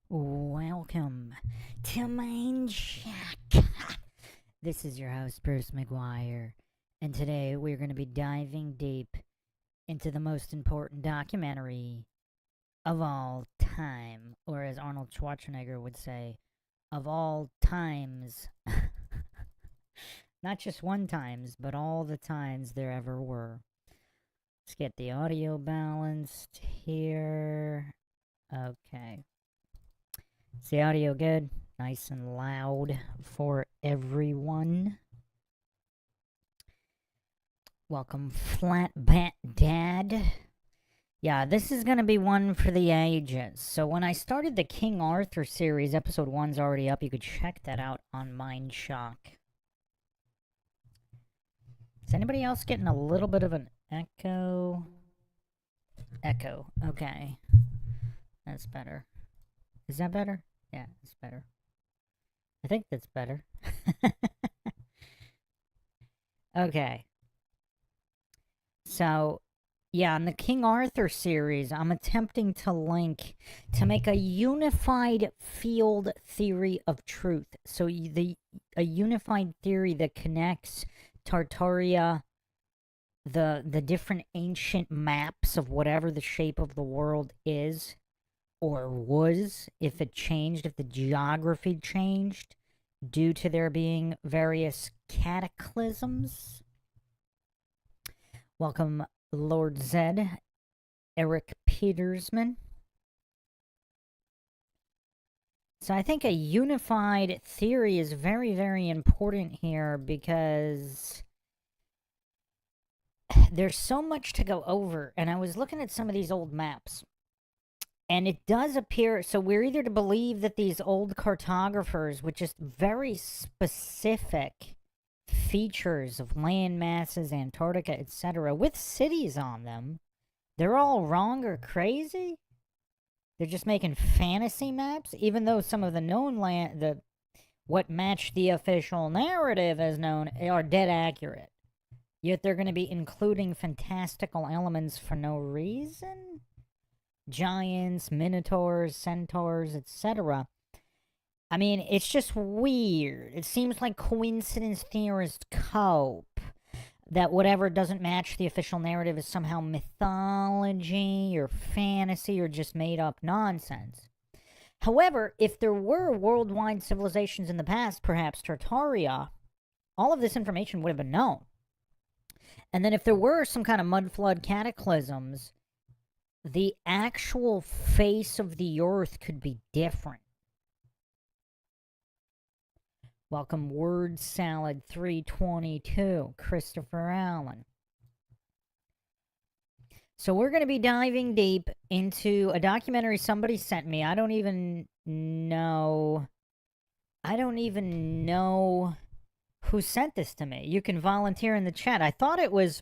Welcome to MINDSHOCK. This is your host, Bruce McGuire, and today we're going to be diving deep into the most important documentary of all time, or as Arnold Schwarzenegger would say, of all times. Not just one times, but all the times there ever were. Let's get the audio balanced here. Okay. Is the audio good? Nice and loud for everyone. Welcome, Flat Bat Dad. Yeah, this is going to be one for the ages. So when I started the King Arthur series, episode 1's already up. You could check that out on MindShock. Is anybody else getting a little bit of an echo? Echo. Okay. That's better. Is that better? Yeah, it's better. I think that's better. Okay. So, yeah, in the King Arthur series, I'm attempting to make a unified field theory of truth. So, a unified theory that connects Tartaria, the different ancient maps of whatever the shape of the world is, or was, if it changed, if the geography changed due to there being various cataclysms. Welcome, Lord Zed, Eric Petersman. So I think a unified theory is very, very important here because there's so much to go over. And I was looking at some of these old maps. And it does appear, so we're either to believe that these old cartographers with just very specific features of land masses, Antarctica, etc., with cities on them, they're all wrong or crazy? They're just making fantasy maps, even though some of the known land, what match the official narrative as known, are dead accurate. Yet they're going to be including fantastical elements for no reason? Giants, minotaurs, centaurs, etc. I mean, it's just weird. It seems like coincidence theorists cope that whatever doesn't match the official narrative is somehow mythology or fantasy or just made up nonsense. However, if there were worldwide civilizations in the past, perhaps Tartaria, all of this information would have been known. And then if there were some kind of mud flood cataclysms, the actual face of the earth could be different. Welcome, Word Salad 322, Christopher Allen. So we're going to be diving deep into a documentary somebody sent me. I don't even know who sent this to me. You can volunteer in the chat. I thought it was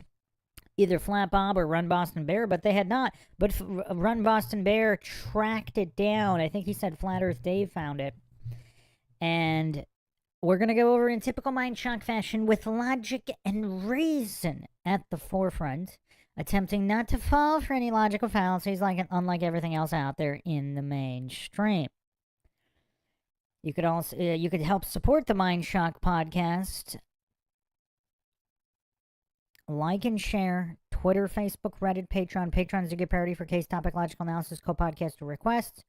either Flat Bob or Run Boston Bear, but they had not. But Run Boston Bear tracked it down. I think he said Flat Earth Dave found it. And we're going to go over in typical MindShock fashion with logic and reason at the forefront, attempting not to fall for any logical fallacies unlike everything else out there in the mainstream. You could also you could help support the MindShock podcast. Like and share, Twitter, Facebook, Reddit, Patreon. Patreon is a good parody for case topic, logical analysis, co-podcast requests.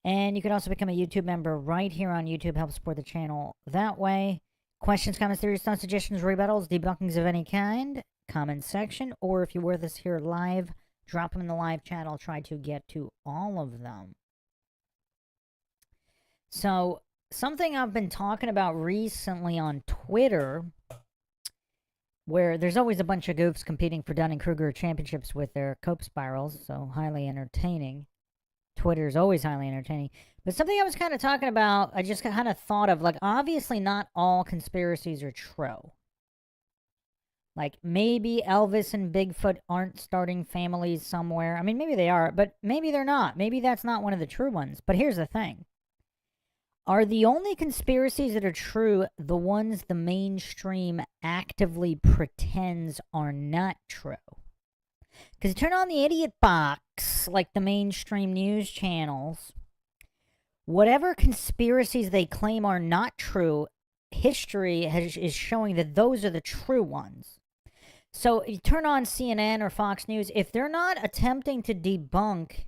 And you can also become a YouTube member right here on YouTube. Help support the channel that way. Questions, comments, theories, thoughts, suggestions, rebuttals, debunkings of any kind, comment section. Or if you're with us here live, drop them in the live chat. I'll try to get to all of them. So, something I've been talking about recently on Twitter, where there's always a bunch of goofs competing for Dunning-Kruger championships with their cope spirals, so highly entertaining. Twitter's always highly entertaining. But something I was kind of talking about, I just kind of thought of, like, obviously not all conspiracies are true. Like, maybe Elvis and Bigfoot aren't starting families somewhere. I mean, maybe they are, but maybe they're not. Maybe that's not one of the true ones. But here's the thing. Are the only conspiracies that are true the ones the mainstream actively pretends are not true? Because you turn on the idiot box, like the mainstream news channels, whatever conspiracies they claim are not true, history is showing that those are the true ones. So you turn on CNN or Fox News, if they're not attempting to debunk,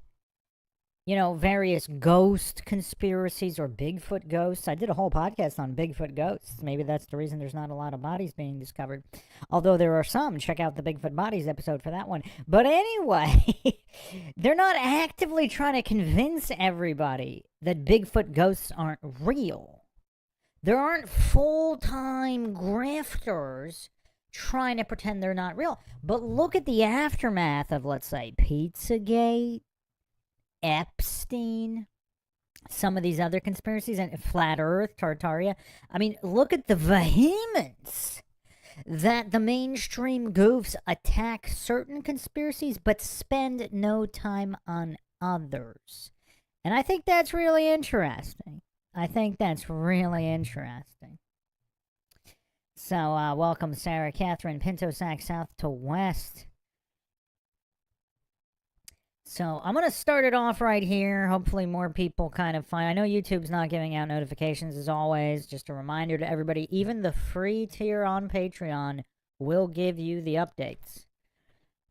various ghost conspiracies or Bigfoot ghosts. I did a whole podcast on Bigfoot ghosts. Maybe that's the reason there's not a lot of bodies being discovered. Although there are some. Check out the Bigfoot bodies episode for that one. But anyway, they're not actively trying to convince everybody that Bigfoot ghosts aren't real. There aren't full-time grifters trying to pretend they're not real. But look at the aftermath of, let's say, Pizzagate, Epstein, some of these other conspiracies, and Flat Earth, Tartaria. I mean, look at the vehemence that the mainstream goofs attack certain conspiracies but spend no time on others. And I think that's really interesting. So, welcome, Sarah Catherine, Pinto Sack, South to West. So, I'm going to start it off right here. Hopefully more people kind of find... I know YouTube's not giving out notifications as always. Just a reminder to everybody, even the free tier on Patreon will give you the updates.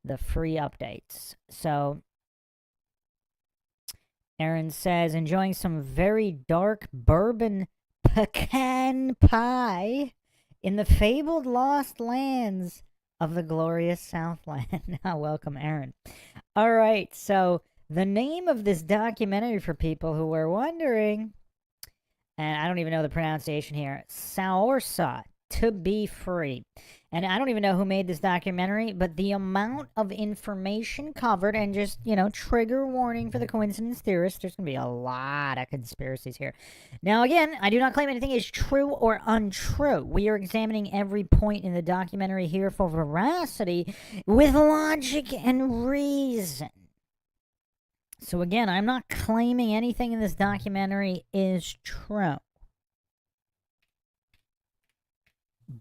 The free updates. So, Aaron says, enjoying some very dark bourbon pecan pie in the fabled lost lands of the glorious Southland. Welcome, Aaron. All right, so the name of this documentary, for people who were wondering, and I don't even know the pronunciation here, Saorsa, To Be Free. And I don't even know who made this documentary, but the amount of information covered, and just, trigger warning for the coincidence theorists, there's going to be a lot of conspiracies here. Now, again, I do not claim anything is true or untrue. We are examining every point in the documentary here for veracity with logic and reason. So again, I'm not claiming anything in this documentary is true.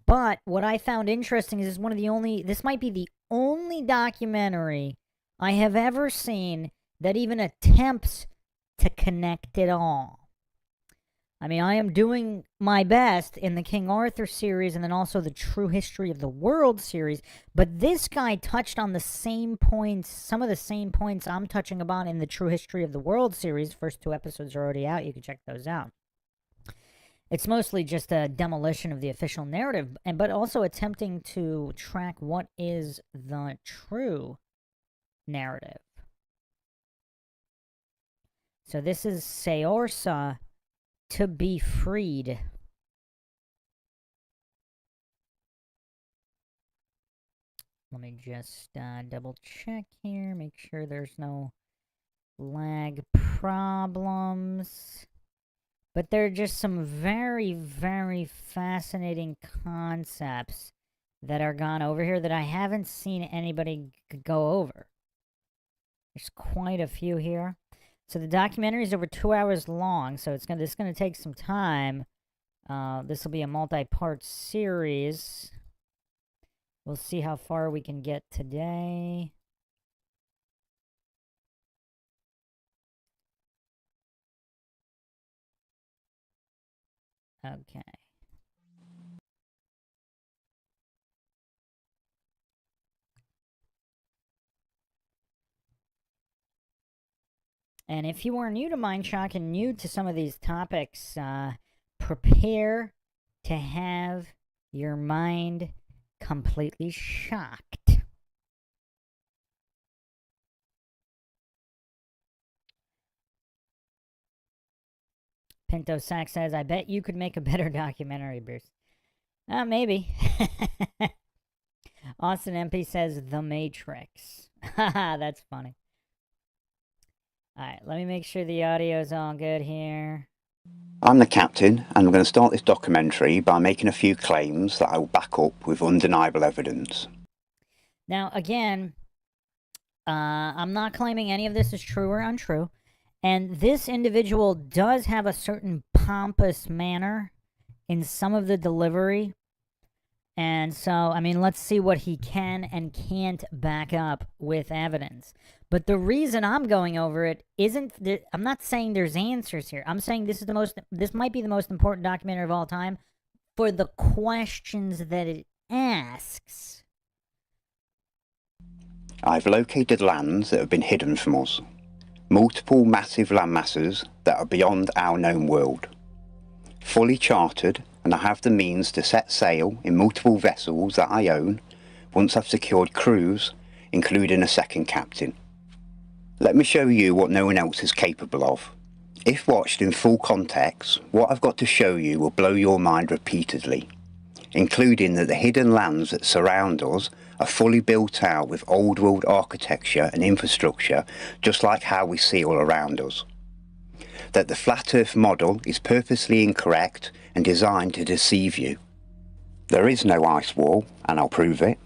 But what I found interesting is this might be the only documentary I have ever seen that even attempts to connect it all. I mean, I am doing my best in the King Arthur series and then also the True History of the World series, but this guy touched on the same points, some of the same points I'm touching upon in the True History of the World series. First 2 episodes are already out. You can check those out. It's mostly just a demolition of the official narrative, but also attempting to track what is the true narrative. So this is Saorsa, To Be Freed. Let me just double check here, make sure there's no lag problems. But there are just some very, very fascinating concepts that are gone over here that I haven't seen anybody go over. There's quite a few here. So the documentary is over 2 hours long, so this is gonna take some time. This will be a multi-part series. We'll see how far we can get today. Okay. And if you are new to MindShock and new to some of these topics, prepare to have your mind completely shocked. Pinto Sack says, I bet you could make a better documentary, Bruce. Maybe. Austin MP says, The Matrix. Haha, that's funny. Alright, let me make sure the audio's all good here. I'm the captain, and I'm going to start this documentary by making a few claims that I will back up with undeniable evidence. Now, again, I'm not claiming any of this is true or untrue. And this individual does have a certain pompous manner in some of the delivery. And so, I mean, let's see what he can and can't back up with evidence. But the reason I'm going over it isn't that I'm not saying there's answers here. I'm saying this might be the most important documentary of all time for the questions that it asks. I've located lands that have been hidden from us. Multiple massive land masses that are beyond our known world. Fully chartered, and I have the means to set sail in multiple vessels that I own once I've secured crews, including a second captain. Let me show you what no one else is capable of. If watched in full context, what I've got to show you will blow your mind repeatedly, including that the hidden lands that surround us are fully built out with old world architecture and infrastructure, just like how we see all around us. That the flat earth model is purposely incorrect and designed to deceive you. There is no ice wall, and I'll prove it.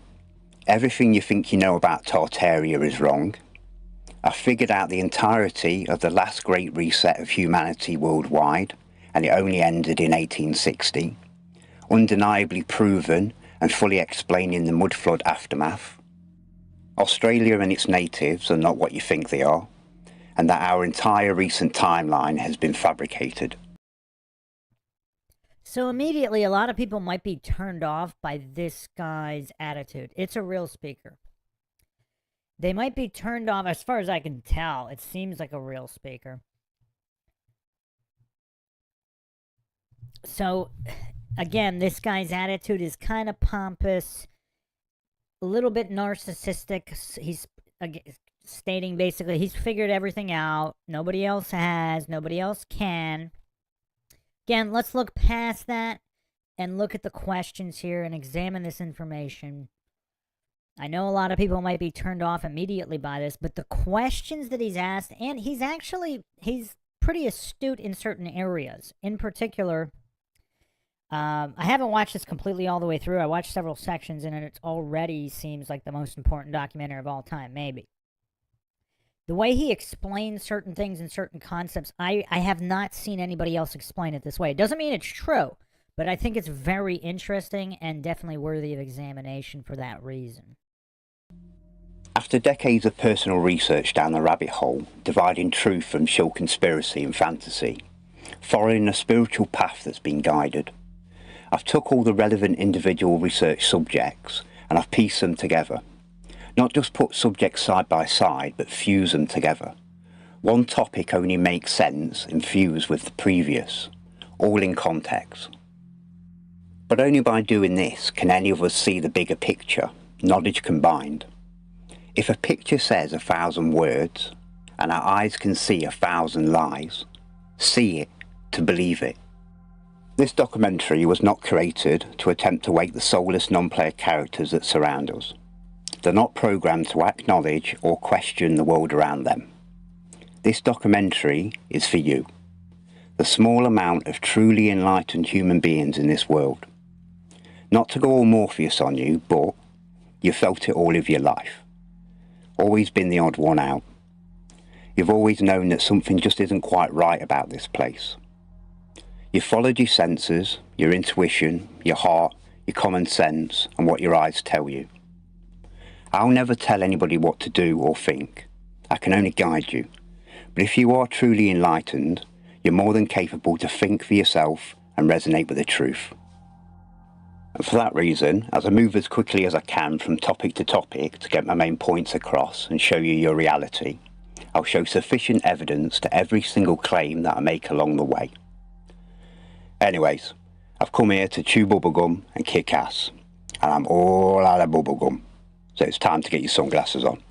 Everything you think you know about Tartaria is wrong. I figured out the entirety of the last great reset of humanity worldwide, and it only ended in 1860. Undeniably proven and fully explaining the mud flood aftermath. Australia and its natives are not what you think they are, and that our entire recent timeline has been fabricated. So immediately, a lot of people might be turned off by this guy's attitude. It's a real speaker. They might be turned off, as far as I can tell. It seems like a real speaker. So, again, this guy's attitude is kind of pompous, a little bit narcissistic. He's stating basically he's figured everything out. Nobody else has. Nobody else can. Again, let's look past that and look at the questions here and examine this information. I know a lot of people might be turned off immediately by this, but the questions that he's asked, and he's pretty astute in certain areas. In particular, I haven't watched this completely all the way through. I watched several sections, and it already seems like the most important documentary of all time, maybe. The way he explains certain things and certain concepts, I have not seen anybody else explain it this way. It doesn't mean it's true, but I think it's very interesting and definitely worthy of examination for that reason. After decades of personal research down the rabbit hole, dividing truth from sheer conspiracy and fantasy, following a spiritual path that's been guided, I've took all the relevant individual research subjects and I've pieced them together. Not just put subjects side by side, but fuse them together. One topic only makes sense and fuse with the previous, all in context. But only by doing this can any of us see the bigger picture, knowledge combined. If a picture says 1,000 words, and our eyes can see 1,000 lies, see it to believe it. This documentary was not created to attempt to wake the soulless non-player characters that surround us. They're not programmed to acknowledge or question the world around them. This documentary is for you, the small amount of truly enlightened human beings in this world. Not to go all Morpheus on you, but you've felt it all of your life. Always been the odd one out. You've always known that something just isn't quite right about this place. You've followed your senses, your intuition, your heart, your common sense, and what your eyes tell you. I'll never tell anybody what to do or think. I can only guide you. But if you are truly enlightened, you're more than capable to think for yourself and resonate with the truth. And for that reason, as I move as quickly as I can from topic to topic to get my main points across and show you your reality, I'll show sufficient evidence to every single claim that I make along the way. Anyways, I've come here to chew bubblegum and kick ass, and I'm all out of bubblegum. So it's time to get your sunglasses on.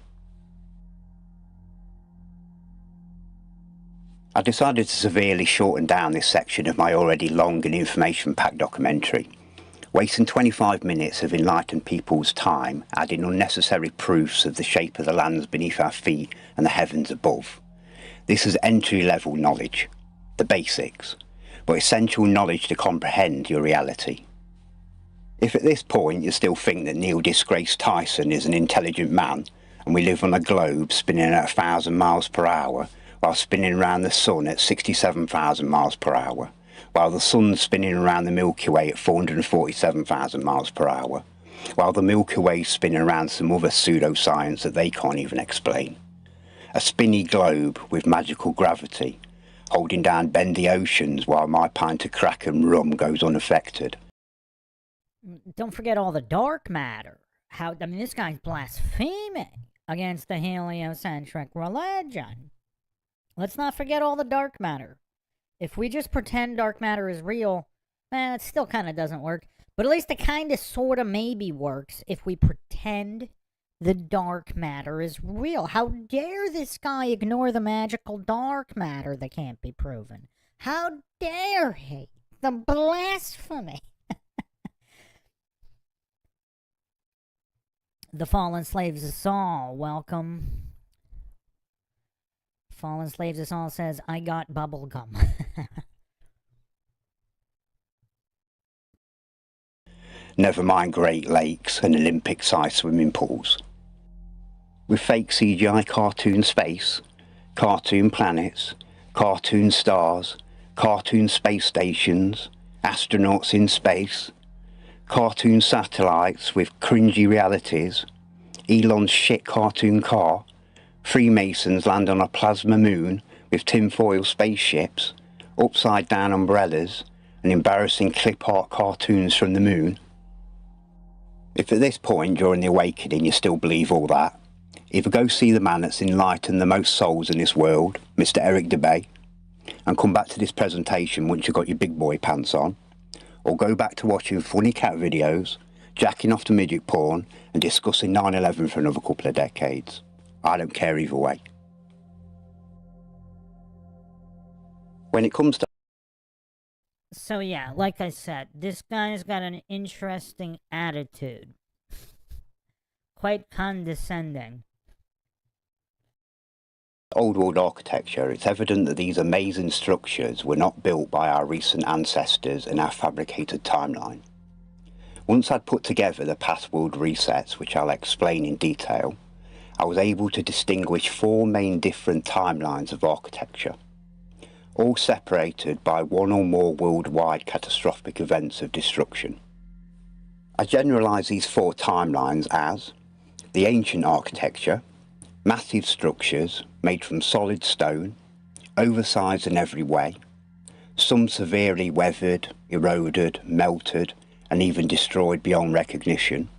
I decided to severely shorten down this section of my already long and information-packed documentary, wasting 25 minutes of enlightened people's time adding unnecessary proofs of the shape of the lands beneath our feet and the heavens above. This is entry-level knowledge, the basics, but essential knowledge to comprehend your reality. If at this point you still think that Neil deGrasse Tyson is an intelligent man and we live on a globe spinning at 1,000 miles per hour while spinning around the sun at 67,000 miles per hour, while the sun's spinning around the Milky Way at 447,000 miles per hour, while the Milky Way's spinning around some other pseudoscience that they can't even explain. A spinny globe with magical gravity, holding down bendy oceans while my pint of crack and rum goes unaffected. Don't forget all the dark matter. This guy's blaspheming against the heliocentric religion. Let's not forget all the dark matter. If we just pretend dark matter is real, it still kind of doesn't work. But at least it kind of, sort of, maybe works if we pretend the dark matter is real. How dare this guy ignore the magical dark matter that can't be proven? How dare he? The blasphemy. The Fallen Slaves of Saul, welcome. Fallen Slaves of Saul says, I got bubblegum. Never mind Great Lakes and Olympic-sized swimming pools. With fake CGI cartoon space, cartoon planets, cartoon stars, cartoon space stations, astronauts in space, cartoon satellites with cringy realities, Elon's shit cartoon car, Freemasons land on a plasma moon with tinfoil spaceships, upside down umbrellas, and embarrassing clip art cartoons from the moon. If at this point during the awakening you still believe all that, either go see the man that's enlightened the most souls in this world, Mr. Eric DeBay, and come back to this presentation once you've got your big boy pants on, or go back to watching funny cat videos, jacking off to midget porn, and discussing 9/11 for another couple of decades. I don't care either way. When it comes to... So yeah, like I said, this guy's got an interesting attitude. Quite condescending. Old world architecture, it's evident that these amazing structures were not built by our recent ancestors in our fabricated timeline. Once I'd put together the past world resets, which I'll explain in detail, I was able to distinguish 4 main different timelines of architecture, all separated by one or more worldwide catastrophic events of destruction. I generalise these 4 timelines as the ancient architecture, massive structures made from solid stone, oversized in every way, some severely weathered, eroded, melted, and even destroyed beyond recognition.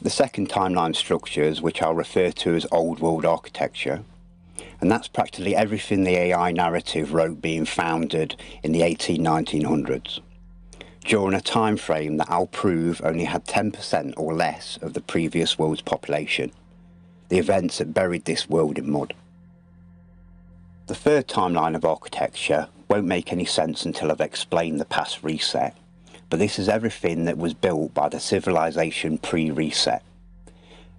The second timeline structures, which I'll refer to as old world architecture, and that's practically everything the AI narrative wrote being founded in the 1900s, during a time frame that I'll prove only had 10% or less of the previous world's population, the events that buried this world in mud. The third timeline of architecture won't make any sense until I've explained the past reset, but this is everything that was built by the civilization pre-reset.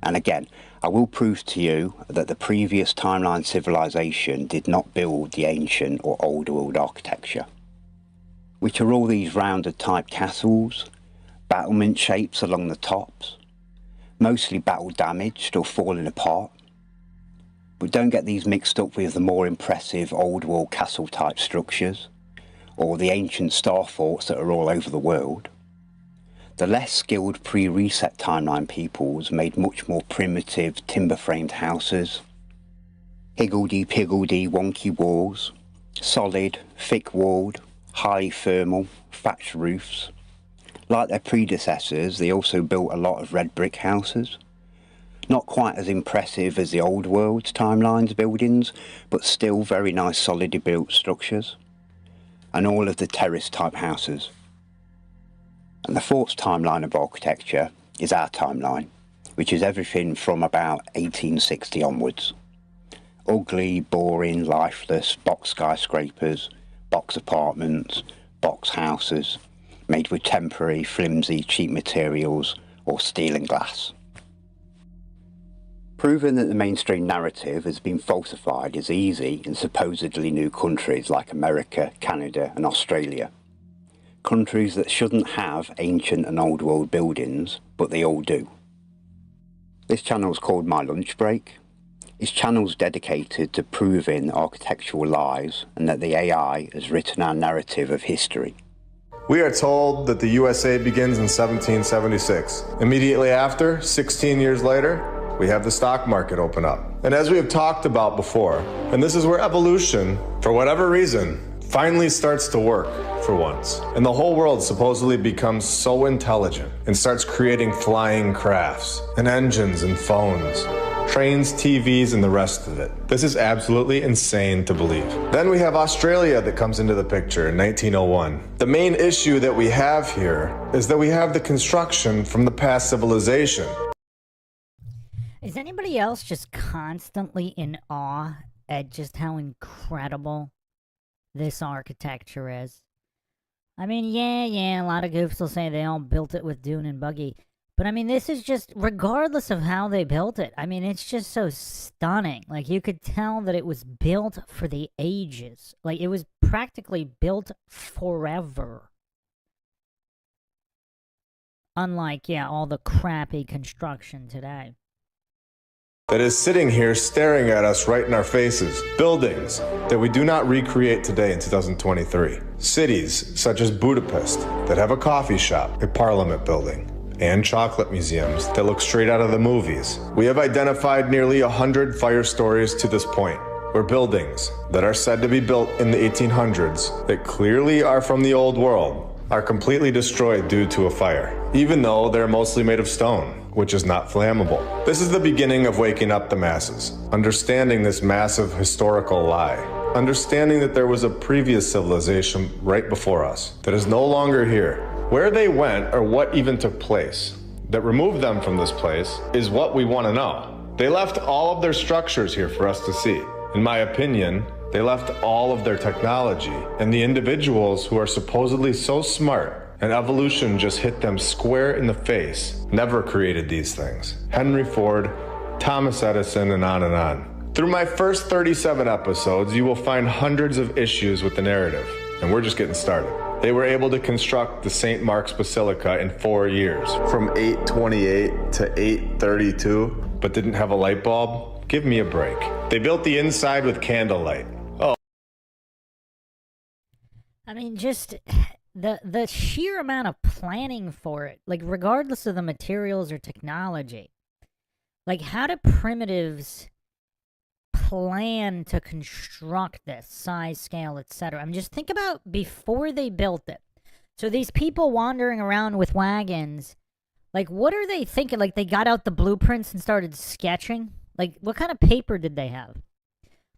And again, I will prove to you that the previous timeline civilization did not build the ancient or old world architecture, which are all these rounded type castles, battlement shapes along the tops, mostly battle damaged or falling apart. But don't get these mixed up with the more impressive old world castle type structures, or the ancient star forts that are all over the world. The less skilled pre-reset timeline peoples made much more primitive timber-framed houses, higgledy-piggledy wonky walls, solid, thick-walled, highly thermal, thatched roofs. Like their predecessors, they also built a lot of red brick houses. Not quite as impressive as the old world's timelines buildings, but still very nice solidly built structures. And all of the terrace type houses. And the fourth timeline of architecture is our timeline, which is everything from about 1860 onwards. Ugly, boring, lifeless box skyscrapers, box apartments, box houses, made with temporary, flimsy, cheap materials or steel and glass. Proving that the mainstream narrative has been falsified is easy in supposedly new countries like America, Canada and Australia. Countries that shouldn't have ancient and old world buildings, but they all do. This channel is called My Lunch Break. His channel's dedicated to proving architectural lies and that the AI has written our narrative of history. We are told that the USA begins in 1776. Immediately after, 16 years later, we have the stock market open up. And as we have talked about before, and this is where evolution, for whatever reason, finally starts to work for once. And the whole world supposedly becomes so intelligent and starts creating flying crafts and engines and phones, trains, TVs, and the rest of it. This is absolutely insane to believe. Then we have Australia that comes into the picture in 1901. The main issue that we have here is that we have the construction from the past civilization. Is anybody else just constantly in awe at just how incredible this architecture is? I mean, yeah, a lot of goofs will say they all built it with dune and buggy. But I mean, this is just, regardless of how they built it, I mean, it's just so stunning. Like, you could tell that it was built for the ages. Like, it was practically built forever. Unlike, yeah, all the crappy construction today. That is sitting here staring at us right in our faces. Buildings that we do not recreate today in 2023. Cities such as Budapest that have a coffee shop, a parliament building, and chocolate museums that look straight out of the movies. We have identified nearly 100 fire stories to this point, where buildings that are said to be built in the 1800s that clearly are from the old world are completely destroyed due to a fire, even though they're mostly made of stone, which is not flammable. This is the beginning of waking up the masses, understanding this massive historical lie, understanding that there was a previous civilization right before us that is no longer here. Where they went or what even took place that removed them from this place is what we want to know. They left all of their structures here for us to see. In my opinion, they left all of their technology, and the individuals who are supposedly so smart and evolution just hit them square in the face never created these things. Henry Ford, Thomas Edison, and on and on. Through my first 37 episodes, you will find hundreds of issues with the narrative, and we're just getting started. They were able to construct the St. Mark's Basilica in 4 years, from 828 to 832, but didn't have a light bulb? Give me a break. They built the inside with candlelight. I mean, just the sheer amount of planning for it, like, regardless of the materials or technology. Like, how do primitives plan to construct this, size, scale, etc.? I mean, just think about before they built it. So these people wandering around with wagons, like, what are they thinking? Like, they got out the blueprints and started sketching? Like, what kind of paper did they have?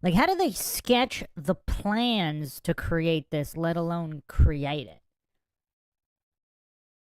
Like, how do they sketch the plans to create this, let alone create it?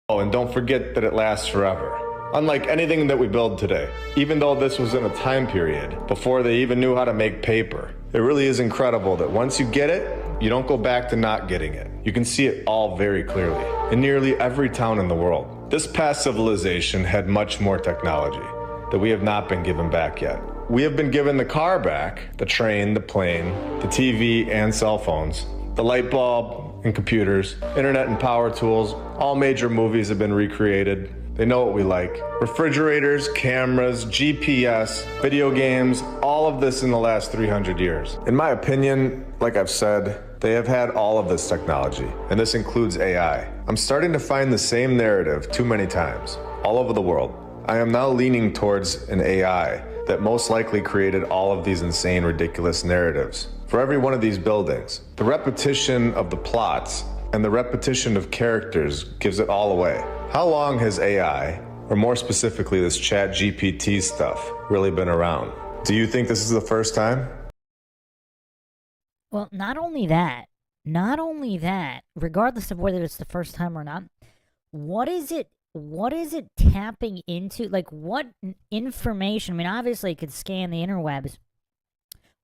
Oh, and don't forget that it lasts forever. Unlike anything that we build today, even though this was in a time period before they even knew how to make paper, it really is incredible that once you get it, you don't go back to not getting it. You can see it all very clearly in nearly every town in the world. This past civilization had much more technology that we have not been given back yet. We have been given the car back, the train, the plane, the TV and cell phones, the light bulb and computers, internet and power tools. All major movies have been recreated. They know what we like. Refrigerators, cameras, GPS, video games, all of this in the last 300 years. In my opinion, like I've said, they have had all of this technology, and this includes AI. I'm starting to find the same narrative too many times, all over the world. I am now leaning towards an AI that most likely created all of these insane, ridiculous narratives. For every one of these buildings, the repetition of the plots and the repetition of characters gives it all away. How long has AI, or more specifically this Chat GPT stuff, really been around? Do you think this is the first time? Well, not only that, regardless of whether it's the first time or not, what is it tapping into? Like, what information? I mean, obviously it could scan the interwebs.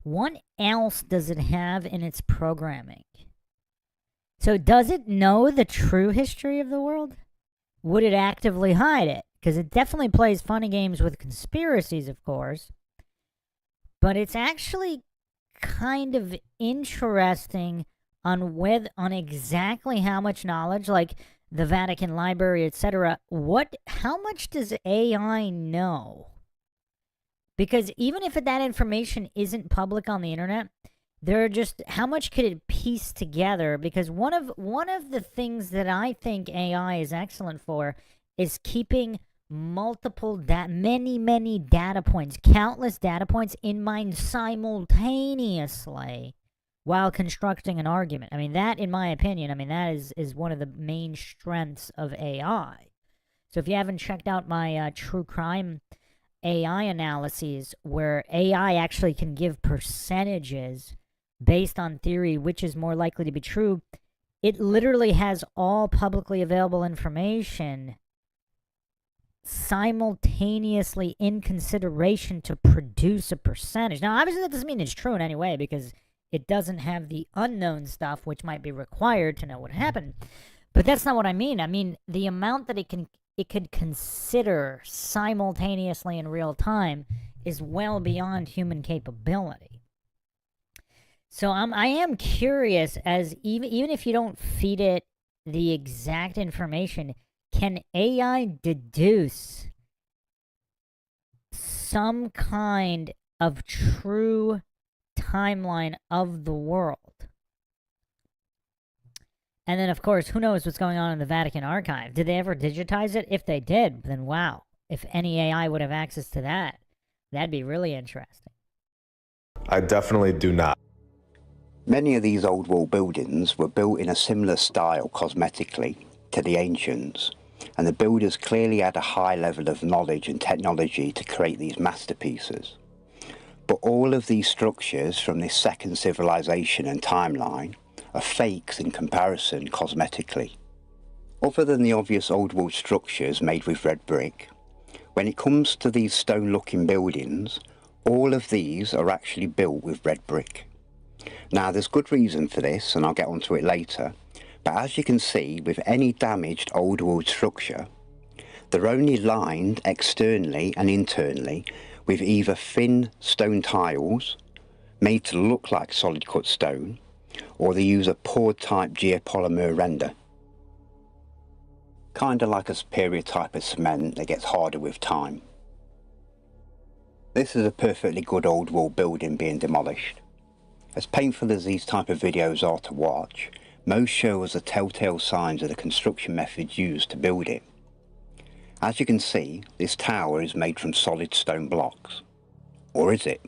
What else does it have in its programming? So does it know the true history of the world? Would it actively hide it? Because it definitely plays funny games with conspiracies, of course. But it's actually kind of interesting on exactly how much knowledge, like the Vatican Library, etc. How much does AI know? Because even if that information isn't public on the internet, there are just how much could it piece together? Because one of the things that I think AI is excellent for is keeping many data points, countless data points in mind simultaneously while constructing an argument. I mean, that, in my opinion, I mean, that is one of the main strengths of AI. So if you haven't checked out my true crime AI analyses, where AI actually can give percentages based on theory which is more likely to be true, it literally has all publicly available information simultaneously in consideration to produce a percentage. Now, obviously, that doesn't mean it's true in any way, because it doesn't have the unknown stuff which might be required to know what happened. But that's not what I mean. I mean the amount that it could consider simultaneously in real time is well beyond human capability. So I am curious, as even if you don't feed it the exact information, can AI deduce some kind of true timeline of the world? And then, of course, who knows what's going on in the Vatican archive? Did they ever digitize it? If they did, then wow. If any AI would have access to that, that'd be really interesting. I definitely do not. Many of these old world buildings were built in a similar style cosmetically to the ancients, and the builders clearly had a high level of knowledge and technology to create these masterpieces. But all of these structures from this second civilization and timeline are fakes in comparison cosmetically. Other than the obvious old world structures made with red brick, when it comes to these stone looking buildings, all of these are actually built with red brick. Now there's good reason for this, and I'll get onto it later, but as you can see with any damaged old world structure, they're only lined externally and internally with either thin stone tiles made to look like solid cut stone, or they use a poured type geopolymer render. Kinda like a superior type of cement that gets harder with time. This is a perfectly good old world building being demolished. As painful as these type of videos are to watch, most show us the telltale signs of the construction methods used to build it. As you can see, this tower is made from solid stone blocks. Or is it?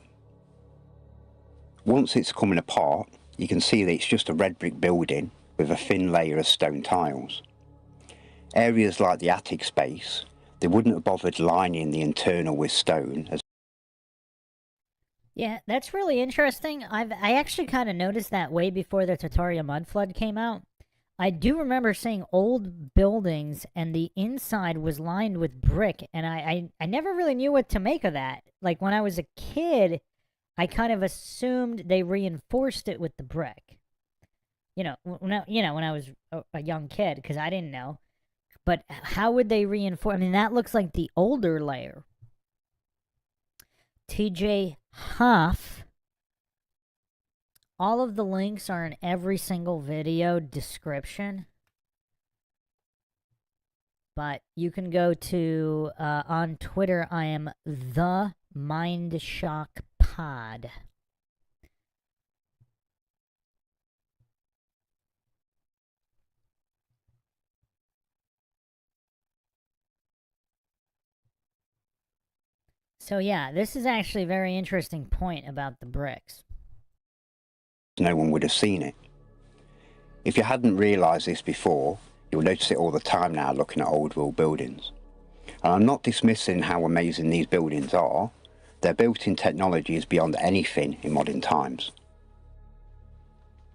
Once it's coming apart, you can see that it's just a red brick building with a thin layer of stone tiles. Areas like the attic space, they wouldn't have bothered lining the internal with stone. Yeah, that's really interesting. I actually kind of noticed that way before the TARTARIA mud flood came out. I do remember seeing old buildings and the inside was lined with brick, and I never really knew what to make of that. Like when I was a kid, I kind of assumed they reinforced it with the brick. When I was a young kid, because I didn't know. But how would they reinforce? I mean, that looks like the older layer. TJ Huff. All of the links are in every single video description. But you can go to, on Twitter, I am the MINDSHOCK Pod. So yeah, this is actually a very interesting point about the bricks. No one would have seen it. If you hadn't realised this before, you'll notice it all the time now looking at old world buildings. And I'm not dismissing how amazing these buildings are. Their built-in technology is beyond anything in modern times.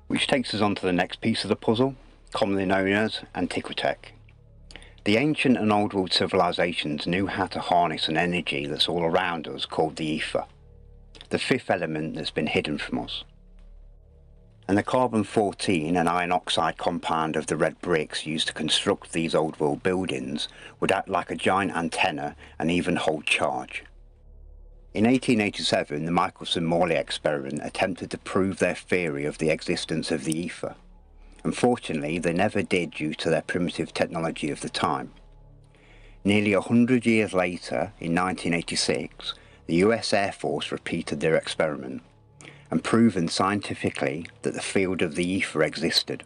Which takes us on to the next piece of the puzzle, commonly known as Antiquitech. The ancient and old world civilizations knew how to harness an energy that's all around us called the ether, the fifth element that's been hidden from us. And the carbon-14 and iron oxide compound of the red bricks used to construct these old world buildings would act like a giant antenna and even hold charge. In 1887, the Michelson-Morley experiment attempted to prove their theory of the existence of the ether. Unfortunately, they never did due to their primitive technology of the time. Nearly 100 years later, in 1986, the US Air Force repeated their experiment and proven scientifically that the field of the ether existed.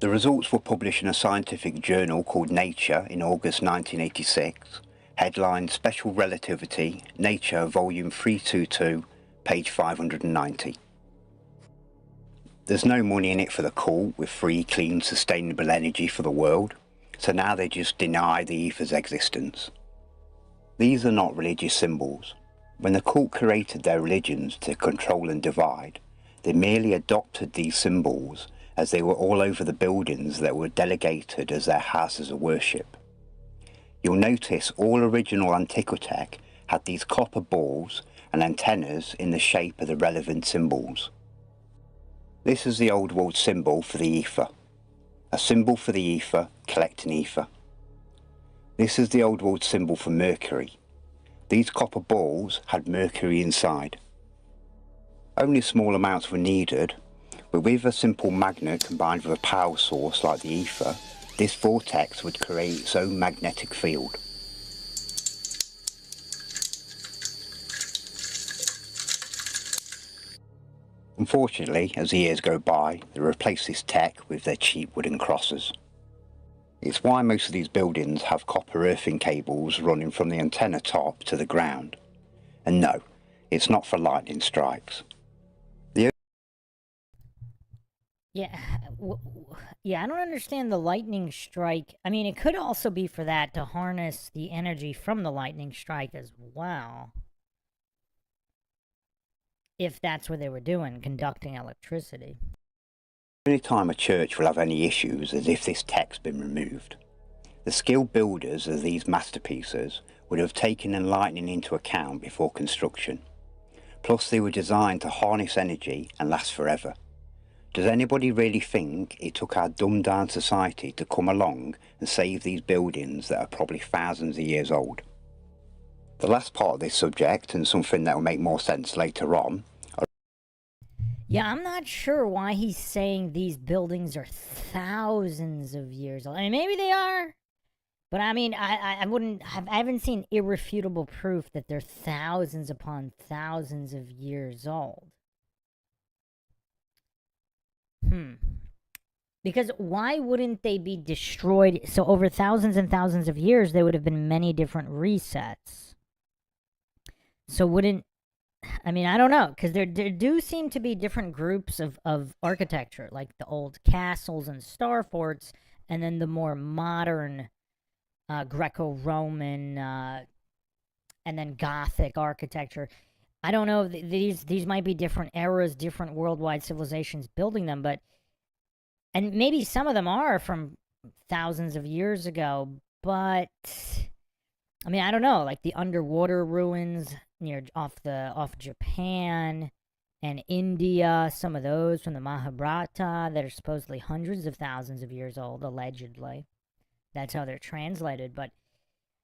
The results were published in a scientific journal called Nature in August 1986, headlined Special Relativity, Nature, Volume 322, page 590. There's no money in it for the cult with free, clean, sustainable energy for the world, so now they just deny the ether's existence. These are not religious symbols. When the cult created their religions to control and divide, they merely adopted these symbols as they were all over the buildings that were delegated as their houses of worship. You'll notice all original Antiquitech had these copper balls and antennas in the shape of the relevant symbols. This is the old world symbol for the ether. A symbol for the ether collecting ether. This is the old world symbol for Mercury. These copper balls had Mercury inside. Only small amounts were needed, but with a simple magnet combined with a power source like the ether, this vortex would create its own magnetic field. Unfortunately, as the years go by, they replace this tech with their cheap wooden crosses. It's why most of these buildings have copper earthing cables running from the antenna top to the ground. And no, it's not for lightning strikes. Yeah, I don't understand the lightning strike. I mean, it could also be for that, to harness the energy from the lightning strike as well. If that's what they were doing, conducting electricity. The only time a church will have any issues is if this tech's been removed. The skilled builders of these masterpieces would have taken enlightening into account before construction. Plus they were designed to harness energy and last forever. Does anybody really think it took our dumbed down society to come along and save these buildings that are probably thousands of years old? The last part of this subject, and something that will make more sense later on. Yeah, I'm not sure why he's saying these buildings are thousands of years old. I mean, maybe they are, but I mean, I haven't seen irrefutable proof that they're thousands upon thousands of years old. Because why wouldn't they be destroyed? So over thousands and thousands of years, there would have been many different resets. So wouldn't, I mean, I don't know, because there do seem to be different groups of architecture, like the old castles and star forts, and then the more modern Greco-Roman and then Gothic architecture. I don't know, these might be different eras, different worldwide civilizations building them, but, and maybe some of them are from thousands of years ago, but, I mean, I don't know, like the underwater ruins off Japan and India, some of those from the Mahabharata that are supposedly hundreds of thousands of years old, allegedly. That's how they're translated, but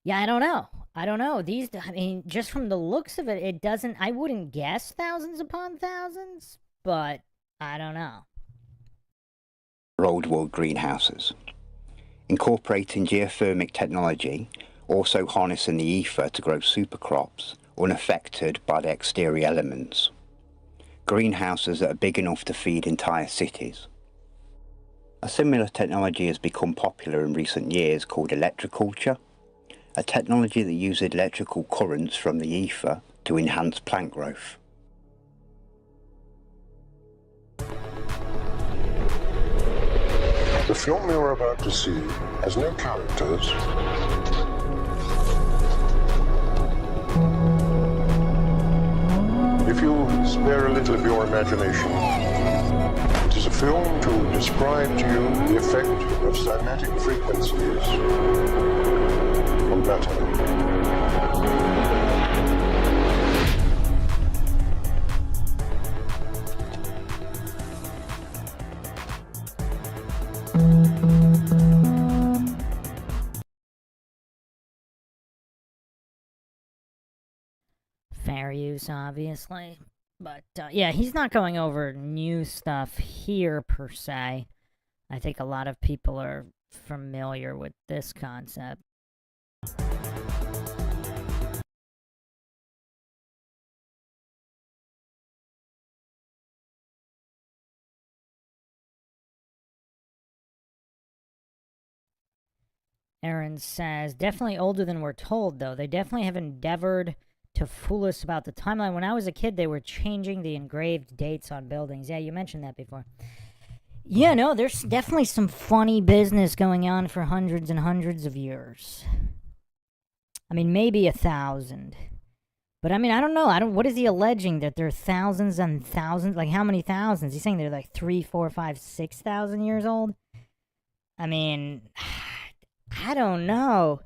yeah, I don't know. These, I mean, just from the looks of it, it doesn't, I wouldn't guess thousands upon thousands, but I don't know. Old world greenhouses. Incorporating geothermic technology, also harnessing the ether to grow super crops, unaffected by the exterior elements. Greenhouses that are big enough to feed entire cities. A similar technology has become popular in recent years called electroculture, a technology that uses electrical currents from the ether to enhance plant growth. The film you are about to see has no characters. If you spare a little of your imagination, it is a film to describe to you the effect of cymatic frequencies on matter. Fair use, obviously. But, yeah, he's not going over new stuff here, per se. I think a lot of people are familiar with this concept. Aaron says, definitely older than we're told, though. They definitely have endeavored to fool us about the timeline. When I was a kid, they were changing the engraved dates on buildings. Yeah, you mentioned that before. Yeah, no, there's definitely some funny business going on for hundreds and hundreds of years. I mean, maybe 1,000. But I mean, I don't know. What is he alleging? That there are thousands and thousands? Like, how many thousands? He's saying they're like 3, 4, 5, 6,000 years old? I mean, I don't know.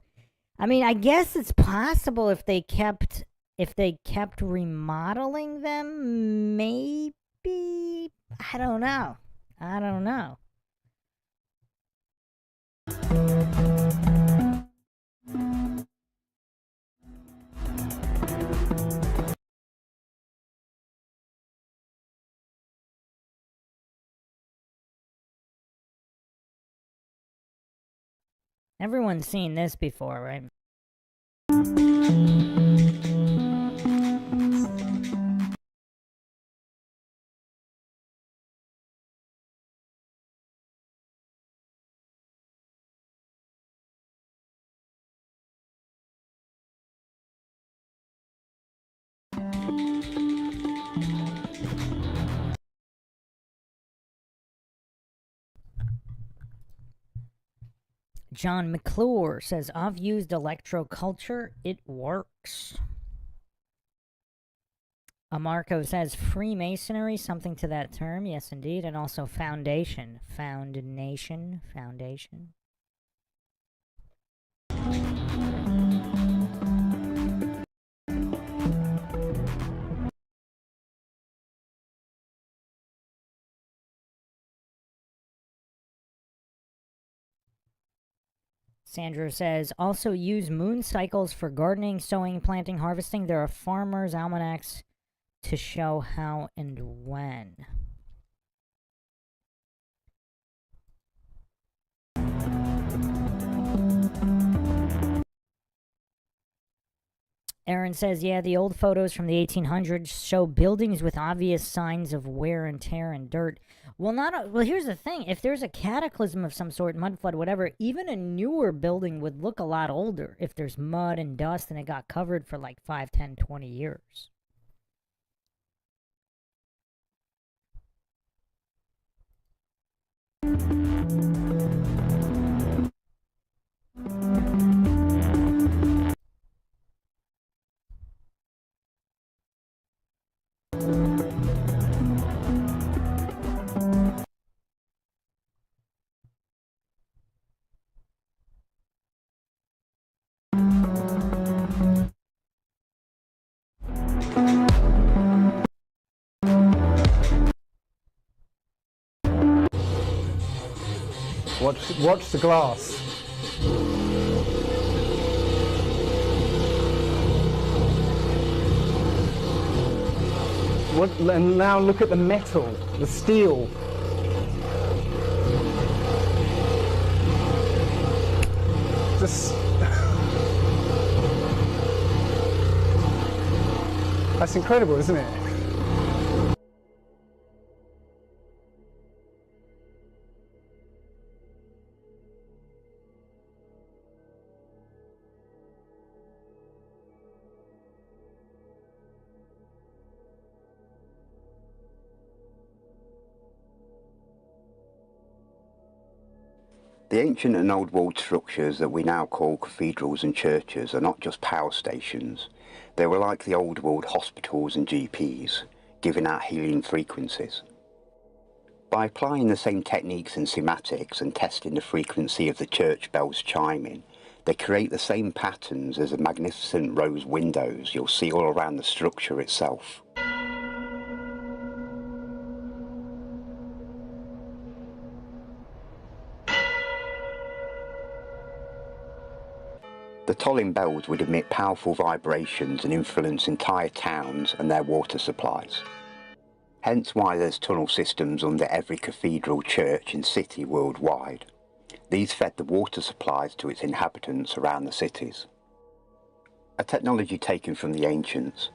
I mean, I guess it's possible if they kept remodeling them, maybe. I don't know. Everyone's seen this before, right? John McClure says, I've used electroculture. It works. Marco says, Freemasonry, something to that term. Yes, indeed. And also foundation. Foundation. Sandra says, also use moon cycles for gardening, sowing, planting, harvesting. There are farmers' almanacs to show how and when. Aaron says, yeah, the old photos from the 1800s show buildings with obvious signs of wear and tear and dirt. Well, here's the thing. If there's a cataclysm of some sort, mud flood, whatever, even a newer building would look a lot older if there's mud and dust and it got covered for like 5, 10, 20 years. Watch the glass. And now look at the metal, the steel. Just that's incredible, isn't it? The ancient and old world structures that we now call cathedrals and churches are not just power stations. They were like the old world hospitals and GPs, giving out healing frequencies. By applying the same techniques and semantics and testing the frequency of the church bells chiming, they create the same patterns as the magnificent rose windows you'll see all around the structure itself. The tolling bells would emit powerful vibrations and influence entire towns and their water supplies. Hence why there's tunnel systems under every cathedral, church and city worldwide. These fed the water supplies to its inhabitants around the cities. A technology taken from the ancients.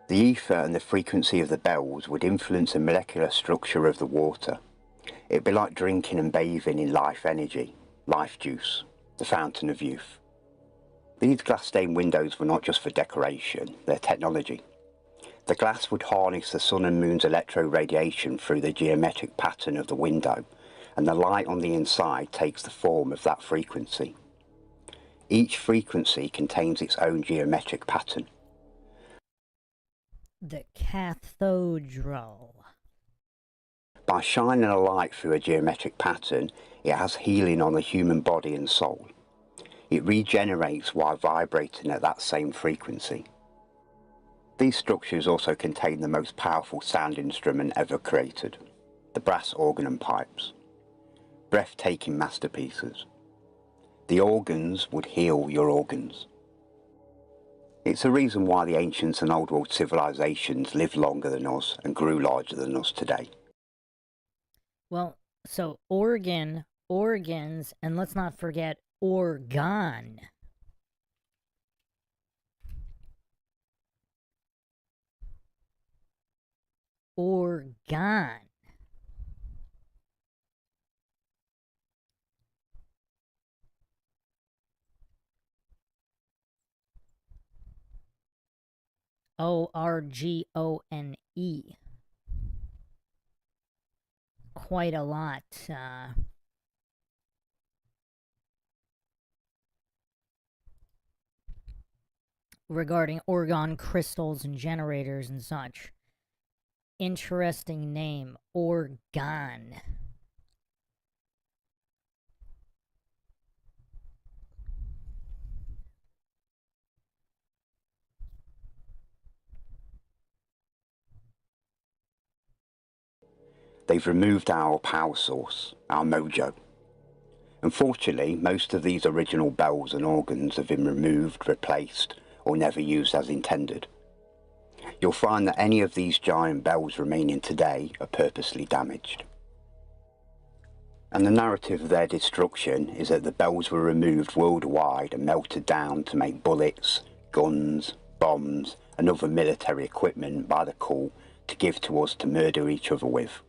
The ether and the frequency of the bells would influence the molecular structure of the water. It'd be like drinking and bathing in life energy, life juice. the fountain of youth. These glass-stained windows were not just for decoration, they're technology. The glass would harness the sun and moon's electro-radiation through the geometric pattern of the window, and the light on the inside takes the form of that frequency. Each frequency contains its own geometric pattern. The cathedral. By shining a light through a geometric pattern, it has healing on the human body and soul. It regenerates while vibrating at that same frequency. These structures also contain the most powerful sound instrument ever created, the brass organ and pipes. Breathtaking masterpieces. The organs would heal your organs. It's a reason why the ancient and old world civilizations lived longer than us and grew larger than us today. Well, so organ, organs, and let's not forget organ. Organ. O-R-G-O-N-E. Quite a lot, regarding orgone crystals and generators and such. Interesting name, organ. They've removed our power source, our mojo. Unfortunately, most of these original bells and organs have been removed, replaced, or never used as intended. You'll find that any of these giant bells remaining today are purposely damaged. And the narrative of their destruction is that the bells were removed worldwide and melted down to make bullets, guns, bombs, and other military equipment by the call to give to us to murder each other with.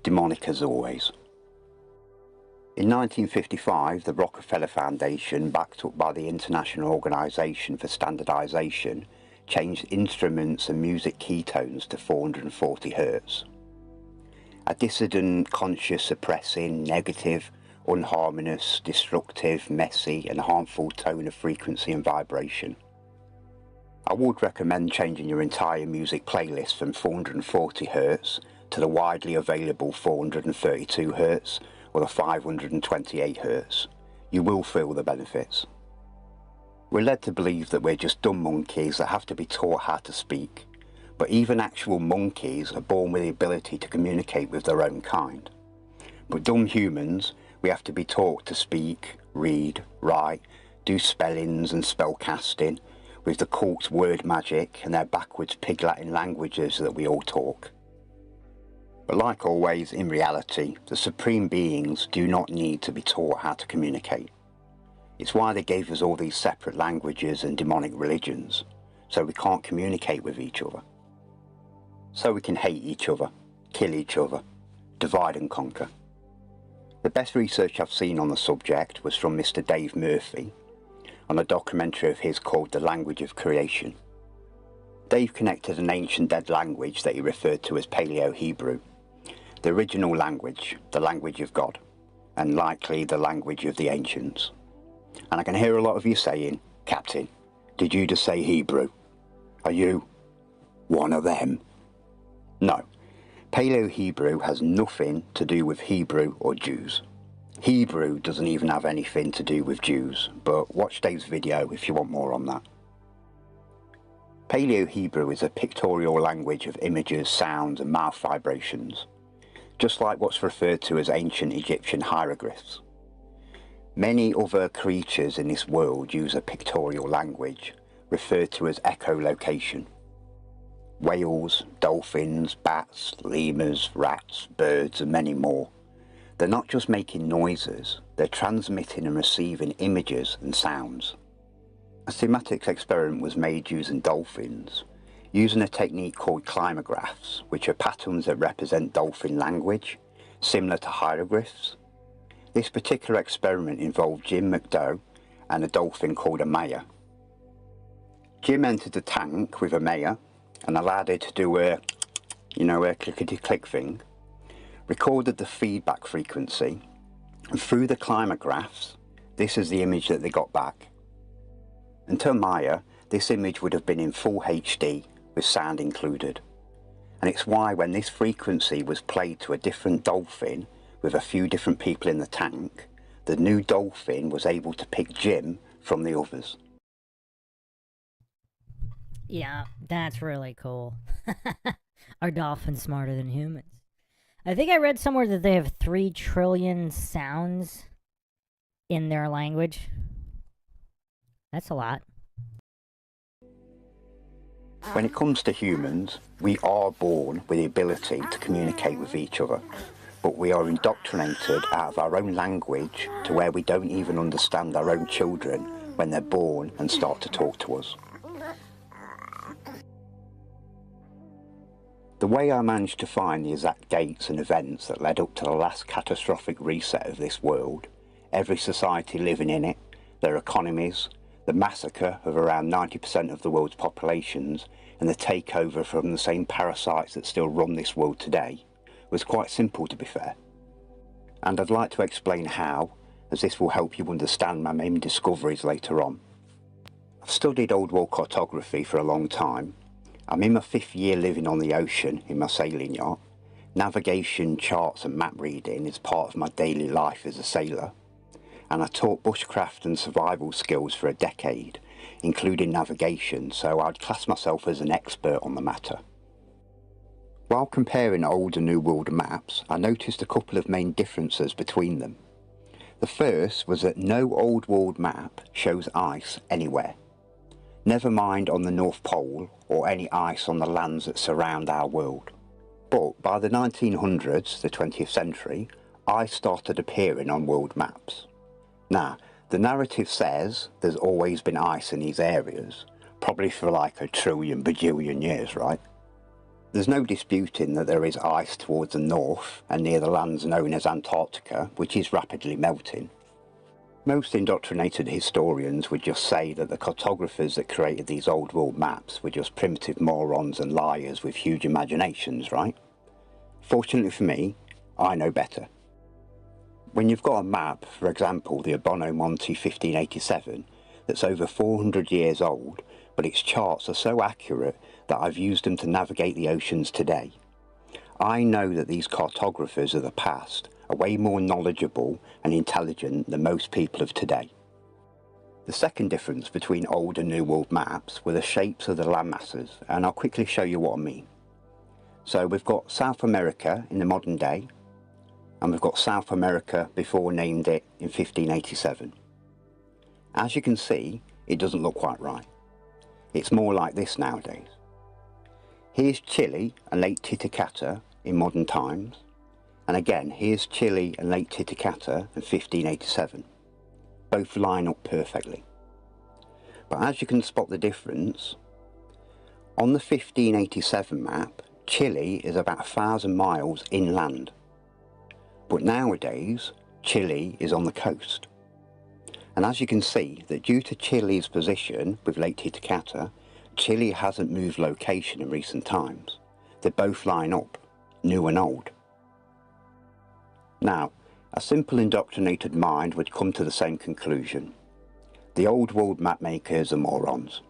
Demonic as always. In 1955, the Rockefeller Foundation, backed up by the International Organization for Standardization, changed instruments and music keytones to 440 Hz. A dissident, conscious, suppressing, negative, unharmonious, destructive, messy and harmful tone of frequency and vibration. I would recommend changing your entire music playlist from 440 Hz to the widely available 432 Hz or the 528 Hz. You will feel the benefits. We're led to believe that we're just dumb monkeys that have to be taught how to speak, but even actual monkeys are born with the ability to communicate with their own kind. But dumb humans, we have to be taught to speak, read, write, do spellings and spell casting, with the cult's word magic and their backwards pig Latin languages that we all talk. But like always, in reality, the supreme beings do not need to be taught how to communicate. It's why they gave us all these separate languages and demonic religions, so we can't communicate with each other. So we can hate each other, kill each other, divide and conquer. The best research I've seen on the subject was from Mr. Dave Murphy, on a documentary of his called The Language of Creation. Dave connected an ancient dead language that he referred to as Paleo-Hebrew, the original language, the language of God, and likely the language of the ancients. And I can hear a lot of you saying, Captain, did you just say Hebrew? Are you one of them? No, Paleo-Hebrew has nothing to do with Hebrew or Jews. Hebrew doesn't even have anything to do with Jews, but watch Dave's video if you want more on that. Paleo-Hebrew is a pictorial language of images, sounds and mouth vibrations, just like what's referred to as ancient Egyptian hieroglyphs. Many other creatures in this world use a pictorial language, referred to as echolocation. Whales, dolphins, bats, lemurs, rats, birds and many more. They're not just making noises, they're transmitting and receiving images and sounds. A thematic experiment was made using dolphins, using a technique called climographs, which are patterns that represent dolphin language, similar to hieroglyphs. This particular experiment involved Jim McDough and a dolphin called a Maya. Jim entered the tank with a Maya and allowed it to do her, her clickety-click thing, recorded the feedback frequency, and through the climate graphs, this is the image that they got back. And to Maya, this image would have been in full HD with sound included. And it's why when this frequency was played to a different dolphin with a few different people in the tank, the new dolphin was able to pick Jim from the others. Yeah, that's really cool. Are dolphins smarter than humans? I think I read somewhere that they have 3 trillion sounds in their language. That's a lot. When it comes to humans, we are born with the ability to communicate with each other, but we are indoctrinated out of our own language to where we don't even understand our own children when they're born and start to talk to us. The way I managed to find the exact dates and events that led up to the last catastrophic reset of this world, every society living in it, their economies, the massacre of around 90% of the world's populations, and the takeover from the same parasites that still run this world today, was quite simple, to be fair. And I'd like to explain how, as this will help you understand my main discoveries later on. I've studied old world cartography for a long time. I'm in my 5th year living on the ocean in my sailing yacht. Navigation, charts and map reading is part of my daily life as a sailor. And I taught bushcraft and survival skills for a decade, including navigation, so I'd class myself as an expert on the matter. While comparing old and new world maps, I noticed a couple of main differences between them. The first was that no old world map shows ice anywhere. Never mind on the North Pole or any ice on the lands that surround our world. But by the 1900s, the 20th century, ice started appearing on world maps. Now, the narrative says there's always been ice in these areas, probably for like a trillion bajillion years, right? There's no disputing that there is ice towards the north and near the lands known as Antarctica, which is rapidly melting. Most indoctrinated historians would just say that the cartographers that created these old world maps were just primitive morons and liars with huge imaginations, right? Fortunately for me, I know better. When you've got a map, for example the Abono Monte 1587, that's over 400 years old, but its charts are so accurate that I've used them to navigate the oceans today, I know that these cartographers of the past are way more knowledgeable and intelligent than most people of today. The second difference between old and new world maps were the shapes of the landmasses, and I'll quickly show you what I mean. So we've got South America in the modern day, and we've got South America before named it in 1587. As you can see, it doesn't look quite right. It's more like this nowadays. Here's Chile and Lake Titicaca in modern times, and again here's Chile and Lake Titicaca in 1587. Both line up perfectly. But as you can spot the difference, on the 1587 map, Chile is about 1,000 miles inland. But nowadays, Chile is on the coast. And as you can see, that due to Chile's position with Lake Titicaca, Chile hasn't moved location in recent times. They both line up, new and old. Now, a simple indoctrinated mind would come to the same conclusion. The old world map makers are morons.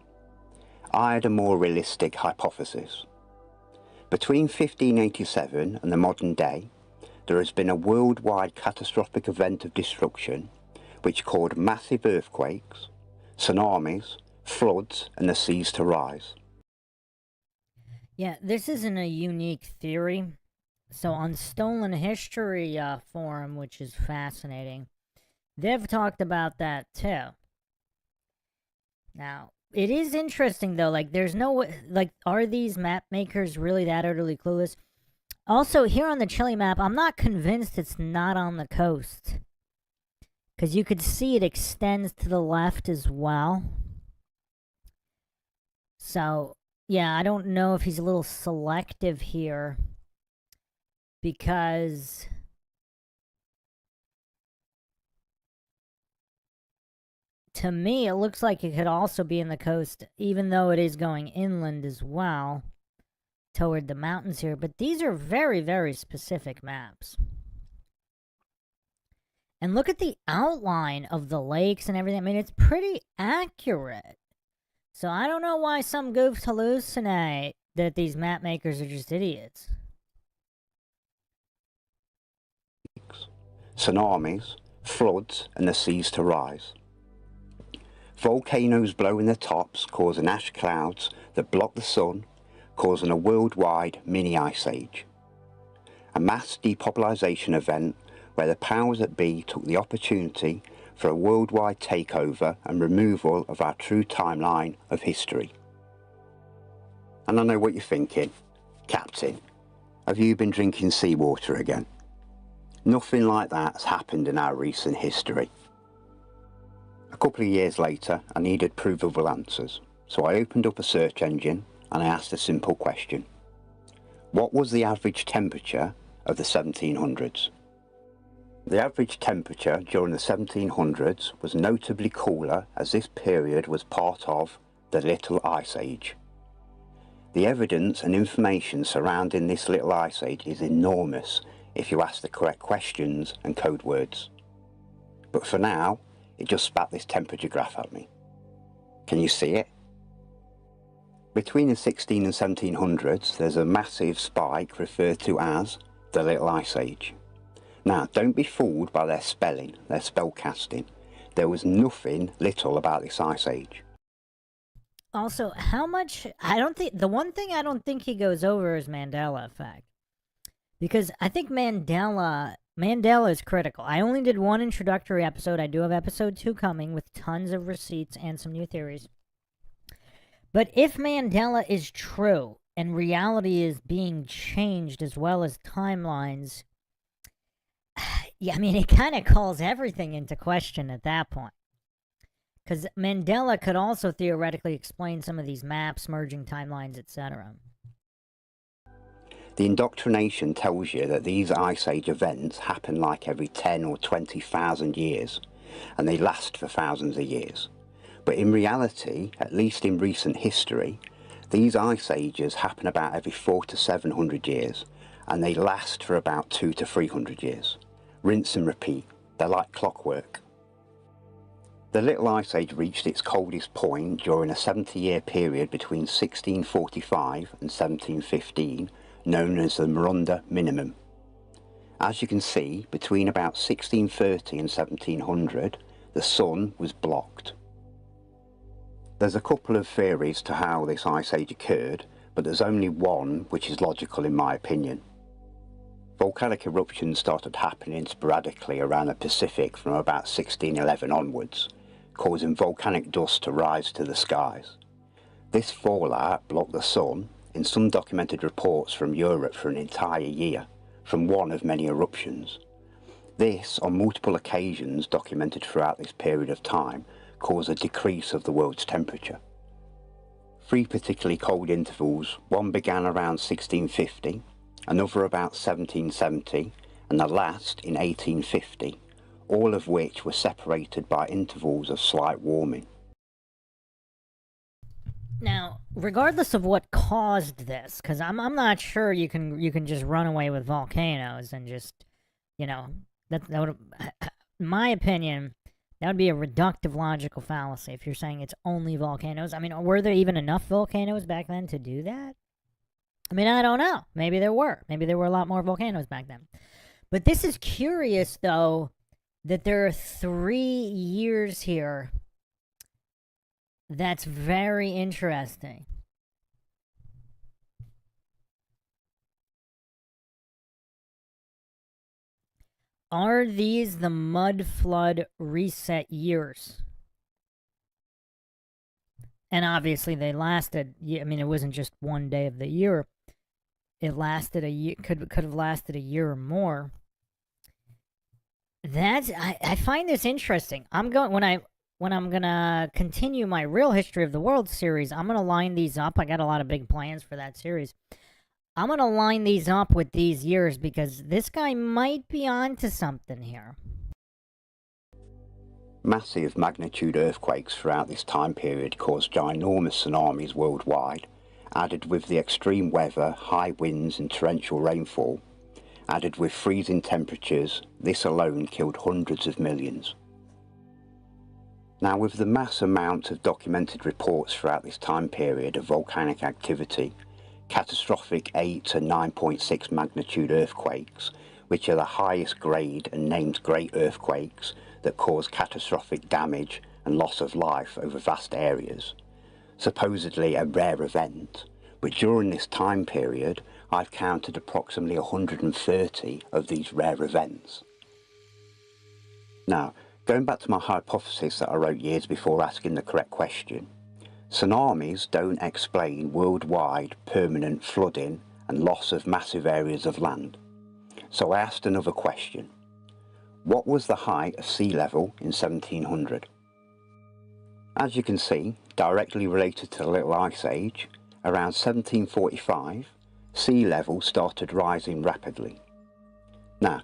I had a more realistic hypothesis. Between 1587 and the modern day, there has been a worldwide catastrophic event of destruction which caused massive earthquakes, tsunamis, floods, and the seas to rise. Yeah, this isn't a unique theory. So on Stolen History forum, which is fascinating, they've talked about that too. Now, it is interesting though, like there's no, like, are these map makers really that utterly clueless? Also, here on the Chile map, I'm not convinced it's not on the coast. Because you could see it extends to the left as well. So, yeah, I don't know if he's a little selective here. Because to me, it looks like it could also be in the coast, even though it is going inland as well, toward the mountains here. But these are very, very specific maps. And look at the outline of the lakes and everything. I mean, it's pretty accurate. So I don't know why some goofs hallucinate that these map makers are just idiots. Tsunamis, floods, and the seas to rise. Volcanoes blow in the tops, causing ash clouds that block the sun, causing a worldwide mini ice age. A mass depopulation event where the powers that be took the opportunity for a worldwide takeover and removal of our true timeline of history. And I know what you're thinking. Captain, have you been drinking seawater again? Nothing like that has happened in our recent history. A couple of years later, I needed provable answers, so I opened up a search engine and I asked a simple question. What was the average temperature of the 1700s? The average temperature during the 1700s was notably cooler, as this period was part of the Little Ice Age. The evidence and information surrounding this Little Ice Age is enormous if you ask the correct questions and code words. But for now, it just spat this temperature graph at me. Can you see it? Between the 16 and 1700s, there's a massive spike referred to as the Little Ice Age. Now, don't be fooled by their spelling, their spellcasting. There was nothing little about this Ice Age. Also, how much... the one thing I don't think he goes over is Mandela effect. Because I think Mandela is critical. I only did one introductory episode. I do have episode 2 coming with tons of receipts and some new theories. But if Mandela is true, and reality is being changed as well as timelines... Yeah, I mean, it kind of calls everything into question at that point. Because Mandela could also theoretically explain some of these maps, merging timelines, etc. The indoctrination tells you that these Ice Age events happen like every 10 or 20,000 years, and they last for thousands of years. But in reality, at least in recent history, these Ice Ages happen about every 400 to 700 years, and they last for about 200 to 300 years. Rinse and repeat. They're like clockwork. The Little Ice Age reached its coldest point during a 70-year period between 1645 and 1715, known as the Maronda Minimum. As you can see, between about 1630 and 1700, the sun was blocked. There's a couple of theories to how this Ice Age occurred, but there's only one which is logical in my opinion. Volcanic eruptions started happening sporadically around the Pacific from about 1611 onwards, causing volcanic dust to rise to the skies. This fallout blocked the sun, in some documented reports from Europe, for an entire year, from one of many eruptions. This, on multiple occasions documented throughout this period of time, caused a decrease of the world's temperature. 3 particularly cold intervals, one began around 1650, another about 1770, and the last in 1850, all of which were separated by intervals of slight warming. Now, regardless of what caused this, because I'm not sure you can just run away with volcanoes and just, that would, in my opinion, that would be a reductive logical fallacy if you're saying it's only volcanoes. I mean, were there even enough volcanoes back then to do that? I mean, I don't know. Maybe there were. Maybe there were a lot more volcanoes back then. But this is curious, though, that there are 3 years here. That's very interesting. Are these the mud flood reset years? And obviously they lasted, I mean, it wasn't just one day of the year. It lasted a year, could have lasted a year or more. I find this interesting. When I'm gonna continue my Real History of the World series, I'm gonna line these up. I got a lot of big plans for that series. I'm gonna line these up with these years because this guy might be onto something here. Massive magnitude earthquakes throughout this time period caused ginormous tsunamis worldwide, added with the extreme weather, high winds and torrential rainfall, added with freezing temperatures, this alone killed hundreds of millions. Now, with the mass amount of documented reports throughout this time period of volcanic activity, catastrophic 8 to 9.6 magnitude earthquakes, which are the highest grade and named great earthquakes that cause catastrophic damage and loss of life over vast areas, supposedly a rare event, but during this time period I've counted approximately 130 of these rare events. Now, going back to my hypothesis that I wrote years before asking the correct question, tsunamis don't explain worldwide permanent flooding and loss of massive areas of land. So I asked another question. What was the height of sea level in 1700? As you can see, directly related to the Little Ice Age, around 1745, sea level started rising rapidly. Now,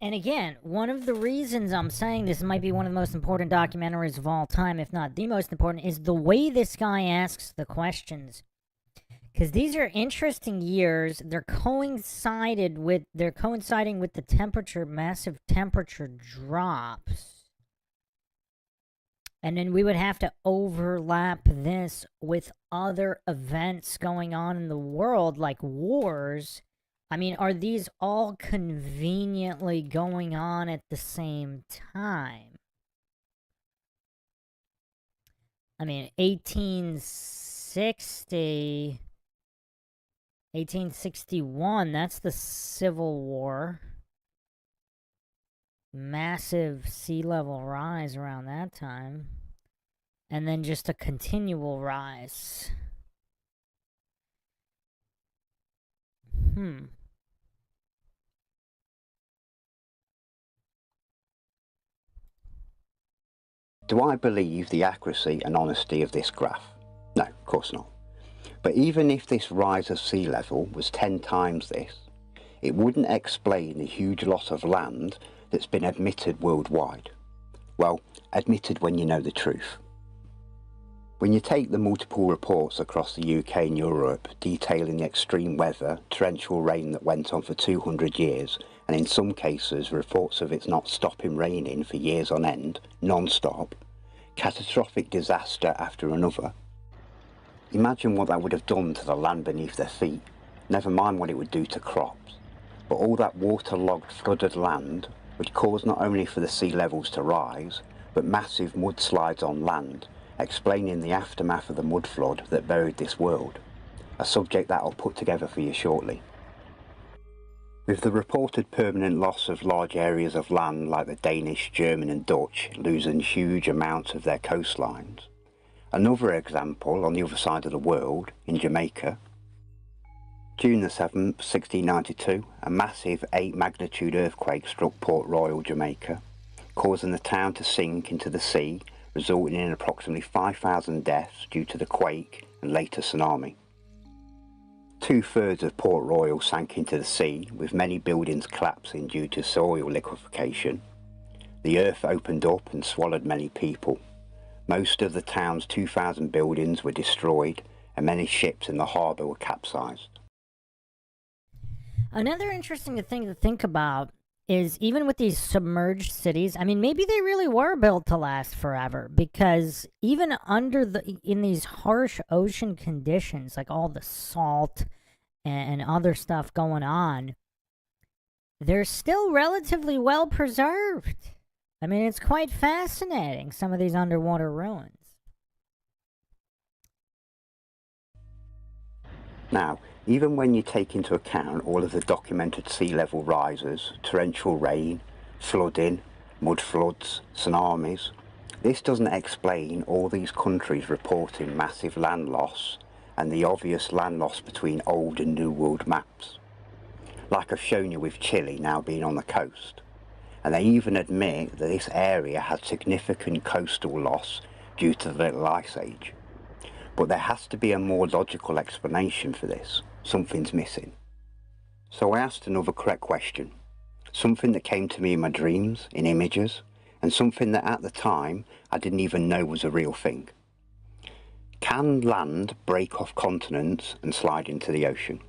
and again, one of the reasons I'm saying this might be one of the most important documentaries of all time, if not the most important, is the way this guy asks the questions. Because these are interesting years. They're coinciding with the temperature, massive temperature drops. And then we would have to overlap this with other events going on in the world, like wars. I mean, are these all conveniently going on at the same time? I mean, 1861, that's the Civil War. Massive sea level rise around that time. And then just a continual rise. do I believe the accuracy and honesty of this graph? No, of course not. But even if this rise of sea level was 10 times this, it wouldn't explain the huge loss of land that's been admitted worldwide. Well, admitted when you know the truth. When you take the multiple reports across the UK and Europe detailing the extreme weather, torrential rain that went on for 200 years, and in some cases reports of it not stopping raining for years on end, non-stop, catastrophic disaster after another, imagine what that would have done to the land beneath their feet, never mind what it would do to crops. But all that waterlogged, flooded land would cause not only for the sea levels to rise, but massive mudslides on land, explaining the aftermath of the mud flood that buried this world, a subject that I'll put together for you shortly. With the reported permanent loss of large areas of land like the Danish, German and Dutch losing huge amounts of their coastlines, another example on the other side of the world, in Jamaica, June the 7th, 1692, a massive 8 magnitude earthquake struck Port Royal, Jamaica, causing the town to sink into the sea, resulting in approximately 5,000 deaths due to the quake and later tsunami. 2/3 of Port Royal sank into the sea, with many buildings collapsing due to soil liquefaction. The earth opened up and swallowed many people. Most of the town's 2,000 buildings were destroyed, and many ships in the harbour were capsized. Another interesting thing to think about is even with these submerged cities, I mean, maybe they really were built to last forever, because even in these harsh ocean conditions, like all the salt and other stuff going on, they're still relatively well preserved. I mean, it's quite fascinating, some of these underwater ruins. Now, even when you take into account all of the documented sea level rises, torrential rain, flooding, mud floods, tsunamis, this doesn't explain all these countries reporting massive land loss and the obvious land loss between old and new world maps. Like I've shown you with Chile now being on the coast. And they even admit that this area had significant coastal loss due to the Little Ice Age. But there has to be a more logical explanation for this. Something's missing. So I asked another correct question. something that came to me in my dreams, in images, and something that at the time I didn't even know was a real thing. Can land break off continents and slide into the ocean?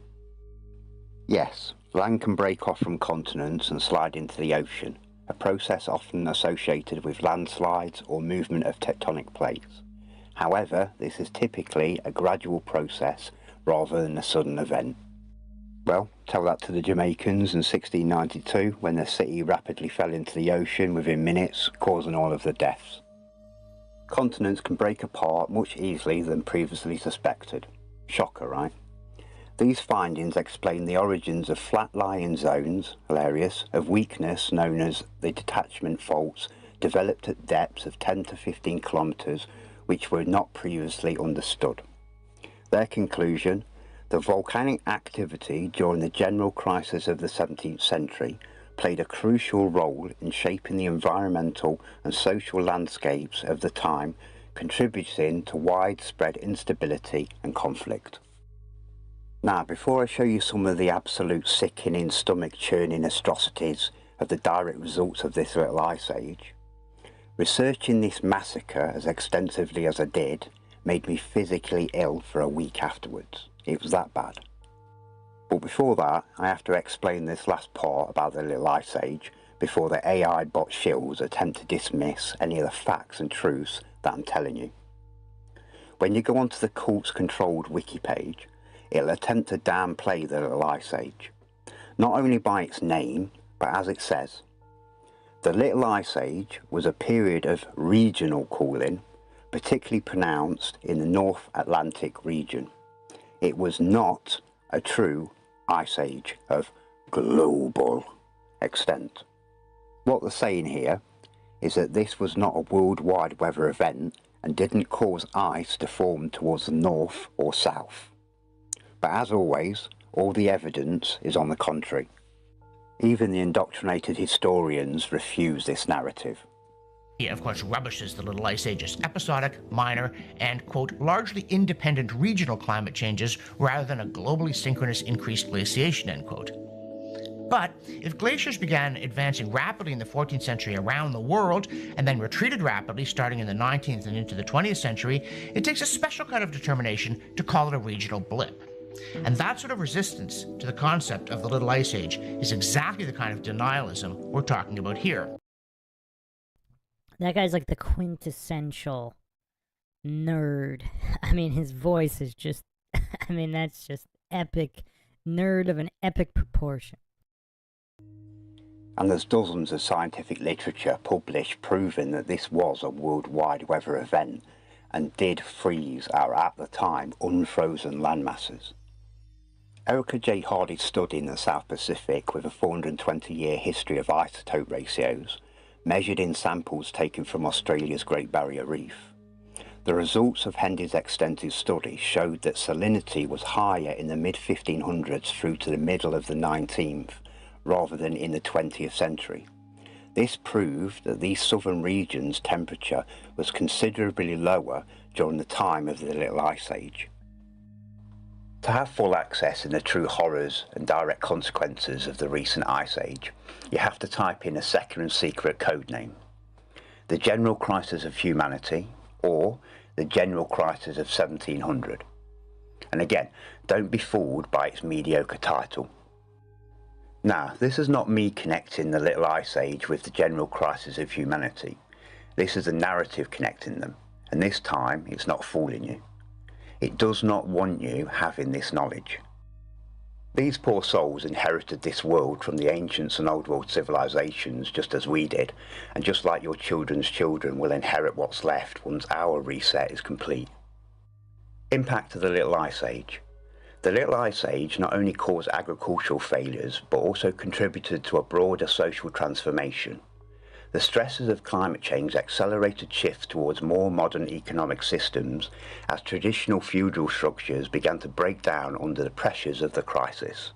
Yes, land can break off from continents and slide into the ocean, a process often associated with landslides or movement of tectonic plates. However, this is typically a gradual process rather than a sudden event. Well, tell that to the Jamaicans in 1692 when their city rapidly fell into the ocean within minutes, causing all of the deaths. Continents can break apart much easily than previously suspected. Shocker, right? These findings explain the origins of flat-lying zones, hilarious, of weakness known as the detachment faults developed at depths of 10 to 15 kilometres which were not previously understood. Their conclusion: the volcanic activity during the general crisis of the 17th century played a crucial role in shaping the environmental and social landscapes of the time, contributing to widespread instability and conflict. Now, before I show you some of the absolute sickening, stomach-churning atrocities of the direct results of this little ice age, researching this massacre as extensively as I did made me physically ill for a week afterwards. It was that bad. But before that, I have to explain this last part about the little ice age before the AI bot shills attempt to dismiss any of the facts and truths that I'm telling you. When you go onto the cults-controlled wiki page, it'll attempt to downplay the little ice age, not only by its name, but as it says. The little ice age was a period of regional cooling, particularly pronounced in the North Atlantic region. It was not a true ice age of global extent. What they're saying here is that this was not a worldwide weather event and didn't cause ice to form towards the north or south. But as always, all the evidence is on the contrary. Even the indoctrinated historians refuse this narrative. He, of course, rubbishes the Little Ice Age as episodic, minor, and, quote, largely independent regional climate changes rather than a globally synchronous increased glaciation, end quote. But if glaciers began advancing rapidly in the 14th century around the world and then retreated rapidly starting in the 19th and into the 20th century, it takes a special kind of determination to call it a regional blip. And that sort of resistance to the concept of the Little Ice Age is exactly the kind of denialism we're talking about here. That guy's like the quintessential nerd. I mean, his voice is just, I mean, that's just epic. Nerd of an epic proportion. And there's dozens of scientific literature published proving that this was a worldwide weather event and did freeze our, at the time, unfrozen landmasses. Erica J. Hardy's study in the South Pacific with a 420-year history of isotope ratios measured in samples taken from Australia's Great Barrier Reef. The results of Hendy's extensive study showed that salinity was higher in the mid-1500s through to the middle of the 19th, rather than in the 20th century. This proved that these southern regions' temperature was considerably lower during the time of the Little Ice Age. To have full access in the true horrors and direct consequences of the recent Ice Age, you have to type in a second and secret code name. The General Crisis of Humanity, or the General Crisis of 1700. And again, don't be fooled by its mediocre title. Now, this is not me connecting the Little Ice Age with the General Crisis of Humanity. This is a narrative connecting them, and this time it's not fooling you. It does not want you having this knowledge. These poor souls inherited this world from the ancients and old world civilizations just as we did, and just like your children's children will inherit what's left once our reset is complete. Impact of the Little Ice Age. The Little Ice Age not only caused agricultural failures, but also contributed to a broader social transformation. The stresses of climate change accelerated shifts towards more modern economic systems as traditional feudal structures began to break down under the pressures of the crisis.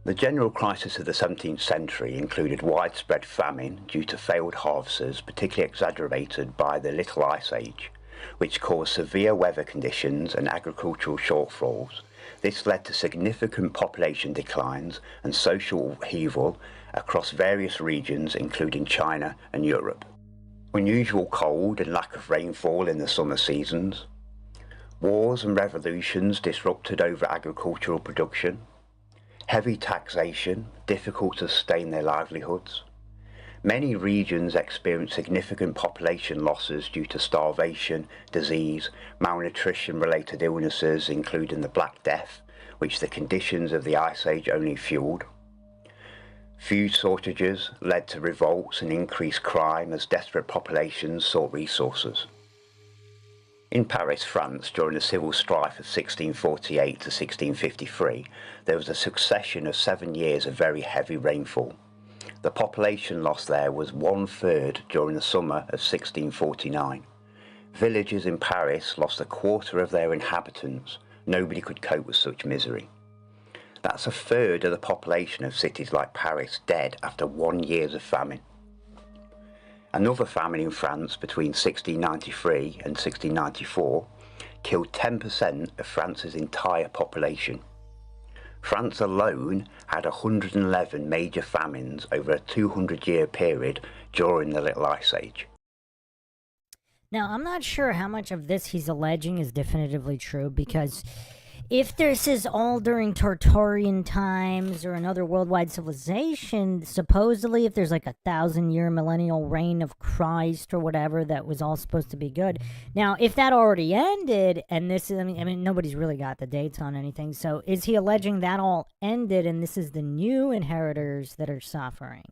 The general crisis of the 17th century included widespread famine due to failed harvests, particularly exacerbated by the Little Ice Age, which caused severe weather conditions and agricultural shortfalls. This led to significant population declines and social upheaval across various regions including China and Europe. Unusual cold and lack of rainfall in the summer seasons. Wars and revolutions disrupted over agricultural production. Heavy taxation, difficult to sustain their livelihoods. Many regions experienced significant population losses due to starvation, disease, malnutrition-related illnesses including the Black Death, which the conditions of the Ice Age only fueled. Food shortages led to revolts and increased crime as desperate populations sought resources. In Paris, France, during the civil strife of 1648 to 1653, there was a succession of 7 years of very heavy rainfall. The population loss there was 1/3 during the summer of 1649. Villages in Paris lost 1/4 of their inhabitants. Nobody could cope with such misery. That's 1/3 of the population of cities like Paris dead after 1 year of famine. Another famine in France between 1693 and 1694 killed 10% of France's entire population. France alone had 111 major famines over a 200-year period during the Little Ice Age. Now, I'm not sure how much of this he's alleging is definitively true, because if this is all during Tartarian times or another worldwide civilization, supposedly if there's like 1,000-year millennial reign of Christ or whatever that was all supposed to be good. Now, if that already ended, and this is, I mean, nobody's really got the dates on anything, so is he alleging that all ended and this is the new inheritors that are suffering?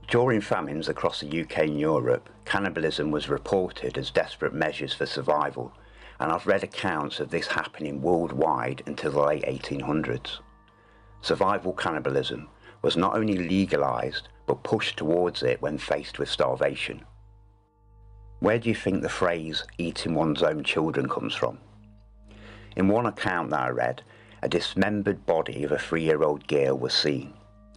During famines across the UK and Europe, cannibalism was reported as desperate measures for survival, and I've read accounts of this happening worldwide until the late 1800s. Survival cannibalism was not only legalised, but pushed towards it when faced with starvation. Where do you think the phrase "eating one's own children" comes from? In one account that I read, a dismembered body of a 3-year-old girl was seen.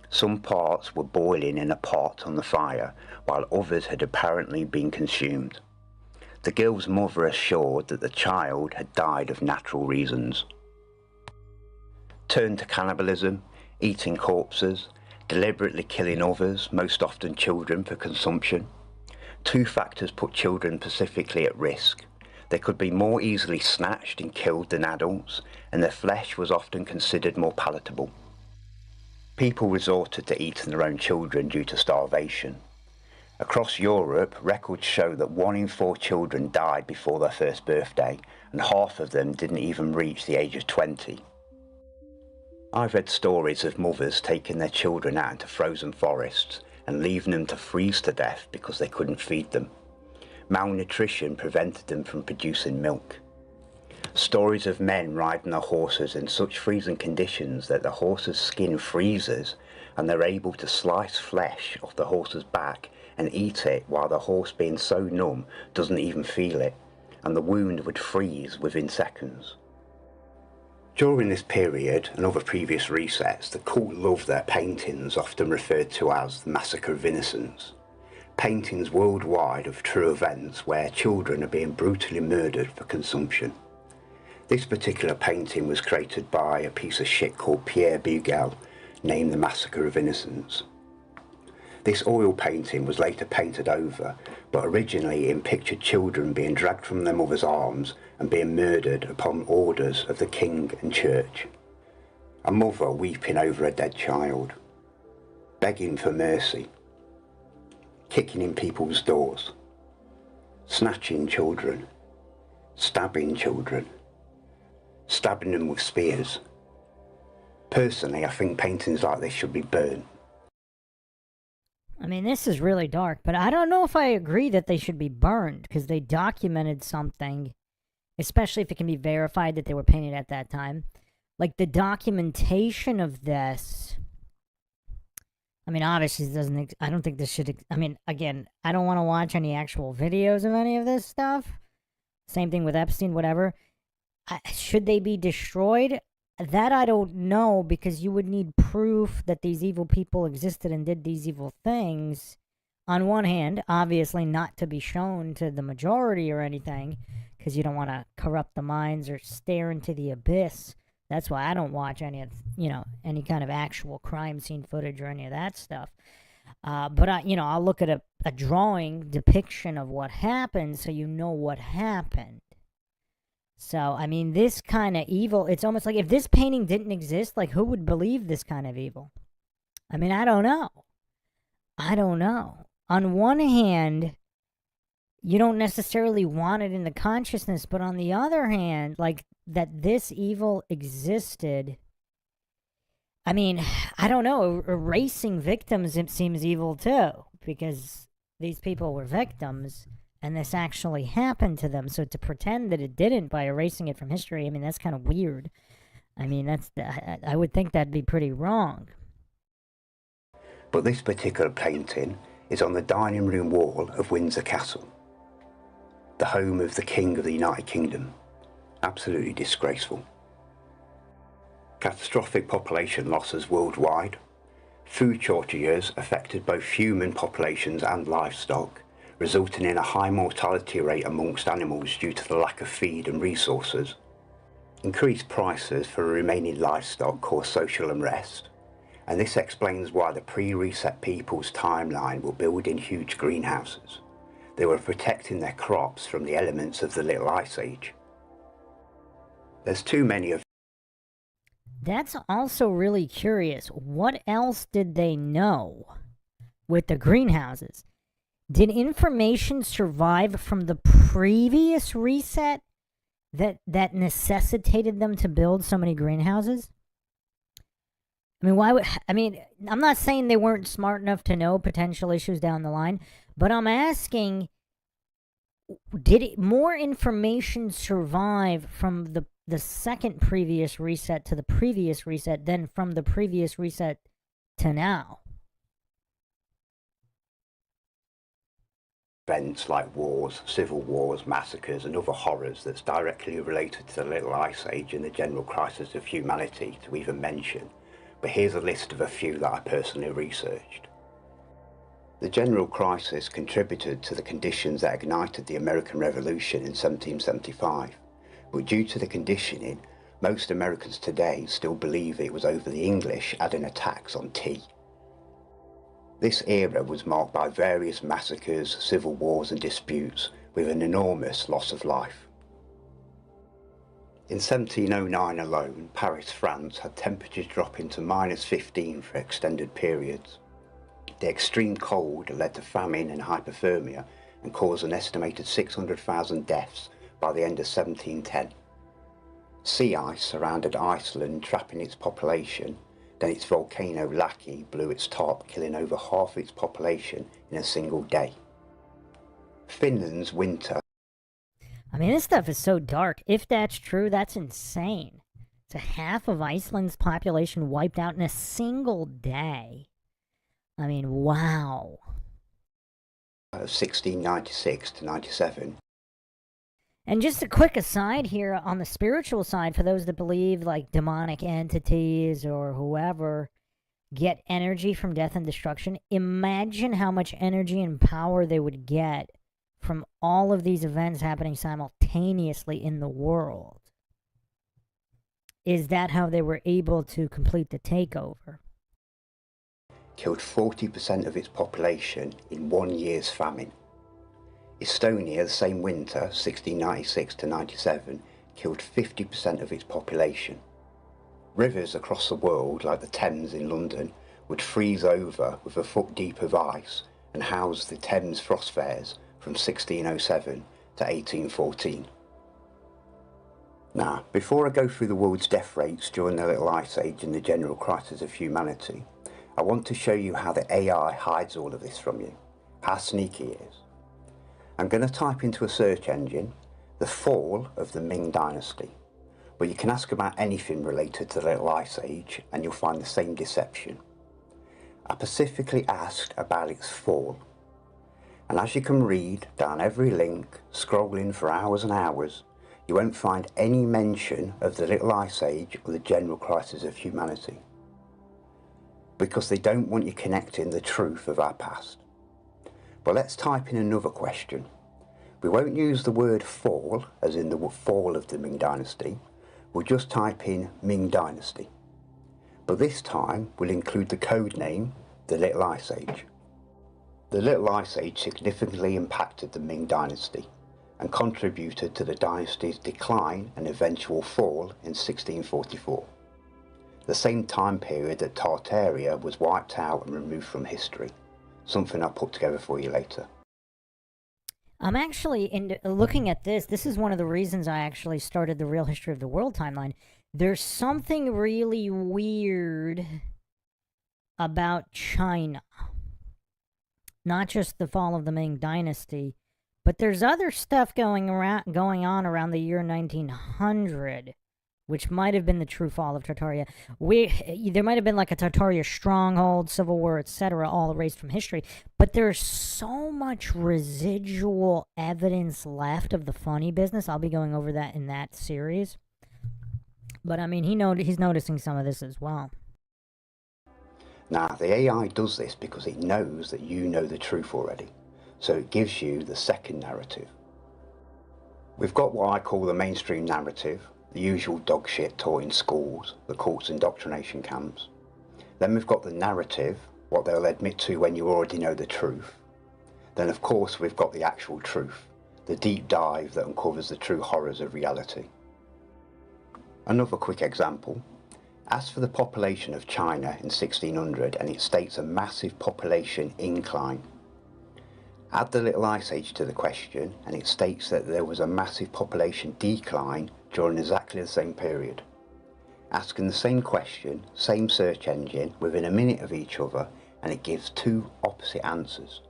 Some parts were boiling in a pot on the fire, while others had apparently been consumed. The girl's mother assured that the child had died of natural reasons. Turn to cannibalism, eating corpses, deliberately killing others, most often children, for consumption. 2 factors put children specifically at risk. They could be more easily snatched and killed than adults, and their flesh was often considered more palatable. People resorted to eating their own children due to starvation. Across Europe, records show that 1 in 4 children died before their first birthday, and half of them didn't even reach the age of 20. I've read stories of mothers taking their children out into frozen forests and leaving them to freeze to death because they couldn't feed them. Malnutrition prevented them from producing milk. Stories of men riding their horses in such freezing conditions that the horse's skin freezes and they're able to slice flesh off the horse's back and eat it while the horse, being so numb, doesn't even feel it, and the wound would freeze within seconds. During this period and other previous resets, the cult loved their paintings, often referred to as the Massacre of Innocents. Paintings worldwide of true events where children are being brutally murdered for consumption. This particular painting was created by a piece of shit called Pierre Bugel, named the Massacre of Innocents. This oil painting was later painted over, but originally it pictured children being dragged from their mother's arms and being murdered upon orders of the king and church. A mother weeping over a dead child, begging for mercy, kicking in people's doors, snatching children, stabbing children, stabbing them with spears. Personally, I think paintings like this should be burnt. I mean, this is really dark, but I don't know if I agree that they should be burned, because they documented something, especially if it can be verified that they were painted at that time. Like, the documentation of this, I mean, obviously, I don't think this should, I mean, again, I don't want to watch any actual videos of any of this stuff. Same thing with Epstein, whatever. Should they be destroyed? That I don't know, because you would need proof that these evil people existed and did these evil things on one hand, obviously not to be shown to the majority or anything, because you don't want to corrupt the minds or stare into the abyss. That's why I don't watch any of, any kind of actual crime scene footage or any of that stuff. But I'll look at a drawing depiction of what happened, so you know what happened. So, I mean, this kind of evil, it's almost like if this painting didn't exist, like, who would believe this kind of evil? I mean, I don't know. On one hand, you don't necessarily want it in the consciousness, but on the other hand, like, that this evil existed, I mean, I don't know, erasing victims, it seems evil too, because these people were victims, and this actually happened to them. So to pretend that it didn't by erasing it from history, I mean, that's kind of weird. I mean, I would think that'd be pretty wrong. But this particular painting is on the dining room wall of Windsor Castle, the home of the King of the United Kingdom. Absolutely disgraceful. Catastrophic population losses worldwide. Food shortages affected both human populations and livestock, resulting in a high mortality rate amongst animals due to the lack of feed and resources. Increased prices for remaining livestock caused social unrest, and this explains why the pre-reset people's timeline were building huge greenhouses. They were protecting their crops from the elements of the Little Ice Age. There's too many of. That's also really curious. What else did they know with the greenhouses? Did information survive from the previous reset that necessitated them to build so many greenhouses? I mean, I'm not saying they weren't smart enough to know potential issues down the line, but I'm asking, did more information survive from the second previous reset to the previous reset than from the previous reset to now? Events like wars, civil wars, massacres and other horrors that's directly related to the Little Ice Age and the general crisis of humanity to even mention, but here's a list of a few that I personally researched. The general crisis contributed to the conditions that ignited the American Revolution in 1775, but due to the conditioning, most Americans today still believe it was over the English adding a tax on tea. This era was marked by various massacres, civil wars and disputes, with an enormous loss of life. In 1709 alone, Paris, France had temperatures dropping to -15 for extended periods. The extreme cold led to famine and hypothermia and caused an estimated 600,000 deaths by the end of 1710. Sea ice surrounded Iceland, trapping its population. Then its volcano Laki blew its top, killing over half its population in a single day. Finland's winter. I mean, this stuff is so dark. If that's true, that's insane. So half of Iceland's population wiped out in a single day. I mean, wow. 1696 to 97. And just a quick aside here on the spiritual side, for those that believe like demonic entities or whoever get energy from death and destruction, imagine how much energy and power they would get from all of these events happening simultaneously in the world. Is that how they were able to complete the takeover? Killed 40% of its population in 1 year's famine. Estonia, the same winter, 1696 to 97, killed 50% of its population. Rivers across the world, like the Thames in London, would freeze over with a foot deep of ice and house the Thames Frost Fairs from 1607 to 1814. Now, before I go through the world's death rates during the Little Ice Age and the general crisis of humanity, I want to show you how the AI hides all of this from you, how sneaky it is. I'm going to type into a search engine, the fall of the Ming Dynasty, but you can ask about anything related to the Little Ice Age and you'll find the same deception. I specifically asked about its fall, and as you can read down every link, scrolling for hours and hours, you won't find any mention of the Little Ice Age or the general crisis of humanity, because they don't want you connecting the truth of our past. But let's type in another question. We won't use the word fall, as in the fall of the Ming Dynasty. We'll just type in Ming Dynasty. But this time we'll include the code name, the Little Ice Age. The Little Ice Age significantly impacted the Ming Dynasty and contributed to the dynasty's decline and eventual fall in 1644. The same time period that Tartaria was wiped out and removed from history, something I'll put together for you later. I'm actually looking at this. This is one of the reasons I actually started the Real History of the World timeline. There's something really weird about China. Not just the fall of the Ming Dynasty, but there's other stuff going on around the year 1900, which might have been the true fall of Tartaria. There might have been like a Tartaria stronghold, civil war, etc., all erased from history. But there's so much residual evidence left of the funny business. I'll be going over that in that series. But I mean, he's noticing some of this as well. Now, the AI does this because it knows that you know the truth already, so it gives you the second narrative. We've got what I call the mainstream narrative, the usual dog shit taught in schools, the cults indoctrination camps. Then we've got the narrative, what they'll admit to when you already know the truth. Then of course we've got the actual truth, the deep dive that uncovers the true horrors of reality. Another quick example. As for the population of China in 1600, and it states a massive population incline. Add the Little Ice Age to the question, and it states that there was a massive population decline during exactly the same period. Asking the same question, same search engine, within a minute of each other, and it gives two opposite answers.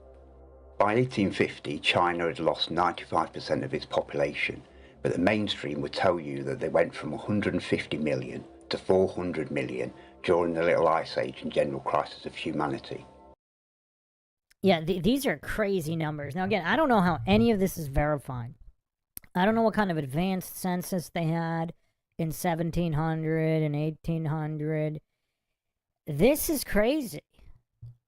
By 1850, China had lost 95% of its population, but the mainstream would tell you that they went from 150 million to 400 million during the Little Ice Age and general crisis of humanity. Yeah, these are crazy numbers. Now again, I don't know how any of this is verified. I don't know what kind of advanced census they had in 1700 and 1800. This is crazy.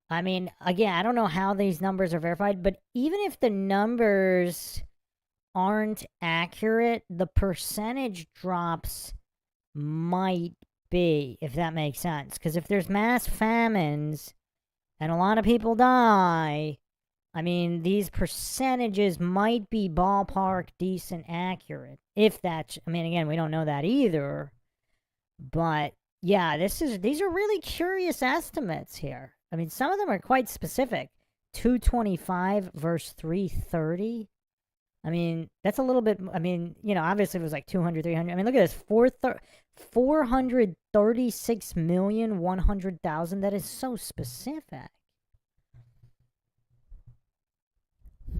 I mean, again, I don't know how these numbers are verified, but even if the numbers aren't accurate, the percentage drops might be, if that makes sense. Because if there's mass famines and a lot of people die, I mean, these percentages might be ballpark decent accurate. If that's, I mean, again, we don't know that either. But yeah, these are really curious estimates here. I mean, some of them are quite specific. 225 versus 330. I mean, that's a little bit, I mean, you know, obviously it was like 200, 300. I mean, look at this, 436,100,000. That is so specific.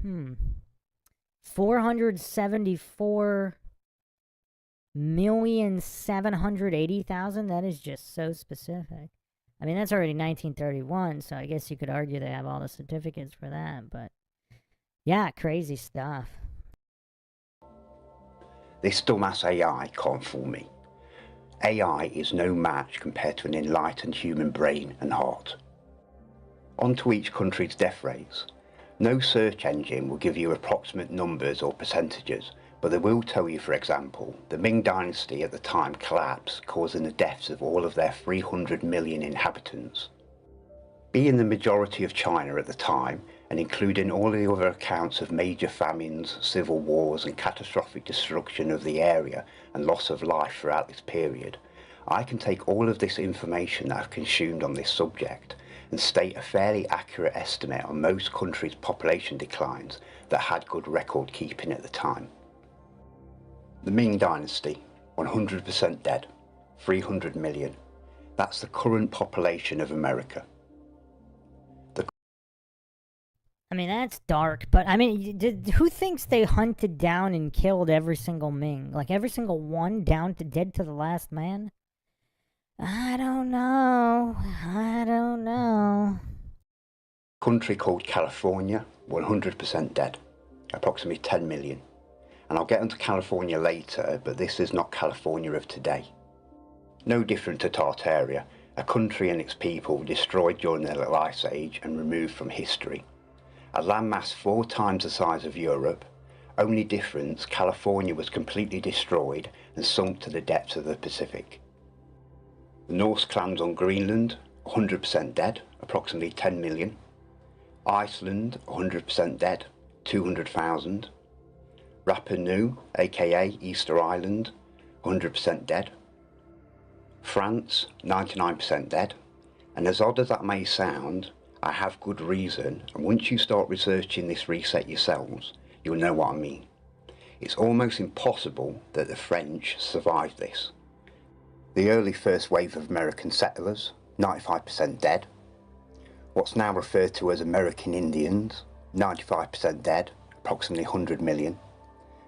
474,780,000. That is just so specific. I mean, that's already 1931, so I guess you could argue they have all the certificates for that, but yeah, crazy stuff. This dumbass AI can't fool me. AI is no match compared to an enlightened human brain and heart. On to each country's death rates. No search engine will give you approximate numbers or percentages, but they will tell you, for example, the Ming Dynasty at the time collapsed, causing the deaths of all of their 300 million inhabitants. Being the majority of China at the time, and including all the other accounts of major famines, civil wars and catastrophic destruction of the area and loss of life throughout this period, I can take all of this information that I've consumed on this subject and state a fairly accurate estimate on most countries' population declines that had good record keeping at the time. The Ming Dynasty, 100% dead, 300 million. That's the current population of America. I mean, that's dark, but I mean, who thinks they hunted down and killed every single Ming? Like, every single one down to dead to the last man? I don't know. Country called California, 100% dead, approximately 10 million. And I'll get onto California later, but this is not California of today. No different to Tartaria, a country and its people destroyed during the Little Ice Age and removed from history. A landmass 4 times the size of Europe. Only difference, California was completely destroyed and sunk to the depths of the Pacific. The Norse clans on Greenland, 100% dead, approximately 10 million. Iceland, 100% dead, 200,000. Rapa Nui, aka Easter Island, 100% dead. France, 99% dead. And as odd as that may sound, I have good reason, and once you start researching this reset yourselves, you'll know what I mean. It's almost impossible that the French survived this. The early first wave of American settlers, 95% dead. What's now referred to as American Indians, 95% dead, approximately 100 million.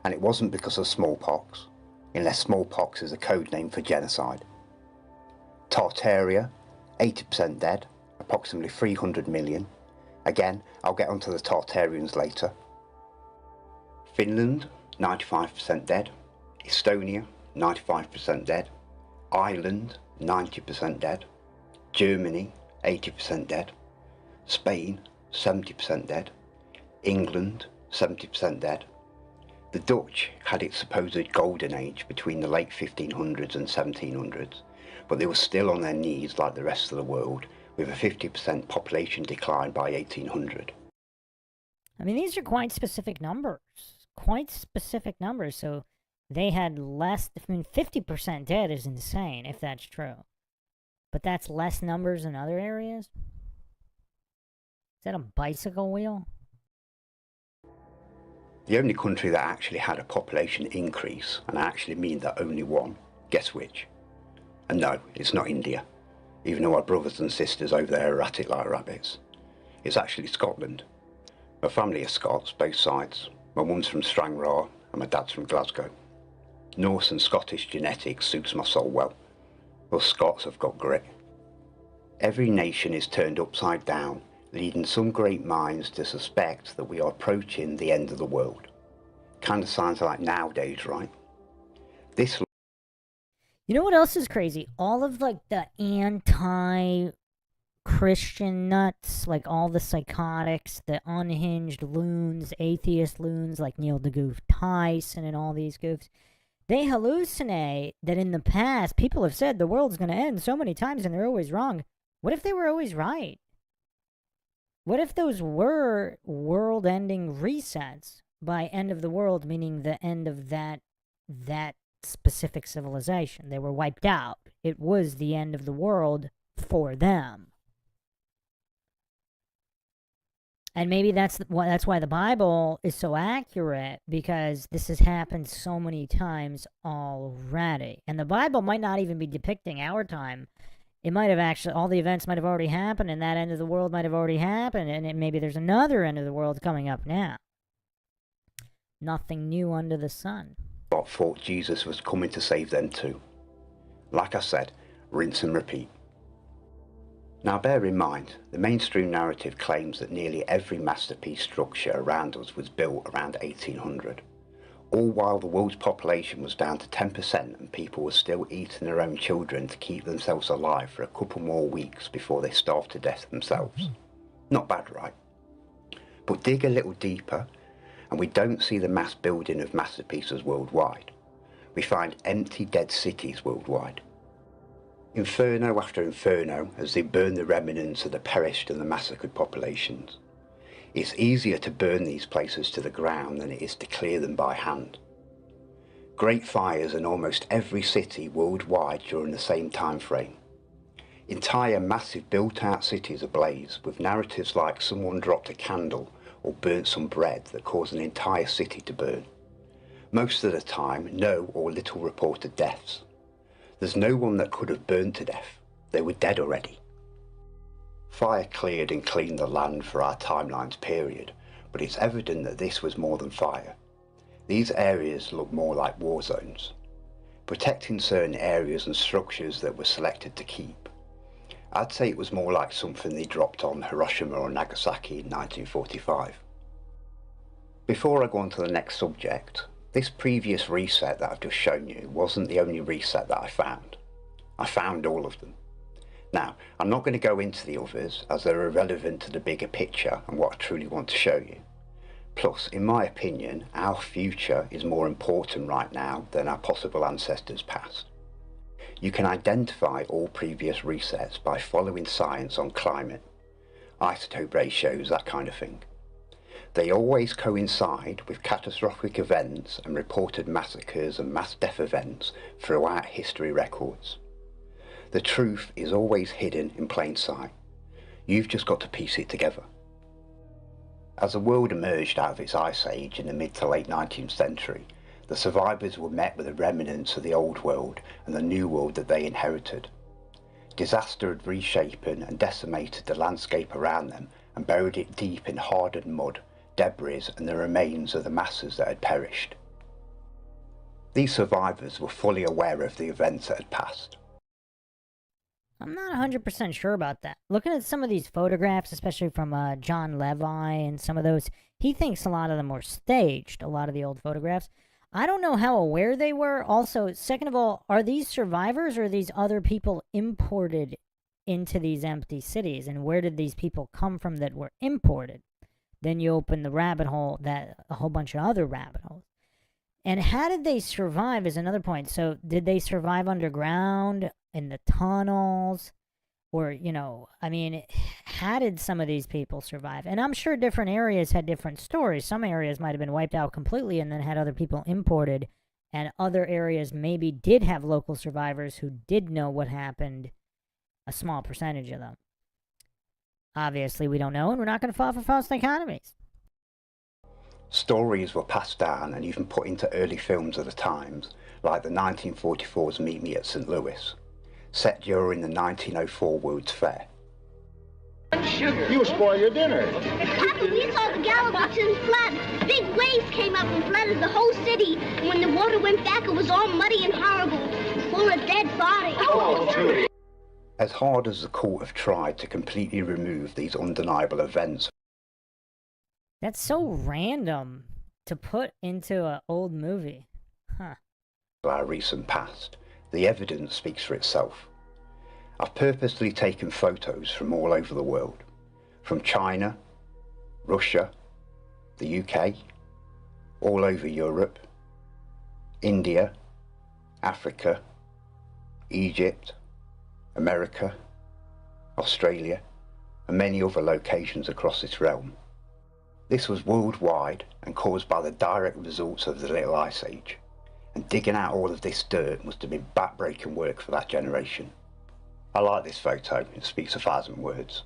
And it wasn't because of smallpox, unless smallpox is a code name for genocide. Tartaria, 80% dead, approximately 300 million. Again, I'll get onto the Tartarians later. Finland, 95% dead. Estonia, 95% dead. Ireland, 90% dead. Germany, 80% dead. Spain, 70% dead. England, 70% dead. The Dutch had its supposed golden age between the late 1500s and 1700s, but they were still on their knees like the rest of the world, with a 50% population decline by 1800. I mean, these are quite specific numbers. Quite specific numbers. So they had less, I mean, 50% dead is insane, if that's true. But that's less numbers in other areas? Is that a bicycle wheel? The only country that actually had a population increase, and I actually mean that only one, guess which? And no, it's not India, even though our brothers and sisters over there are at it like rabbits. It's actually Scotland. My family are Scots, both sides. My mum's from Stranraer and my dad's from Glasgow. Norse and Scottish genetics suits my soul well. Us Scots have got grit. Every nation is turned upside down, leading some great minds to suspect that we are approaching the end of the world. Kinda sounds like nowadays, right? This... You know what else is crazy? All of, like, the anti-Christian nuts, like all the psychotics, the unhinged loons, atheist loons, like Neil deGrasse Tyson and all these goofs, they hallucinate that in the past, people have said the world's going to end so many times and they're always wrong. What if they were always right? What if those were world-ending resets by end of the world, meaning the end of that specific civilization? They were wiped out. It was the end of the world for them. And maybe that's why the Bible is so accurate, because this has happened so many times already. And the Bible might not even be depicting our time. It might have actually, all the events might have already happened, and that end of the world might have already happened, and maybe there's another end of the world coming up now. Nothing new under the sun. Lot thought Jesus was coming to save them too. Like I said, rinse and repeat. Now bear in mind, the mainstream narrative claims that nearly every masterpiece structure around us was built around 1800. All while the world's population was down to 10% and people were still eating their own children to keep themselves alive for a couple more weeks before they starved to death themselves. Not bad, right? But dig a little deeper and we don't see the mass building of masterpieces worldwide. We find empty dead cities worldwide. Inferno after inferno as they burn the remnants of the perished and the massacred populations. It's easier to burn these places to the ground than it is to clear them by hand. Great fires in almost every city worldwide during the same time frame. Entire massive built-out cities ablaze, with narratives like someone dropped a candle or burnt some bread that caused an entire city to burn. Most of the time, no or little reported deaths. There's no one that could have burned to death. They were dead already. Fire cleared and cleaned the land for our timeline's period, but it's evident that this was more than fire. These areas look more like war zones, protecting certain areas and structures that were selected to keep. I'd say it was more like something they dropped on Hiroshima or Nagasaki in 1945. Before I go on to the next subject, this previous reset that I've just shown you wasn't the only reset that I found. I found all of them. Now, I'm not going to go into the others as they're irrelevant to the bigger picture and what I truly want to show you. Plus, in my opinion, our future is more important right now than our possible ancestors' past. You can identify all previous resets by following science on climate, isotope ratios, that kind of thing. They always coincide with catastrophic events and reported massacres and mass death events throughout history records. The truth is always hidden in plain sight. You've just got to piece it together. As the world emerged out of its ice age in the mid to late 19th century, the survivors were met with the remnants of the old world and the new world that they inherited. Disaster had reshapen and decimated the landscape around them and buried it deep in hardened mud, debris and the remains of the masses that had perished. These survivors were fully aware of the events that had passed. I'm not 100% sure about that. Looking at some of these photographs, especially from John Levi and some of those, he thinks a lot of them were staged, a lot of the old photographs. I don't know how aware they were. Also, second of all, are these survivors or are these other people imported into these empty cities? And where did these people come from that were imported? Then you open the rabbit hole, that a whole bunch of other rabbit holes. And how did they survive is another point. So did they survive underground, in the tunnels? Or, you know, I mean, how did some of these people survive? And I'm sure different areas had different stories. Some areas might have been wiped out completely and then had other people imported. And other areas maybe did have local survivors who did know what happened. A small percentage of them. Obviously, we don't know, and we're not going to fall for false dichotomies. Stories were passed down and even put into early films of the times, like the 1944's Meet Me at St. Louis, set during the 1904 World's Fair. You spoil your dinner. Papa, we saw the Galapagos flood. Big waves came up and flooded the whole city. And when the water went back, it was all muddy and horrible, full of dead bodies. Oh. As hard as the court have tried to completely remove these undeniable events, That's so random to put into an old movie. Huh. our recent past, the evidence speaks for itself. I've purposely taken photos from all over the world, from China, Russia, the UK, all over Europe, India, Africa, Egypt, America, Australia, and many other locations across this realm. This was worldwide and caused by the direct results of the Little Ice Age, and digging out all of this dirt must have been back-breaking work for that generation. I like this photo, it speaks 1,000 words.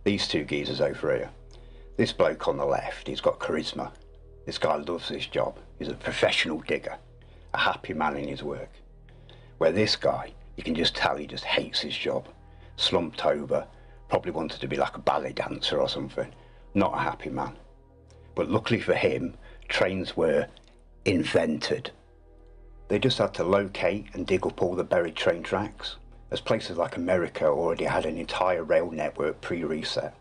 These two geezers over here. This bloke on the left, he's got charisma. This guy loves his job, he's a professional digger, a happy man in his work. Where this guy, you can just tell he just hates his job, slumped over, probably wanted to be like a ballet dancer or something, not a happy man. But luckily for him, trains were invented. They just had to locate and dig up all the buried train tracks, as places like America already had an entire rail network pre-reset.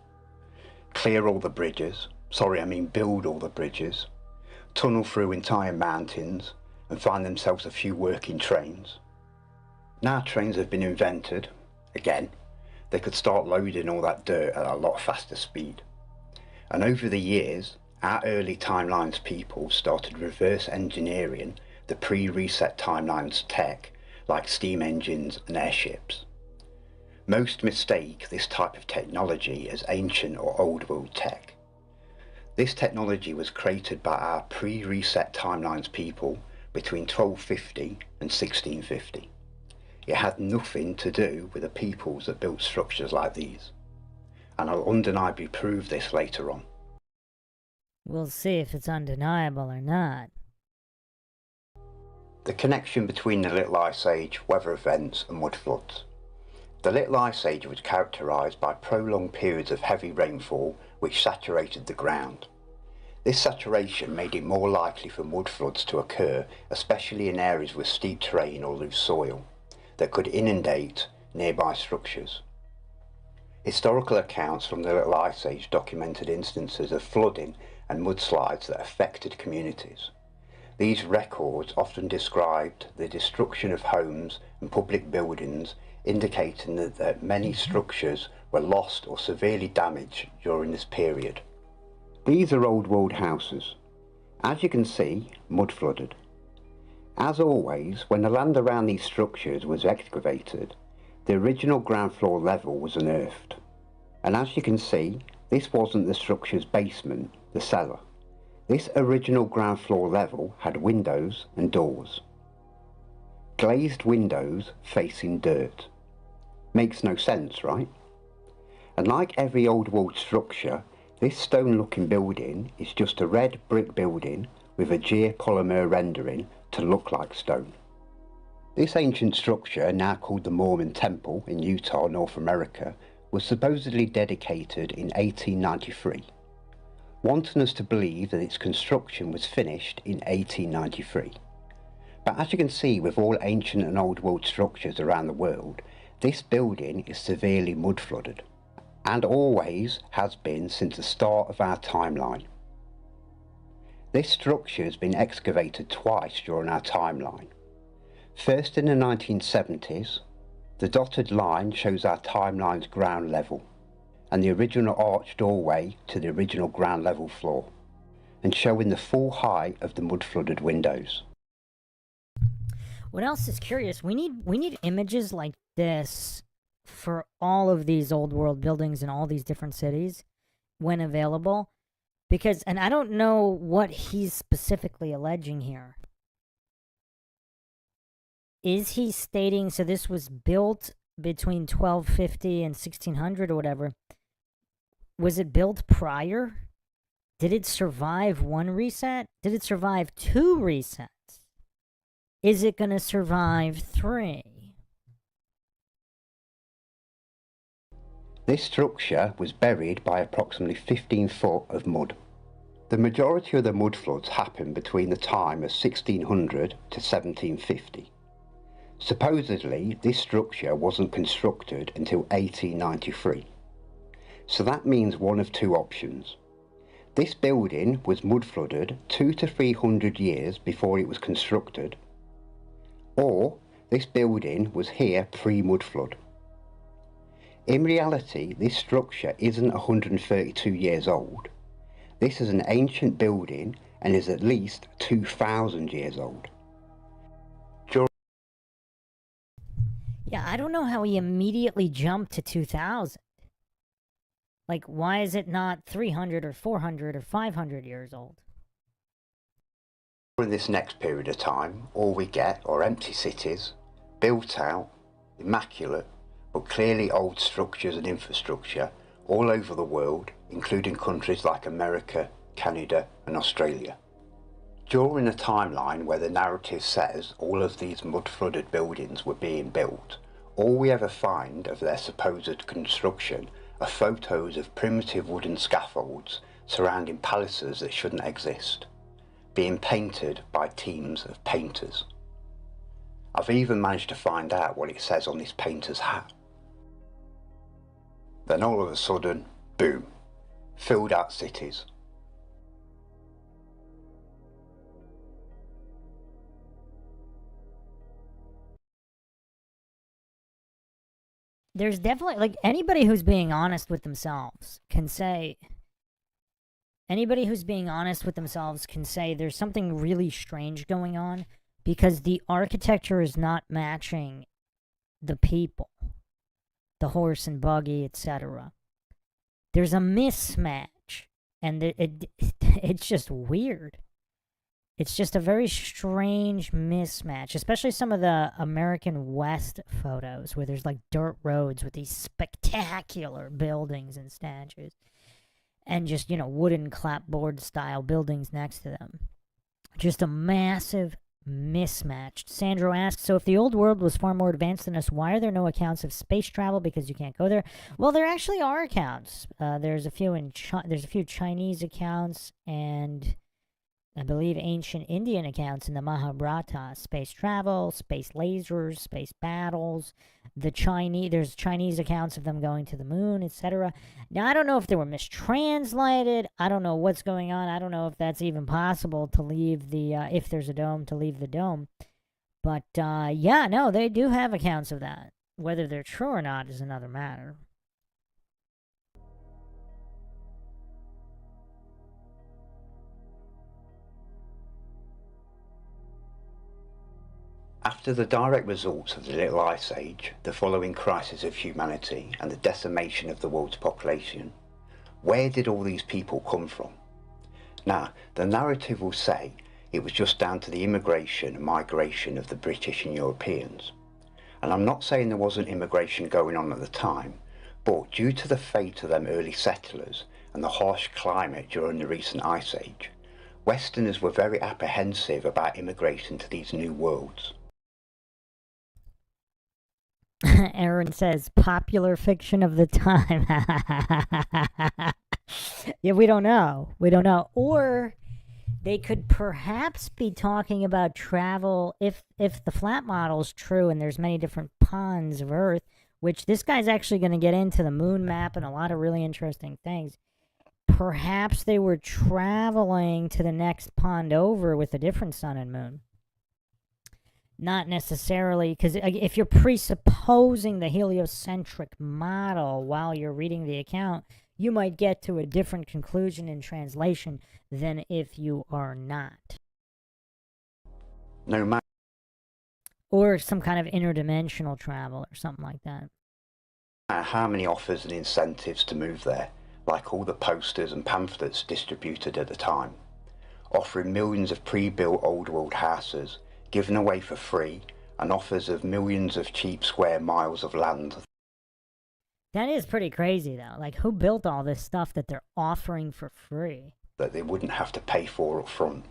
Clear all the bridges, build all the bridges, tunnel through entire mountains, and find themselves a few working trains. Now trains have been invented, again, they could start loading all that dirt at a lot faster speed. And over the years, our early timelines people started reverse engineering the pre-reset timelines tech, like steam engines and airships. Most mistake this type of technology as ancient or old world tech. This technology was created by our pre-reset timelines people between 1250 and 1650. It had nothing to do with the peoples that built structures like these. And I'll undeniably prove this later on. We'll see if it's undeniable or not. The connection between the Little Ice Age, weather events and mud floods. The Little Ice Age was characterised by prolonged periods of heavy rainfall which saturated the ground. This saturation made it more likely for mud floods to occur, especially in areas with steep terrain or loose soil, that could inundate nearby structures. Historical accounts from the Little Ice Age documented instances of flooding and mudslides that affected communities. These records often described the destruction of homes and public buildings indicating that many structures were lost or severely damaged during this period. These are old world houses. As you can see, mud flooded. As always, when the land around these structures was excavated, the original ground floor level was unearthed. And as you can see, this wasn't the structure's basement, the cellar. This original ground floor level had windows and doors. Glazed windows facing dirt. Makes no sense, right? And like every old world structure, this stone looking building is just a red brick building with a geopolymer rendering to look like stone. This ancient structure, now called the Mormon Temple in Utah, North America, was supposedly dedicated in 1893, wanting us to believe that its construction was finished in 1893. But as you can see with all ancient and old world structures around the world, this building is severely mud flooded, and always has been since the start of our timeline. This structure has been excavated twice during our timeline. First in the 1970s, the dotted line shows our timeline's ground level, and the original arched doorway to the original ground level floor, and showing the full height of the mud flooded windows. What else is curious? We need images like this for all of these old world buildings in all these different cities when available, because, and I don't know what he's specifically alleging here. Is he stating, so this was built between 1250 and 1600 or whatever? Was it built prior? Did it survive one reset? Did it survive two resets? Is it going to survive three? This structure was buried by approximately 15 foot of mud. The majority of the mud floods happened between the time of 1600 to 1750. Supposedly, this structure wasn't constructed until 1893. So that means one of two options. This building was mud flooded 200 to 300 years before it was constructed, or this building was here pre-mud flood. In reality, this structure isn't 132 years old. This is an ancient building and is at least 2,000 years old. Yeah, I don't know how he immediately jumped to 2000. Like, why is it not 300 or 400 or 500 years old? During this next period of time, all we get are empty cities, built out, immaculate, but clearly old structures and infrastructure all over the world, including countries like America, Canada and Australia. During a timeline where the narrative says all of these mud-flooded buildings were being built, all we ever find of their supposed construction are photos of primitive wooden scaffolds surrounding palaces that shouldn't exist, being painted by teams of painters. I've even managed to find out what it says on this painter's hat. Then all of a sudden, boom, filled out cities. There's definitely, like, anybody who's being honest with themselves can say, there's something really strange going on because the architecture is not matching the people, the horse and buggy, etc. There's a mismatch, and it's just weird. It's just a very strange mismatch, especially some of the American West photos where there's like dirt roads with these spectacular buildings and statues and just, wooden clapboard style buildings next to them. Just a massive mismatch. Sandro asks, so if the old world was far more advanced than us, why are there no accounts of space travel? Because you can't go there. Well, there actually are accounts. There's a few Chinese accounts and I believe ancient Indian accounts in the Mahabharata. Space travel, space lasers, space battles. There's Chinese accounts of them going to the moon, etc. Now, I don't know if they were mistranslated. I don't know what's going on. I don't know if that's even possible to leave if there's a dome, to leave the dome. But, yeah, no, they do have accounts of that. Whether they're true or not is another matter. After the direct results of the Little Ice Age, the following crisis of humanity, and the decimation of the world's population, where did all these people come from? Now, the narrative will say it was just down to the immigration and migration of the British and Europeans. And I'm not saying there wasn't immigration going on at the time, but due to the fate of them early settlers and the harsh climate during the recent Ice Age, Westerners were very apprehensive about immigrating to these new worlds. Aaron says, popular fiction of the time. Yeah, we don't know. We don't know. Or they could perhaps be talking about travel if the flat model's true and there's many different ponds of Earth, which this guy's actually going to get into the moon map and a lot of really interesting things. Perhaps they were traveling to the next pond over with a different sun and moon. Not necessarily, because if you're presupposing the heliocentric model while you're reading the account, you might get to a different conclusion in translation than if you are not. No matter Or some kind of interdimensional travel or something like that. how many offers and incentives to move there, like all the posters and pamphlets distributed at the time, offering millions of pre-built old world houses, given away for free, and offers of millions of cheap square miles of land. That is pretty crazy, though. Like, who built all this stuff that they're offering for free? That they wouldn't have to pay for up front.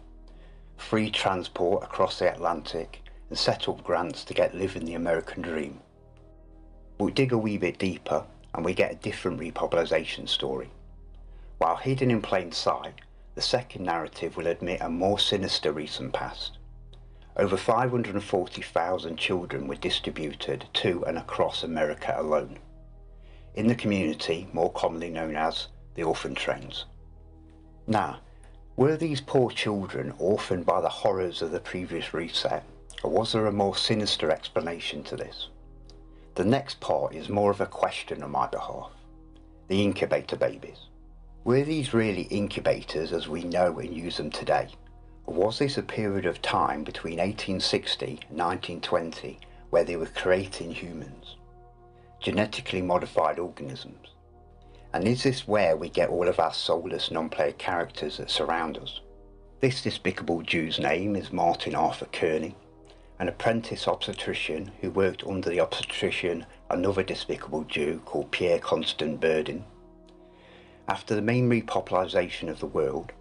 Free transport across the Atlantic, and set up grants to get living the American dream. We'll dig a wee bit deeper, and we get a different repopulation story. While hidden in plain sight, the second narrative will admit a more sinister recent past. Over 540,000 children were distributed to and across America alone, in the community more commonly known as the orphan trains. Now, were these poor children orphaned by the horrors of the previous reset, or was there a more sinister explanation to this? The next part is more of a question on my behalf. The incubator babies. Were these really incubators as we know and use them today? Or was this a period of time between 1860 and 1920 where they were creating humans, genetically modified organisms? And is this where we get all of our soulless non-player characters that surround us? This despicable Jew's name is Martin Arthur Kearney, an apprentice obstetrician who worked under the obstetrician another despicable Jew called Pierre Constant Burdin. After the main repopulation of the world,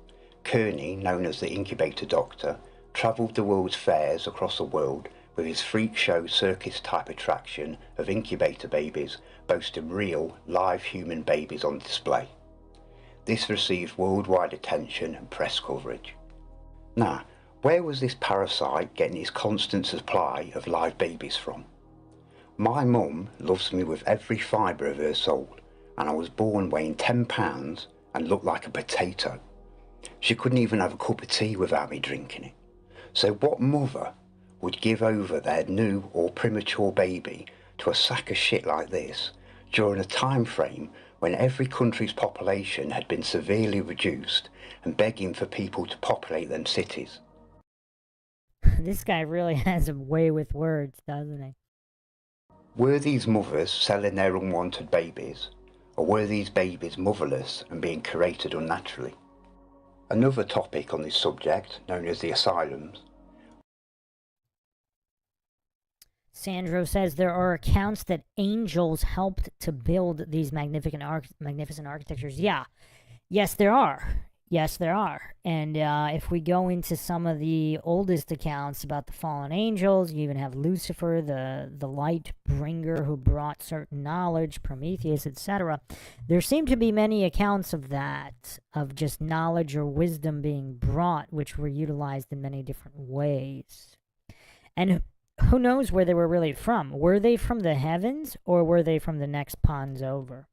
Kearney, known as the Incubator Doctor, travelled the world's fairs across the world with his freak show circus type attraction of incubator babies boasting real, live human babies on display. This received worldwide attention and press coverage. Now, where was this parasite getting his constant supply of live babies from? My mum loves me with every fibre of her soul, and I was born weighing 10 pounds and looked like a potato. She couldn't even have a cup of tea without me drinking it. So what mother would give over their new or premature baby to a sack of shit like this during a time frame when every country's population had been severely reduced and begging for people to populate them cities? This guy really has a way with words, doesn't he? Were these mothers selling their unwanted babies, or were these babies motherless and being created unnaturally? Another topic on this subject, known as the asylums. Sandro says there are accounts that angels helped to build these magnificent architectures. Yeah. Yes, there are. Yes, there are. And if we go into some of the oldest accounts about the fallen angels, you even have Lucifer, the light bringer who brought certain knowledge, Prometheus, etc. There seem to be many accounts of that, of just knowledge or wisdom being brought, which were utilized in many different ways. And who knows where they were really from? Were they from the heavens, or were they from the next ponds over?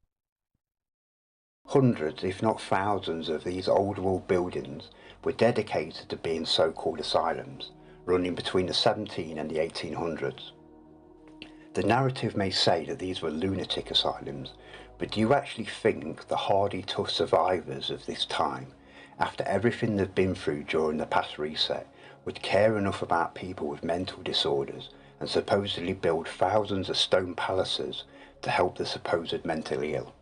Hundreds, if not thousands, of these old world buildings were dedicated to being so-called asylums, running between the 17 and the 1800s. The narrative may say that these were lunatic asylums, but do you actually think the hardy, tough survivors of this time, after everything they've been through during the past reset, would care enough about people with mental disorders and supposedly build thousands of stone palaces to help the supposed mentally ill?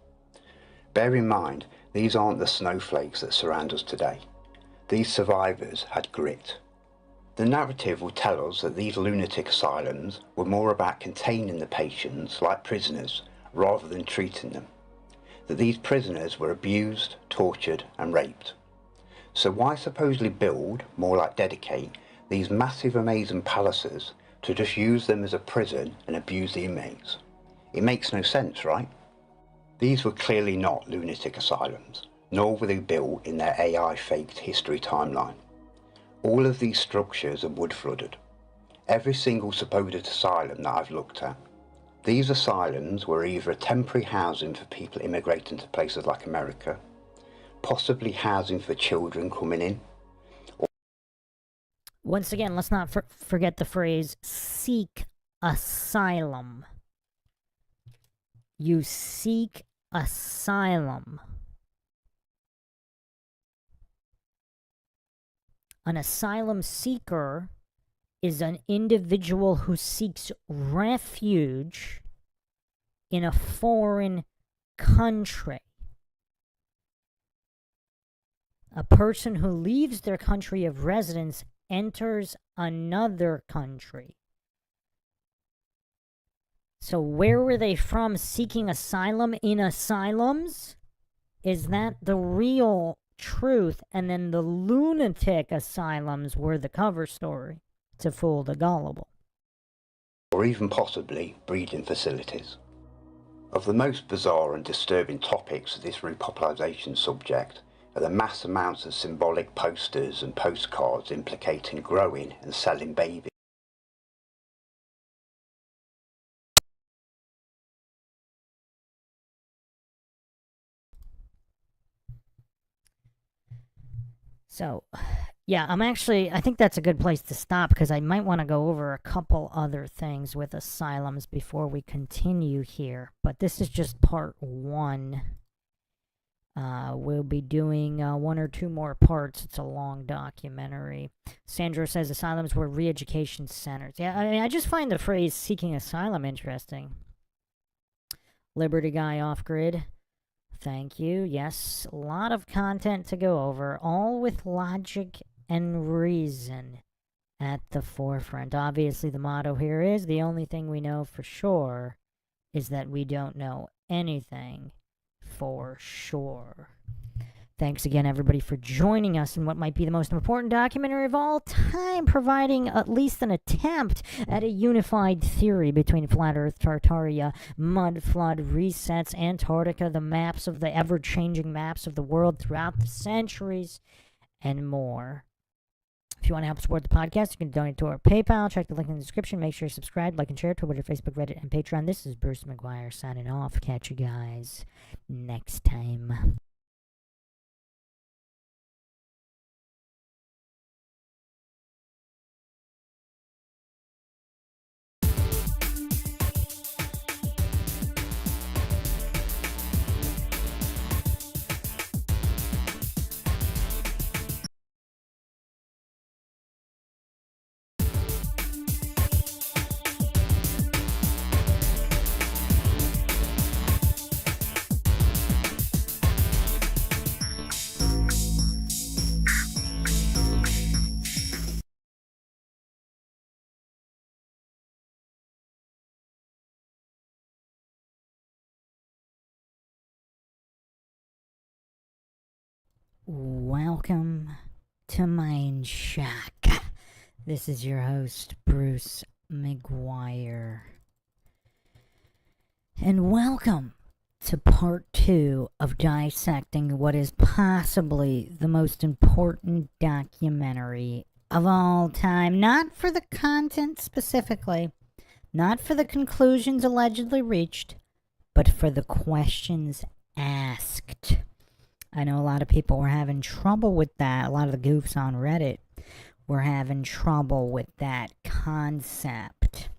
Bear in mind, these aren't the snowflakes that surround us today. These survivors had grit. The narrative will tell us that these lunatic asylums were more about containing the patients like prisoners rather than treating them. That these prisoners were abused, tortured and raped. So why supposedly build, more like dedicate, these massive amazing palaces to just use them as a prison and abuse the inmates? It makes no sense, right? These were clearly not lunatic asylums, nor were they built in their AI faked history timeline. All of these structures are wood flooded. Every single supposed asylum that I've looked at. These asylums were either a temporary housing for people immigrating to places like America, possibly housing for children coming in. Once again, let's not forget the phrase seek asylum. You seek asylum. An asylum seeker is an individual who seeks refuge in a foreign country. A person who leaves their country of residence enters another country. So where were they from seeking asylum? In asylums? Is that the real truth? And then the lunatic asylums were the cover story to fool the gullible. Or even possibly breeding facilities. Of the most bizarre and disturbing topics of this repopulation subject are the mass amounts of symbolic posters and postcards implicating growing and selling babies. So, yeah, I think that's a good place to stop because I might want to go over a couple other things with asylums before we continue here. But this is just part one. We'll be doing one or two more parts. It's a long documentary. Sandro says asylums were re-education centers. Yeah, I mean, I just find the phrase seeking asylum interesting. Liberty Guy off-grid. Thank you. Yes, a lot of content to go over, all with logic and reason at the forefront. Obviously, the motto here is the only thing we know for sure is that we don't know anything for sure. Thanks again, everybody, for joining us in what might be the most important documentary of all time, providing at least an attempt at a unified theory between Flat Earth, Tartaria, Mud Flood, Resets, Antarctica, the maps of the ever-changing maps of the world throughout the centuries, and more. If you want to help support the podcast, you can donate to our PayPal. Check the link in the description. Make sure you subscribe, like, and share to Twitter, Facebook, Reddit, and Patreon. This is Bruce McGuire signing off. Catch you guys next time. Welcome to MINDSHOCK. This is your host, Bruce McGuire. And welcome to part 2 of dissecting what is possibly the most important documentary of all time. Not for the content specifically, not for the conclusions allegedly reached, but for the questions asked. I know a lot of people were having trouble with that. A lot of the goofs on Reddit were having trouble with that concept.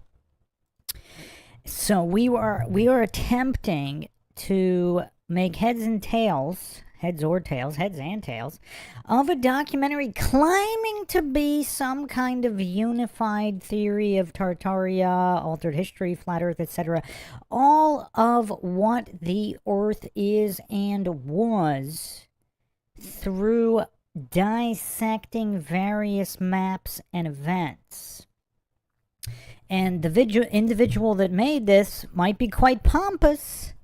So we are attempting to make heads and tails of a documentary claiming to be some kind of unified theory of Tartaria, altered history, flat Earth, etc. All of what the Earth is and was through dissecting various maps and events. And the individual that made this might be quite pompous,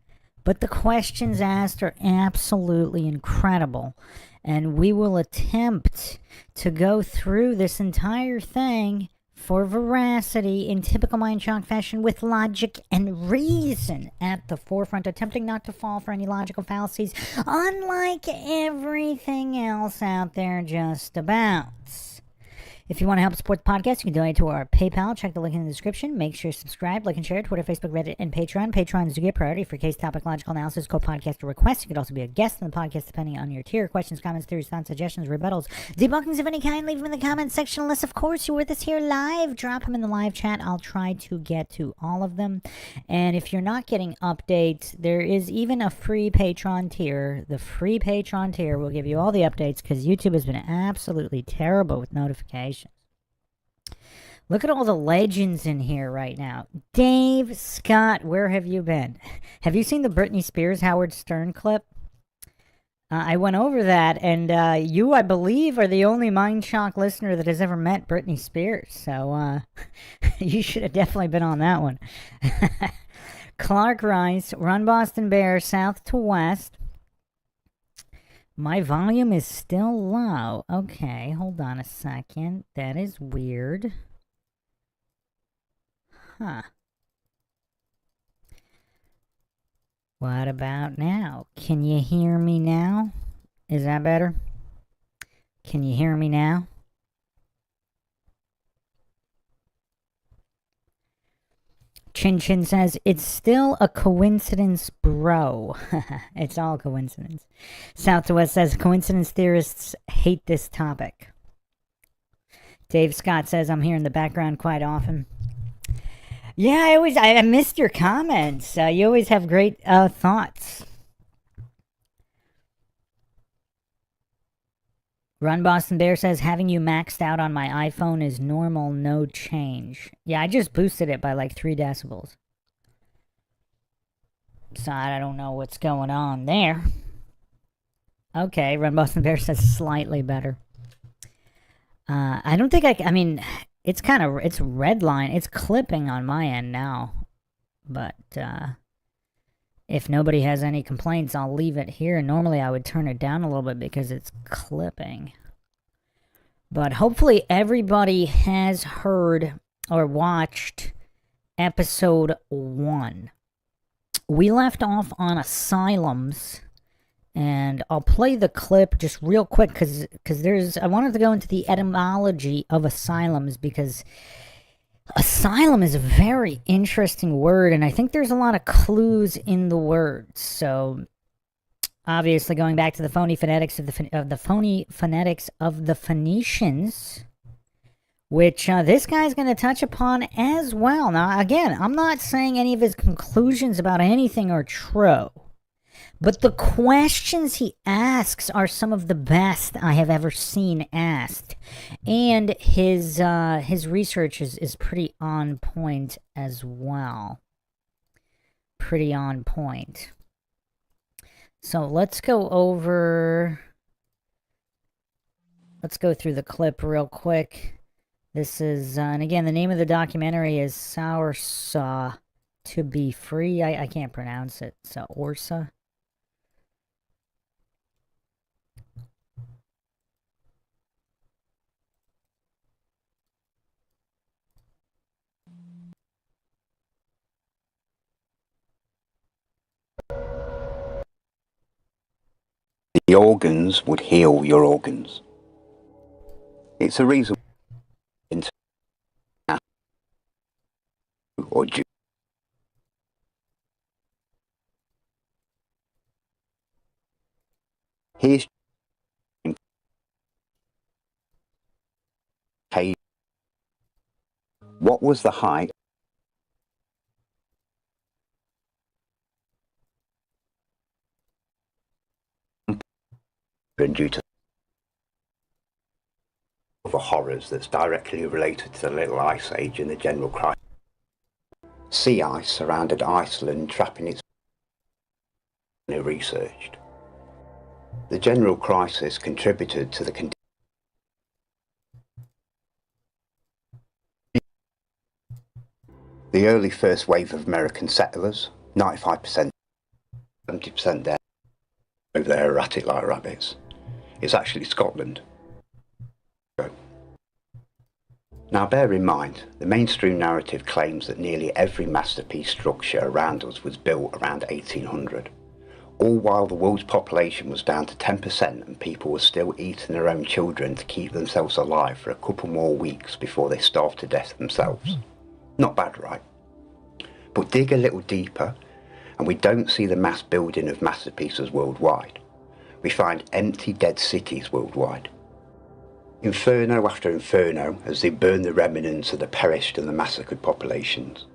but the questions asked are absolutely incredible. And we will attempt to go through this entire thing for veracity in typical MINDSHOCK fashion with logic and reason at the forefront, attempting not to fall for any logical fallacies, unlike everything else out there just about. If you want to help support the podcast, you can donate to our PayPal. Check the link in the description. Make sure you subscribe, like, and share. Twitter, Facebook, Reddit, and Patreon. Patrons do get priority for case, topic, logical analysis, co-podcaster requests. You could also be a guest in the podcast depending on your tier. Questions, comments, theories, thoughts, suggestions, rebuttals, debunkings of any kind, leave them in the comments section. Unless, of course, you're with us here live, drop them in the live chat. I'll try to get to all of them. And if you're not getting updates, there is even a free Patreon tier. The free Patreon tier will give you all the updates because YouTube has been absolutely terrible with notifications. Look at all the legends in here right now. Dave Scott, where have you been? Have you seen the Britney Spears Howard Stern clip? I went over that, and you, I believe, are the only MINDSHOCK listener that has ever met Britney Spears. So you should have definitely been on that one. Clark Rice, Run Boston Bear, South to West. My volume is still low. Okay, hold on a second. That is weird. Huh. What about now? Can you hear me now? Is that better? Can you hear me now? Chin Chin says, it's still a coincidence, bro. It's all coincidence. South to West says, coincidence theorists hate this topic. Dave Scott says, I'm here in the background quite often. Yeah, I missed your comments. You always have great thoughts. Run Boston Bear says, having you maxed out on my iPhone is normal, no change. Yeah, I just boosted it by like 3 decibels. So I don't know what's going on there. Okay, Run Boston Bear says slightly better. I don't think I mean, it's red line. It's clipping on my end now. But if nobody has any complaints, I'll leave it here. Normally I would turn it down a little bit because it's clipping. But hopefully everybody has heard or watched episode 1. We left off on asylums. And I'll play the clip just real quick because I wanted to go into the etymology of asylums because asylum is a very interesting word, and I think there's a lot of clues in the word. So, obviously, going back to the phony phonetics of the Phoenicians, which this guy's going to touch upon as well. Now, again, I'm not saying any of his conclusions about anything are true. But the questions he asks are some of the best I have ever seen asked. And his research is pretty on point as well. Pretty on point. So let's go through the clip real quick. This is, and again, the name of the documentary is Sour Saw to Be Free. I can't pronounce it. So, Orsa. The organs would heal your organs. It's a reason or here's what was the height due to other horrors that's directly related to the Little Ice Age and the general crisis. Sea ice surrounded Iceland, trapping its researched. The general crisis contributed to the early first wave of American settlers, 95%, 70% there, over there erratic like rabbits. It's actually Scotland. Now bear in mind, the mainstream narrative claims that nearly every masterpiece structure around us was built around 1800, all while the world's population was down to 10% and people were still eating their own children to keep themselves alive for a couple more weeks before they starved to death themselves. Not bad, right? But dig a little deeper and we don't see the mass building of masterpieces worldwide. We find empty dead cities worldwide. Inferno after inferno as they burn the remnants of the perished and the massacred populations.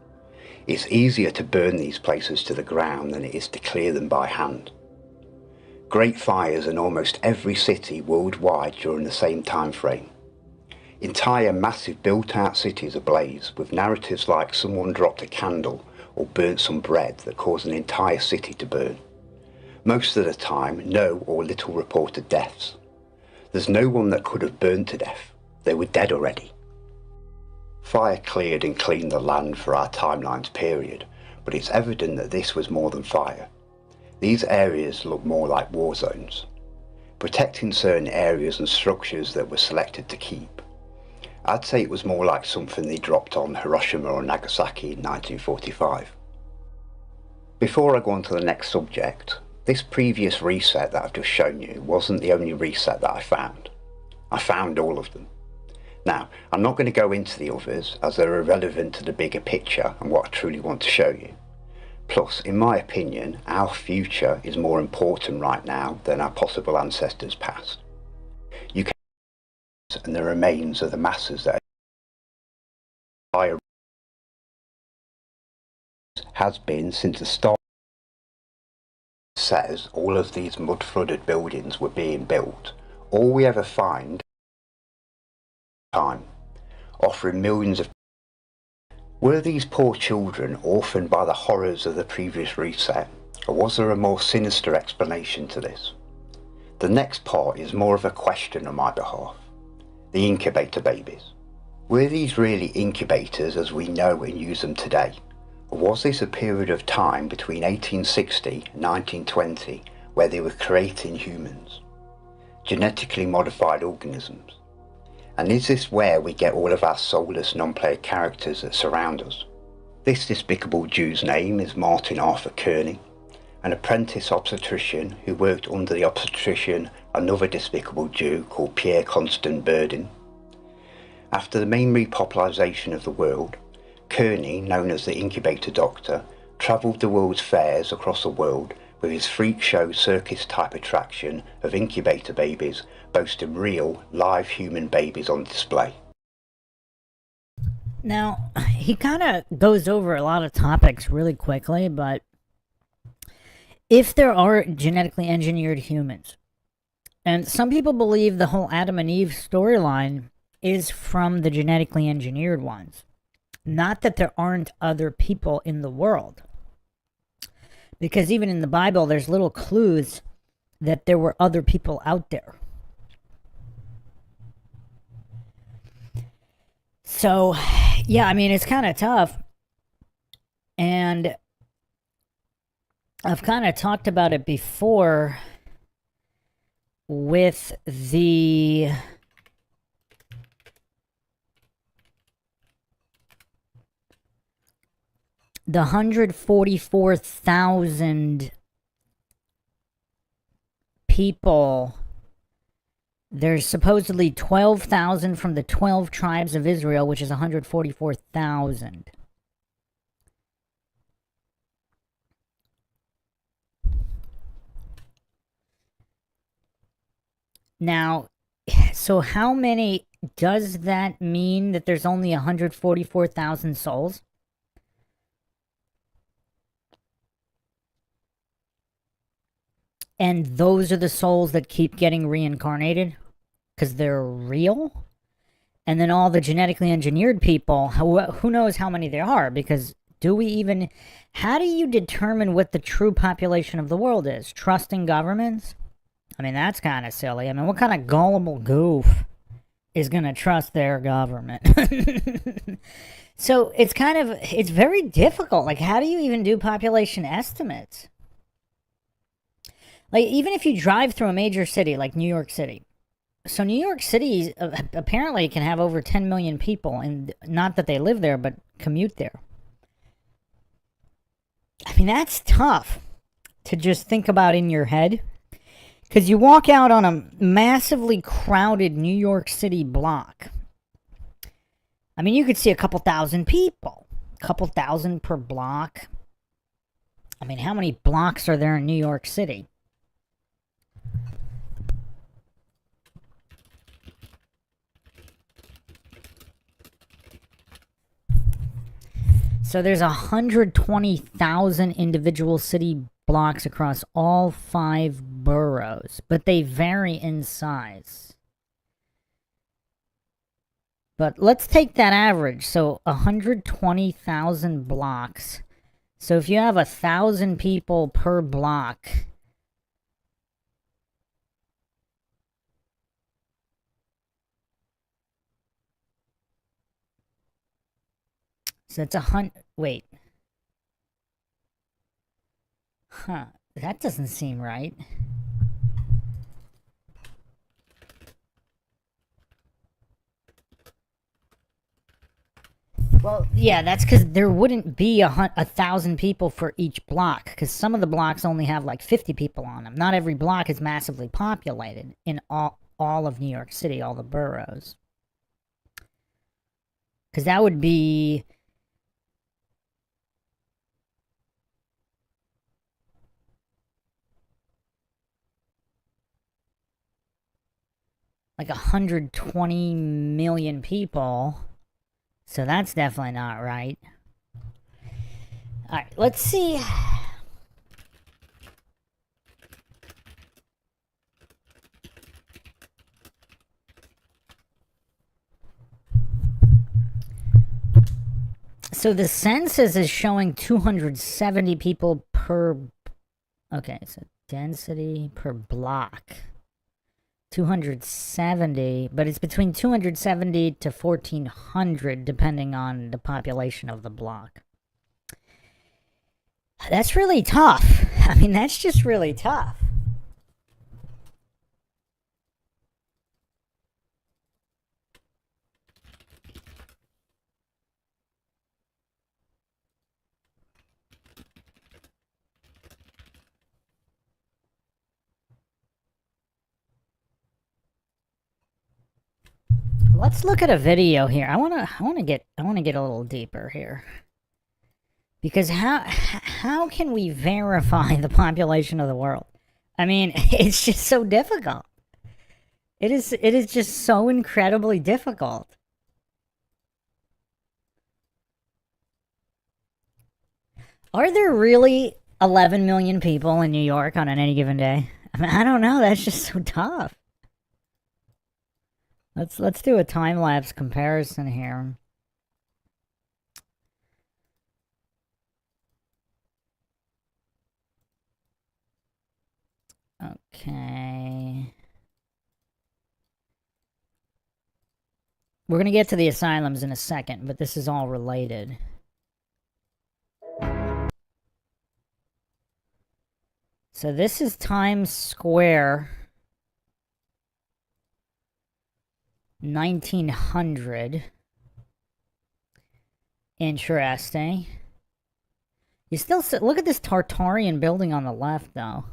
It's easier to burn these places to the ground than it is to clear them by hand. Great fires in almost every city worldwide during the same time frame. Entire massive built-out cities ablaze, with narratives like someone dropped a candle or burnt some bread that caused an entire city to burn. Most of the time, no or little reported deaths. There's no one that could have burned to death. They were dead already. Fire cleared and cleaned the land for our timeline's period, but it's evident that this was more than fire. These areas look more like war zones, protecting certain areas and structures that were selected to keep. I'd say it was more like something they dropped on Hiroshima or Nagasaki in 1945. Before I go on to the next subject, this previous reset that I've just shown you wasn't the only reset that I found. I found all of them. Now, I'm not going to go into the others as they're irrelevant to the bigger picture and what I truly want to show you. Plus, in my opinion, our future is more important right now than our possible ancestors' past. You can see and the remains of the masses that has been since the start. Says all of these mud-flooded buildings were being built. All we ever find time, offering millions of. Were these poor children orphaned by the horrors of the previous reset, or was there a more sinister explanation to this? The next part is more of a question on my behalf. The incubator babies. Were these really incubators as we know and use them today? Or was this a period of time between 1860 and 1920 where they were creating humans, genetically modified organisms? And is this where we get all of our soulless non-player characters that surround us? This despicable Jew's name is Martin Arthur Kearney, an apprentice obstetrician who worked under the obstetrician another despicable Jew called Pierre Constant Burdin. After the main repopulation of the world, Kearney, known as the Incubator Doctor, travelled the world's fairs across the world with his freak show circus type attraction of incubator babies, boasting real, live human babies on display. Now, he kind of goes over a lot of topics really quickly, but if there are genetically engineered humans, and some people believe the whole Adam and Eve storyline is from the genetically engineered ones. Not that there aren't other people in the world. Because even in the Bible, there's little clues that there were other people out there. So, yeah, I mean, it's kind of tough. And I've kind of talked about it before with the the 144,000 people. There's supposedly 12,000 from the 12 tribes of Israel, which is 144,000. Now, so how many does that mean that there's only 144,000 souls? and those are the souls that keep getting reincarnated because they're real. And then all the genetically engineered people, who knows how many there are, because how do you determine what the true population of the world is? Trusting governments? I mean, that's kind of silly. I mean, what kind of gullible goof is going to trust their government? So it's very difficult. Like, how do you even do population estimates? Like, even if you drive through a major city like New York City. So New York City apparently can have over 10 million people, and not that they live there, but commute there. I mean, that's tough to just think about in your head. Because you walk out on a massively crowded New York City block. I mean, you could see a couple thousand people. A couple thousand per block. I mean, how many blocks are there in New York City? So there's 120,000 individual city blocks across all 5 boroughs, but they vary in size. But let's take that average. So 120,000 blocks. So if you have 1,000 people per block, so that's wait. Huh, that doesn't seem right. Well, yeah, that's because there wouldn't be 1,000 people for each block, because some of the blocks only have like 50 people on them. Not every block is massively populated in all of New York City, all the boroughs. Because that would be... like 120 million people. So that's definitely not right. Alright, let's see. So the census is showing 270 people per... Okay, so density per block. 270, but it's between 270 to 1,400 depending on the population of the block. That's really tough. I mean, that's just really tough. Let's look at a video here. I want to get a little deeper here. Because how can we verify the population of the world? I mean, it's just so difficult. It is just so incredibly difficult. Are there really 11 million people in New York on any given day? I mean, I don't know. That's just so tough. Let's do a time-lapse comparison here. Okay. We're going to get to the asylums in a second, but this is all related. So this is Times Square. 1900. Interesting. You still look at this Tartarian building on the left, though.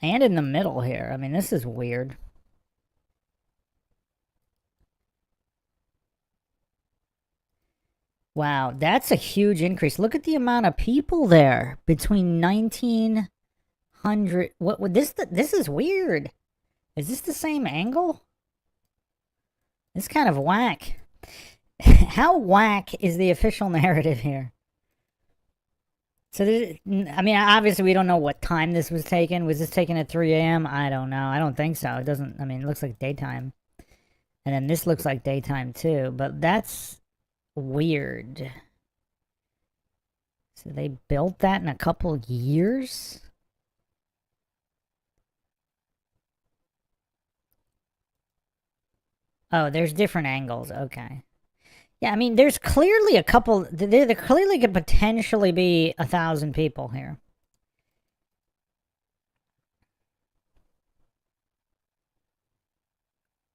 And in the middle here. I mean, this is weird. Wow, that's a huge increase. Look at the amount of people there between 1900. What this is weird. Is this the same angle? It's kind of whack. How whack is the official narrative here? So, I mean, obviously we don't know what time this was taken. Was this taken at 3 a.m.? I don't know. I don't think so. It doesn't, I mean, it looks like daytime. And then this looks like daytime too, but that's weird. So they built that in a couple years? Oh, there's different angles. Okay. Yeah, I mean, there's clearly a couple. There clearly could potentially be 1,000 people here.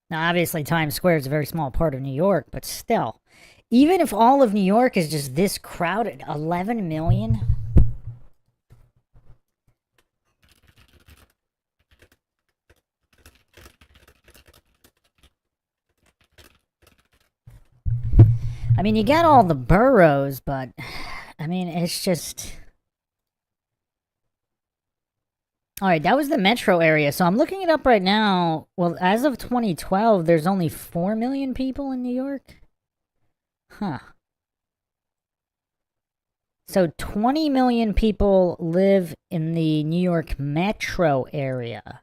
Now, obviously, Times Square is a very small part of New York, but still. Even if all of New York is just this crowded, 11 million? I mean, you got all the boroughs, but, I mean, it's just... Alright, that was the metro area, so I'm looking it up right now. Well, as of 2012, there's only 4 million people in New York? Huh. So 20 million people live in the New York metro area.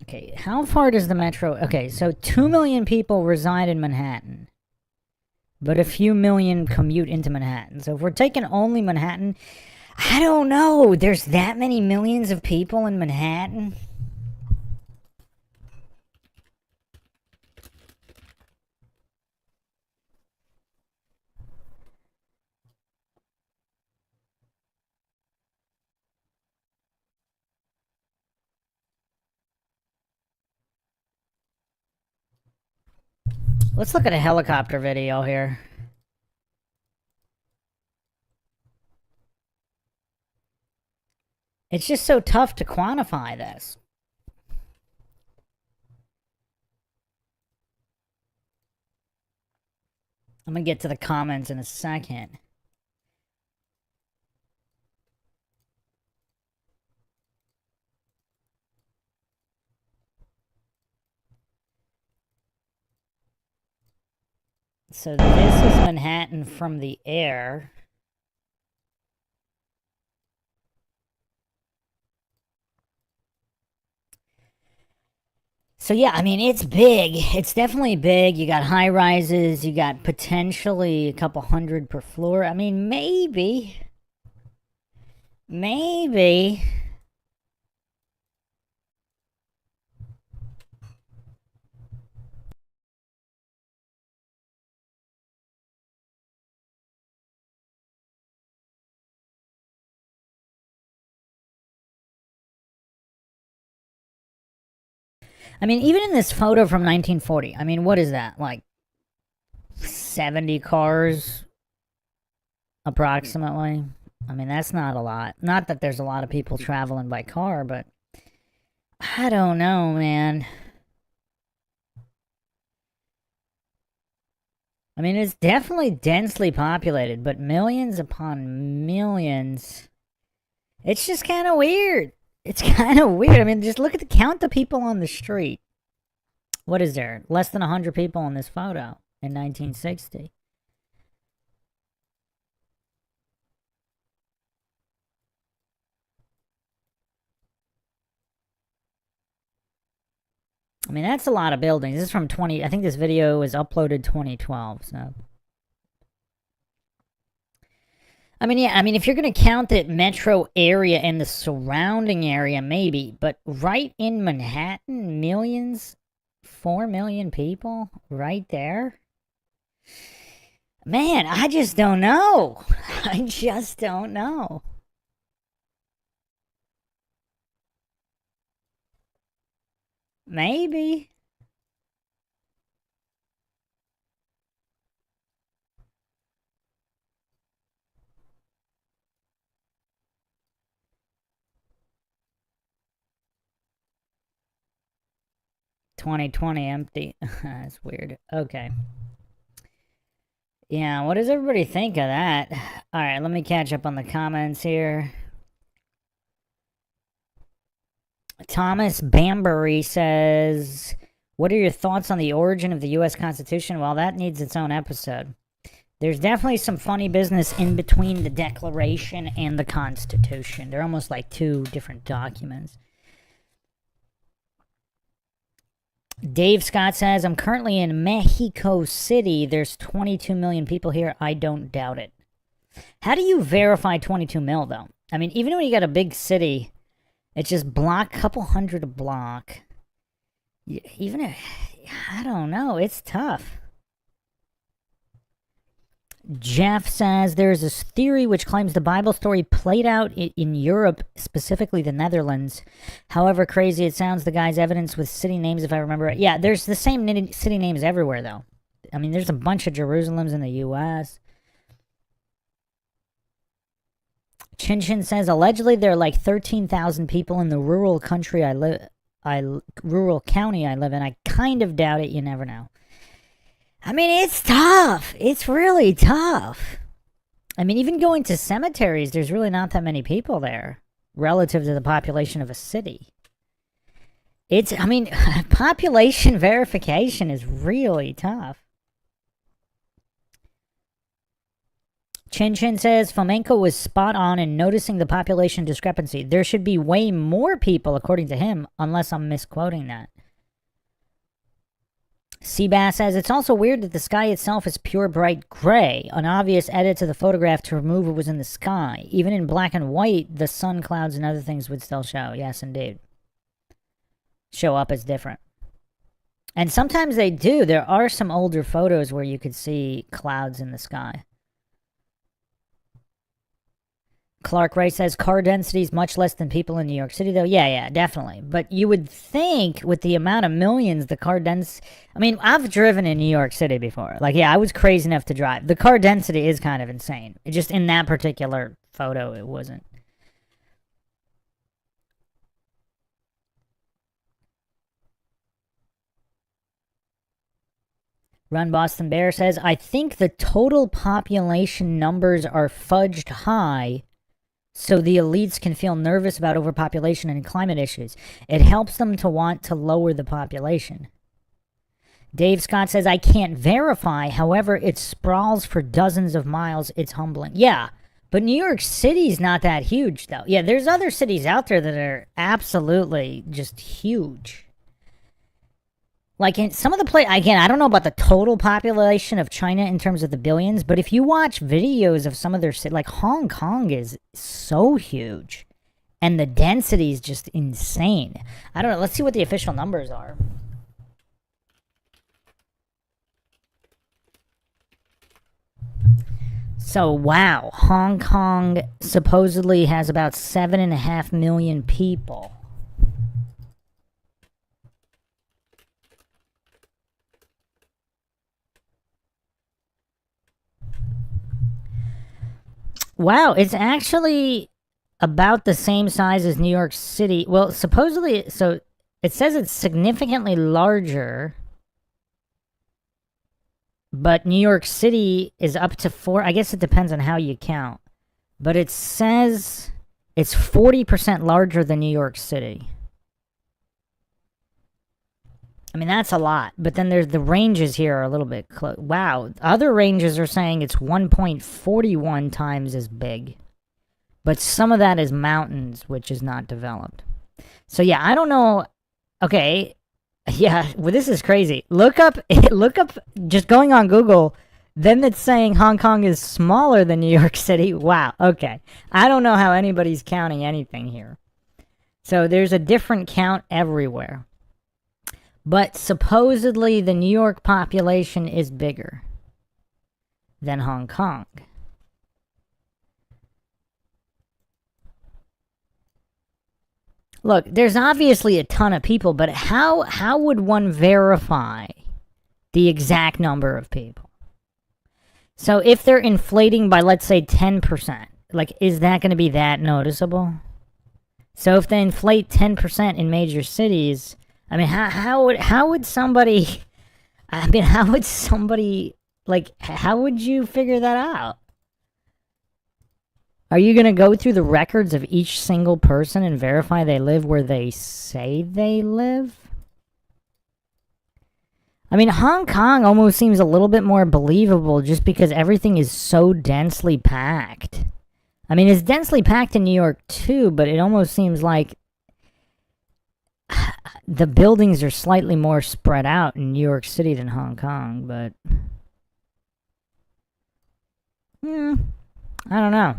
Okay, how far does the metro... Okay, so 2 million people reside in Manhattan. But a few million commute into Manhattan. So if we're taking only Manhattan... I don't know. There's that many millions of people in Manhattan? Let's look at a helicopter video here. It's just so tough to quantify this. I'm gonna get to the comments in a second. So this is Manhattan from the air. So yeah, I mean, it's big. It's definitely big. You got high rises. You got potentially a couple hundred per floor. I mean, maybe. Maybe. I mean, even in this photo from 1940, I mean, what is that? Like 70 cars approximately? I mean, that's not a lot. Not that there's a lot of people traveling by car, but I don't know, man. I mean, it's definitely densely populated, but millions upon millions. It's just kind of weird. It's kind of weird. I mean, just look at the count of people on the street. What is there? Less than 100 people in this photo in 1960. I mean, that's a lot of buildings. This is from I think this video was uploaded 2012, so. I mean, yeah, I mean, if you're going to count the metro area and the surrounding area, maybe. But right in Manhattan, millions, 4 million people right there? Man, I just don't know. I just don't know. Maybe. $2020 empty. That's weird. Okay. Yeah, what does everybody think of that? Alright, let me catch up on the comments here. Thomas Bambury says, what are your thoughts on the origin of the U.S. Constitution? Well, that needs its own episode. There's definitely some funny business in between the Declaration and the Constitution. They're almost like two different documents. Dave Scott says, I'm currently in Mexico City. There's 22 million people here. I don't doubt it. How do you verify 22 mil, though? I mean, even when you got a big city, it's just block, couple hundred a block. Even if, I don't know, it's tough. Jeff says, there's this theory which claims the Bible story played out in Europe, specifically the Netherlands. However crazy it sounds, the guy's evidence with city names, if I remember it. Yeah, there's the same city names everywhere, though. I mean, there's a bunch of Jerusalems in the U.S. Chin Chin says, allegedly there are like 13,000 people in the rural county I live in. I kind of doubt it. You never know. I mean, it's tough. It's really tough. I mean, even going to cemeteries, there's really not that many people there relative to the population of a city. Population verification is really tough. Chin Chin says, Fomenko was spot on in noticing the population discrepancy. There should be way more people, according to him, unless I'm misquoting that. Seabass says, it's also weird that the sky itself is pure bright gray. An obvious edit to the photograph to remove what was in the sky. Even in black and white, the sun, clouds, and other things would still show. Yes, indeed. Show up as different. And sometimes they do. There are some older photos where you could see clouds in the sky. Clark Ray says, car density is much less than people in New York City, though. Yeah, definitely. But you would think with the amount of millions, the car density... I mean, I've driven in New York City before. Like, yeah, I was crazy enough to drive. The car density is kind of insane. It just in that particular photo, it wasn't. Run Boston Bear says, I think the total population numbers are fudged high so the elites can feel nervous about overpopulation and climate issues. It helps them to want to lower the population. Dave Scott says, I can't verify. However, it sprawls for dozens of miles. It's humbling. Yeah, but New York City's not that huge, though. Yeah, there's other cities out there that are absolutely just huge. Like in some of the again, I don't know about the total population of China in terms of the billions, but if you watch videos of some of their cities, like Hong Kong is so huge, and the density is just insane. I don't know. Let's see what the official numbers are. So, wow, Hong Kong supposedly has about 7.5 million people. Wow, it's actually about the same size as New York City. Well, supposedly, so it says it's significantly larger, but New York City is up to 4. I guess it depends on how you count. But it says it's 40% larger than New York City. I mean, that's a lot. But then there's the ranges here are a little bit close. Wow. Other ranges are saying it's 1.41 times as big. But some of that is mountains, which is not developed. So, yeah, I don't know. Okay. Yeah, well, this is crazy. Look up, just going on Google, then it's saying Hong Kong is smaller than New York City. Wow. Okay. I don't know how anybody's counting anything here. So, there's a different count everywhere. But supposedly the New York population is bigger than Hong Kong. Look, there's obviously a ton of people, but how would one verify the exact number of people? So if they're inflating by, let's say, 10%, like, is that going to be that noticeable? So if they inflate 10% in major cities... I mean, how would somebody, like, how would you figure that out? Are you going to go through the records of each single person and verify they live where they say they live? I mean, Hong Kong almost seems a little bit more believable just because everything is so densely packed. I mean, it's densely packed in New York too, but it almost seems like the buildings are slightly more spread out in New York City than Hong Kong, but I don't know.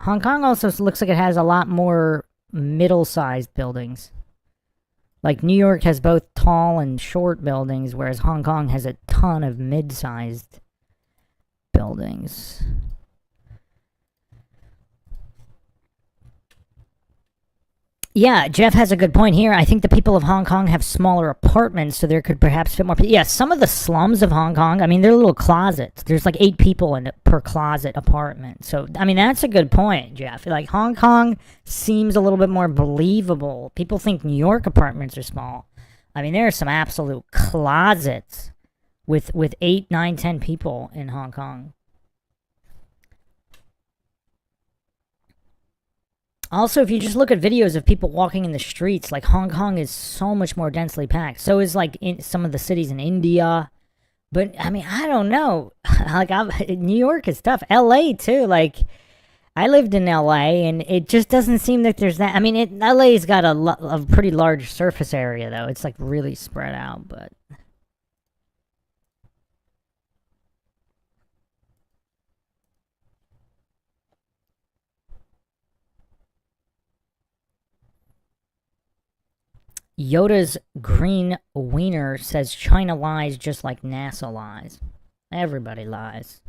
Hong Kong also looks like it has a lot more middle-sized buildings. Like New York has both tall and short buildings, whereas Hong Kong has a ton of mid-sized buildings. Yeah, Jeff has a good point here. I think the people of Hong Kong have smaller apartments, so there could perhaps fit more people. Yeah, some of the slums of Hong Kong, I mean, they're little closets. There's like 8 people per closet apartment. So, I mean, that's a good point, Jeff. Like, Hong Kong seems a little bit more believable. People think New York apartments are small. I mean, there are some absolute closets with 8, 9, 10 people in Hong Kong. Also, if you just look at videos of people walking in the streets, like Hong Kong is so much more densely packed. So is like in some of the cities in India. But I mean, I don't know. Like New York is tough. LA too. Like I lived in LA, and it just doesn't seem that there's that. I mean, LA's got a pretty large surface area though. It's like really spread out, but. Yoda's green wiener says China lies just like NASA lies. Everybody lies.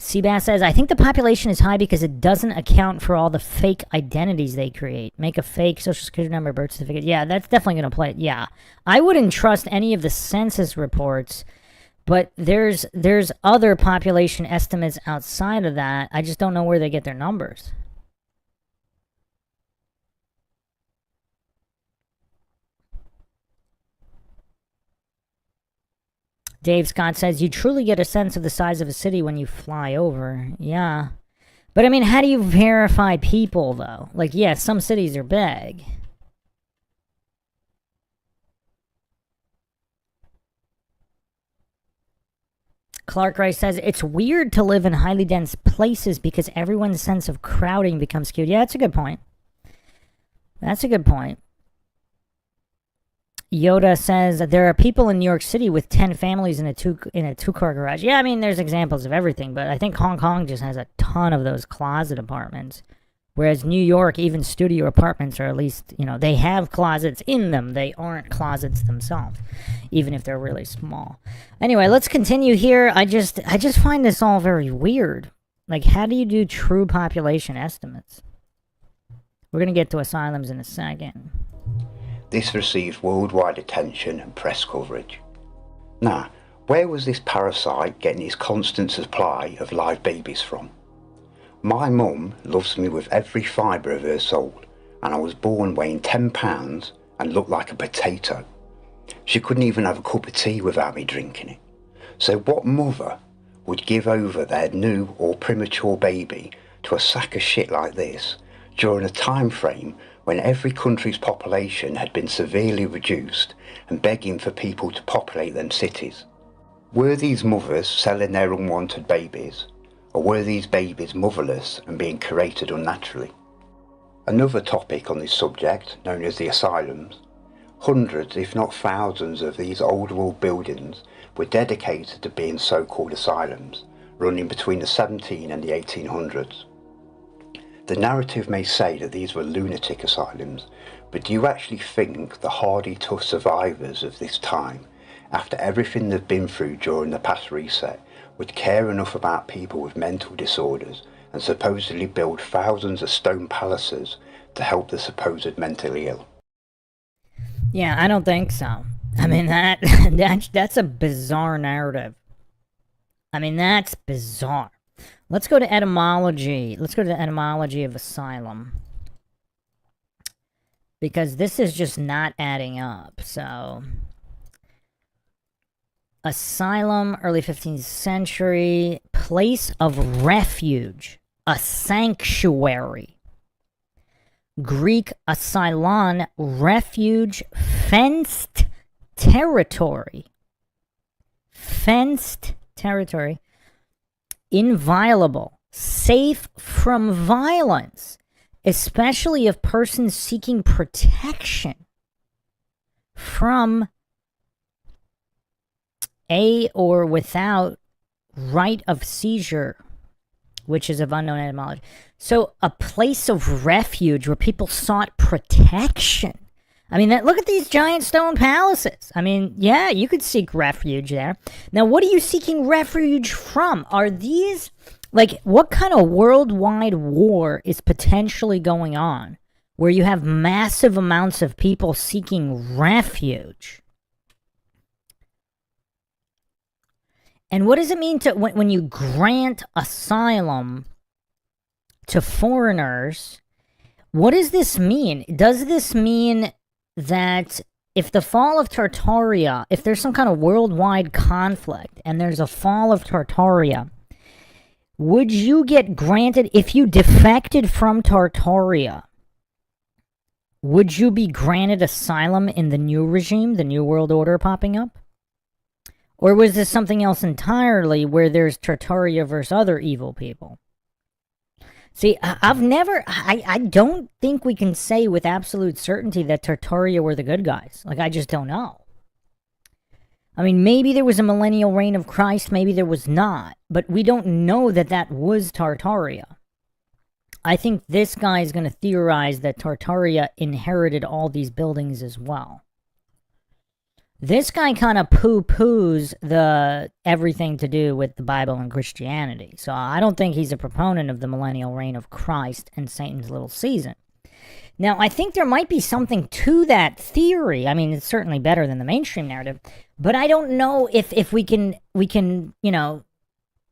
Seabass says, I think the population is high because it doesn't account for all the fake identities they create. Make a fake social security number, birth certificate. Yeah, that's definitely going to play. Yeah. I wouldn't trust any of the census reports, but there's other population estimates outside of that. I just don't know where they get their numbers. Dave Scott says, you truly get a sense of the size of a city when you fly over. Yeah. But I mean, how do you verify people, though? Like, yeah, some cities are big. Clark Rice says, it's weird to live in highly dense places because everyone's sense of crowding becomes skewed. Yeah, that's a good point. That's a good point. Yoda says there are people in New York City with 10 families in a two-car garage. Yeah, I mean, there's examples of everything, but I think Hong Kong just has a ton of those closet apartments. Whereas New York, even studio apartments are at least, they have closets in them. They aren't closets themselves, even if they're really small. Anyway, let's continue here. I just find this all very weird. Like, how do you do true population estimates? We're going to get to asylums in a second. This received worldwide attention and press coverage. Now, where was this parasite getting its constant supply of live babies from? My mum loves me with every fibre of her soul, and I was born weighing 10 pounds and looked like a potato. She couldn't even have a cup of tea without me drinking it. So what mother would give over their new or premature baby to a sack of shit like this during a time frame when every country's population had been severely reduced and begging for people to populate them cities? Were these mothers selling their unwanted babies, or were these babies motherless and being created unnaturally? Another topic on this subject, known as the asylums, hundreds if not thousands of these old world buildings were dedicated to being so-called asylums, running between the 17 and the 1800s. The narrative may say that these were lunatic asylums, but do you actually think the hardy, tough survivors of this time, after everything they've been through during the past reset, would care enough about people with mental disorders and supposedly build thousands of stone palaces to help the supposed mentally ill? Yeah, I don't think so. I mean, that's a bizarre narrative. I mean, that's bizarre. Let's go to etymology. Let's go to the etymology of asylum. Because this is just not adding up. So, asylum, early 15th century, place of refuge, a sanctuary. Greek asylon, refuge, fenced territory. Fenced territory. Inviolable. Safe from violence, especially of persons seeking protection from a or without right of seizure, which is of unknown etymology. So a place of refuge where people sought protection. I mean, look at these giant stone palaces. I mean, yeah, you could seek refuge there. Now, what are you seeking refuge from? Are these, like, what kind of worldwide war is potentially going on where you have massive amounts of people seeking refuge? And what does it mean to when you grant asylum to foreigners? What does this mean? Does this mean that if the fall of Tartaria, if there's some kind of worldwide conflict and there's a fall of Tartaria, would you get granted, if you defected from Tartaria, would you be granted asylum in the new regime, the new world order popping up? Or was this something else entirely where there's Tartaria versus other evil people? See, I don't think we can say with absolute certainty that Tartaria were the good guys. Like, I just don't know. I mean, maybe there was a millennial reign of Christ, maybe there was not. But we don't know that that was Tartaria. I think this guy is going to theorize that Tartaria inherited all these buildings as well. This guy kind of poo-poos the everything to do with the Bible and Christianity. So I don't think he's a proponent of the millennial reign of Christ and Satan's little season. Now, I think there might be something to that theory. I mean, it's certainly better than the mainstream narrative. But I don't know if we can, you know,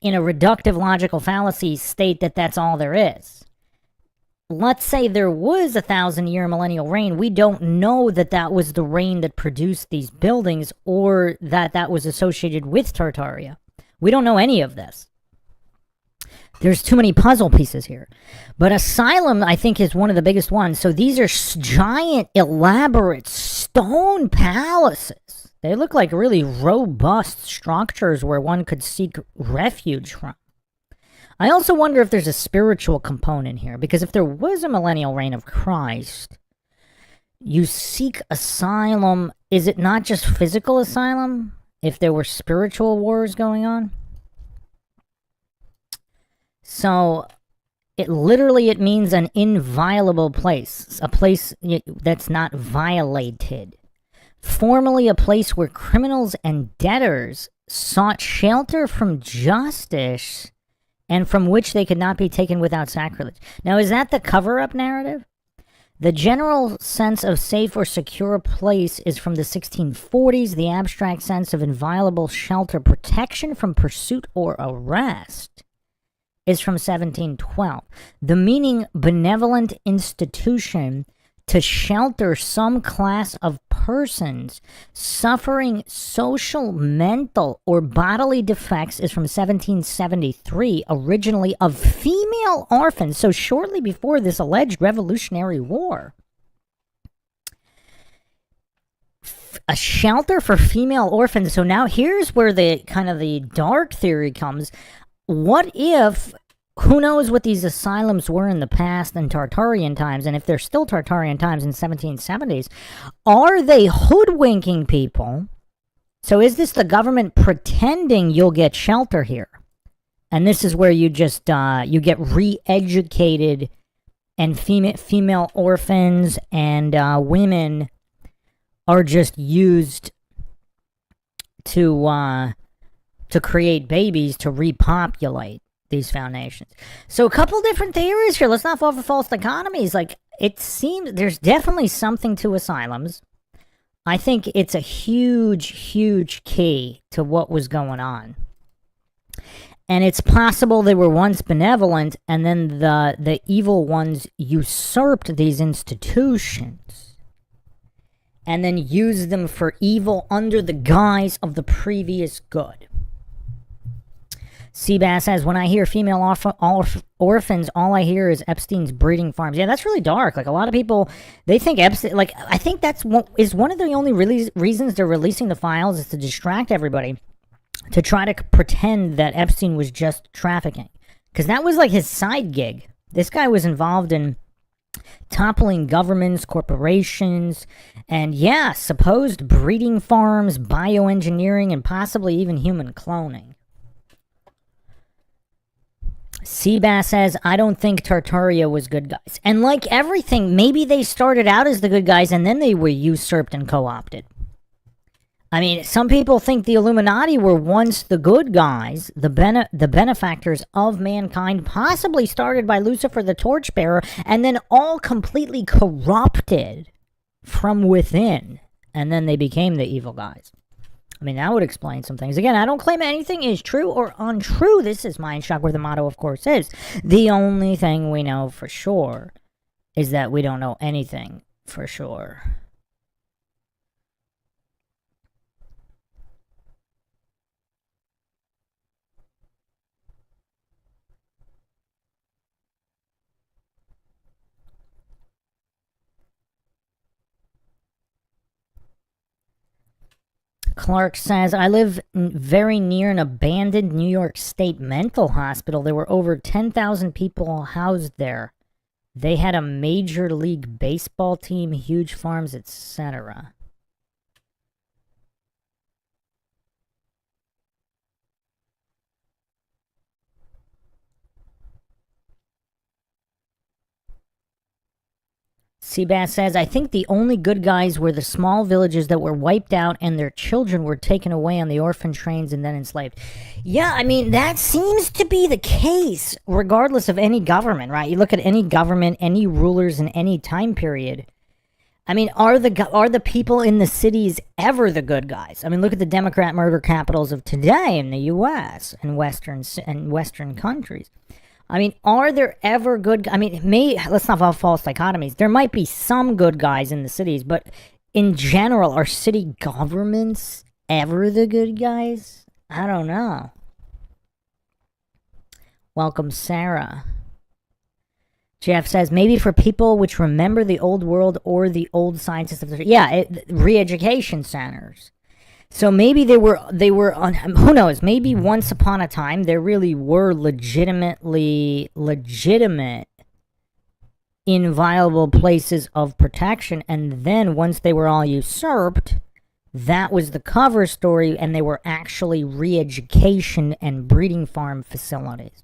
in a reductive logical fallacy, state that that's all there is. Let's say there was a 1,000-year millennial reign. We don't know that that was the reign that produced these buildings or that that was associated with Tartaria. We don't know any of this. There's too many puzzle pieces here. But asylum, I think, is one of the biggest ones. So these are giant, elaborate stone palaces. They look like really robust structures where one could seek refuge from. I also wonder if there's a spiritual component here, because if there was a millennial reign of Christ, you seek asylum. Is it not just physical asylum if there were spiritual wars going on? So it means an inviolable place, a place that's not violated. Formerly a place where criminals and debtors sought shelter from justice and from which they could not be taken without sacrilege. Now, is that the cover-up narrative? The general sense of safe or secure place is from the 1640s. The abstract sense of inviolable shelter, protection from pursuit or arrest, is from 1712. The meaning benevolent institution to shelter some class of persons suffering social, mental, or bodily defects is from 1773, originally of female orphans, so shortly before this alleged Revolutionary War. A shelter for female orphans. So now here's where the kind of the dark theory comes. What if, who knows what these asylums were in the past in Tartarian times, and if they're still Tartarian times in 1770s, are they hoodwinking people? So is this the government pretending you'll get shelter here? And this is where you just, you get re-educated, and female orphans and women are just used to create babies to repopulate these foundations. So a couple different theories here. Let's not fall for false dichotomies. Like, it seems there's definitely something to asylums. I think it's a huge, huge key to what was going on. And it's possible they were once benevolent, and then the evil ones usurped these institutions and then used them for evil under the guise of the previous good. Seabass says, when I hear female orphans, all I hear is Epstein's breeding farms. Yeah, that's really dark. Like, a lot of people, they think Epstein, like, I think that's one of the only reasons they're releasing the files is to distract everybody, to try to pretend that Epstein was just trafficking. Because that was like his side gig. This guy was involved in toppling governments, corporations, and yeah, supposed breeding farms, bioengineering, and possibly even human cloning. Seabass says, I don't think Tartaria was good guys. And like everything, maybe they started out as the good guys and then they were usurped and co-opted. I mean, some people think the Illuminati were once the good guys, the benefactors of mankind, possibly started by Lucifer the Torchbearer, and then all completely corrupted from within, and then they became the evil guys. I mean, that would explain some things. Again, I don't claim anything is true or untrue. This is MindShock, where the motto, of course, is the only thing we know for sure is that we don't know anything for sure. Clark says, I live very near an abandoned New York State mental hospital. There were over 10,000 people housed there. They had a major league baseball team, huge farms, etc. Seabass says, I think the only good guys were the small villages that were wiped out and their children were taken away on the orphan trains and then enslaved. Yeah, I mean, that seems to be the case regardless of any government, right? You look at any government, any rulers in any time period. I mean, are the people in the cities ever the good guys? I mean, look at the Democrat murder capitals of today in the U.S. and Western countries. I mean, are there ever good... I mean, let's not have false dichotomies. There might be some good guys in the cities, but in general, are city governments ever the good guys? I don't know. Welcome, Sarah. Jeff says, maybe for people which remember the old world or the old sciences of the... Yeah, re-education centers. So maybe they were on, who knows, maybe once upon a time there really were legitimate, inviolable places of protection, and then once they were all usurped, that was the cover story, and they were actually re-education and breeding farm facilities.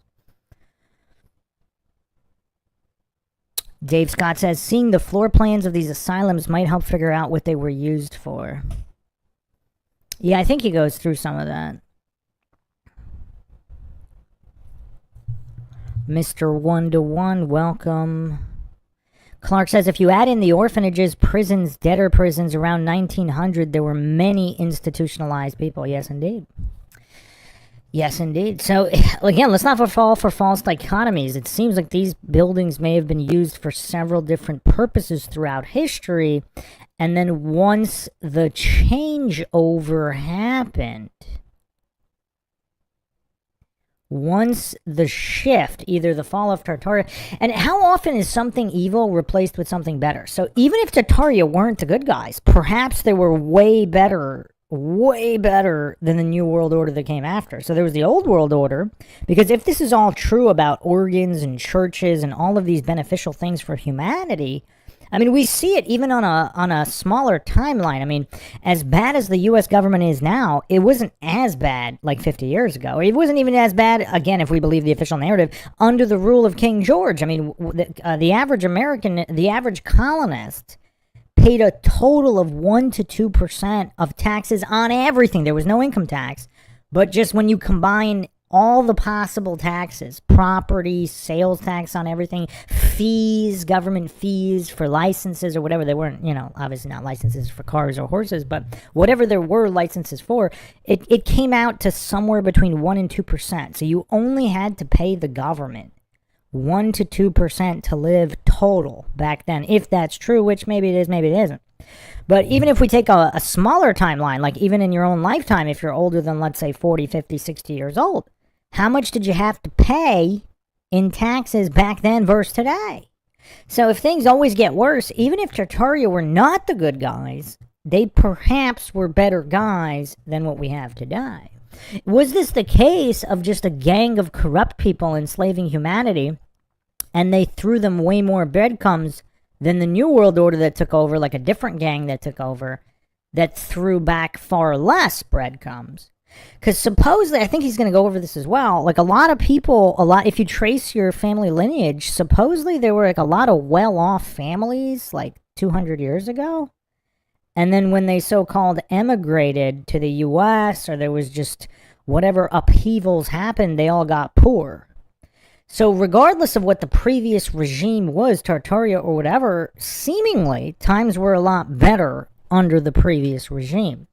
Dave Scott says, seeing the floor plans of these asylums might help figure out what they were used for. Yeah, I think he goes through some of that. Mr. 1-to-1, welcome. Clark says, if you add in the orphanages, prisons, debtor prisons around 1900, there were many institutionalized people. Yes, indeed. Yes, indeed. So, again, let's not fall for false dichotomies. It seems like these buildings may have been used for several different purposes throughout history. And then once the changeover happened, once the shift, either the fall of Tartaria, and how often is something evil replaced with something better? So even if Tartaria weren't the good guys, perhaps they were way better than the New World Order that came after. So there was the Old World Order, because if this is all true about organs and churches and all of these beneficial things for humanity, I mean, we see it even on a smaller timeline. I mean, as bad as the U.S. government is now, it wasn't as bad like 50 years ago. It wasn't even as bad, again, if we believe the official narrative, under the rule of King George. I mean, the average American, the average colonist, paid a total of 1 to 2% of taxes on everything. There was no income tax. But just when you combine all the possible taxes, property, sales tax on everything, fees, government fees for licenses or whatever, they weren't, obviously not licenses for cars or horses, but whatever there were licenses for, it came out to somewhere between 1 and 2%. So you only had to pay the government 1 to 2% to live total back then, if that's true, which maybe it is, maybe it isn't. But even if we take a smaller timeline, like even in your own lifetime, if you're older than, let's say, 40, 50, 60 years old, how much did you have to pay in taxes back then versus today? So if things always get worse, even if Tartaria were not the good guys, they perhaps were better guys than what we have today. Was this the case of just a gang of corrupt people enslaving humanity, and they threw them way more breadcrumbs than the New World Order that took over, like a different gang that took over, that threw back far less breadcrumbs? Because supposedly, I think he's going to go over this as well, like a lot of people, if you trace your family lineage, supposedly there were like a lot of well-off families like 200 years ago. And then when they so-called emigrated to the U.S., or there was just whatever upheavals happened, they all got poor. So regardless of what the previous regime was, Tartaria or whatever, seemingly times were a lot better under the previous regime.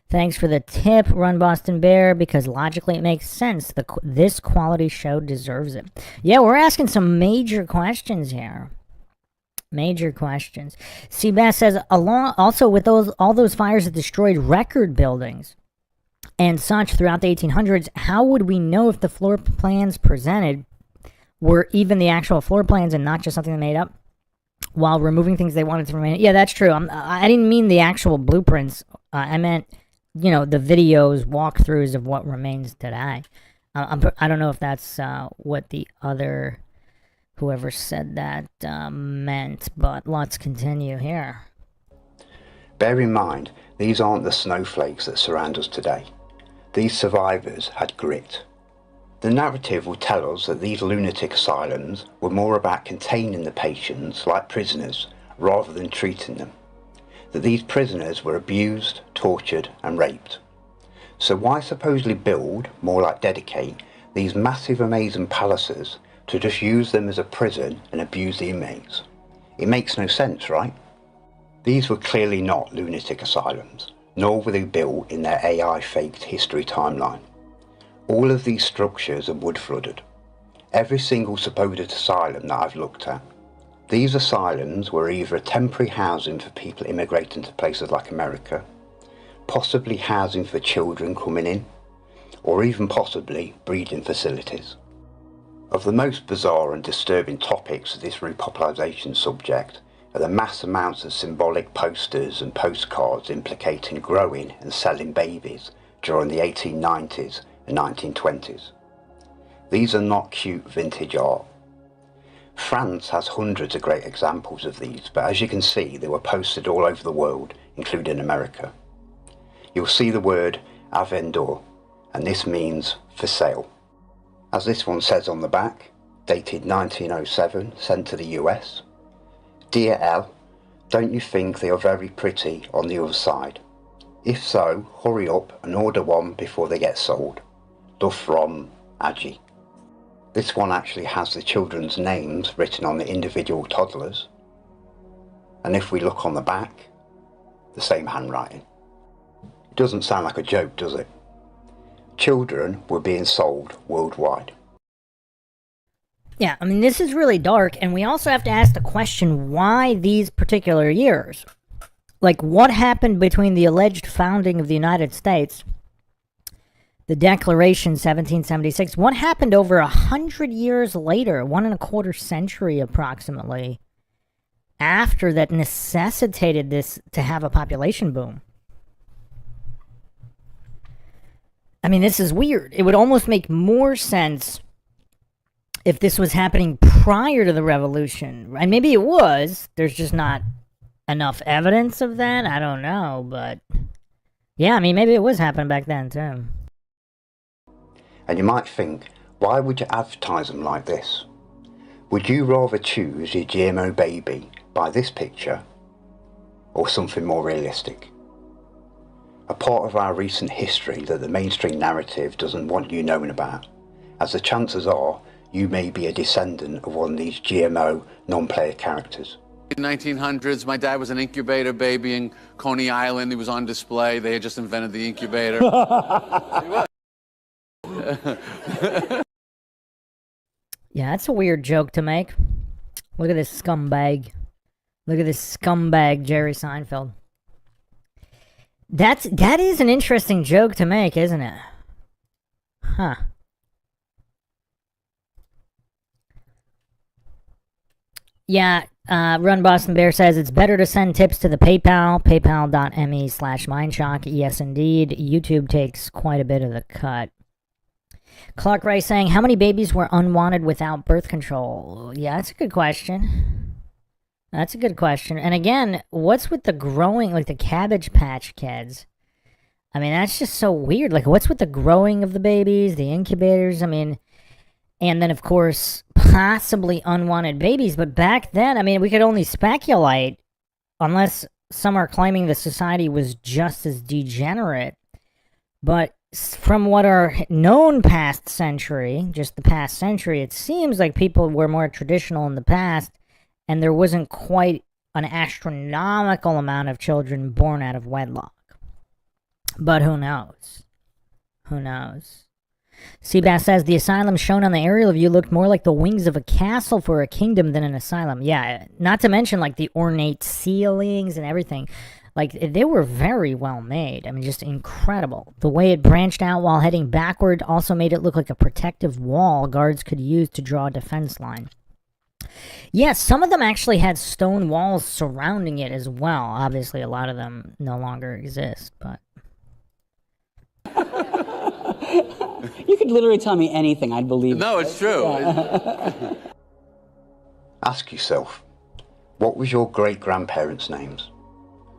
Thanks for the tip, Run Boston Bear, because logically it makes sense. This quality show deserves it. Yeah, we're asking some major questions here. Major questions. Seabass says, also with all those fires that destroyed record buildings and such throughout the 1800s, how would we know if the floor plans presented were even the actual floor plans and not just something they made up while removing things they wanted to remain? Yeah, that's true. I didn't mean the actual blueprints. I meant, the videos, walkthroughs of what remains today. I don't know if that's what the other, whoever said that, meant, but let's continue here. Bear in mind, these aren't the snowflakes that surround us today. These survivors had grit. The narrative will tell us that these lunatic asylums were more about containing the patients like prisoners rather than treating them. That these prisoners were abused, tortured and raped. So why supposedly build, more like dedicate, these massive amazing palaces to just use them as a prison and abuse the inmates? It makes no sense, right? These were clearly not lunatic asylums, nor were they built in their AI-faked history timeline. All of these structures are wood flooded. Every single supposed asylum that I've looked at. These asylums were either a temporary housing for people immigrating to places like America, possibly housing for children coming in, or even possibly breeding facilities. Of the most bizarre and disturbing topics of this repopulation subject are the mass amounts of symbolic posters and postcards implicating growing and selling babies during the 1890s and 1920s. These are not cute vintage art. France has hundreds of great examples of these, but as you can see, they were posted all over the world, including America. You'll see the word à vendre, and this means for sale. As this one says on the back, dated 1907, sent to the US. Dear L, don't you think they are very pretty on the other side? If so, hurry up and order one before they get sold. Duff from Agi. This one actually has the children's names written on the individual toddlers. And if we look on the back, the same handwriting. It doesn't sound like a joke, does it? Children were being sold worldwide. Yeah, I mean, this is really dark, and we also have to ask the question, why these particular years? Like, what happened between the alleged founding of the United States, the Declaration 1776, what happened over 100 years later, 1.25 century approximately, after that necessitated this to have a population boom? I mean, this is weird. It would almost make more sense if this was happening prior to the revolution. And maybe it was. There's just not enough evidence of that. I don't know. But yeah, I mean, maybe it was happening back then too. And you might think, why would you advertise them like this? Would you rather choose your GMO baby by this picture or something more realistic? A part of our recent history that the mainstream narrative doesn't want you knowing about, as the chances are you may be a descendant of one of these GMO non-player characters. In the 1900s, my dad was an incubator baby in Coney Island. He was on display. They had just invented the incubator. Yeah, that's a weird joke to make. Look at this scumbag. Look at this scumbag, Jerry Seinfeld. That is an interesting joke to make, isn't it? Huh. Yeah, Run Boston Bear says it's better to send tips to the PayPal, paypal.me/MindShock. Yes, indeed. YouTube takes quite a bit of the cut. Clark Rice saying, how many babies were unwanted without birth control? Yeah, that's a good question. That's a good question. And again, what's with the growing, like the Cabbage Patch Kids? I mean, that's just so weird. Like, what's with the growing of the babies, the incubators? I mean, and then, of course, possibly unwanted babies. But back then, I mean, we could only speculate, unless some are claiming the society was just as degenerate. But from what are known past century, just the past century, it seems like people were more traditional in the past, and there wasn't quite an astronomical amount of children born out of wedlock. But who knows? Who knows? Seabass says, the asylum shown on the aerial view looked more like the wings of a castle for a kingdom than an asylum. Yeah, not to mention, like, the ornate ceilings and everything. Like, they were very well made. I mean, just incredible. The way it branched out while heading backward also made it look like a protective wall guards could use to draw a defense line. Yes, some of them actually had stone walls surrounding it as well. Obviously, a lot of them no longer exist, but... You could literally tell me anything, I'd believe it. No, it's true. Yeah. Ask yourself, what was your great-grandparents' names?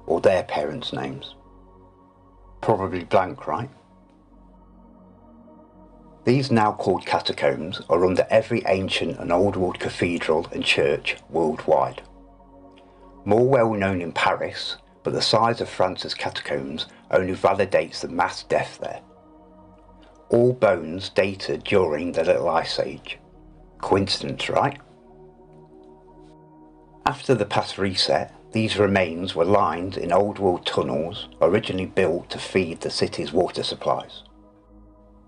Or their parents' names? Probably blank, right? These now called catacombs are under every ancient and old world cathedral and church worldwide. More well known in Paris, but the size of France's catacombs only validates the mass death there. All bones dated during the Little Ice Age. Coincidence, right? After the past reset, these remains were lined in old world tunnels originally built to feed the city's water supplies.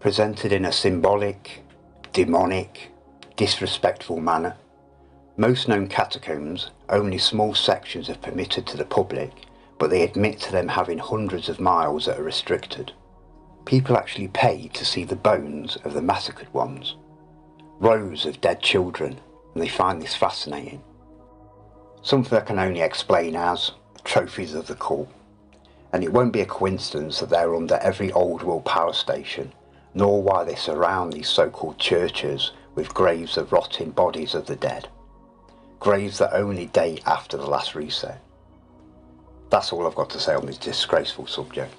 Presented in a symbolic, demonic, disrespectful manner, most known catacombs, only small sections are permitted to the public, but they admit to them having hundreds of miles that are restricted. People actually pay to see the bones of the massacred ones, rows of dead children, and they find this fascinating. Something I can only explain as trophies of the cult, and it won't be a coincidence that they're under every old world power station, nor why they surround these so-called churches with graves of rotting bodies of the dead, graves that only date after the last reset. That's all I've got to say on this disgraceful subject.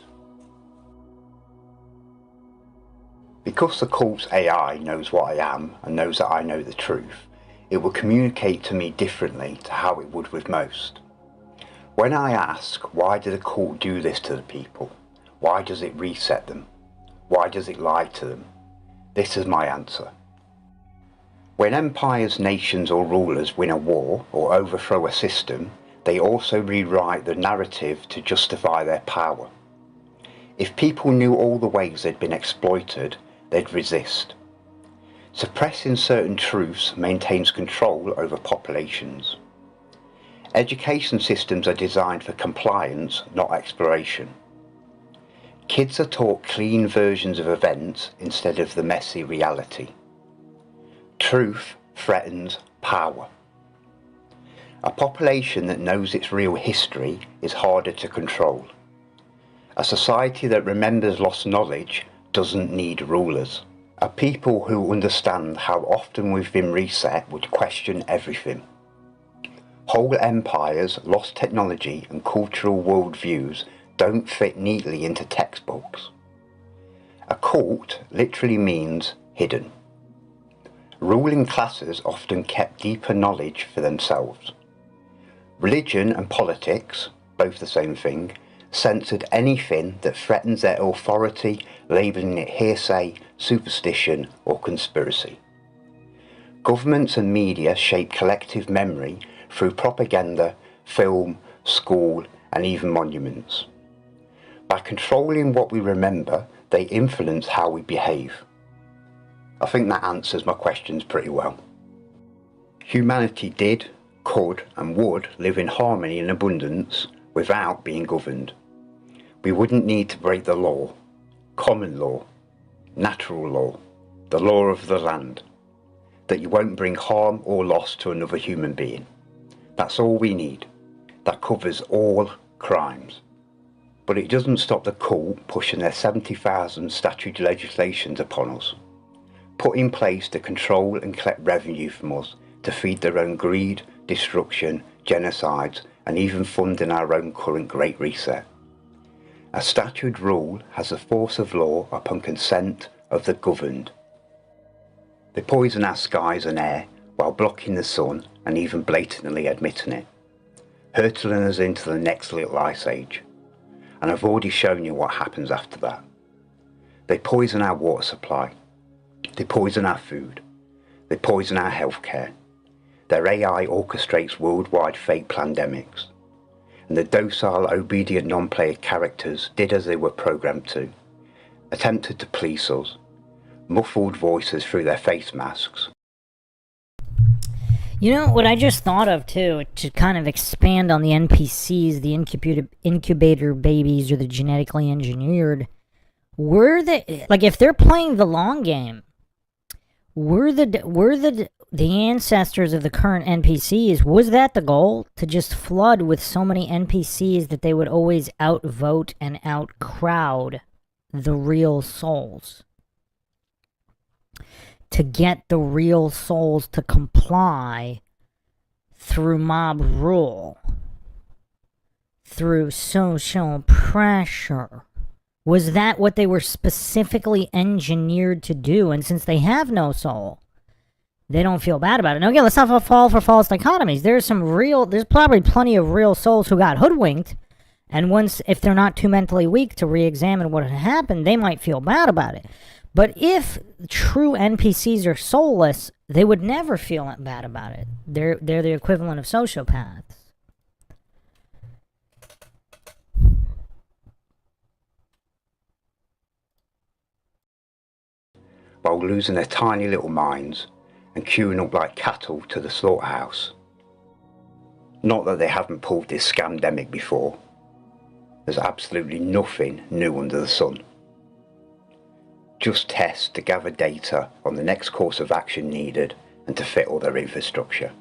Because the cult's AI knows what I am and knows that I know the truth, it will communicate to me differently to how it would with most. When I ask, why did the cult do this to the people? Why does it reset them? Why does it lie to them? This is my answer. When empires, nations or rulers win a war or overthrow a system, they also rewrite the narrative to justify their power. If people knew all the ways they'd been exploited, they'd resist. Suppressing certain truths maintains control over populations. Education systems are designed for compliance, not exploration. Kids are taught clean versions of events instead of the messy reality. Truth threatens power. A population that knows its real history is harder to control. A society that remembers lost knowledge doesn't need rulers. A people who understand how often we've been reset would question everything. Whole empires, lost technology and cultural worldviews don't fit neatly into textbooks. A cult literally means hidden. Ruling classes often kept deeper knowledge for themselves. Religion and politics, both the same thing, censored anything that threatens their authority, labelling it hearsay, superstition or conspiracy. Governments and media shape collective memory through propaganda, film, school and even monuments. By controlling what we remember, they influence how we behave. I think that answers my questions pretty well. Humanity did, could and would live in harmony and abundance without being governed. We wouldn't need to break the law, common law, natural law, the law of the land, that you won't bring harm or loss to another human being. That's all we need. That covers all crimes. But it doesn't stop the cult pushing their 70,000 statute legislations upon us, put in place to control and collect revenue from us to feed their own greed, destruction, genocides, and even funding our own current Great Reset. A statute rule has the force of law upon consent of the governed. They poison our skies and air while blocking the sun and even blatantly admitting it, hurtling us into the next little ice age. And I've already shown you what happens after that. They poison our water supply. They poison our food. They poison our healthcare. Their AI orchestrates worldwide fake pandemics. And the docile, obedient non-player characters did as they were programmed to, attempted to police us, muffled voices through their face masks. You know, what I just thought of, too, to kind of expand on the NPCs, the incubator babies, or the genetically engineered, were the, like, if they're playing the long game, were the ancestors of the current NPCs, was that the goal? To just flood with so many NPCs that they would always outvote and outcrowd the real souls? To get the real souls to comply through mob rule, through social pressure. Was that what they were specifically engineered to do? And since they have no soul, they don't feel bad about it. Now again, let's not fall for false dichotomies. There's probably plenty of real souls who got hoodwinked, and once, if they're not too mentally weak to re-examine what had happened, they might feel bad about it. But if true NPCs are soulless, they would never feel bad about it. They're the equivalent of sociopaths. While losing their tiny little minds and queuing up like cattle to the slaughterhouse. Not that they haven't pulled this scamdemic before. There's absolutely nothing new under the sun. Just tests to gather data on the next course of action needed and to fit all their infrastructure.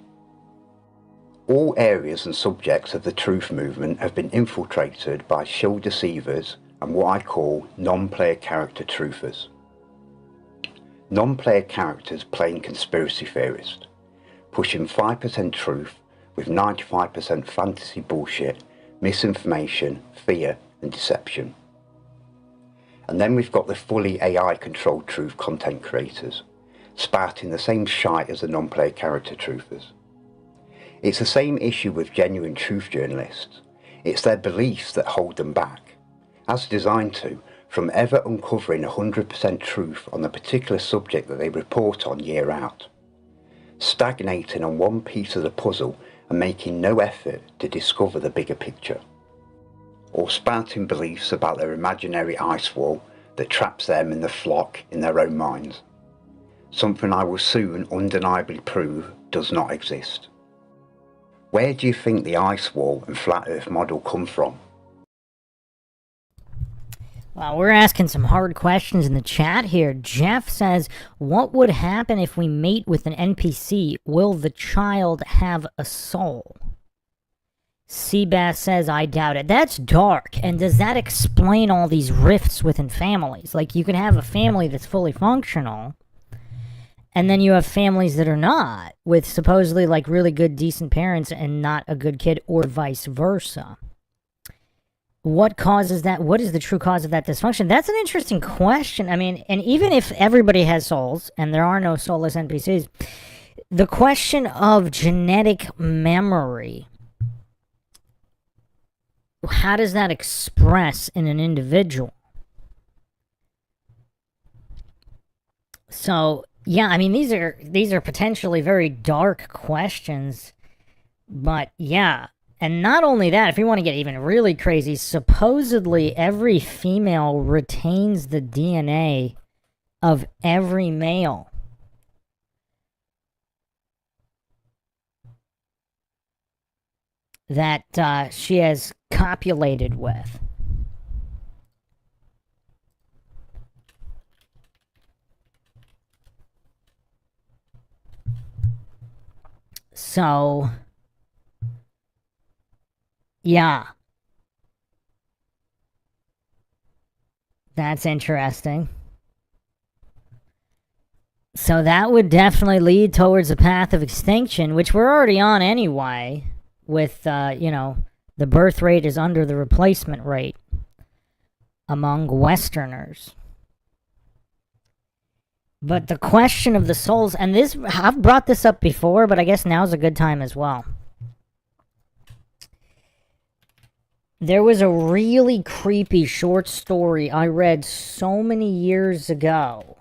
All areas and subjects of the truth movement have been infiltrated by shill deceivers and what I call non-player character truthers. Non-player characters playing conspiracy theorist, pushing 5% truth with 95% fantasy bullshit, misinformation, fear and deception. And then we've got the fully AI-controlled truth content creators, spouting the same shite as the non-player character truthers. It's the same issue with genuine truth journalists. It's their beliefs that hold them back, as designed to, from ever uncovering 100% truth on the particular subject that they report on year out. Stagnating on one piece of the puzzle and making no effort to discover the bigger picture. Or spouting beliefs about their imaginary ice wall that traps them and the flock in their own minds. Something I will soon undeniably prove does not exist. Where do you think the ice wall and flat earth model come from? Well, we're asking some hard questions in the chat here. Jeff says, what would happen if we mate with an NPC? Will the child have a soul? Seabass says, I doubt it. That's dark. And does that explain all these rifts within families? Like, you can have a family that's fully functional, and then you have families that are not, with supposedly, like, really good, decent parents and not a good kid, or vice versa. What causes that? What is the true cause of that dysfunction? That's an interesting question. I mean, and even if everybody has souls, and there are no soulless NPCs, the question of genetic memory, how does that express in an individual? So, yeah, I mean, these are potentially very dark questions, but yeah. And not only that, if you want to get even really crazy, supposedly every female retains the DNA of every male. That she has copulated with. So, Yeah. That's interesting. So that would definitely lead towards a path of extinction, which we're already on anyway, with, the birth rate is under the replacement rate among Westerners. But the question of the souls, and this, I've brought this up before, but I guess now's a good time as well. There was a really creepy short story I read so many years ago,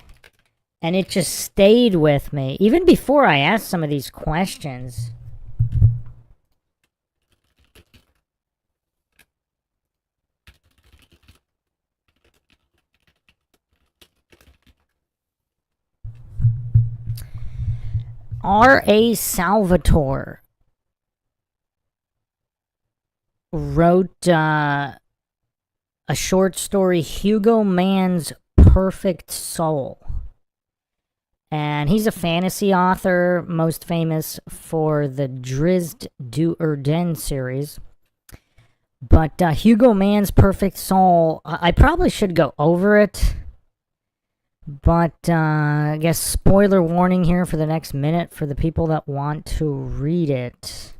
and it just stayed with me, even before I asked some of these questions. R.A. Salvatore wrote a short story, Hugo Mann's Perfect Soul. And he's a fantasy author, most famous for the Drizzt Do'Urden series. But Hugo Mann's Perfect Soul, I probably should go over it. But I guess spoiler warning here for the next minute for the people that want to read it.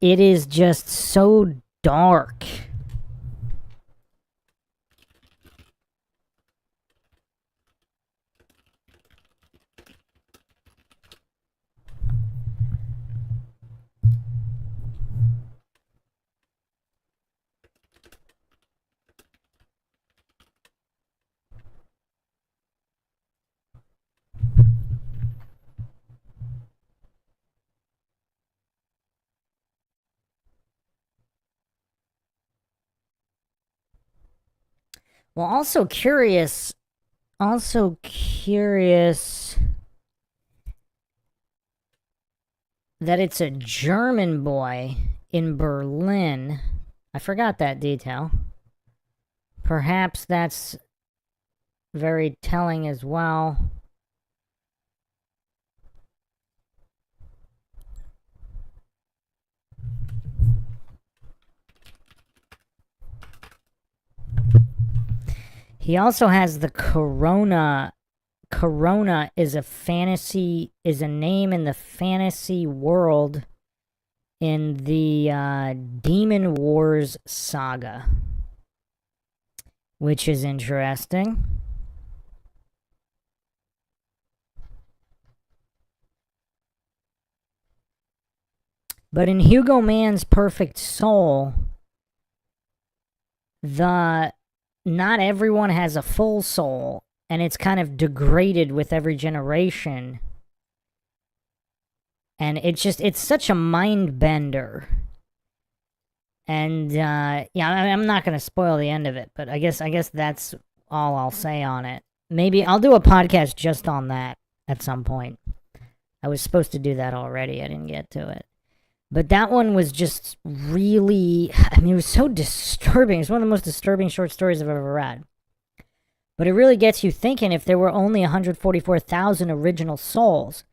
It is just so dark. Well, also curious that it's a German boy in Berlin. I forgot that detail. Perhaps that's very telling as well. He also has the Corona. Corona is a name in the fantasy world in the Demon Wars saga, which is interesting. But in Hugo Mann's Perfect Soul, not everyone has a full soul, and it's kind of degraded with every generation. And it's such a mind bender. And I'm not going to spoil the end of it, but I guess that's all I'll say on it. Maybe I'll do a podcast just on that at some point. I was supposed to do that already. I didn't get to it. But that one was just really, it was so disturbing. It's one of the most disturbing short stories I've ever read. But it really gets you thinking, if there were only 144,000 original souls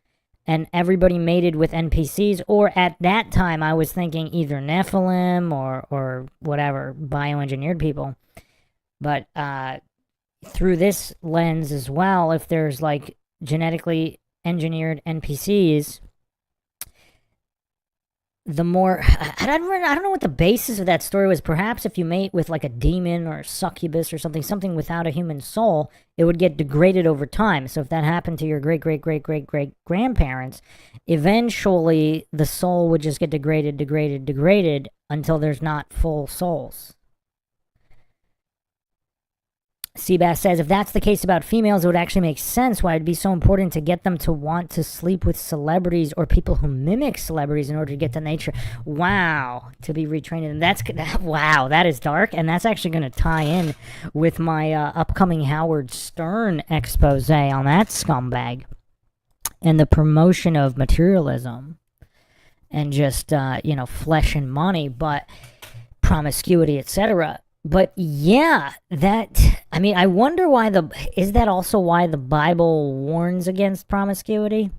and everybody mated with NPCs, or at that time I was thinking either Nephilim or whatever, bioengineered people. But through this lens as well, if there's like genetically engineered NPCs, the more, I don't know what the basis of that story was. Perhaps if you mate with like a demon or a succubus or something without a human soul, it would get degraded over time. So if that happened to your great-great-great-great-great-grandparents, eventually the soul would just get degraded until there's not full souls. Seabass says, if that's the case about females, it would actually make sense why it'd be so important to get them to want to sleep with celebrities or people who mimic celebrities in order to get to nature. Wow, to be retrained. And wow, that is dark. And that's actually going to tie in with my upcoming Howard Stern expose on that scumbag and the promotion of materialism and just, flesh and money, but promiscuity, etc. But yeah, I wonder why is that also why the Bible warns against promiscuity?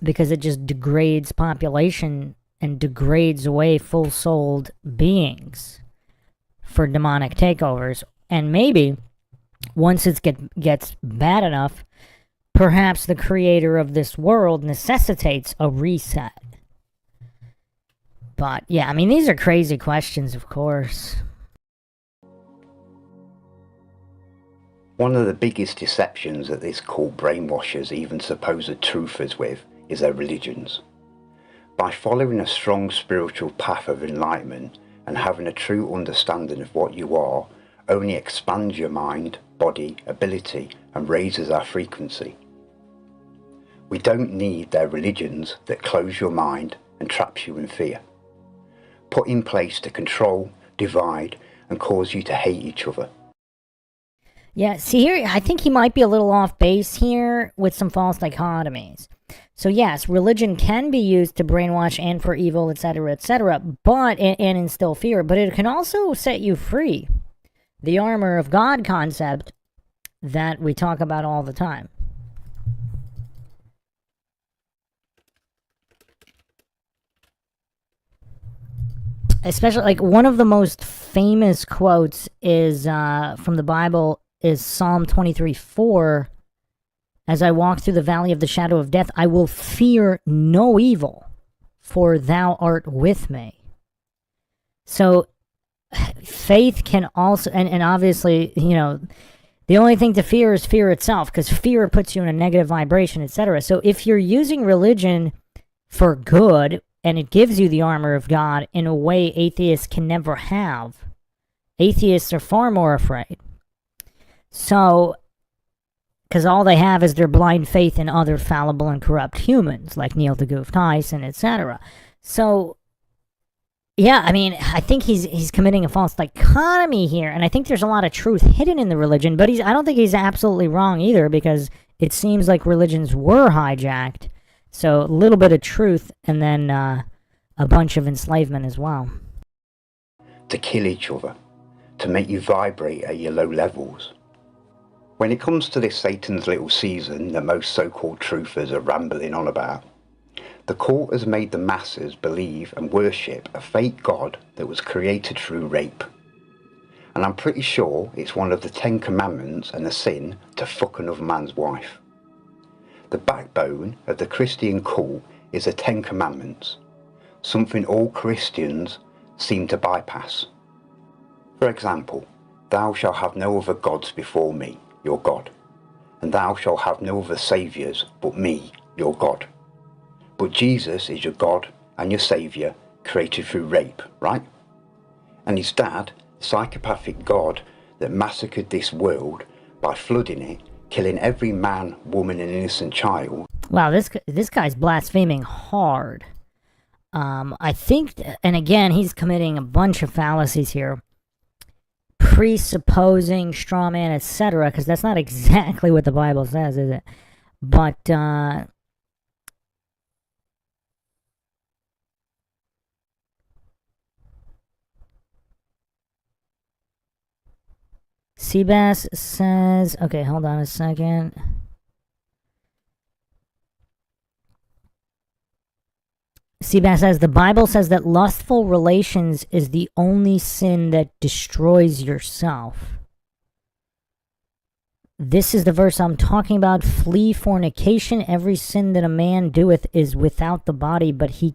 Because it just degrades population and degrades away full-souled beings for demonic takeovers. And maybe once it gets bad enough, perhaps the creator of this world necessitates a reset. But yeah, I mean, these are crazy questions, of course. One of the biggest deceptions that this cult brainwashes even supposed truthers with is their religions. By following a strong spiritual path of enlightenment and having a true understanding of what you are, only expands your mind, body, ability, and raises our frequency. We don't need their religions that close your mind and traps you in fear, put in place to control, divide, and cause you to hate each other. Yeah, see here, I think he might be a little off base here with some false dichotomies. So yes, religion can be used to brainwash and for evil, etc., but, and instill fear, but it can also set you free. The armor of God concept that we talk about all the time. Especially, like, one of the most famous quotes is from the Bible is Psalm 23:4. As I walk through the valley of the shadow of death, I will fear no evil, for thou art with me. So, faith can also, and obviously, you know, the only thing to fear is fear itself, because fear puts you in a negative vibration, etc. So if you're using religion for good, and it gives you the armor of God in a way atheists can never have, atheists are far more afraid. So, because all they have is their blind faith in other fallible and corrupt humans, like Neil deGrasse Tyson, etc. So, yeah, I mean, I think he's committing a false dichotomy here, and I think there's a lot of truth hidden in the religion, but I don't think he's absolutely wrong either, because it seems like religions were hijacked. So, a little bit of truth, and then a bunch of enslavement as well. To kill each other, to make you vibrate at your low levels. When it comes to this Satan's little season that most so-called truthers are rambling on about, the cult has made the masses believe and worship a fake god that was created through rape. And I'm pretty sure it's one of the 10 Commandments and a sin to fuck another man's wife. The backbone of the Christian cult is the 10 Commandments, something all Christians seem to bypass. For example, thou shalt have no other gods before me, your God, and thou shalt have no other saviours but me, your God. But Jesus is your God and your saviour, created through rape, right? And his dad, psychopathic God that massacred this world by flooding it, killing every man, woman and innocent child. Wow, this guy's blaspheming hard. I think, and again, he's committing a bunch of fallacies here. Presupposing, straw man, etc., because that's not exactly what the Bible says, is it? But, Seabass says, okay, hold on a second. Seabass says, the Bible says that lustful relations is the only sin that destroys yourself. This is the verse I'm talking about. Flee fornication. Every sin that a man doeth is without the body, but he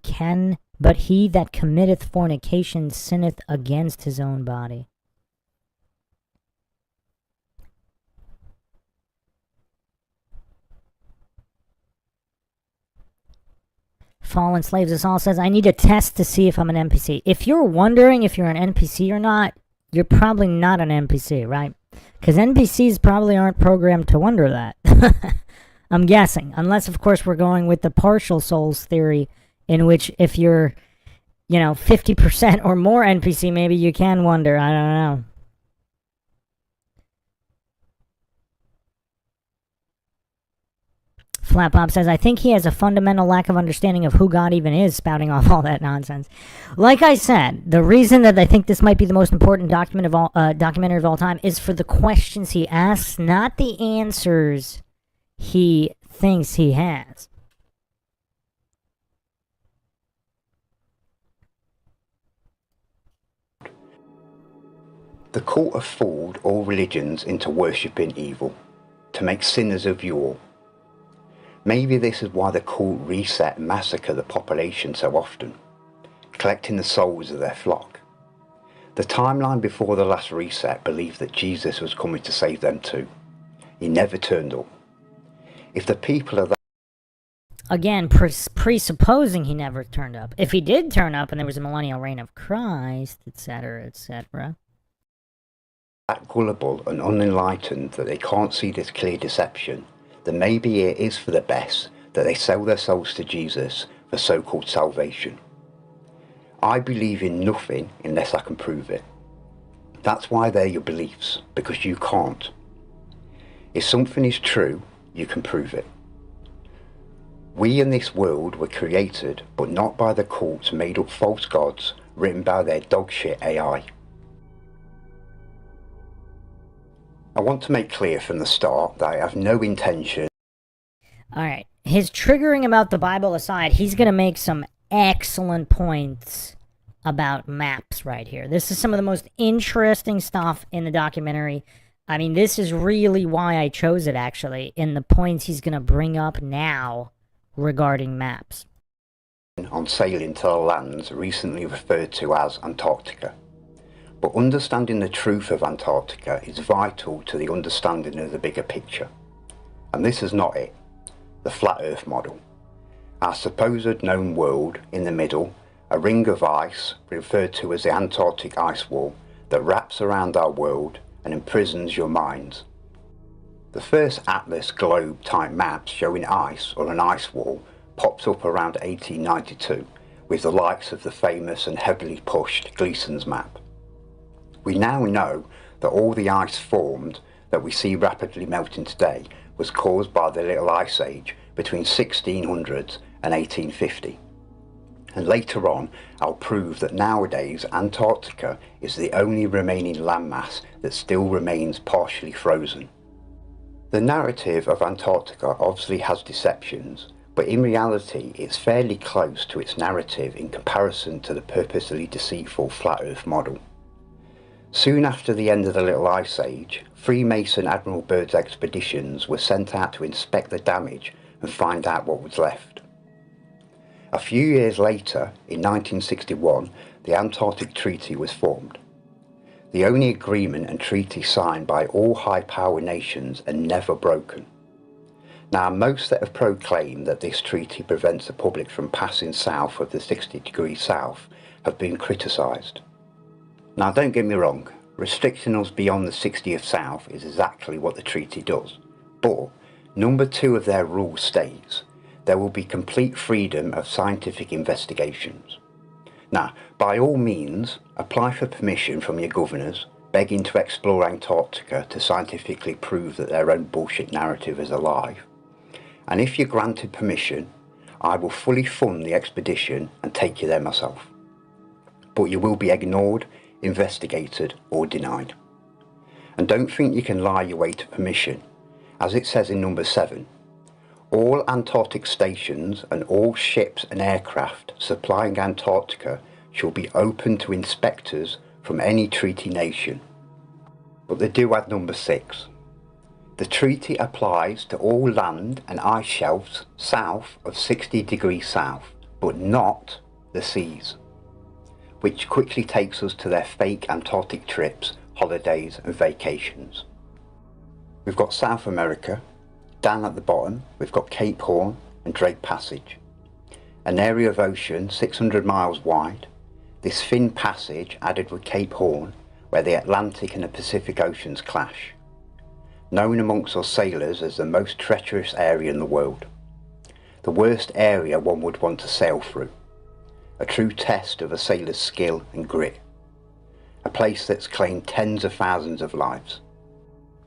that committeth fornication sinneth against his own body. Fallen Slaves Us All says, I need a test to see if I'm an NPC. If you're wondering if you're an NPC or not, you're probably not an NPC, right? Because NPCs probably aren't programmed to wonder that. I'm guessing. Unless, of course, we're going with the partial souls theory, in which if you're, 50% or more NPC, maybe you can wonder. I don't know. Flat Bob says, I think he has a fundamental lack of understanding of who God even is, spouting off all that nonsense. Like I said, the reason that I think this might be the most important documentary of all time is for the questions he asks, not the answers he thinks he has. The cult have fooled all religions into worshipping evil, to make sinners of you all. Maybe this is why the cult reset and massacre the population so often, collecting the souls of their flock. The timeline before the last reset believed that Jesus was coming to save them too. He never turned up. If the people of that Again, presupposing he never turned up. If he did turn up and there was a millennial reign of Christ, etc., etc. that gullible and unenlightened that they can't see this clear deception, then maybe it is for the best that they sell their souls to Jesus for so-called salvation. I believe in nothing unless I can prove it. That's why they're your beliefs, because you can't. If something is true, you can prove it. We in this world were created, but not by the cults made up false gods written by their dogshit AI. I want to make clear from the start that I have no intention. Alright, his triggering about the Bible aside, he's going to make some excellent points about maps right here. This is some of the most interesting stuff in the documentary. I mean, this is really why I chose it, actually, in the points he's going to bring up now regarding maps. On sailing to the lands recently referred to as Antarctica. But understanding the truth of Antarctica is vital to the understanding of the bigger picture. And this is not it. The flat earth model. Our supposed known world in the middle, a ring of ice referred to as the Antarctic ice wall that wraps around our world and imprisons your minds. The first atlas globe type maps showing ice or an ice wall pops up around 1892 with the likes of the famous and heavily pushed Gleason's map. We now know that all the ice formed that we see rapidly melting today was caused by the Little Ice Age between 1600 and 1850. And later on, I'll prove that nowadays Antarctica is the only remaining landmass that still remains partially frozen. The narrative of Antarctica obviously has deceptions, but in reality it's fairly close to its narrative in comparison to the purposely deceitful flat earth model. Soon after the end of the Little Ice Age, Freemason Admiral Byrd's expeditions were sent out to inspect the damage and find out what was left. A few years later, in 1961, the Antarctic Treaty was formed. The only agreement and treaty signed by all high-power nations and never broken. Now, most that have proclaimed that this treaty prevents the public from passing south of the 60 degrees south have been criticised. Now, don't get me wrong, restricting us beyond the 60th south is exactly what the treaty does, but number 2 of their rules states there will be complete freedom of scientific investigations. Now, by all means, apply for permission from your governors, begging to explore Antarctica to scientifically prove that their own bullshit narrative is alive. And if you're granted permission, I will fully fund the expedition and take you there myself. But you will be ignored, investigated, or denied. And don't think you can lie your way to permission. As it says in number 7, all Antarctic stations and all ships and aircraft supplying Antarctica shall be open to inspectors from any treaty nation. But they do add number 6. The treaty applies to all land and ice shelves south of 60 degrees south, but not the seas. Which quickly takes us to their fake Antarctic trips, holidays and vacations. We've got South America. Down at the bottom, we've got Cape Horn and Drake Passage. An area of ocean 600 miles wide, this thin passage added with Cape Horn, where the Atlantic and the Pacific Oceans clash. Known amongst us sailors as the most treacherous area in the world. The worst area one would want to sail through. A true test of a sailor's skill and grit. A place that's claimed tens of thousands of lives.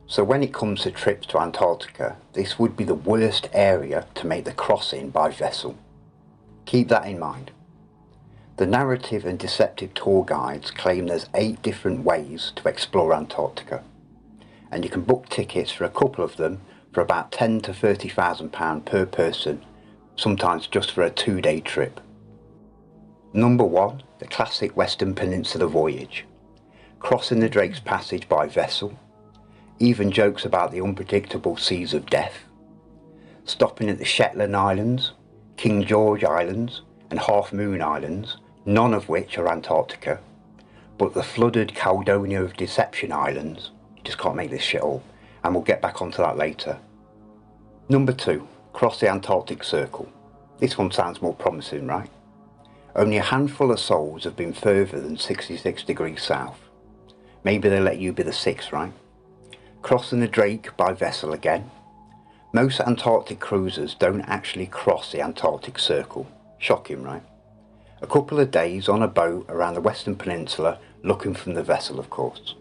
So when it comes to trips to Antarctica, this would be the worst area to make the crossing by vessel. Keep that in mind. The narrative and deceptive tour guides claim there's 8 different ways to explore Antarctica, and you can book tickets for a couple of them for about £10,000 to £30,000 per person, sometimes just for a 2-day trip. Number 1, the classic Western Peninsula voyage. crossing the Drake's Passage by vessel, even jokes about the unpredictable seas of death, stopping at the Shetland Islands, King George Islands and Half Moon Islands, none of which are Antarctica, but the flooded Caledonia of Deception Islands. You just can't make this shit up, and we'll get back onto that later. Number 2, cross the Antarctic Circle. This one sounds more promising, right? Only a handful of souls have been further than 66 degrees south. Maybe they'll let you be the 6th, right? Crossing the Drake by vessel again. Most Antarctic cruisers don't actually cross the Antarctic Circle. Shocking, right? A couple of days on a boat around the Western Peninsula, looking from the vessel, of course.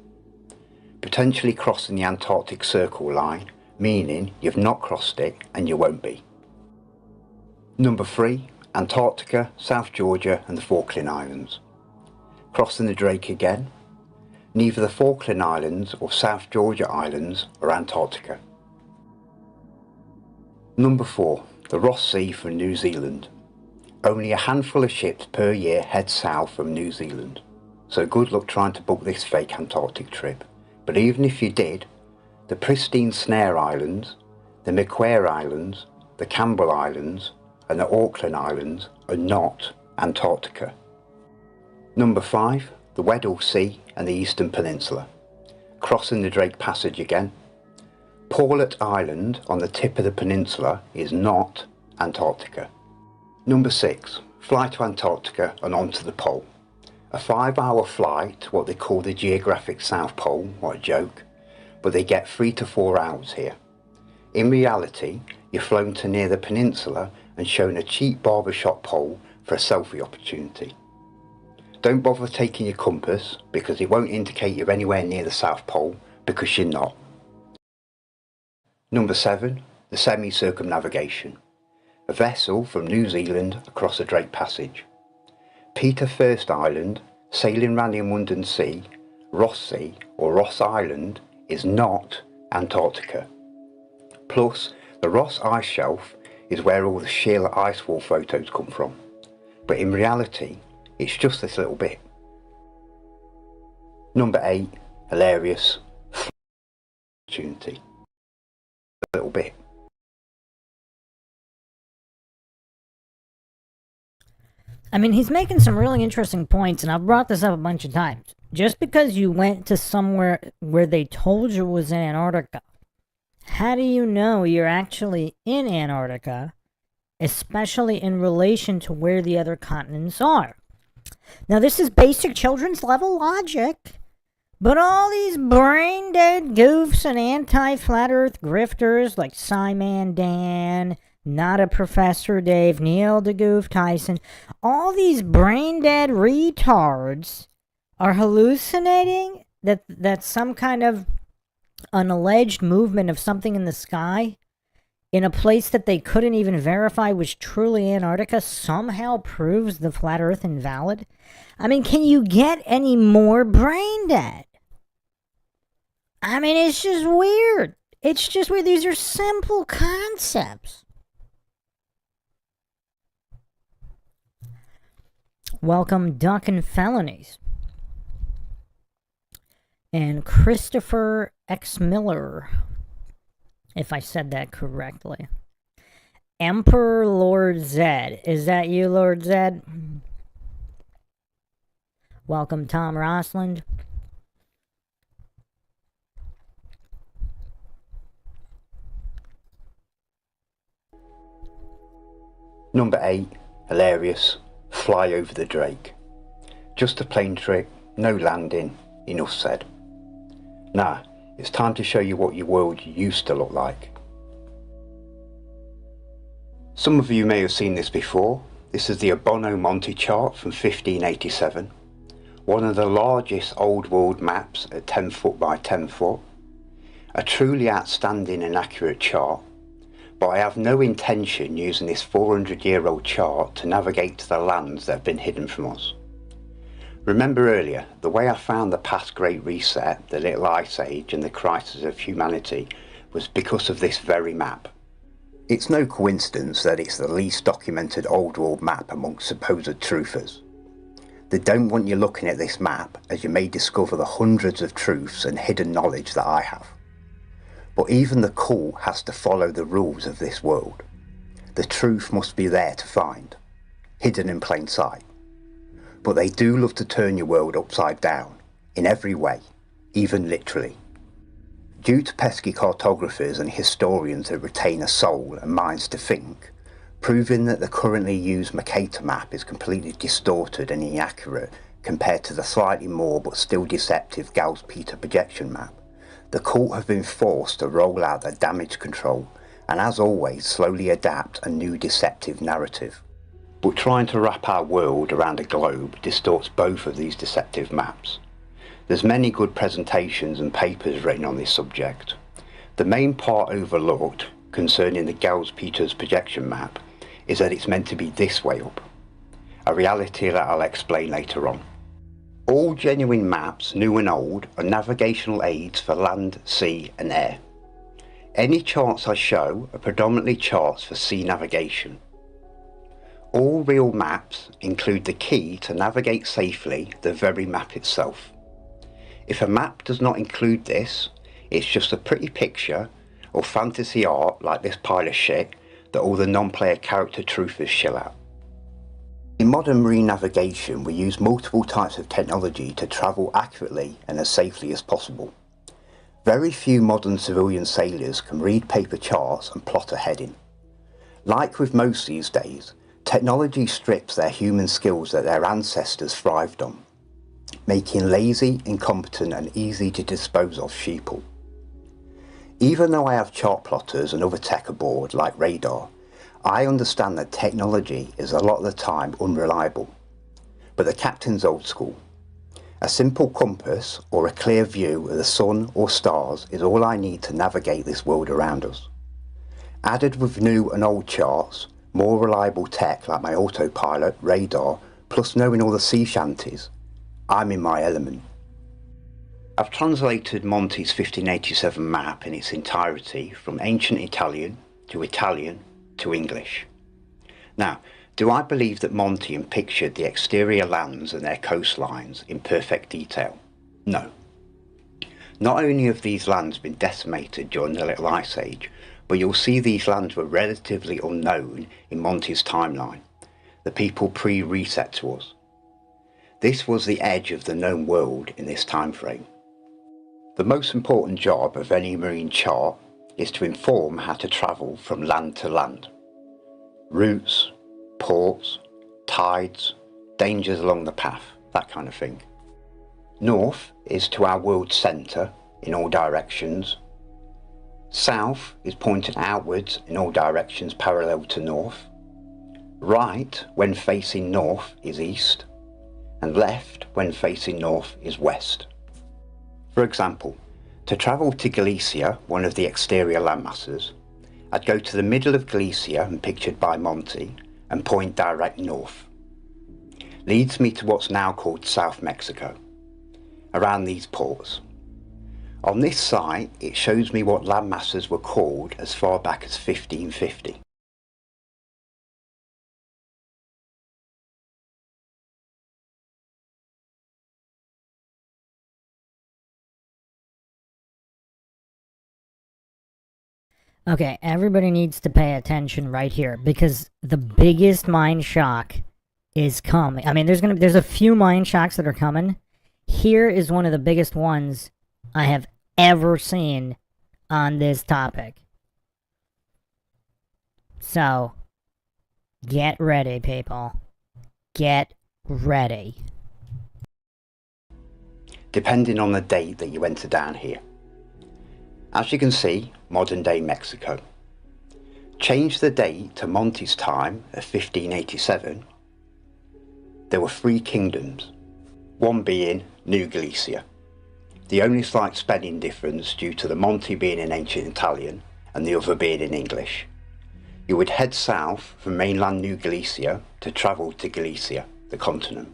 Potentially crossing the Antarctic Circle line, meaning you've not crossed it and you won't be. Number 3, Antarctica, South Georgia and the Falkland Islands. Crossing the Drake again. Neither the Falkland Islands or South Georgia Islands are Antarctica. Number 4, the Ross Sea from New Zealand. Only a handful of ships per year head south from New Zealand, so good luck trying to book this fake Antarctic trip. But even if you did, the pristine Snare Islands, the Macquarie Islands, the Campbell Islands and the Auckland Islands are not Antarctica. Number 5, the Weddell Sea and the Eastern Peninsula. Crossing the Drake Passage again. Paulet Island on the tip of the peninsula is not Antarctica. Number 6, fly to Antarctica and onto the pole. A 5-hour flight, what they call the geographic South Pole, what a joke, but they get 3 to 4 hours here. In reality, you're flown to near the peninsula and shown a cheap barbershop pole for a selfie opportunity. Don't bother taking your compass because it won't indicate you're anywhere near the South Pole because you're not. Number 7, the semi-circumnavigation. A vessel from New Zealand across the Drake Passage. Peter First Island, sailing round the Mundan Sea, Ross Sea or Ross Island is not Antarctica. Plus, the Ross Ice Shelf is where all the sheer ice wall photos come from. But in reality, it's just this little bit. Number 8, hilarious opportunity. A little bit. I mean, he's making some really interesting points, and I've brought this up a bunch of times. Just because you went to somewhere where they told you was in Antarctica, how do you know you're actually in Antarctica, especially in relation to where the other continents are? Now, this is basic children's level logic, but all these brain-dead goofs and anti-flat earth grifters like Simon Dan, Not a Professor Dave, Neil deGoof Tyson, all these brain-dead retards are hallucinating that some kind of an alleged movement of something in the sky in a place that they couldn't even verify was truly Antarctica somehow proves the flat earth invalid? I mean, can you get any more brain dead? I mean, it's just weird. It's just weird. These are simple concepts. Welcome, Duck and Felonies. And Christopher X. Miller, if I said that correctly. Emperor Lord Zed. Is that you, Lord Zed? Welcome, Tom Rosland. Number 8, hilarious, fly over the Drake. Just a plane trick, no landing, enough said. Now, it's time to show you what your world used to look like. Some of you may have seen this before. This is the Abono Monte chart from 1587. One of the largest old world maps at 10 foot by 10 foot. A truly outstanding and accurate chart. But I have no intention using this 400-year-old chart to navigate to the lands that have been hidden from us. Remember earlier, the way I found the past Great Reset, the Little Ice Age and the crisis of humanity was because of this very map. It's no coincidence that it's the least documented old world map amongst supposed truthers. They don't want you looking at this map, as you may discover the hundreds of truths and hidden knowledge that I have. But even the cult has to follow the rules of this world. The truth must be there to find, hidden in plain sight. But they do love to turn your world upside down, in every way, even literally. Due to pesky cartographers and historians that retain a soul and minds to think, proving that the currently used Mercator map is completely distorted and inaccurate compared to the slightly more but still deceptive Gauss-Peter projection map, the cult have been forced to roll out their damage control and, as always, slowly adapt a new deceptive narrative. But trying to wrap our world around a globe distorts both of these deceptive maps. There's many good presentations and papers written on this subject. The main part overlooked concerning the Gauss-Peters projection map is that it's meant to be this way up, a reality that I'll explain later on. All genuine maps, new and old, are navigational aids for land, sea and air. Any charts I show are predominantly charts for sea navigation. All real maps include the key to navigate safely the very map itself. If a map does not include this, it's just a pretty picture or fantasy art like this pile of shit that all the non-player character truthers shill out. In modern marine navigation, we use multiple types of technology to travel accurately and as safely as possible. Very few modern civilian sailors can read paper charts and plot a heading. Like with most these days, technology strips their human skills that their ancestors thrived on, making lazy, incompetent and easy to dispose of sheeple. Even though I have chart plotters and other tech aboard like radar, I understand that technology is a lot of the time unreliable. But the captain's old school. A simple compass or a clear view of the sun or stars is all I need to navigate this world around us. Added with new and old charts, more reliable tech like my autopilot, radar, plus knowing all the sea shanties, I'm in my element. I've translated Monty's 1587 map in its entirety from ancient Italian to English. Now, do I believe that Monty pictured the exterior lands and their coastlines in perfect detail? No. Not only have these lands been decimated during the Little Ice Age, but you'll see these lands were relatively unknown in Monty's timeline, the people pre-reset to us. This was the edge of the known world in this time frame. The most important job of any marine chart is to inform how to travel from land to land. Routes, ports, tides, dangers along the path, that kind of thing. North is to our world's centre in all directions. South is pointing outwards in all directions parallel to north. Right, when facing north, is east. And left, when facing north, is west. For example, to travel to Galicia, one of the exterior landmasses, I'd go to the middle of Galicia, and pictured by Monty, and point direct north. Leads me to what's now called South Mexico, around these ports. On this site, it shows me what landmasses were called as far back as 1550. Okay, everybody needs to pay attention right here, because the biggest mind shock is coming. I mean, there's a few mind shocks that are coming. Here is one of the biggest ones I have ever seen on this topic. So, get ready, people. Get ready. Depending on the date that you enter down here. As you can see, modern day Mexico. Change the date to Monty's time of 1587. There were 3 kingdoms, one being New Galicia. The only slight spelling difference due to the Monty being in ancient Italian and the other being in English. You would head south from mainland New Galicia to travel to Galicia, the continent,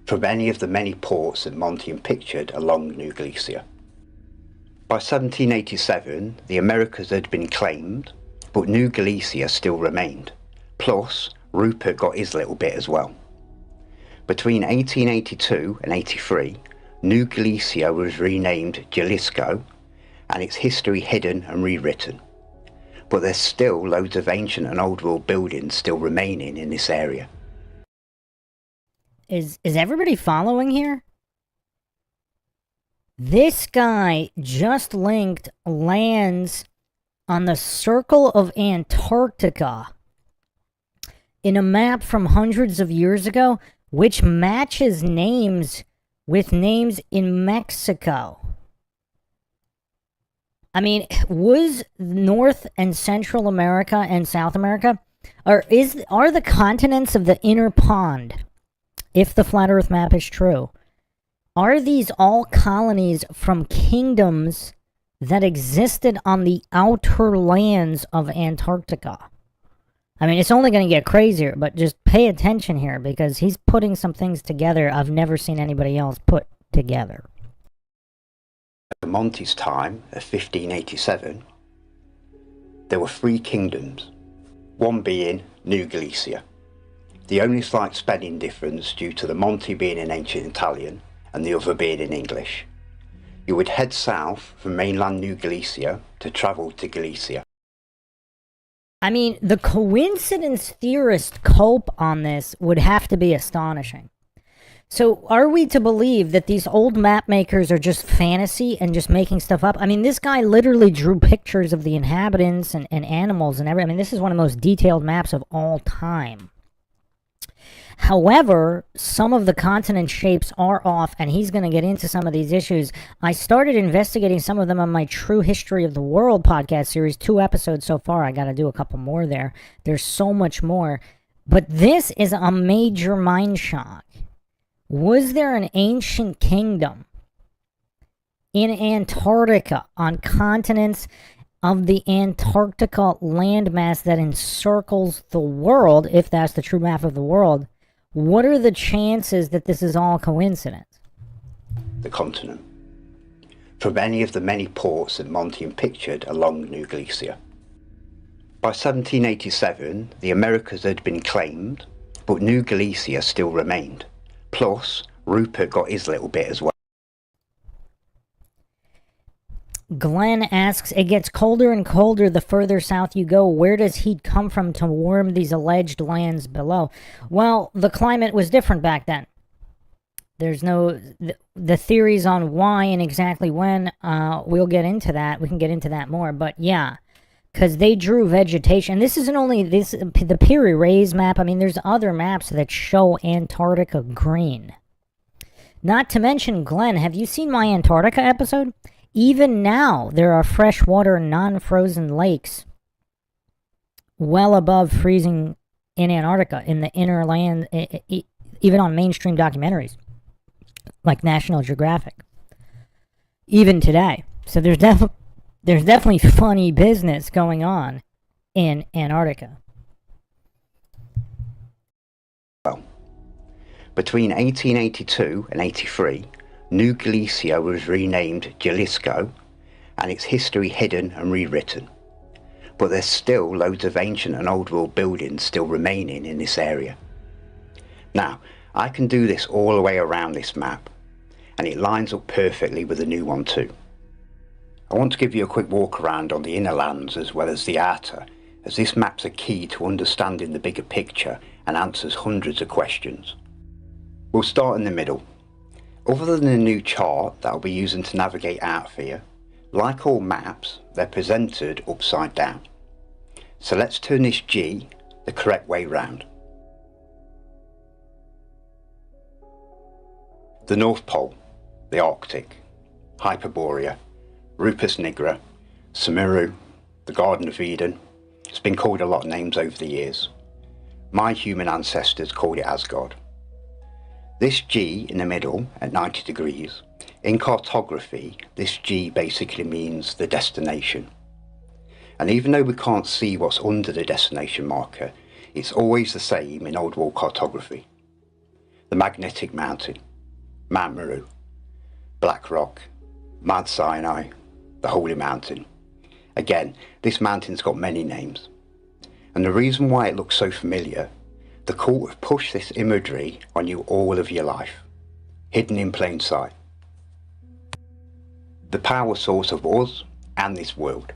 from any of the many ports that Monty pictured along New Galicia. By 1787, the Americas had been claimed, but New Galicia still remained. Plus, Rupert got his little bit as well. Between 1882 and 83, New Galicia was renamed Jalisco and its history hidden and rewritten. But there's still loads of ancient and old world buildings still remaining in this area. Is everybody following here? This guy just linked lands on the Circle of Antarctica in a map from hundreds of years ago, which matches names with names in Mexico. I mean, was North and Central America and South America, are the continents of the inner pond, if the flat Earth map is true, are these all colonies from kingdoms that existed on the outer lands of Antarctica? I mean, it's only going to get crazier, but just pay attention here, because he's putting some things together I've never seen anybody else put together. At Monty's time, of 1587, there were 3 kingdoms, one being New Galicia. The only slight spelling difference due to the Monty being in ancient Italian and the other being in English. You would head south from mainland New Galicia to travel to Galicia. I mean, the coincidence theorist cope on this would have to be astonishing. So are we to believe that these old map makers are just fantasy and just making stuff up? I mean, this guy literally drew pictures of the inhabitants and animals and everything. I mean, this is one of the most detailed maps of all time. However, some of the continent shapes are off, and he's going to get into some of these issues. I started investigating some of them on my True History of the World podcast series, 2 episodes so far. I got to do a couple more there. There's so much more. But this is a major mind shock. Was there an ancient kingdom in Antarctica, on continents of the Antarctica landmass that encircles the world, if that's the true map of the world? What are the chances that this is all coincidence? The continent. From any of the many ports that Monty pictured along New Galicia. By 1787, the Americas had been claimed, but New Galicia still remained. Plus, Rupert got his little bit as well. Glenn asks, it gets colder and colder the further south you go. Where does heat come from to warm these alleged lands below? Well, the climate was different back then. There's no... The theories on why and exactly when, we'll get into that. We can get into that more. But yeah, because they drew vegetation. This isn't only the Piri Reis map. I mean, there's other maps that show Antarctica green. Not to mention, Glenn, have you seen my Antarctica episode? Even now, there are freshwater, non-frozen lakes well above freezing in Antarctica, in the inner land, even on mainstream documentaries, like National Geographic. Even today. So there's definitely funny business going on in Antarctica. Well, between 1882 and 83, New Galicia was renamed Jalisco and its history hidden and rewritten. But there's still loads of ancient and old world buildings still remaining in this area. Now, I can do this all the way around this map, and it lines up perfectly with the new one too. I want to give you a quick walk around on the inner lands as well as the outer, as this map's a key to understanding the bigger picture and answers hundreds of questions. We'll start in the middle. Other than the new chart that I'll be using to navigate out here, like all maps, they're presented upside down. So let's turn this G the correct way round. The North Pole, the Arctic, Hyperborea, Rupus Nigra, Sumeru, the Garden of Eden. It's been called a lot of names over the years. My human ancestors called it Asgard. This G in the middle at 90 degrees, in cartography, this G basically means the destination. And even though we can't see what's under the destination marker, it's always the same in old world cartography. The Magnetic Mountain, Mount Meru, Black Rock, Mount Sinai, the Holy Mountain. Again, this mountain's got many names. And the reason why it looks so familiar, The cult have pushed this imagery on you all of your life, hidden in plain sight. The power source of us and this world.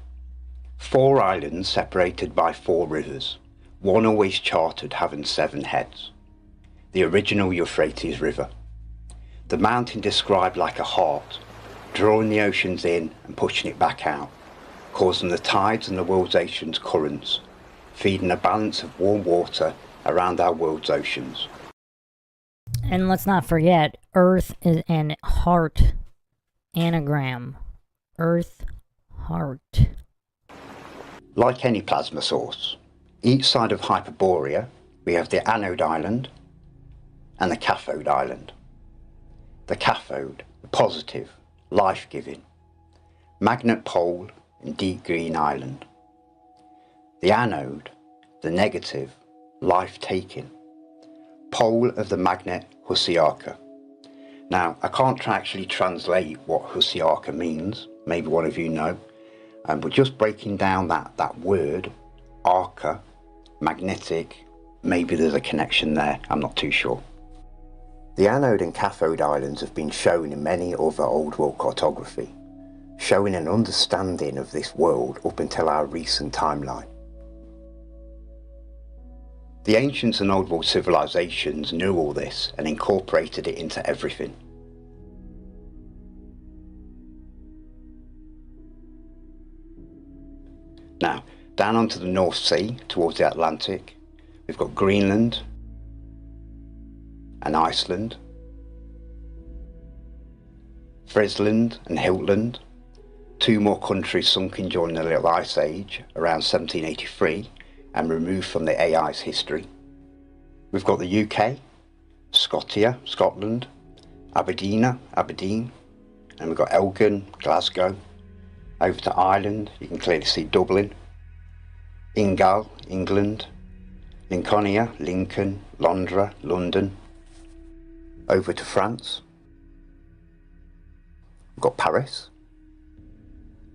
4 islands separated by 4 rivers, one always charted having 7 heads. The original Euphrates River. The mountain described like a heart, drawing the oceans in and pushing it back out, causing the tides and the world's oceans currents, feeding a balance of warm water around our world's oceans. And let's not forget, Earth is an heart anagram. Earth, heart. Like any plasma source, each side of Hyperborea, we have the anode island and the cathode island. The cathode, the positive, life-giving, magnet pole and deep green island. The anode, the negative, life-taking, pole of the magnet Husiarka. Now, I can't actually translate what Husiarka means, maybe one of you know, but just breaking down that word, arca, magnetic, maybe there's a connection there, I'm not too sure. The anode and cathode islands have been shown in many other old world cartography, showing an understanding of this world up until our recent timeline. The ancients and old world civilizations knew all this and incorporated it into everything. Now, down onto the North Sea, towards the Atlantic, we've got Greenland and Iceland, Friesland and Hiltland, 2 more countries sunken during the Little Ice Age around 1783 and removed from the AI's history. We've got the UK, Scotia, Scotland, Aberdeen, and we've got Elgin, Glasgow. Over to Ireland, you can clearly see Dublin, Ingal, England, Lincolnia, Lincoln, Londra, London. Over to France, we've got Paris,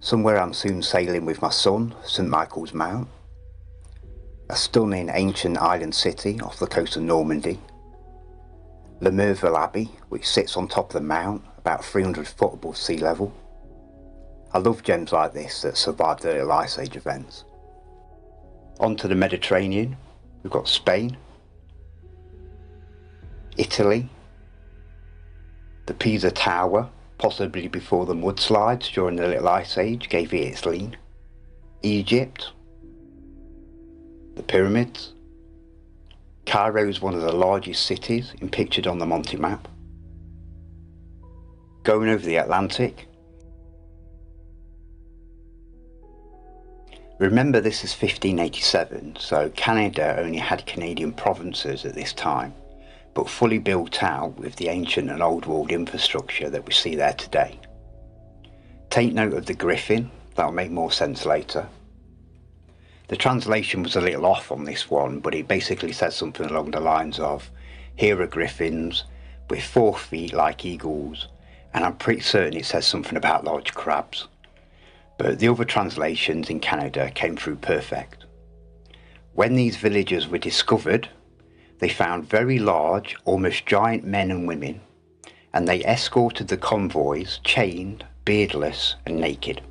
somewhere I'm soon sailing with my son, St Michael's Mount, a stunning ancient island city off the coast of Normandy, Le Merville Abbey, which sits on top of the mount about 300 foot above sea level. I love gems like this that survived the Little Ice Age events. Onto the Mediterranean, we've got Spain, Italy, the Pisa Tower, possibly before the mudslides during the Little Ice Age gave it its lean, Egypt, the pyramids. Cairo is one of the largest cities pictured on the Monty map. Going over the Atlantic, remember this is 1587, so Canada only had Canadian provinces at this time, but fully built out with the ancient and old world infrastructure that we see there today. Take note of the griffin, that'll make more sense later. The translation was a little off on this one, but it basically says something along the lines of, here are griffins with 4 feet like eagles, and I'm pretty certain it says something about large crabs. But the other translations in Canada came through perfect. When these villages were discovered, they found very large, almost giant men and women, and they escorted the convoys chained, beardless and naked,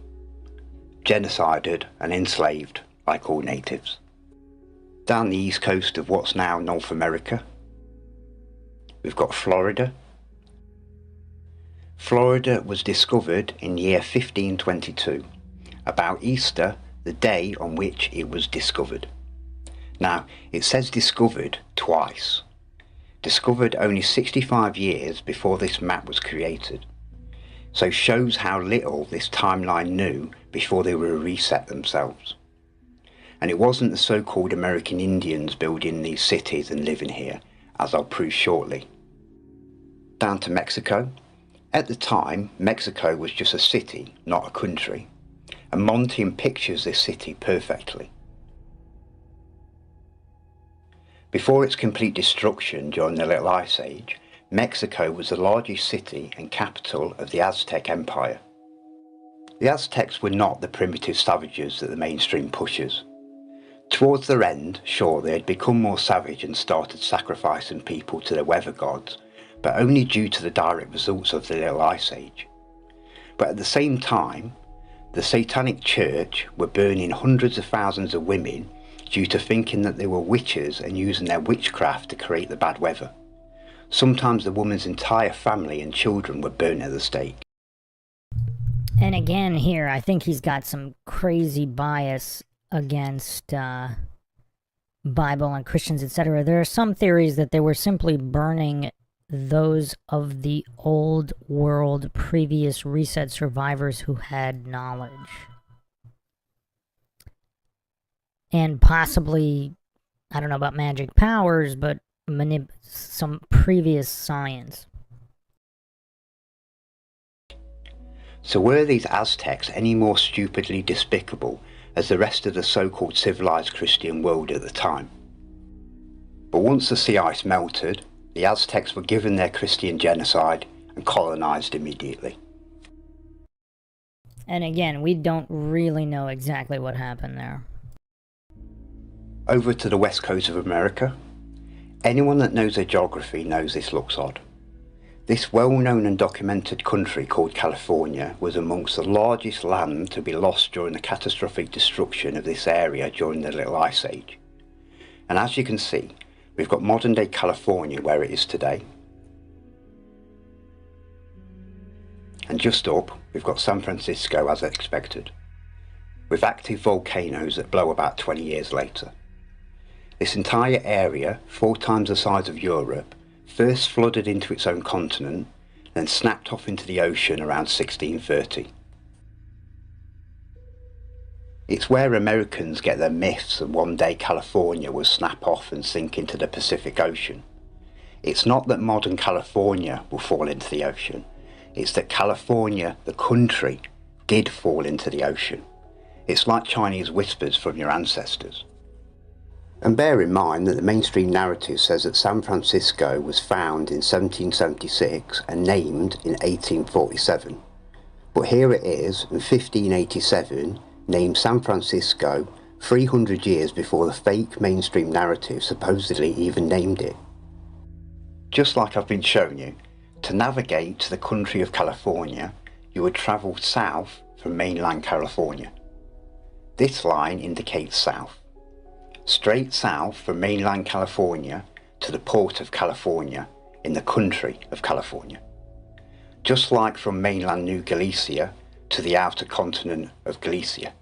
genocided and enslaved like all natives. Down the east coast of what's now North America, we've got Florida. Florida was discovered in year 1522, about Easter, the day on which it was discovered. Now, it says discovered twice. Discovered only 65 years before this map was created. So shows how little this timeline knew before they were reset themselves. And it wasn't the so-called American Indians building these cities and living here, as I'll prove shortly. Down to Mexico. At the time, Mexico was just a city, not a country, and Monty pictures this city perfectly. Before its complete destruction during the Little Ice Age, Mexico was the largest city and capital of the Aztec Empire. The Aztecs were not the primitive savages that the mainstream pushes. Towards their end, sure, they had become more savage and started sacrificing people to their weather gods, but only due to the direct results of the Little Ice Age. But at the same time, the Satanic Church were burning hundreds of thousands of women due to thinking that they were witches and using their witchcraft to create the bad weather. Sometimes the woman's entire family and children were burnt at the stake. And again here, I think he's got some crazy bias against Bible and Christians, etc. There are some theories that they were simply burning those of the old world previous reset survivors who had knowledge. And possibly, I don't know about magic powers, but some previous science. So were these Aztecs any more stupidly despicable as the rest of the so-called civilized Christian world at the time? But once the sea ice melted, the Aztecs were given their Christian genocide and colonized immediately. And again, we don't really know exactly what happened there. Over to the west coast of America. Anyone that knows their geography knows this looks odd. This well-known and documented country called California was amongst the largest land to be lost during the catastrophic destruction of this area during the Little Ice Age. And as you can see, we've got modern-day California where it is today. And just up, we've got San Francisco as expected, with active volcanoes that blow about 20 years later. This entire area, 4 times the size of Europe, first flooded into its own continent, then snapped off into the ocean around 1630. It's where Americans get their myths that one day California will snap off and sink into the Pacific Ocean. It's not that modern California will fall into the ocean, it's that California, the country, did fall into the ocean. It's like Chinese whispers from your ancestors. And bear in mind that the mainstream narrative says that San Francisco was found in 1776 and named in 1847. But here it is, in 1587, named San Francisco 300 years before the fake mainstream narrative supposedly even named it. Just like I've been showing you, to navigate to the country of California, you would travel south from mainland California. This line indicates south. Straight south from mainland California to the port of California in the country of California. Just like from mainland New Galicia to the outer continent of Galicia.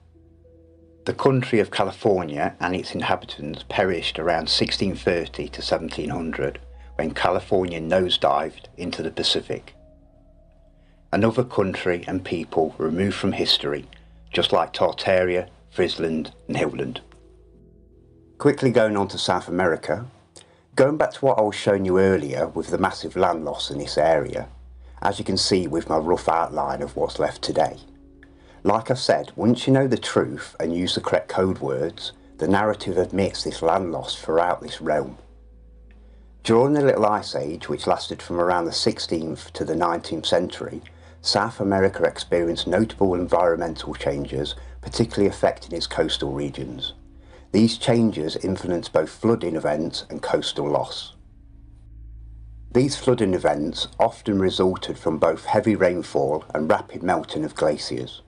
The country of California and its inhabitants perished around 1630 to 1700 when California nosedived into the Pacific. Another country and people removed from history, just like Tartaria, Friesland and Hilland. Quickly going on to South America, going back to what I was showing you earlier with the massive land loss in this area, as you can see with my rough outline of what's left today. Like I said, once you know the truth and use the correct code words, the narrative admits this land loss throughout this realm. During the Little Ice Age, which lasted from around the 16th to the 19th century, South America experienced notable environmental changes, particularly affecting its coastal regions. These changes influenced both flooding events and coastal loss. These flooding events often resulted from both heavy rainfall and rapid melting of glaciers.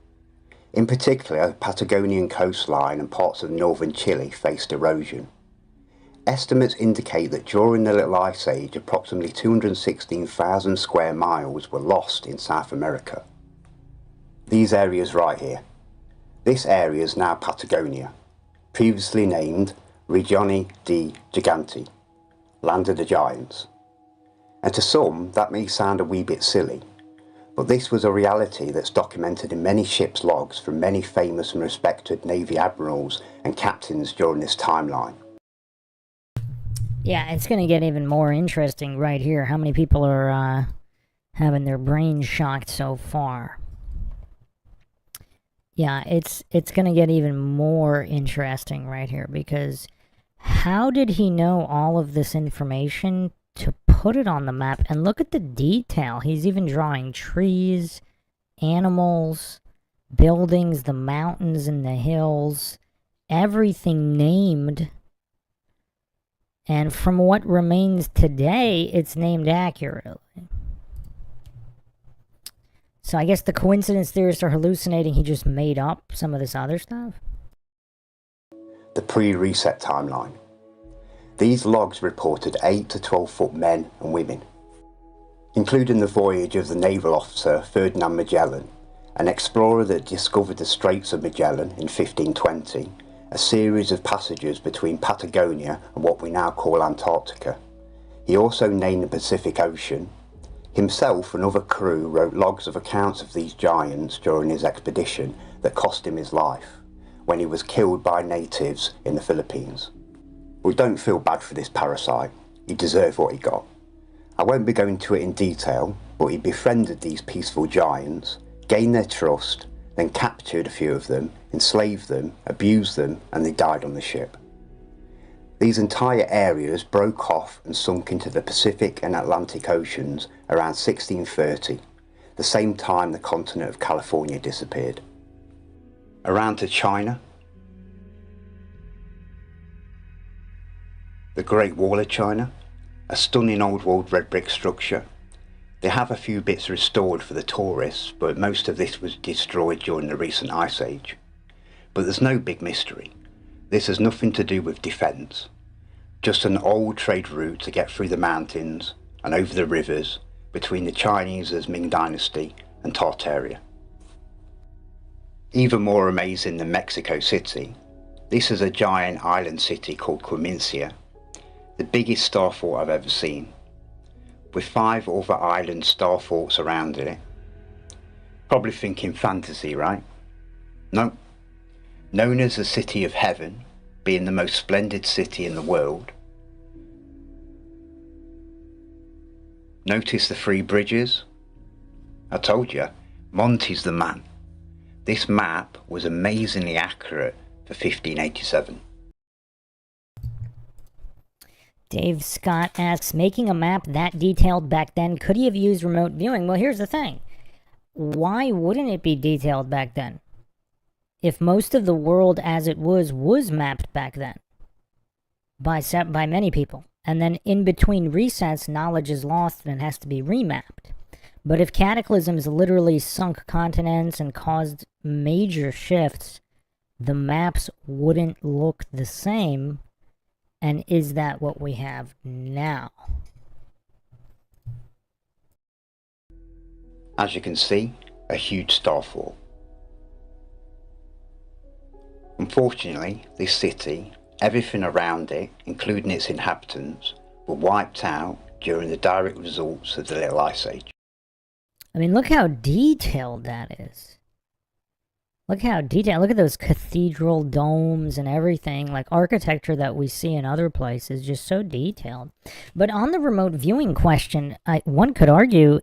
In particular, the Patagonian coastline and parts of northern Chile faced erosion. Estimates indicate that during the Little Ice Age, approximately 216,000 square miles were lost in South America. These areas right here. This area is now Patagonia, previously named Regione di Giganti, Land of the Giants. And to some, that may sound a wee bit silly, but this was a reality that's documented in many ships' logs from many famous and respected Navy admirals and captains during this timeline. Yeah, it's going to get even more interesting right here. How many people are having their brains shocked so far? Yeah, it's going to get even more interesting right here, because how did he know all of this information to put it on the map? And look at the detail. He's even drawing trees, animals, buildings, the mountains and the hills. everything named. And from what remains today, it's named accurately. So I guess the coincidence theorists are hallucinating. He just made up some of this other stuff. The pre-reset timeline. These logs reported 8 to 12 foot men and women, including the voyage of the naval officer Ferdinand Magellan, an explorer that discovered the Straits of Magellan in 1520, a series of passages between Patagonia and what we now call Antarctica. He also named the Pacific Ocean. Himself and other crew wrote logs of accounts of these giants during his expedition that cost him his life, when he was killed by natives in the Philippines. We don't feel bad for this parasite. He deserved what he got. I won't be going into it in detail, but he befriended these peaceful giants, gained their trust, then captured a few of them, enslaved them, abused them, and they died on the ship. These entire areas broke off and sunk into the Pacific and Atlantic Oceans around 1630, the same time the continent of California disappeared. Around to China, the Great Wall of China, a stunning old world red brick structure. They have a few bits restored for the tourists, but most of this was destroyed during the recent ice age. But there's no big mystery. This has nothing to do with defence, just an old trade route to get through the mountains and over the rivers between the Chinese Ming Dynasty and Tartaria. Even more amazing than Mexico City, this is a giant island city called Quimincia, the biggest star fort I've ever seen, with 5 other island star forts surrounding it. Probably thinking fantasy, right? No. Known as the City of Heaven, being the most splendid city in the world. Notice the 3 bridges? I told you, Monty's the man. This map was amazingly accurate for 1587. Dave Scott asks, making a map that detailed back then, could he have used remote viewing? Well, here's the thing. Why wouldn't it be detailed back then? If most of the world as it was mapped back then by many people, and then in between resets, knowledge is lost and it has to be remapped. But if cataclysms literally sunk continents and caused major shifts, the maps wouldn't look the same. And is that what we have now? As you can see, a huge star fort. Unfortunately, this city, everything around it, including its inhabitants, were wiped out during the direct results of the Little Ice Age. I mean, look how detailed that is. Look how detailed. Look at those cathedral domes and everything. Like architecture that we see in other places, just so detailed. But on the remote viewing question, one could argue,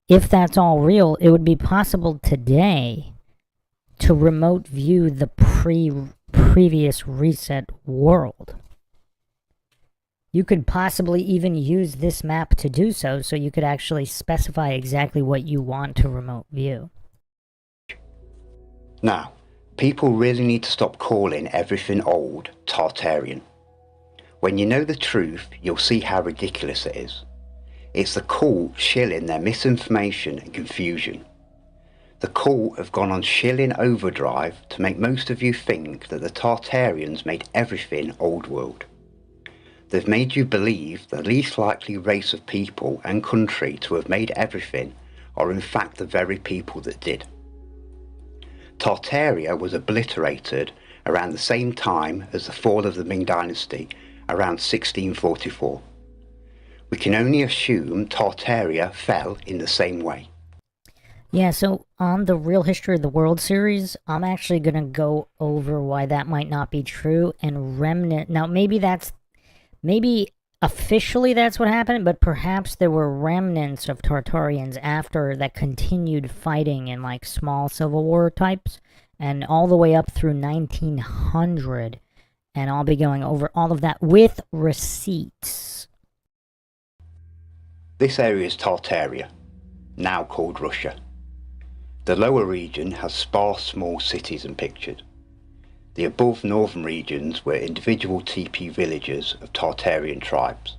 if that's all real, it would be possible today to remote view the previous reset world. You could possibly even use this map to do so you could actually specify exactly what you want to remote view. Now, people really need to stop calling everything old Tartarian. When you know the truth, you'll see how ridiculous it is. It's the cult shilling their misinformation and confusion. The cult have gone on shilling overdrive to make most of you think that the Tartarians made everything old world. They've made you believe the least likely race of people and country to have made everything are in fact the very people that did. Tartaria was obliterated around the same time as the fall of the Ming Dynasty, around 1644. We can only assume Tartaria fell in the same way. Yeah, so on the Real History of the World series, I'm actually going to go over why that might not be true and remnant. Now, maybe officially that's what happened, but perhaps there were remnants of Tartarians after that continued fighting in like small civil war types and all the way up through 1900. And I'll be going over all of that with receipts. This area is Tartaria, now called Russia. The lower region has sparse small cities and pictured. The above northern regions were individual teepee villages of Tartarian tribes,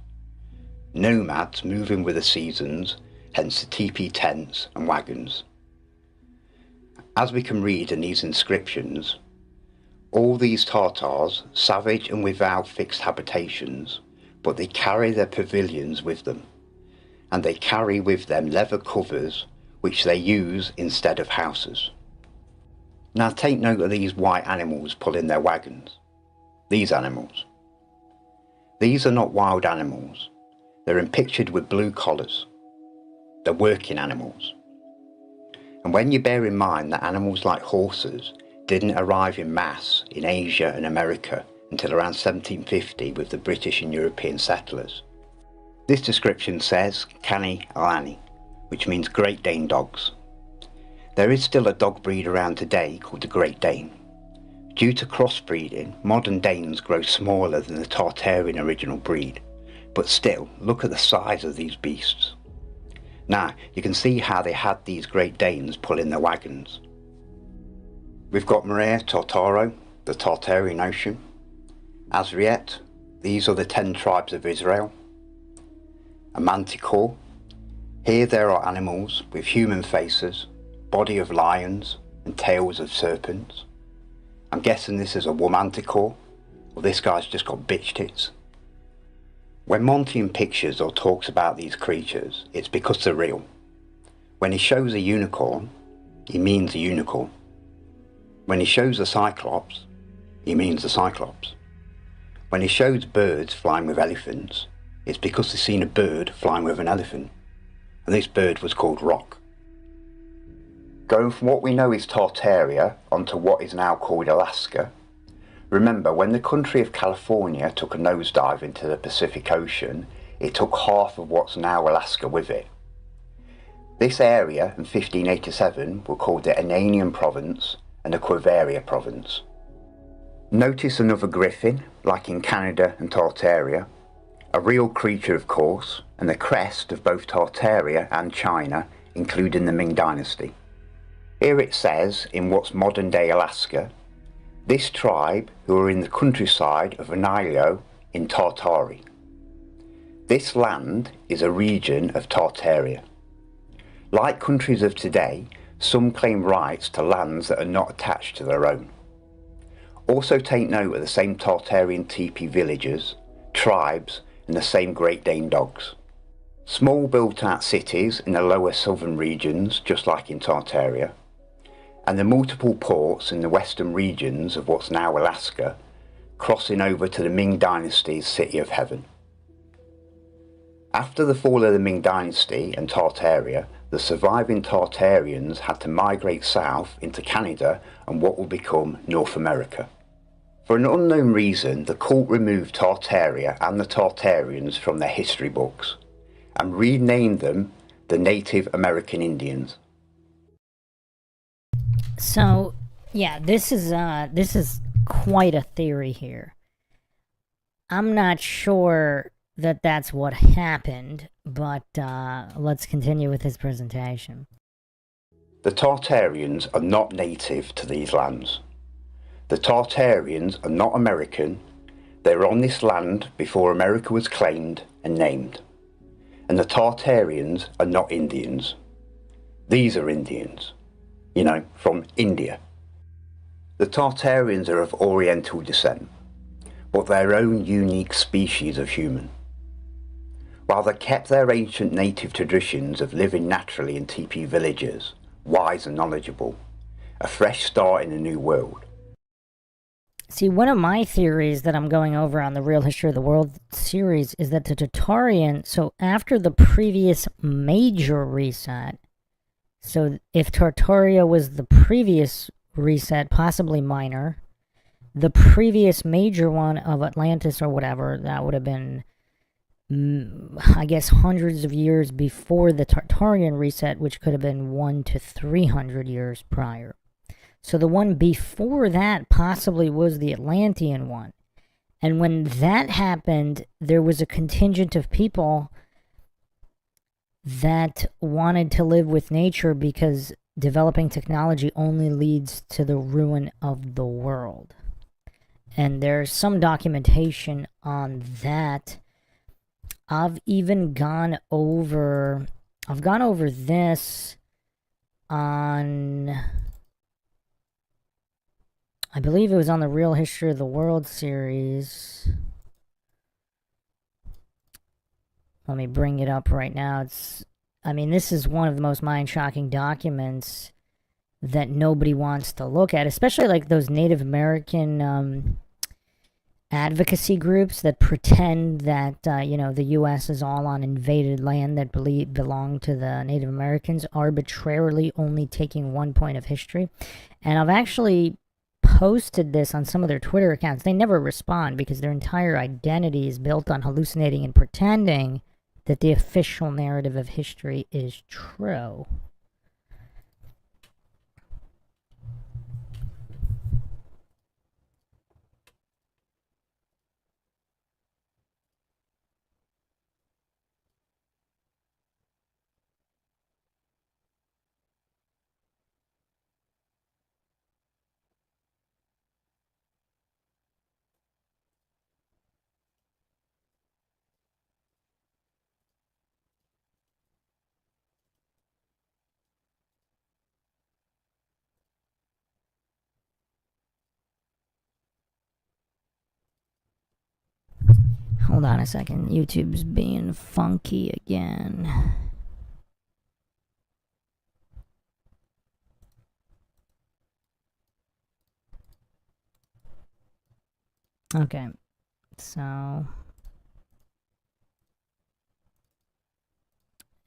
nomads moving with the seasons, hence the teepee tents and wagons. As we can read in these inscriptions, all these Tartars, savage and without fixed habitations, but they carry their pavilions with them, and they carry with them leather covers which they use instead of houses. Now take note of these white animals pulling their wagons. These animals. These are not wild animals. They're pictured with blue collars. They're working animals. And when you bear in mind that animals like horses didn't arrive in mass in Asia and America until around 1750 with the British and European settlers. This description says Canny Alani, which means Great Dane dogs. There is still a dog breed around today called the Great Dane. Due to crossbreeding, modern Danes grow smaller than the Tartarian original breed, but still, look at the size of these beasts. Now, you can see how they had these Great Danes pulling their wagons. We've got Maria Tartaro, the Tartarian Ocean. Azriet, these are the 10 tribes of Israel. A manticore. Here there are animals with human faces, body of lions and tails of serpents. I'm guessing this is a womanticore, or this guy's just got bitch tits. When Monty pictures or talks about these creatures, it's because they're real. When he shows a unicorn, he means a unicorn. When he shows a cyclops, he means a cyclops. When he shows birds flying with elephants, it's because he's seen a bird flying with an elephant. And this bird was called Rock. Going from what we know is Tartaria onto what is now called Alaska. Remember, when the country of California took a nosedive into the Pacific Ocean, it took half of what's now Alaska with it. This area in 1587 were called the Ananian Province and the Quiveria Province. Notice another griffin, like in Canada and Tartaria, a real creature of course, and the crest of both Tartaria and China, including the Ming Dynasty. Here it says, in what's modern day Alaska, this tribe who are in the countryside of Anilio in Tartary. This land is a region of Tartaria. Like countries of today, some claim rights to lands that are not attached to their own. Also take note of the same Tartarian teepee villages, tribes and the same Great Dane dogs. Small built-out cities in the lower southern regions, just like in Tartaria, and the multiple ports in the western regions of what's now Alaska, crossing over to the Ming Dynasty's City of Heaven. After the fall of the Ming Dynasty and Tartaria, the surviving Tartarians had to migrate south into Canada and what will become North America. For an unknown reason, the cult removed Tartaria and the Tartarians from their history books and renamed them the Native American Indians. So, yeah, this is quite a theory here. I'm not sure that that's what happened, but let's continue with his presentation. The Tartarians are not native to these lands. The Tartarians are not American. They were on this land before America was claimed and named. And the Tartarians are not Indians. These are Indians, from India. The Tartarians are of Oriental descent, but their own unique species of human. While they kept their ancient native traditions of living naturally in teepee villages, wise and knowledgeable, a fresh start in a new world. See, one of my theories that I'm going over on the Real History of the World series is that the Tartarian, so after the previous major reset, so if Tartaria was the previous reset, possibly minor, the previous major one of Atlantis or whatever, that would have been, I guess, hundreds of years before the Tartarian reset, which could have been 100 to 300 years prior. So the one before that possibly was the Atlantean one. And when that happened, there was a contingent of people that wanted to live with nature because developing technology only leads to the ruin of the world. And there's some documentation on that. I've gone over this on, I believe it was on the Real History of the World series. Let me bring it up right now. This is one of the most mind-shocking documents that nobody wants to look at, especially like those Native American advocacy groups that pretend that, the U.S. is all on invaded land that belong to the Native Americans, arbitrarily only taking one point of history. And I've actually posted this on some of their Twitter accounts. They never respond because their entire identity is built on hallucinating and pretending that the official narrative of history is true. Hold on a second. YouTube's being funky again. Okay. So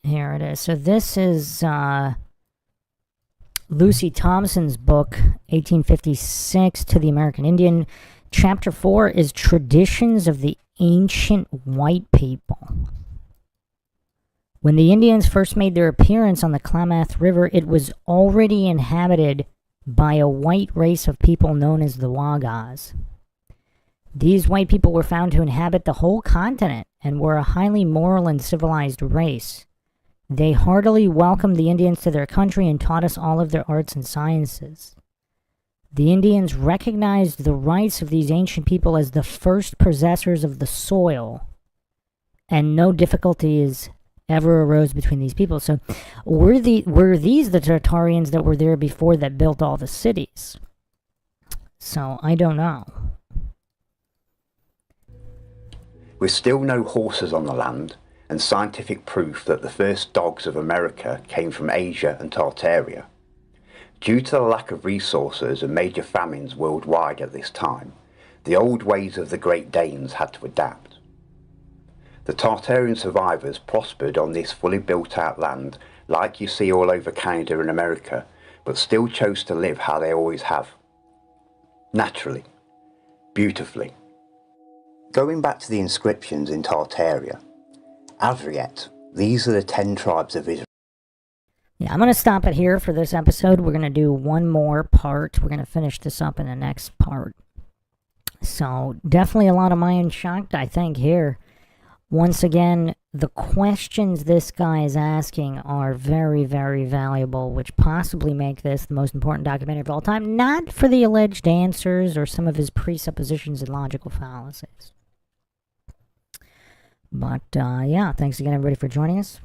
here it is. So this is Lucy Thompson's book, 1856 to the American Indian. Chapter 4 is Traditions of the Ancient White People. When the Indians first made their appearance on the Klamath River, it was already inhabited by a white race of people known as the Wagas. These white people were found to inhabit the whole continent and were a highly moral and civilized race. They heartily welcomed the Indians to their country and taught us all of their arts and sciences. The Indians recognized the rights of these ancient people as the first possessors of the soil, and no difficulties ever arose between these people. So were these the Tartarians that were there before that built all the cities? So I don't know. With still no horses on the land, and scientific proof that the first dogs of America came from Asia and Tartaria, due to the lack of resources and major famines worldwide at this time, the old ways of the Great Danes had to adapt. The Tartarian survivors prospered on this fully built out land like you see all over Canada and America, but still chose to live how they always have. Naturally. Beautifully. Going back to the inscriptions in Tartaria, Avriet, these are the 10 tribes of Israel. Yeah, I'm going to stop it here for this episode. We're going to do one more part. We're going to finish this up in the next part. So, definitely a lot of mind shocked, I think, here. Once again, the questions this guy is asking are very, very valuable, which possibly make this the most important documentary of all time, not for the alleged answers or some of his presuppositions and logical fallacies. But, yeah, thanks again, everybody, for joining us.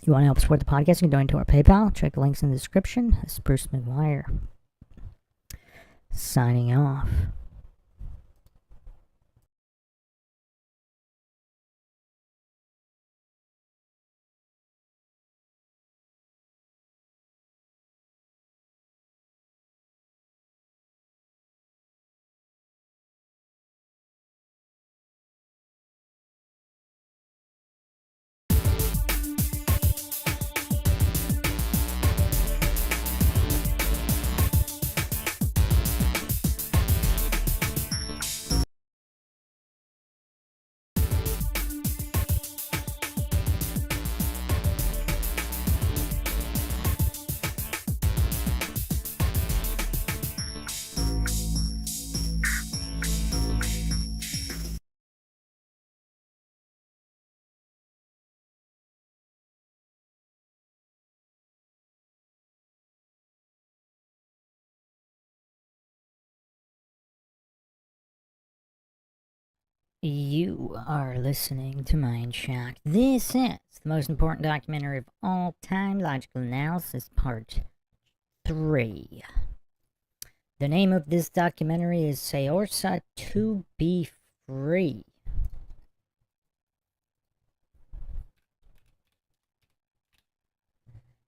You want to help support the podcast, you can donate to our PayPal. Check the links in the description. This is Bruce McGuire, signing off. You are listening to MINDSHOCK. This is the most important documentary of all time, Logical Analysis, Part 3. The name of this documentary is Seorsa to Be Free.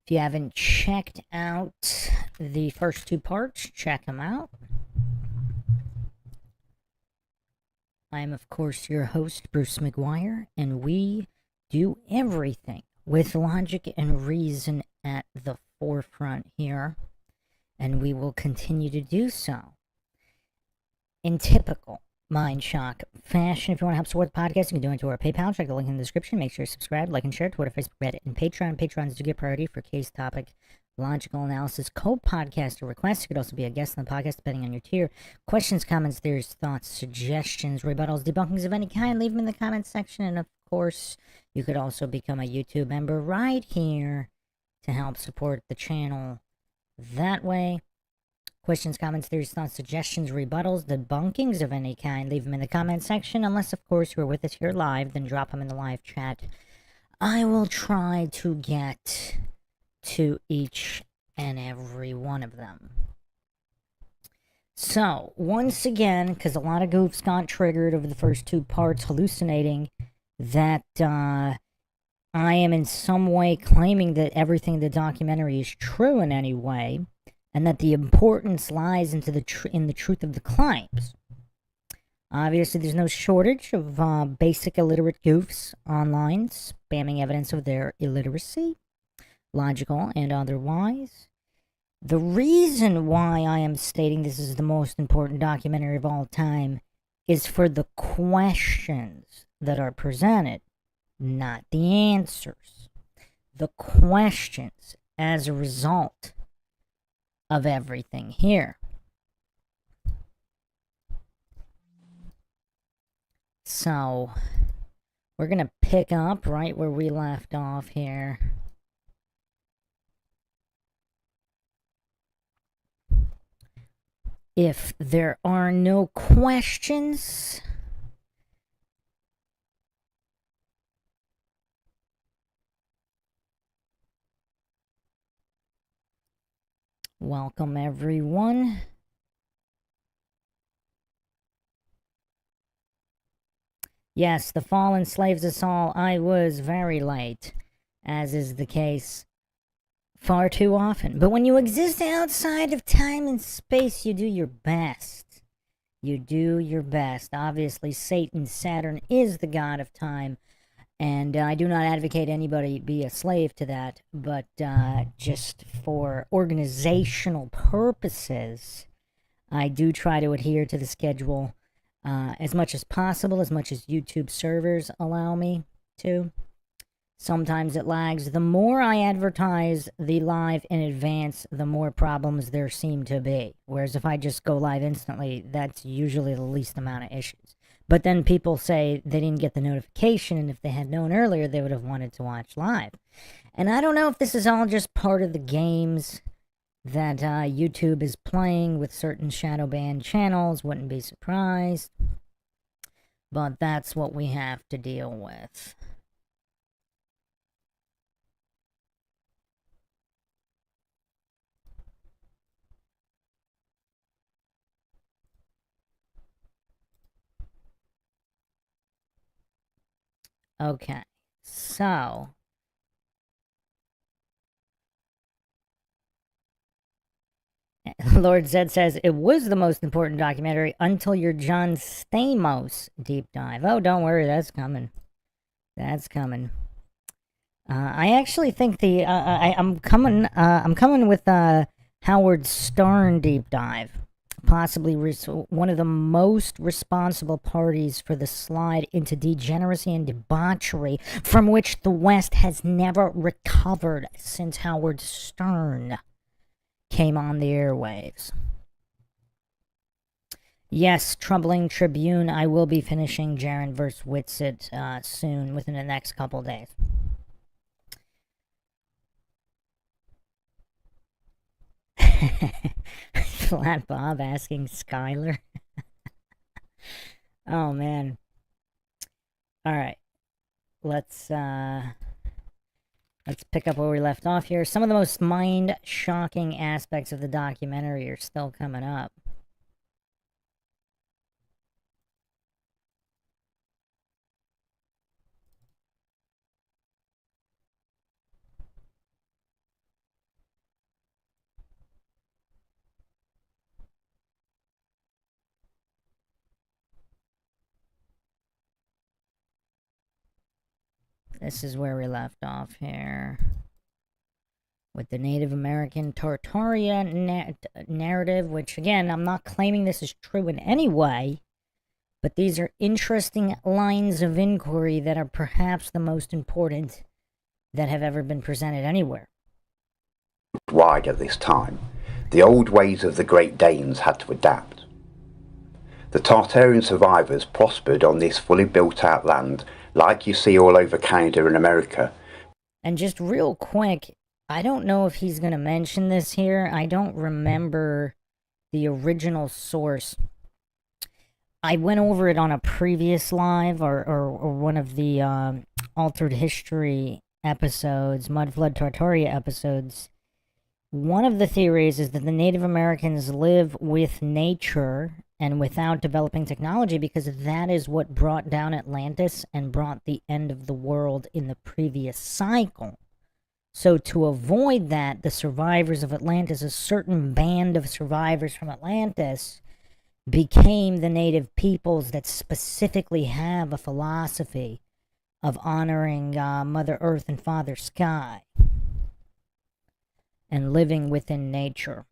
If you haven't checked out the first 2 parts, check them out. I am, of course, your host, Bruce McGuire, and we do everything with logic and reason at the forefront here, and we will continue to do so. In typical MINDSHOCK fashion, if you want to help support the podcast, you can do it to our PayPal. Check the link in the description. Make sure to subscribe, like, and share. Twitter, Facebook, Reddit, and Patreon. Patrons do get priority for case topic logical analysis co-podcaster requests. You could also be a guest on the podcast depending on your tier. Questions, comments, theories, thoughts, suggestions, rebuttals, debunkings of any kind, leave them in the comments section. And of course, you could also become a YouTube member right here to help support the channel that way. Questions, comments, theories, thoughts, suggestions, rebuttals, debunkings of any kind, leave them in the comment section. Unless, of course, you're with us here live, then drop them in the live chat. I will try to get to each and every one of them. So, once again, because a lot of goofs got triggered over the first 2 parts, hallucinating that I am in some way claiming that everything in the documentary is true in any way, and that the importance lies in the truth of the claims. Obviously, there's no shortage of basic illiterate goofs online spamming evidence of their illiteracy, logical and otherwise. The reason why I am stating this is the most important documentary of all time is for the questions that are presented, not the answers. The questions as a result of everything here. So, we're going to pick up right where we left off here. If there are no questions, welcome everyone. Yes, the fall enslaves us all. I was very late, as is the case far too often. But when you exist outside of time and space, you do your best. You do your best. Obviously, Satan, Saturn, is the god of time, and I do not advocate anybody be a slave to that, but just for organizational purposes, I do try to adhere to the schedule as much as possible, as much as YouTube servers allow me to. Sometimes it lags. The more I advertise the live in advance, the more problems there seem to be. Whereas if I just go live instantly, that's usually the least amount of issues. But then people say they didn't get the notification, and if they had known earlier, they would have wanted to watch live. And I don't know if this is all just part of the games that YouTube is playing with certain shadow banned channels. Wouldn't be surprised. But that's what we have to deal with. Okay, so Lord Zed says it was the most important documentary until your John Stamos deep dive. Oh, don't worry, that's coming. That's coming. I actually think I'm coming with Howard Stern deep dive. Possibly one of the most responsible parties for the slide into degeneracy and debauchery from which the West has never recovered since Howard Stern came on the airwaves. Yes, Troubling Tribune, I will be finishing Jaren vs. Whitsitt soon, within the next couple days. Flat Bob asking Skylar. Oh, man. All right. Let's pick up where we left off here. Some of the most mind-shocking aspects of the documentary are still coming up. This is where we left off here. With the Native American Tartaria narrative, which, again, I'm not claiming this is true in any way, but these are interesting lines of inquiry that are perhaps the most important that have ever been presented anywhere. Wide at this time, the old ways of the Great Danes had to adapt. The Tartarian survivors prospered on this fully built-out land like you see all over Canada and America. And just real quick, I don't know if he's going to mention this here. I don't remember the original source. I went over it on a previous live or one of the Altered History episodes, Mudflood Tartaria episodes. One of the theories is that the Native Americans live with nature and without developing technology because that is what brought down Atlantis and brought the end of the world in the previous cycle. So to avoid that, the survivors of Atlantis, a certain band of survivors from Atlantis, became the native peoples that specifically have a philosophy of honoring Mother Earth and Father Sky and living within nature.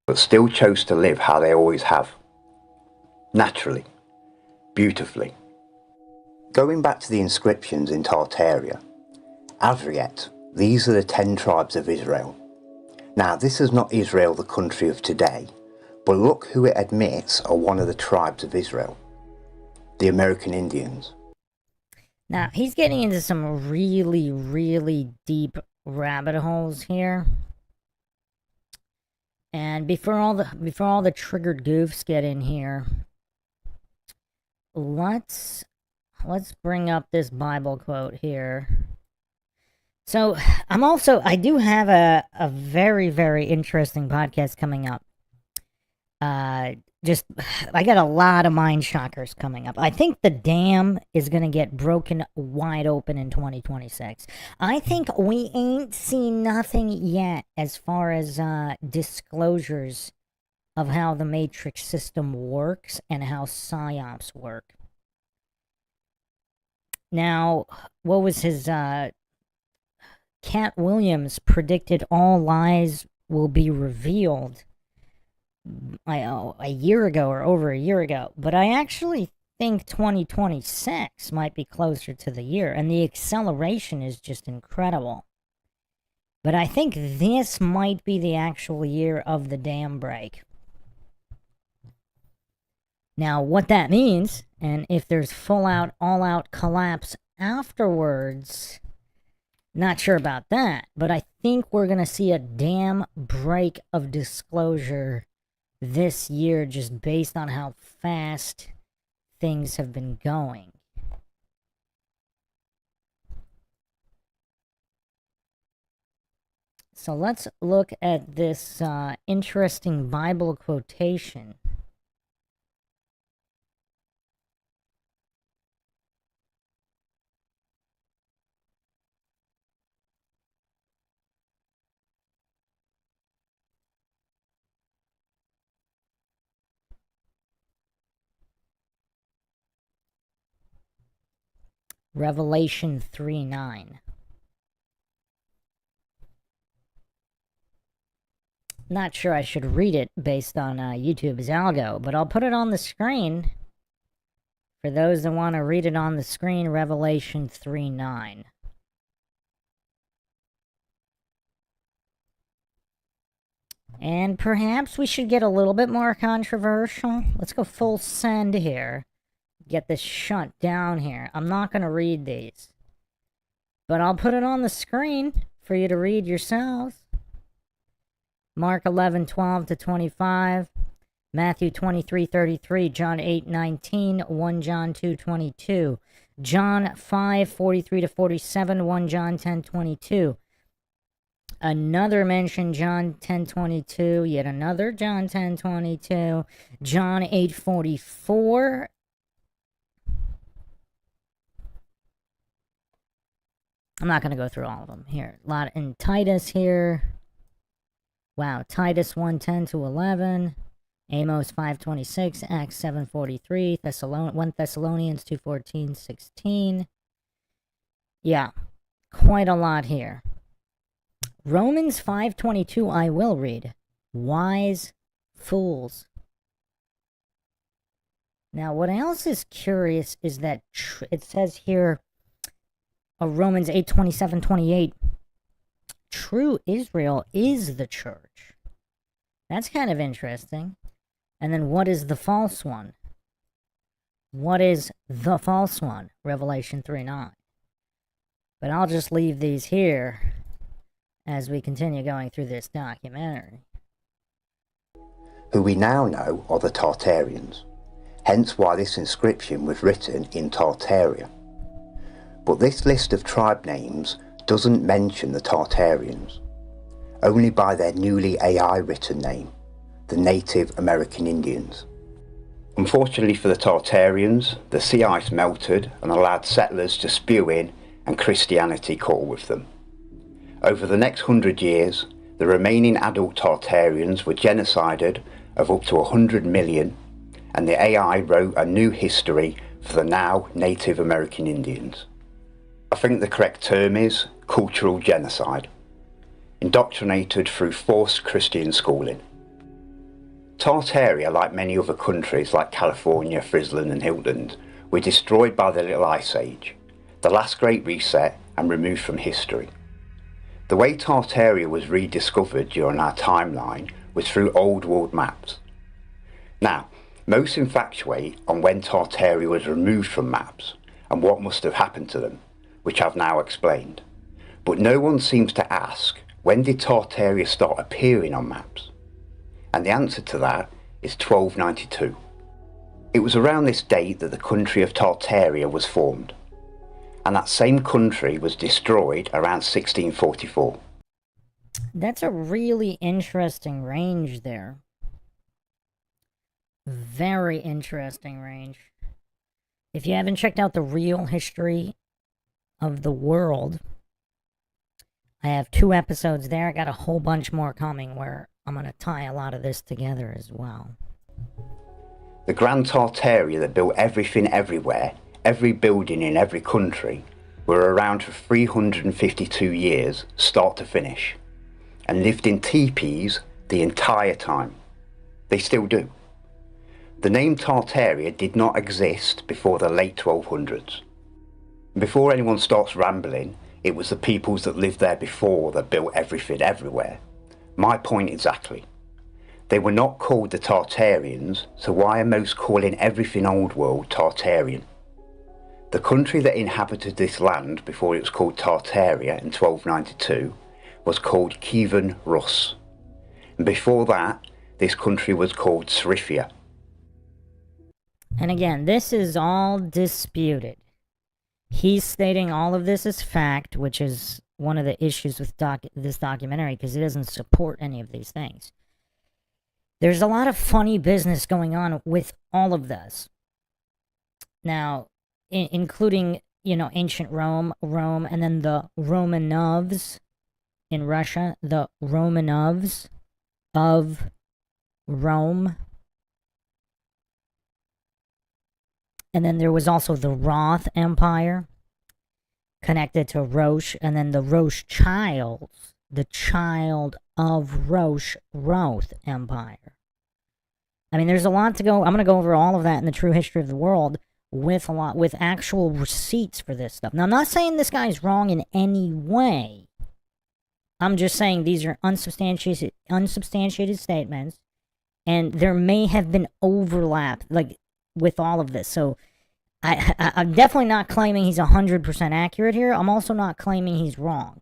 But still chose to live how they always have. Naturally. Beautifully. Going back to the inscriptions in Tartaria, Avriet, these are the 10 tribes of Israel. Now, this is not Israel, the country of today, but look who it admits are one of the tribes of Israel. The American Indians. Now, he's getting into some really, really deep rabbit holes here. And before all the triggered goofs get in here, let's bring up this Bible quote here. So, I do have a very, very interesting podcast coming up. I got a lot of mind shockers coming up. I think the dam is going to get broken wide open in 2026. I think we ain't seen nothing yet as far as disclosures of how the Matrix system works and how PSYOPs work. Now, what was his... Cat Williams predicted all lies will be revealed a year ago or over a year ago, but I actually think 2026 might be closer to the year, and the acceleration is just incredible. But I think this might be the actual year of the dam break. Now, what that means, and if there's full-out, all-out collapse afterwards, not sure about that, but I think we're going to see a dam break of disclosure this year just based on how fast things have been going. So let's look at this interesting Bible quotation. Revelation 3:9. Not sure I should read it based on YouTube's algo, but I'll put it on the screen for those that want to read it on the screen. Revelation 3:9. And perhaps we should get a little bit more controversial. Let's go full send here. Get this shut down here. I'm not going to read these, but I'll put it on the screen for you to read yourselves. Mark 11:12 to 25, Matthew 23:33, John 8:19, 1 John 2:22, John 5:43 to 47, 1 John 10:22. Another mention, John 10:22, yet another John 10:22, John 8:44. I'm not going to go through all of them here. A lot in Titus here. Wow, Titus 1:10 to 11, Amos 5:26, Acts 7:43, 1 Thessalonians 2:14, 16. Yeah, quite a lot here. Romans 5:22 I will read. Wise fools. Now, what else is curious is that it says here, Romans 8:27-28, true Israel is the church. That's kind of interesting. And then what is the false one? What is the false one? Revelation 3:9. But I'll just leave these here as we continue going through this documentary. Who we now know are the Tartarians, hence why this inscription was written in Tartaria. But this list of tribe names doesn't mention the Tartarians, only by their newly AI written name, the Native American Indians. Unfortunately for the Tartarians, the sea ice melted and allowed settlers to spew in, and Christianity caught with them. Over the next 100 years, the remaining adult Tartarians were genocided of up to 100 million, and the AI wrote a new history for the now Native American Indians. I think the correct term is cultural genocide, indoctrinated through forced Christian schooling. Tartaria, like many other countries like California, Friesland and Hilton, were destroyed by the Little Ice Age, the last great reset, and removed from history. The way Tartaria was rediscovered during our timeline was through old world maps. Now, most infatuate on when Tartaria was removed from maps and what must have happened to them, which I've now explained. But no one seems to ask, when did Tartaria start appearing on maps? And the answer to that is 1292. It was around this date that the country of Tartaria was formed, and that same country was destroyed around 1644. That's a really interesting range there. Very interesting range. If you haven't checked out the real history of the world, I have 2 episodes there. I got a whole bunch more coming where I'm going to tie a lot of this together as well. The Grand Tartaria that built everything everywhere, every building in every country, were around for 352 years, start to finish, and lived in teepees the entire time. They still do. The name Tartaria did not exist before the late 1200s. Before anyone starts rambling, it was the peoples that lived there before that built everything everywhere. My point exactly. They were not called the Tartarians, so why are most calling everything old world Tartarian? The country that inhabited this land before it was called Tartaria in 1292 was called Kievan Rus. And before that, this country was called Srifia. And again, this is all disputed. He's stating all of this as fact, which is one of the issues with this documentary, because it doesn't support any of these things. There's a lot of funny business going on with all of this. Now, including, ancient Rome, and then the Romanovs in Russia, the Romanovs of Rome. And then there was also the Roth Empire, connected to Roche, and then the Rothschilds, the child of Roth Empire. I mean, there's a lot to go. I'm going to go over all of that in the true history of the world with actual receipts for this stuff. Now, I'm not saying this guy's wrong in any way. I'm just saying these are unsubstantiated statements, and there may have been overlap, with all of this. So I'm definitely not claiming he's 100% accurate here. I'm also not claiming he's wrong.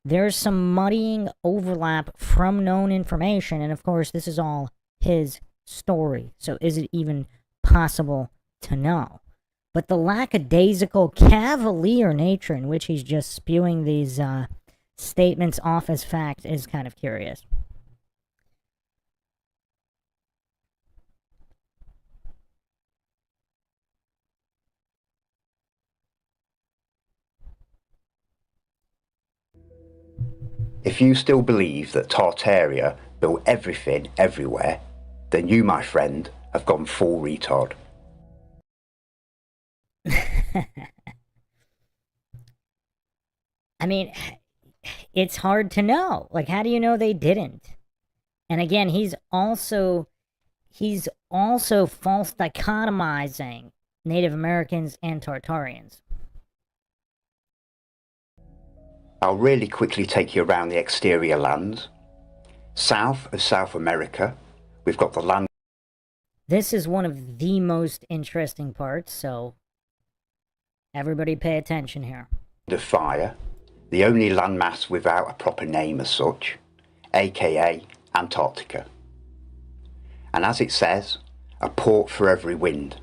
there's some muddying overlap from known information, and of course, this is all his story. So is it even possible to know? But the lackadaisical, cavalier nature in which he's just spewing these statements off as fact is kind of curious. If you still believe that Tartaria built everything everywhere, then you, my friend, have gone full retard. I mean, it's hard to know. Like, how do you know they didn't? And again, he's also false dichotomizing Native Americans and Tartarians. I'll really quickly take you around the exterior lands. South of South America, we've got the land. This is one of the most interesting parts, so everybody pay attention here. Of fire, the only landmass without a proper name as such, aka Antarctica. And as it says, a port for every wind.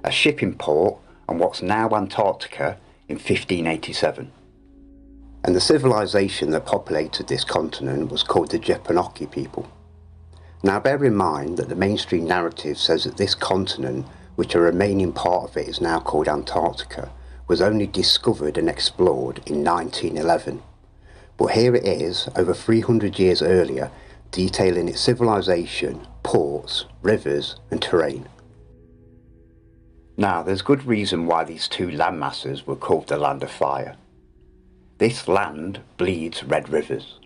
A shipping port on what's now Antarctica in 1587. And the civilization that populated this continent was called the Japanoki people. Now bear in mind that the mainstream narrative says that this continent, which a remaining part of it is now called Antarctica, was only discovered and explored in 1911. But here it is, over 300 years earlier, detailing its civilization, ports, rivers and terrain. Now there's good reason why these two landmasses were called the Land of Fire. This land bleeds red rivers.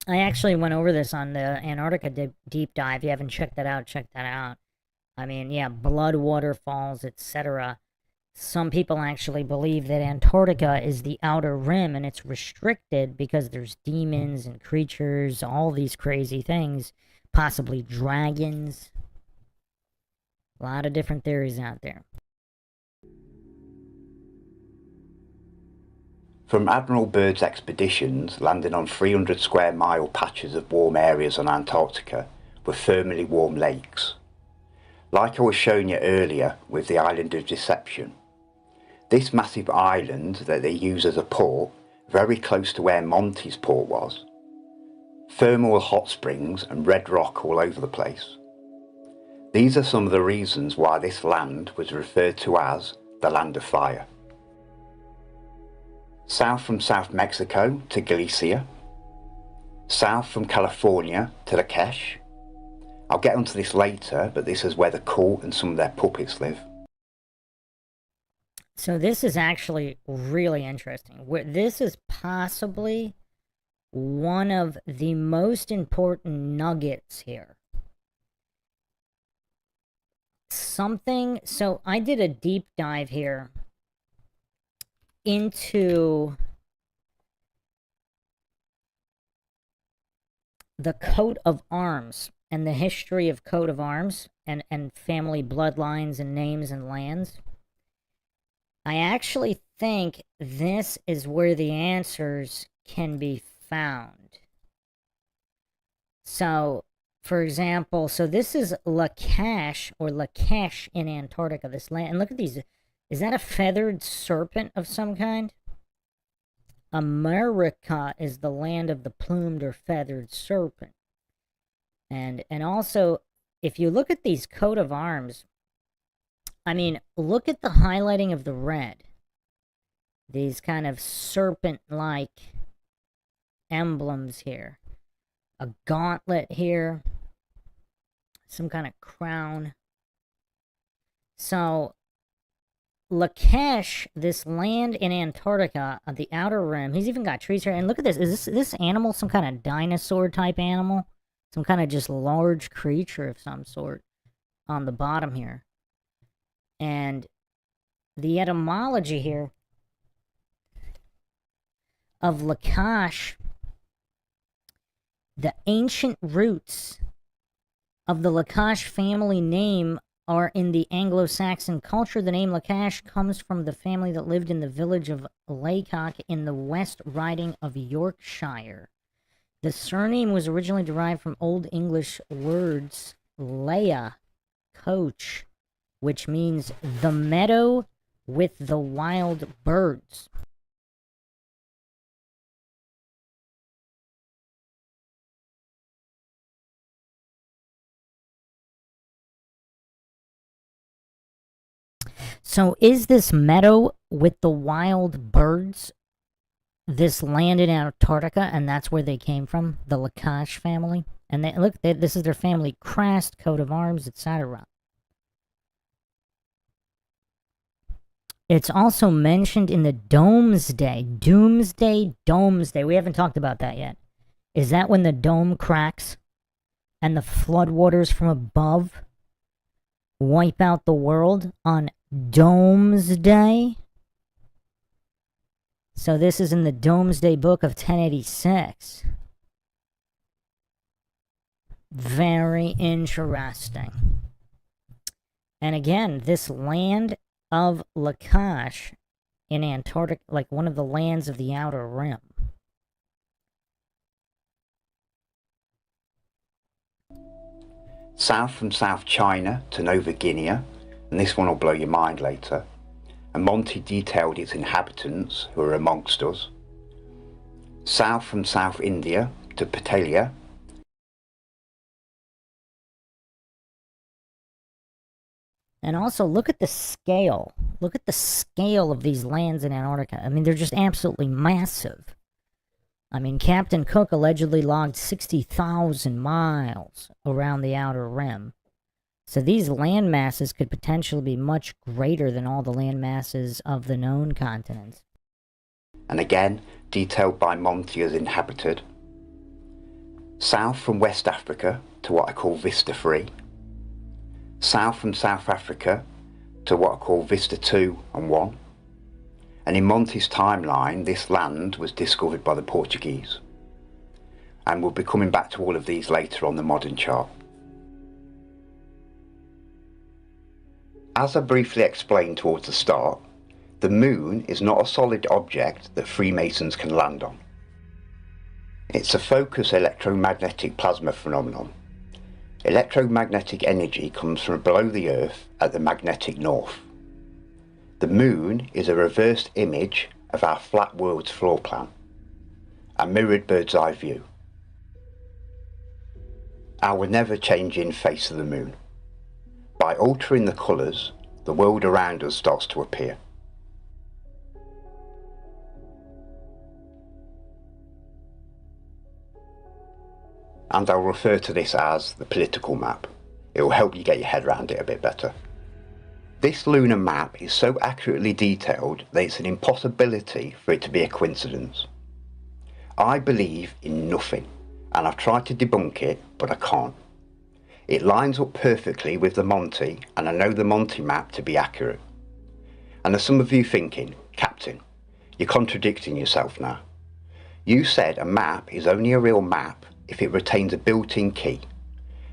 I actually went over this on the Antarctica deep dive. If you haven't checked that out, check that out. I mean, yeah, blood waterfalls, etc. Some people actually believe that Antarctica is the outer rim and it's restricted because there's demons and creatures, all these crazy things, possibly dragons. A lot of different theories out there. From Admiral Byrd's expeditions landing on 300 square mile patches of warm areas on Antarctica were thermally warm lakes. Like I was showing you earlier with the island of Deception, this massive island that they use as a port, very close to where Monty's port was. Thermal hot springs and red rock all over the place. These are some of the reasons why this land was referred to as the Land of Fire. South from South Mexico to Galicia. South from California to the Kesh. I'll get onto this later, but this is where the cult and some of their puppets live. So this is actually really interesting. This is possibly one of the most important nuggets here. So I did a deep dive here into the coat of arms and the history of coat of arms and family bloodlines and names and lands. I actually think this is where the answers can be found. So, for example, so this is Lakash or Lakash in Antarctica, this land. And look at these. Is that a feathered serpent of some kind? America is the land of the plumed or feathered serpent. And also, if you look at these coat of arms, I mean, look at the highlighting of the red. These kind of serpent-like emblems here. A gauntlet here. Some kind of crown. So, Lakash, this land in Antarctica, on the outer rim, he's even got trees here. And look at this. Is this animal some kind of dinosaur-type animal? Some kind of just large creature of some sort on the bottom here. And the etymology here of Lakash, the ancient roots of the Lakash family name are in the Anglo-Saxon culture. The name Lacash comes from the family that lived in the village of Laycock in the West Riding of Yorkshire. The surname was originally derived from Old English words Leia, coach, which means the meadow with the wild birds. So is this meadow with the wild birds this land in Antarctica, and that's where they came from, the Lacash family? And they look, this is their family crest, coat of arms, etc. It's also mentioned in the Doomsday. Doomsday. We haven't talked about that yet. Is that when the dome cracks and the floodwaters from above wipe out the world on Doomsday? So this is in the Domesday Book of 1086. Very interesting. And again, this land of Lacash in Antarctica, like one of the lands of the Outer Rim. South from South China to Nova Guinea, and this one will blow your mind later, and Monty detailed its inhabitants who are amongst us. South from South India to Patalia, and also look at the scale. Look at the scale of these lands in Antarctica. I mean, they're just absolutely massive. I mean, Captain Cook allegedly logged 60,000 miles around the Outer Rim. So these land masses could potentially be much greater than all the land masses of the known continents. and again detailed by Monty as inhabited. South from West Africa to what I call Vista 3. South from South Africa to what I call Vista 2 and 1. And in Monty's timeline, this land was discovered by the Portuguese. And we'll be coming back to all of these later on the modern chart. As I briefly explained towards the start, the moon is not a solid object that Freemasons can land on. It's a focused electromagnetic plasma phenomenon. Electromagnetic energy comes from below the Earth at the magnetic north. The moon is a reversed image of our flat world's floor plan, a mirrored bird's eye view. Our never-changing face of the moon. By altering the colours, the world around us starts to appear. And I'll refer to this as the political map. It will help you get your head around it a bit better. This lunar map is so accurately detailed that it's an impossibility for it to be a coincidence. I believe in nothing, and I've tried to debunk it, but I can't. It lines up perfectly with the Monty, and I know the Monty map to be accurate. And there's some of you thinking, Captain, you're contradicting yourself now. You said a map is only a real map if it retains a built-in key,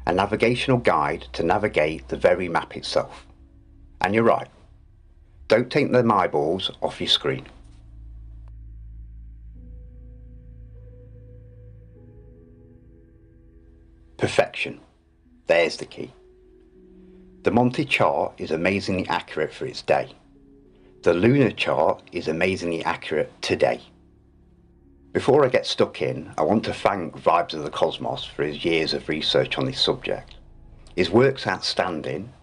a navigational guide to navigate the very map itself. And you're right. Don't take them eyeballs off your screen. Perfection. There's the key. The Monty chart is amazingly accurate for its day. The lunar chart is amazingly accurate today. Before I get stuck in, I want to thank Vibes of the Cosmos for his years of research on this subject. His work's outstanding,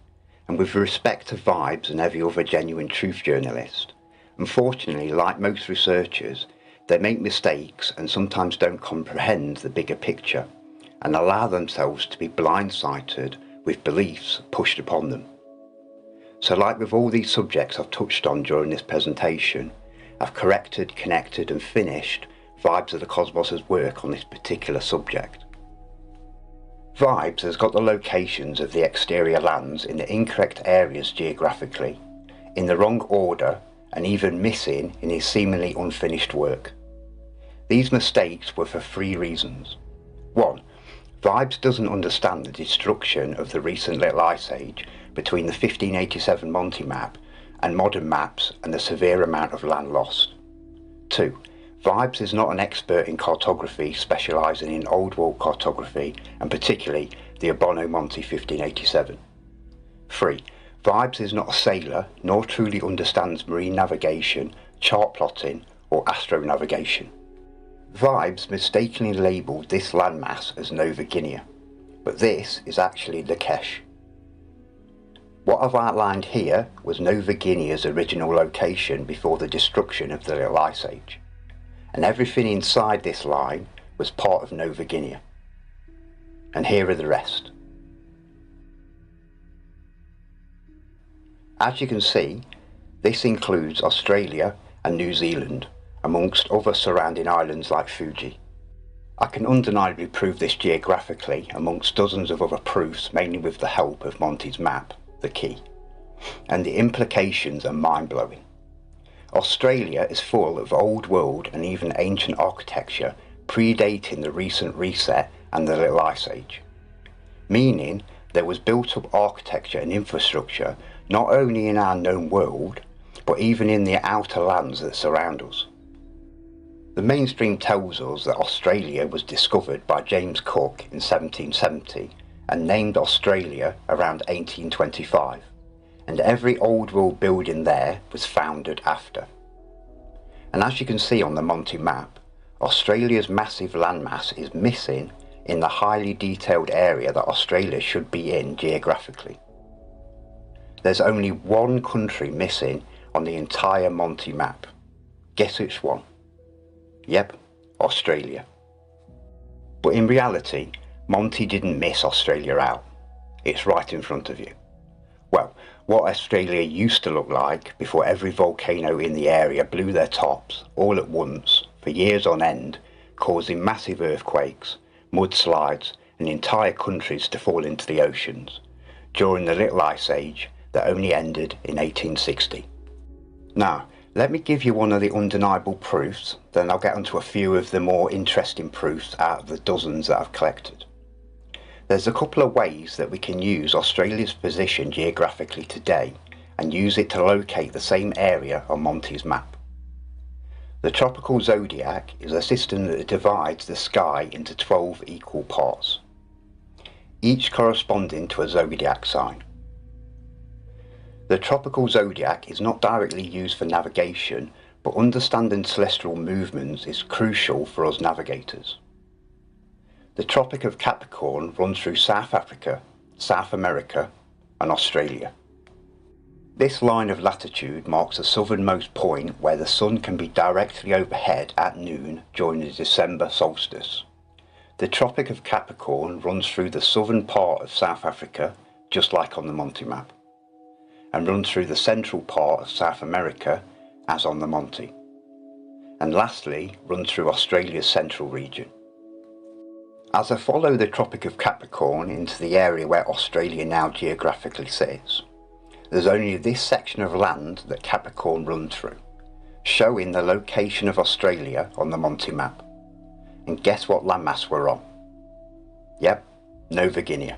and with respect to Vibes and every other genuine truth journalist, unfortunately, like most researchers, they make mistakes and sometimes don't comprehend the bigger picture and allow themselves to be blindsided with beliefs pushed upon them. So like with all these subjects I've touched on during this presentation, I've corrected, connected and finished Vibes of the Cosmos' work on this particular subject. Vibes has got the locations of the exterior lands in the incorrect areas geographically, in the wrong order, and even missing in his seemingly unfinished work. These mistakes were for 3 reasons. 1. Vibes doesn't understand the destruction of the recent Little Ice Age between the 1587 Monty map and modern maps and the severe amount of land lost. 2. Vibes is not an expert in cartography specialising in Old World cartography and particularly the Abono Monty 1587. 3. Vibes is not a sailor nor truly understands marine navigation, chart plotting or astronavigation. Vibes mistakenly labelled this landmass as Nova Guinea, but this is actually Lakesh. What I've outlined here was Nova Guinea's original location before the destruction of the Little Ice Age, and everything inside this line was part of Nova Guinea. And here are the rest. As you can see, this includes Australia and New Zealand, amongst other surrounding islands like Fuji. I can undeniably prove this geographically amongst dozens of other proofs, mainly with the help of Monty's map, the key. And the implications are mind-blowing. Australia is full of old world and even ancient architecture predating the recent reset and the Little Ice Age, meaning there was built up architecture and infrastructure not only in our known world, but even in the outer lands that surround us. The mainstream tells us that Australia was discovered by James Cook in 1770 and named Australia around 1825, and every old world building there was founded after. And as you can see on the Monty map, Australia's massive landmass is missing in the highly detailed area that Australia should be in geographically. There's only one country missing on the entire Monty map. Guess which one? Yep, Australia. But in reality, Monty didn't miss Australia out. It's right in front of you. Well, what Australia used to look like before every volcano in the area blew their tops all at once for years on end, causing massive earthquakes, mudslides and entire countries to fall into the oceans during the Little Ice Age that only ended in 1860. Now, let me give you one of the undeniable proofs, then I'll get onto a few of the more interesting proofs out of the dozens that I've collected. There's a couple of ways that we can use Australia's position geographically today and use it to locate the same area on Monty's map. The tropical zodiac is a system that divides the sky into 12 equal parts, each corresponding to a zodiac sign. The tropical zodiac is not directly used for navigation, but understanding celestial movements is crucial for us navigators. The Tropic of Capricorn runs through South Africa, South America and Australia. This line of latitude marks the southernmost point where the sun can be directly overhead at noon during the December solstice. The Tropic of Capricorn runs through the southern part of South Africa, just like on the Monty map, and runs through the central part of South America, as on the Monty, and lastly runs through Australia's central region. As I follow the Tropic of Capricorn into the area where Australia now geographically sits, there's only this section of land that Capricorn runs through, showing the location of Australia on the Monty map. And guess what landmass we're on? Yep, Nova Guinea.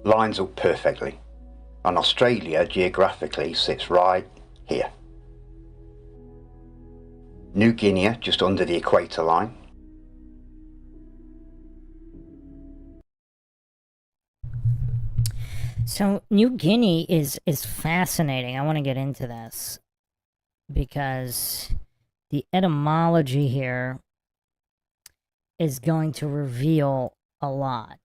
Lines up perfectly, and Australia geographically sits right here. New Guinea just under the equator line. So New Guinea is fascinating. I want to get into this because the etymology here is going to reveal a lot.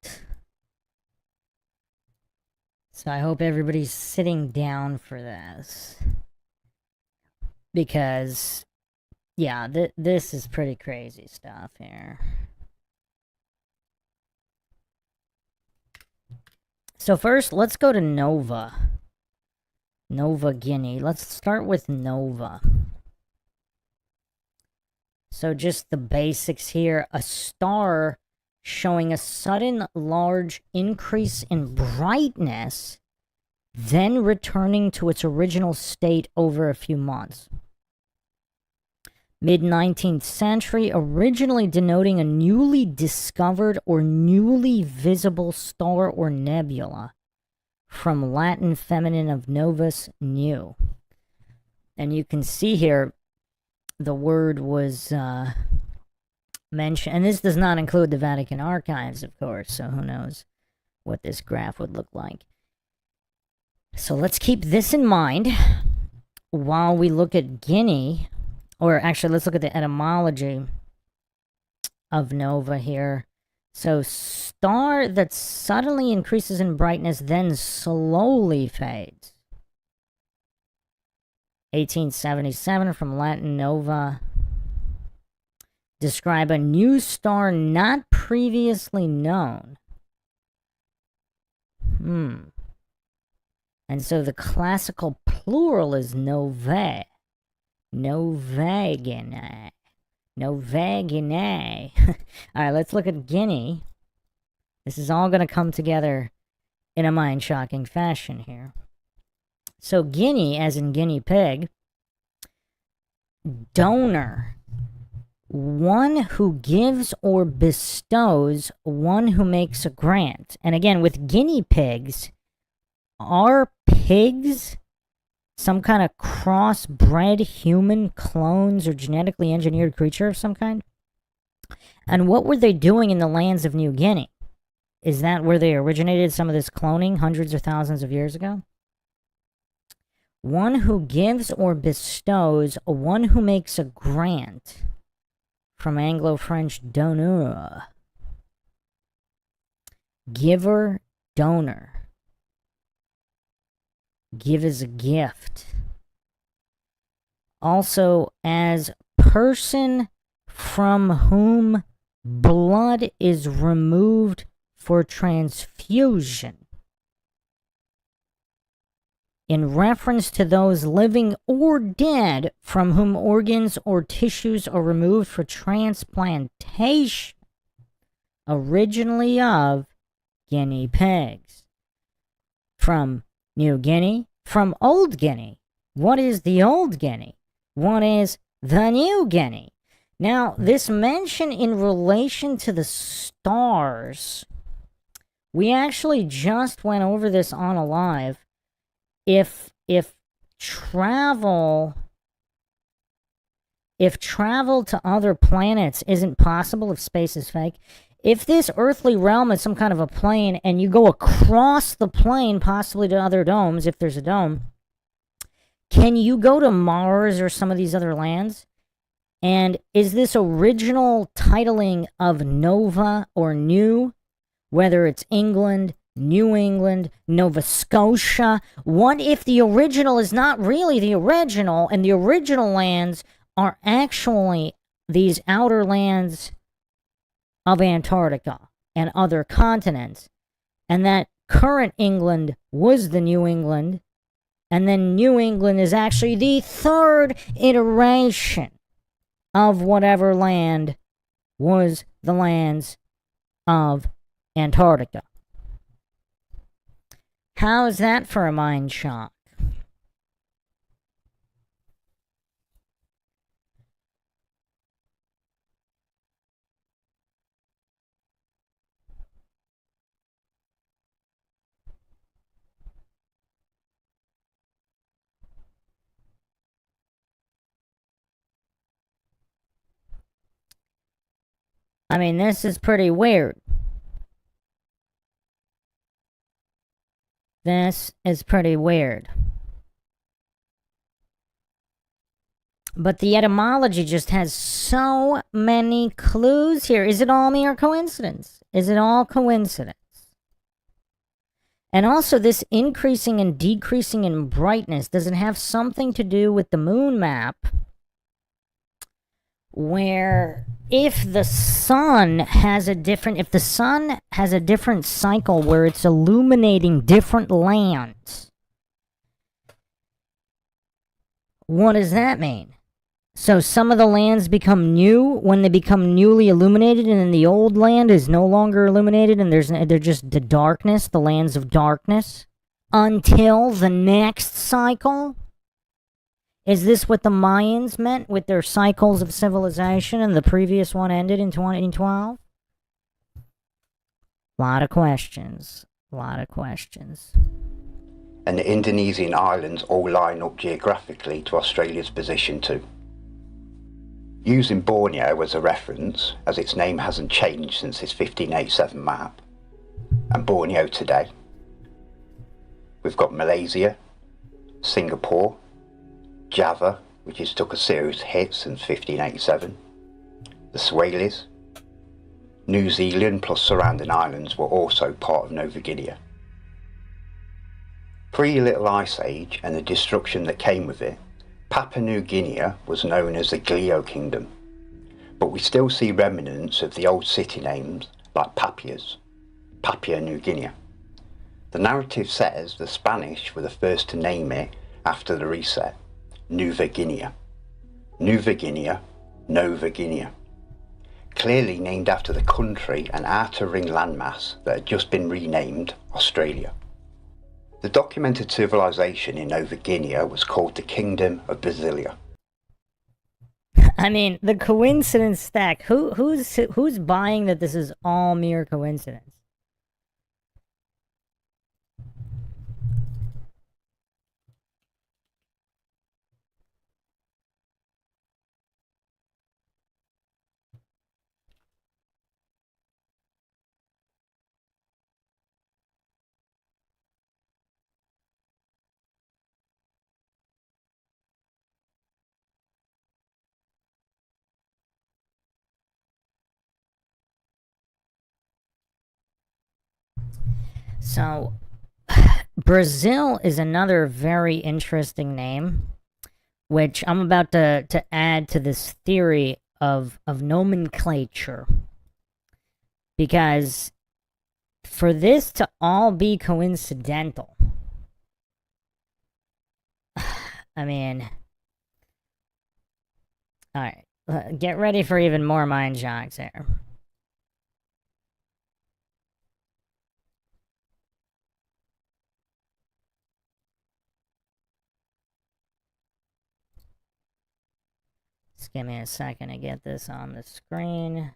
So I hope everybody's sitting down for this because, yeah, this is pretty crazy stuff here. So first, let's go to Nova Guinea. Let's start with Nova. So just the basics here. A star showing a sudden large increase in brightness, then returning to its original state over a few months. Mid-19th century, originally denoting a newly discovered or newly visible star or nebula, from Latin feminine of novus, new. And you can see here the word was mentioned, and this does not include the Vatican archives, of course, so who knows what this graph would look like. So let's keep this in mind while we look at Guinea, or actually let's look at the etymology of nova here. So star that suddenly increases in brightness, then slowly fades. 1877, from Latin nova. Describe a new star not previously known. And so the classical plural is novae. Novaginae. Novaginae. All right, let's look at Guinea. This is all going to come together in a mind-shocking fashion here. So Guinea, as in guinea pig, donor, one who gives or bestows, one who makes a grant. And again, with guinea pigs, are pigs some kind of crossbred human clones or genetically engineered creature of some kind? And what were they doing in the lands of New Guinea? Is that where they originated some of this cloning hundreds or thousands of years ago? One who gives or bestows, one who makes a grant, from Anglo-French donneur. Giver, donor. Give as a gift. Also, as person from whom blood is removed for transfusion, in reference to those living or dead from whom organs or tissues are removed for transplantation, originally of guinea pigs. From New Guinea, from Old Guinea. What is the Old Guinea? What is the New Guinea? Now, this mention in relation to the stars, we actually just went over this on a live. If travel to other planets isn't possible, if space is fake, if this earthly realm is some kind of a plane and you go across the plane, possibly to other domes, if there's a dome, can you go to Mars or some of these other lands? And is this original titling of Nova or New, whether it's England, New England, Nova Scotia? What if the original is not really the original, and the original lands are actually these outer lands of Antarctica and other continents, and that current England was the New England, and then New England is actually the third iteration of whatever land was the lands of Antarctica? How's that for a mind shock? I mean, this is pretty weird. This is pretty weird. But the etymology just has so many clues here. Is it all mere coincidence? Is it all coincidence? And also, this increasing and decreasing in brightness, does it have something to do with the moon map? Where if the sun has a different cycle where it's illuminating different lands, what does that mean? So some of the lands become new when they become newly illuminated, and then the old land is no longer illuminated, and they're just the darkness, the lands of darkness, until the next cycle. Is this what the Mayans meant with their cycles of civilization and the previous one ended in 2012? Lot of questions. Lot of questions. And the Indonesian islands all line up geographically to Australia's position too. Using Borneo as a reference, as its name hasn't changed since its 1587 map, and Borneo today, we've got Malaysia, Singapore, Java, which has took a serious hit since 1587, the Swahili's, New Zealand plus surrounding islands were also part of Nova Guinea. Pre-Little Ice Age and the destruction that came with it, Papua New Guinea was known as the Glio Kingdom, but we still see remnants of the old city names like Papua New Guinea. The narrative says the Spanish were the first to name it after the reset, Nueva Guinea. Nueva Guinea, Nova Guinea. Clearly named after the country and outer ring landmass that had just been renamed Australia. The documented civilization in Nova Guinea was called the Kingdom of Brasilia. I mean, the coincidence stack. Who's buying that this is all mere coincidence? So, Brazil is another very interesting name, which I'm about to add to this theory of nomenclature. Because for this to all be coincidental, I mean, alright, get ready for even more mind shocks here. Just give me a second to get this on the screen.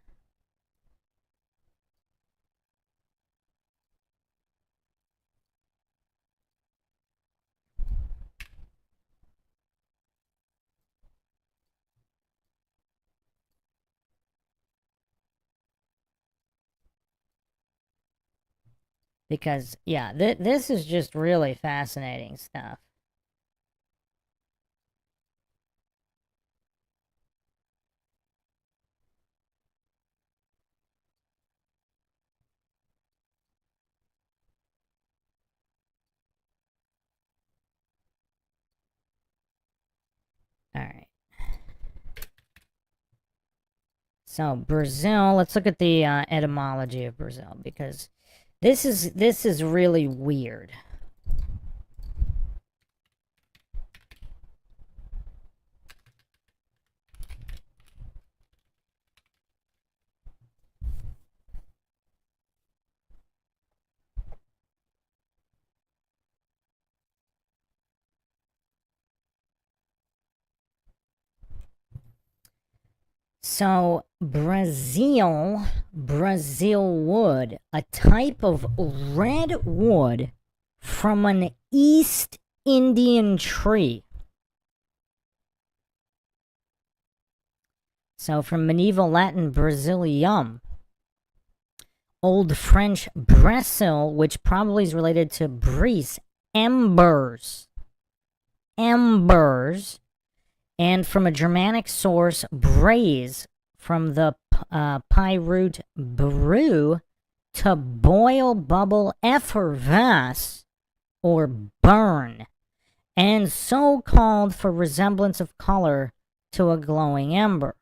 Because, yeah, this is just really fascinating stuff. Alright. So, Brazil, let's look at the etymology of Brazil, because this is really weird. So, Brazil wood, a type of red wood from an East Indian tree. So, from medieval Latin, Brazilium. Old French, Bressil, which probably is related to brise, embers. Embers. And from a Germanic source, braise, from the Pi root brew, to boil, bubble, effervesce, or burn, and so called for resemblance of color to a glowing ember.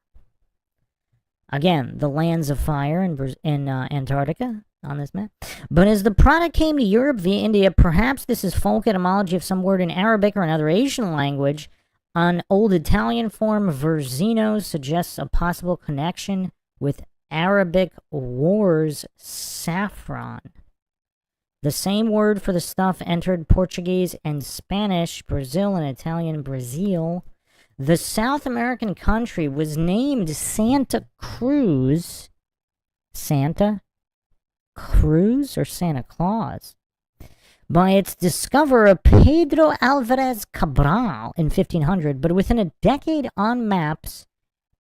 Again, the lands of fire in Antarctica on this map. But as the product came to Europe via India, perhaps this is folk etymology of some word in Arabic or another Asian language. An Old Italian form, Verzino, suggests a possible connection with Arabic wars saffron. The same word for the stuff entered Portuguese and Spanish, Brazil, and Italian Brazil. The South American country was named Santa Cruz. Santa Cruz or Santa Claus? By its discoverer Pedro Alvarez Cabral in 1500, but within a decade on maps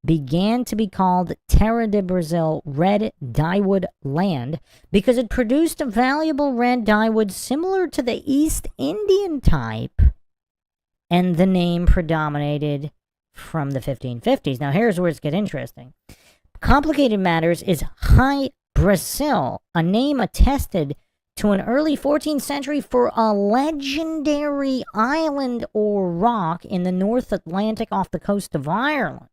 began to be called Terra de Brazil, red dyewood land, because it produced a valuable red dyewood similar to the East Indian type, and the name predominated from the 1550s. Now here's where it gets interesting. Complicated matters is High Brazil, a name attested to an early 14th century for a legendary island or rock in the North Atlantic off the coast of Ireland.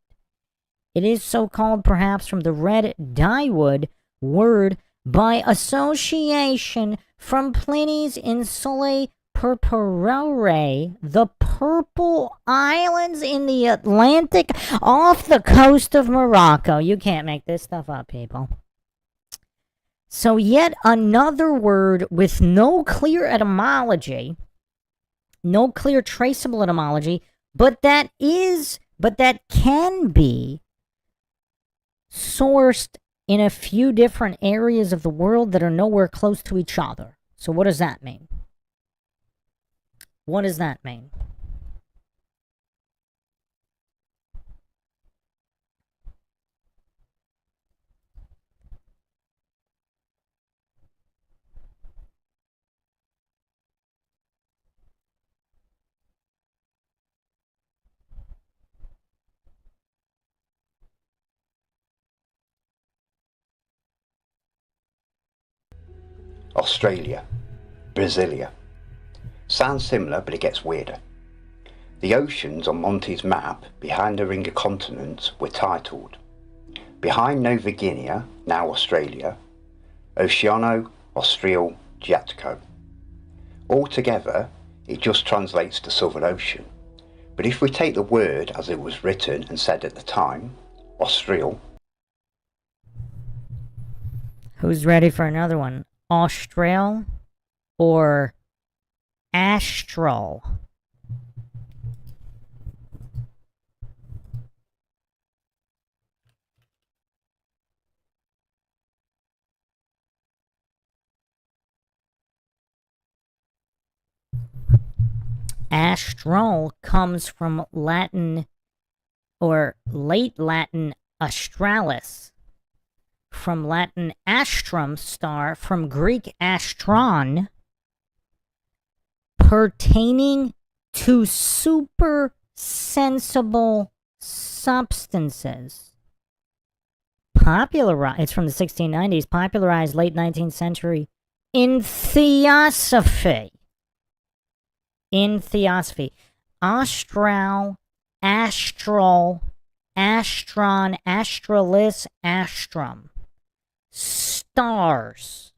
It is so called perhaps from the red dyewood word by association from Pliny's Insulae Purpureae, the purple islands in the Atlantic off the coast of Morocco. You can't make this stuff up, people. So yet another word with no clear etymology, no clear traceable etymology, but that can be sourced in a few different areas of the world that are nowhere close to each other. So what does that mean? What does that mean? Australia, Brasilia. Sounds similar, but it gets weirder. The oceans on Monty's map behind the ring of continents were titled: behind Nova Guinea, now Australia, Oceano Austral Giatico. Altogether, it just translates to Southern Ocean. But if we take the word as it was written and said at the time, Austral. Who's ready for another one? Austral or astral? Astral comes from Latin or late Latin australis, from Latin astrum, star, from Greek astron, pertaining to super sensible substances. It's from the 1690s, popularized late 19th century in theosophy. Astral, astral, astron, astralis, astrum. Stars.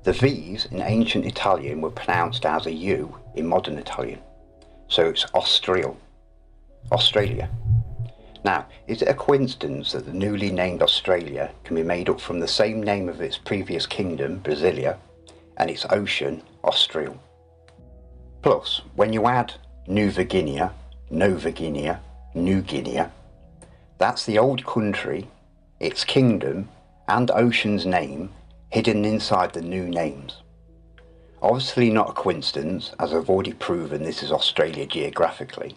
The V's in ancient Italian were pronounced as a U in modern Italian, so it's Australia. Now, is it a coincidence that the newly named Australia can be made up from the same name of its previous kingdom, Brasilia, and its ocean, Austral? Plus, when you add Nova Guinea, New Guinea, that's the old country, its kingdom, and ocean's name hidden inside the new names. Obviously not a coincidence, as I've already proven this is Australia geographically.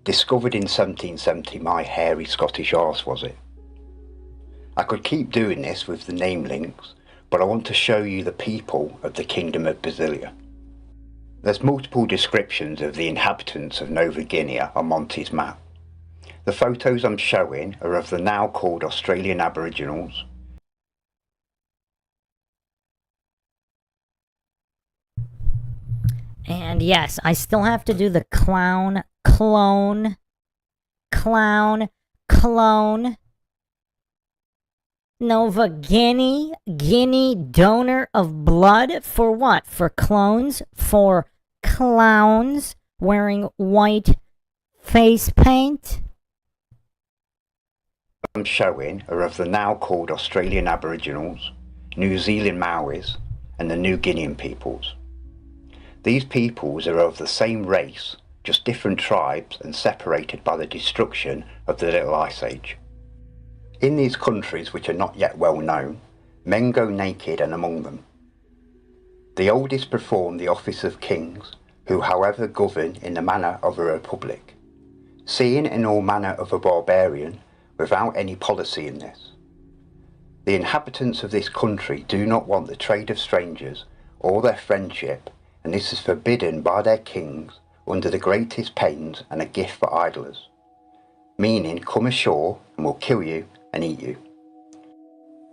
Discovered in 1770 my hairy Scottish arse, was it? I could keep doing this with the name links, but I want to show you the people of the Kingdom of Brasilia. There's multiple descriptions of the inhabitants of Nova Guinea on Monty's map. The photos I'm showing are of the now called Australian Aboriginals. And yes, I still have to do the clone. Nova Guinea, donor of blood for what? For clones? For clowns wearing white face paint? I'm showing are of the now called Australian Aboriginals, New Zealand Maoris, and the New Guinean peoples. These peoples are of the same race, just different tribes and separated by the destruction of the Little Ice Age. In these countries which are not yet well known, men go naked and among them. The oldest perform the office of kings, who however govern in the manner of a republic, seeing in all manner of a barbarian, without any policy in this. The inhabitants of this country do not want the trade of strangers, or their friendship, and this is forbidden by their kings under the greatest pains and a gift for idlers, meaning come ashore and we'll kill you and eat you.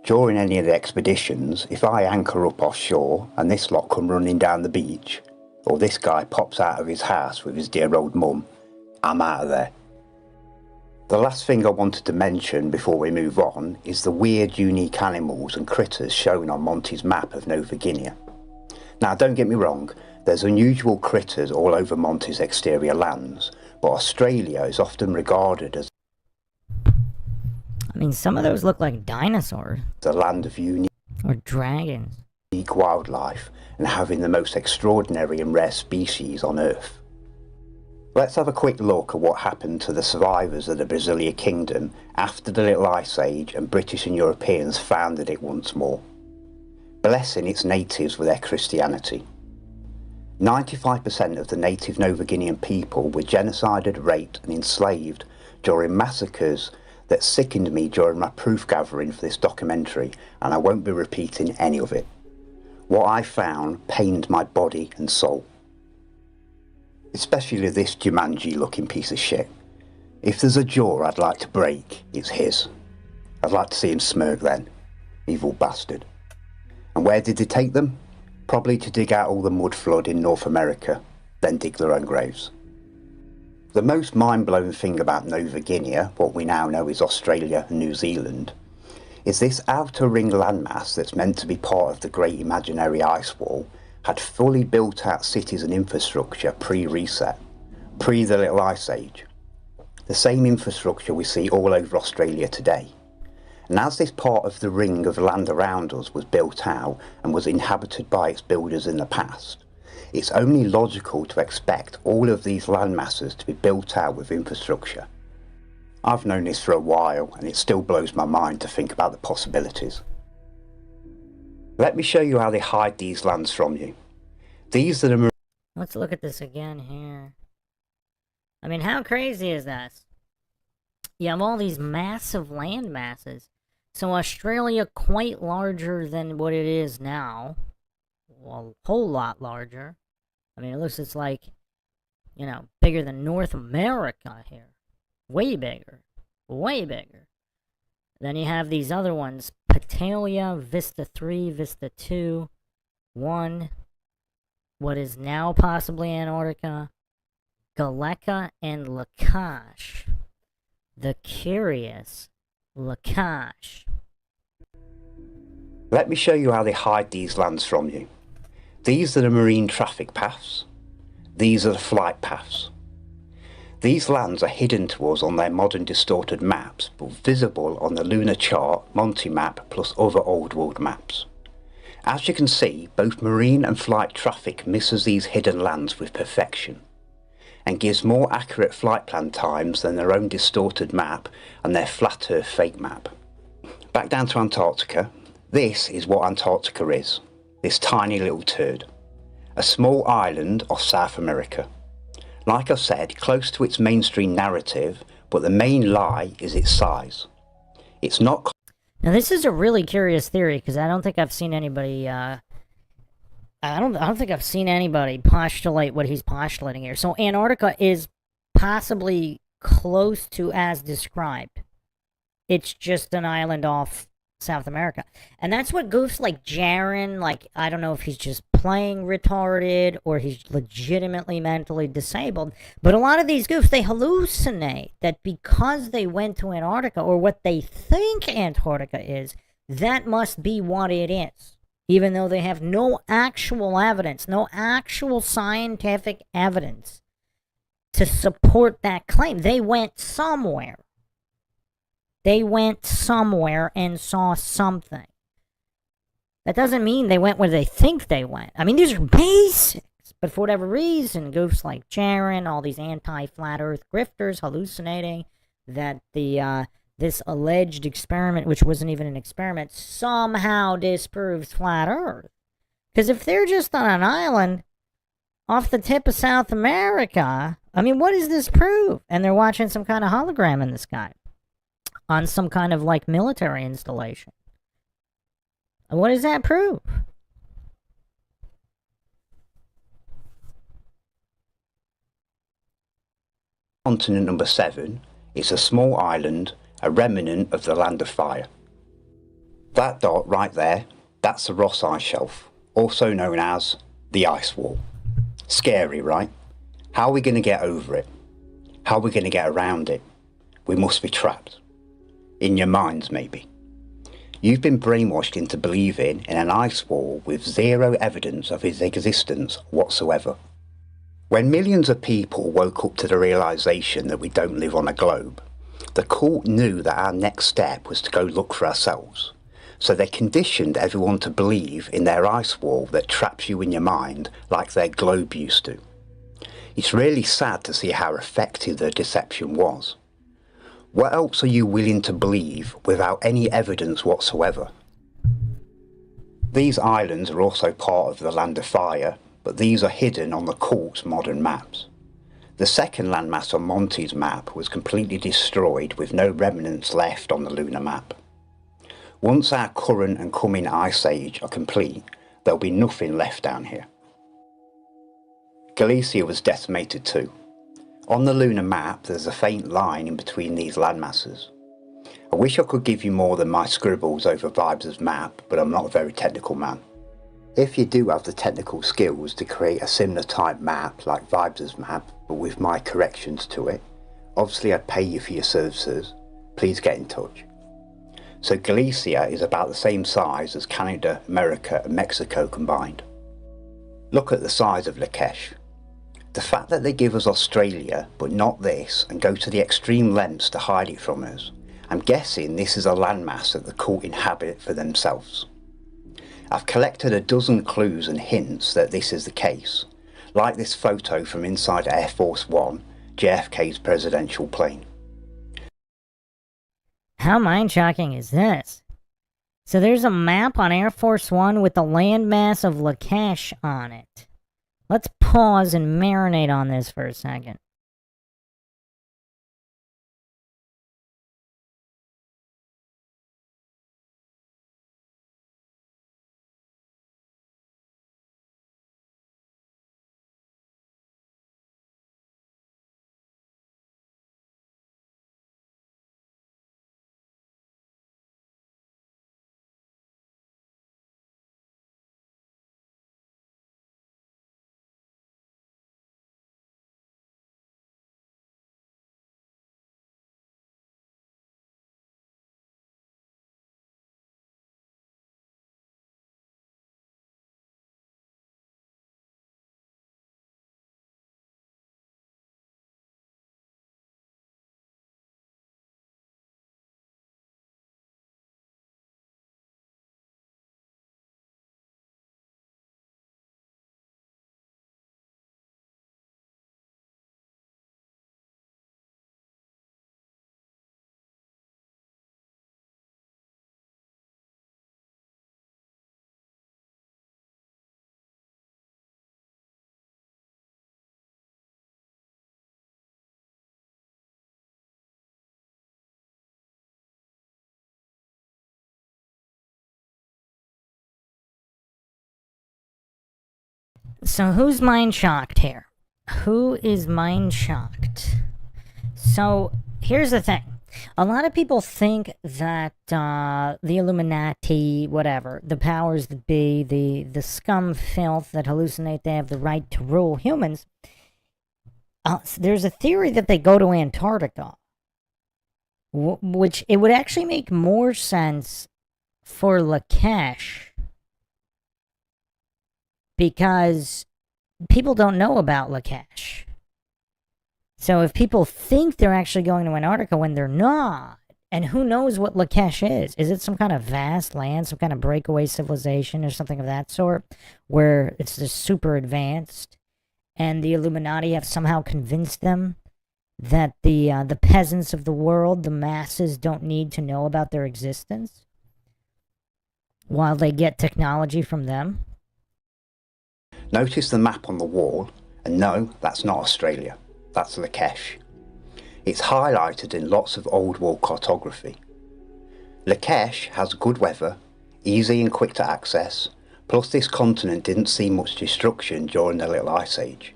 During any of the expeditions, if I anchor up offshore and this lot come running down the beach, or this guy pops out of his house with his dear old mum, I'm out of there. The last thing I wanted to mention before we move on is the weird unique animals and critters shown on Monty's map of Nova Guinea. Now don't get me wrong, there's unusual critters all over Monty's exterior lands, but Australia is often regarded as I mean, some of those look like dinosaurs. the land of unique Or dragons. wildlife and having the most extraordinary and rare species on Earth. Let's have a quick look at what happened to the survivors of the Brasilia Kingdom after the Little Ice Age and British and Europeans founded it once more, blessing its natives with their Christianity. 95% of the native Nova Guinean people were genocided, raped and enslaved during massacres that sickened me during my proof gathering for this documentary, and I won't be repeating any of it. What I found pained my body and soul. Especially this Jumanji looking piece of shit. If there's a jaw I'd like to break, it's his. I'd like to see him smirk then. Evil bastard. And where did they take them? Probably to dig out all the mud flood in North America, then dig their own graves. The most mind-blowing thing about Nova Guinea, what we now know is Australia and New Zealand, is this outer ring landmass that's meant to be part of the Great Imaginary Ice Wall had fully built out cities and infrastructure pre-reset, pre the Little Ice Age. The same infrastructure we see all over Australia today. And as this part of the ring of land around us was built out and was inhabited by its builders in the past, it's only logical to expect all of these land masses to be built out with infrastructure. I've known this for a while and it still blows my mind to think about the possibilities. Let me show you how they hide these lands from you. These are the... Let's look at this again here. I mean, how crazy is that? You have all these massive land masses. So Australia quite larger than what it is now. Well, a whole lot larger. I mean, it looks it's like, you know, bigger than North America here. Way bigger. Way bigger. Then you have these other ones. Patalia, Vista 3, Vista 2, 1. What is now possibly Antarctica. Galeka and Lakash. The curious Lakash. Let me show you how they hide these lands from you. These are the marine traffic paths. These are the flight paths. These lands are hidden to us on their modern distorted maps, but visible on the lunar chart, Monty map, plus other old world maps. As you can see, both marine and flight traffic misses these hidden lands with perfection, and gives more accurate flight plan times than their own distorted map and their flat earth fake map. Back down to Antarctica. This is what Antarctica is. This tiny little turd. A small island off South America. Like I said, close to its mainstream narrative, but the main lie is its size. It's not... Now this is a really curious theory, because I don't think I've seen anybody, I don't think I've seen anybody postulate what he's postulating here. So Antarctica is possibly close to as described. It's just an island off South America. And that's what goofs like Jaren, like, I don't know if he's just playing retarded or he's legitimately mentally disabled, but a lot of these goofs, they hallucinate that because they went to Antarctica, or what they think Antarctica is, that must be what it is. Even though they have no actual evidence, no actual scientific evidence to support that claim. They went somewhere. They went somewhere and saw something. That doesn't mean they went where they think they went. I mean, these are basics. But for whatever reason, goofs like Jaron, all these anti-flat Earth grifters hallucinating that this alleged experiment, which wasn't even an experiment, somehow disproves flat Earth. Because if they're just on an island off the tip of South America, I mean, what does this prove? And they're watching some kind of hologram in the sky on some kind of, like, military installation. What does that prove? Continent number 7 is a small island, a remnant of the Land of Fire. That dot right there, that's the Ross Ice Shelf, also known as the Ice Wall. Scary, right? How are we going to get over it? How are we going to get around it? We must be trapped. In your minds, maybe. You've been brainwashed into believing in an ice wall with zero evidence of its existence whatsoever. When millions of people woke up to the realisation that we don't live on a globe, the cult knew that our next step was to go look for ourselves. So they conditioned everyone to believe in their ice wall that traps you in your mind like their globe used to. It's really sad to see how effective the deception was. What else are you willing to believe without any evidence whatsoever? These islands are also part of the Land of Fire, but these are hidden on the cult's modern maps. The second landmass on Monty's map was completely destroyed with no remnants left on the lunar map. Once our current and coming ice age are complete, there'll be nothing left down here. Galicia was decimated too. On the lunar map there's a faint line in between these landmasses. I wish I could give you more than my scribbles over Vibes' map, but I'm not a very technical man. If you do have the technical skills to create a similar type map like Vibes' map, but with my corrections to it, obviously I'd pay you for your services, please get in touch. So Galicia is about the same size as Canada, America and Mexico combined. Look at the size of Lakesh. The fact that they give us Australia but not this and go to the extreme lengths to hide it from us, I'm guessing this is a landmass that the cult inhabit for themselves. I've collected a dozen clues and hints that this is the case, like this photo from inside Air Force One, JFK's presidential plane. How mind-shocking is this? So there's a map on Air Force One with the landmass of Lakesh on it. Let's pause and marinate on this for a second. So who's mind shocked here? Who is mind shocked? So here's the thing. A lot of people think that the Illuminati, whatever, the powers that be, the scum filth that hallucinate they have the right to rule humans, there's a theory that they go to Antarctica, which it would actually make more sense for Lakesh, because people don't know about Lakesh. So if people think they're actually going to Antarctica when they're not, And who knows what Lakesh is? Is it some kind of vast land, some kind of breakaway civilization or something of that sort, where it's just super advanced, and the Illuminati have somehow convinced them that the peasants of the world, the masses, don't need to know about their existence, while they get technology from them? Notice the map on the wall, and no, that's not Australia. That's Lakesh. It's highlighted in lots of old world cartography. Lakesh has good weather, easy and quick to access, plus this continent didn't see much destruction during the Little Ice Age.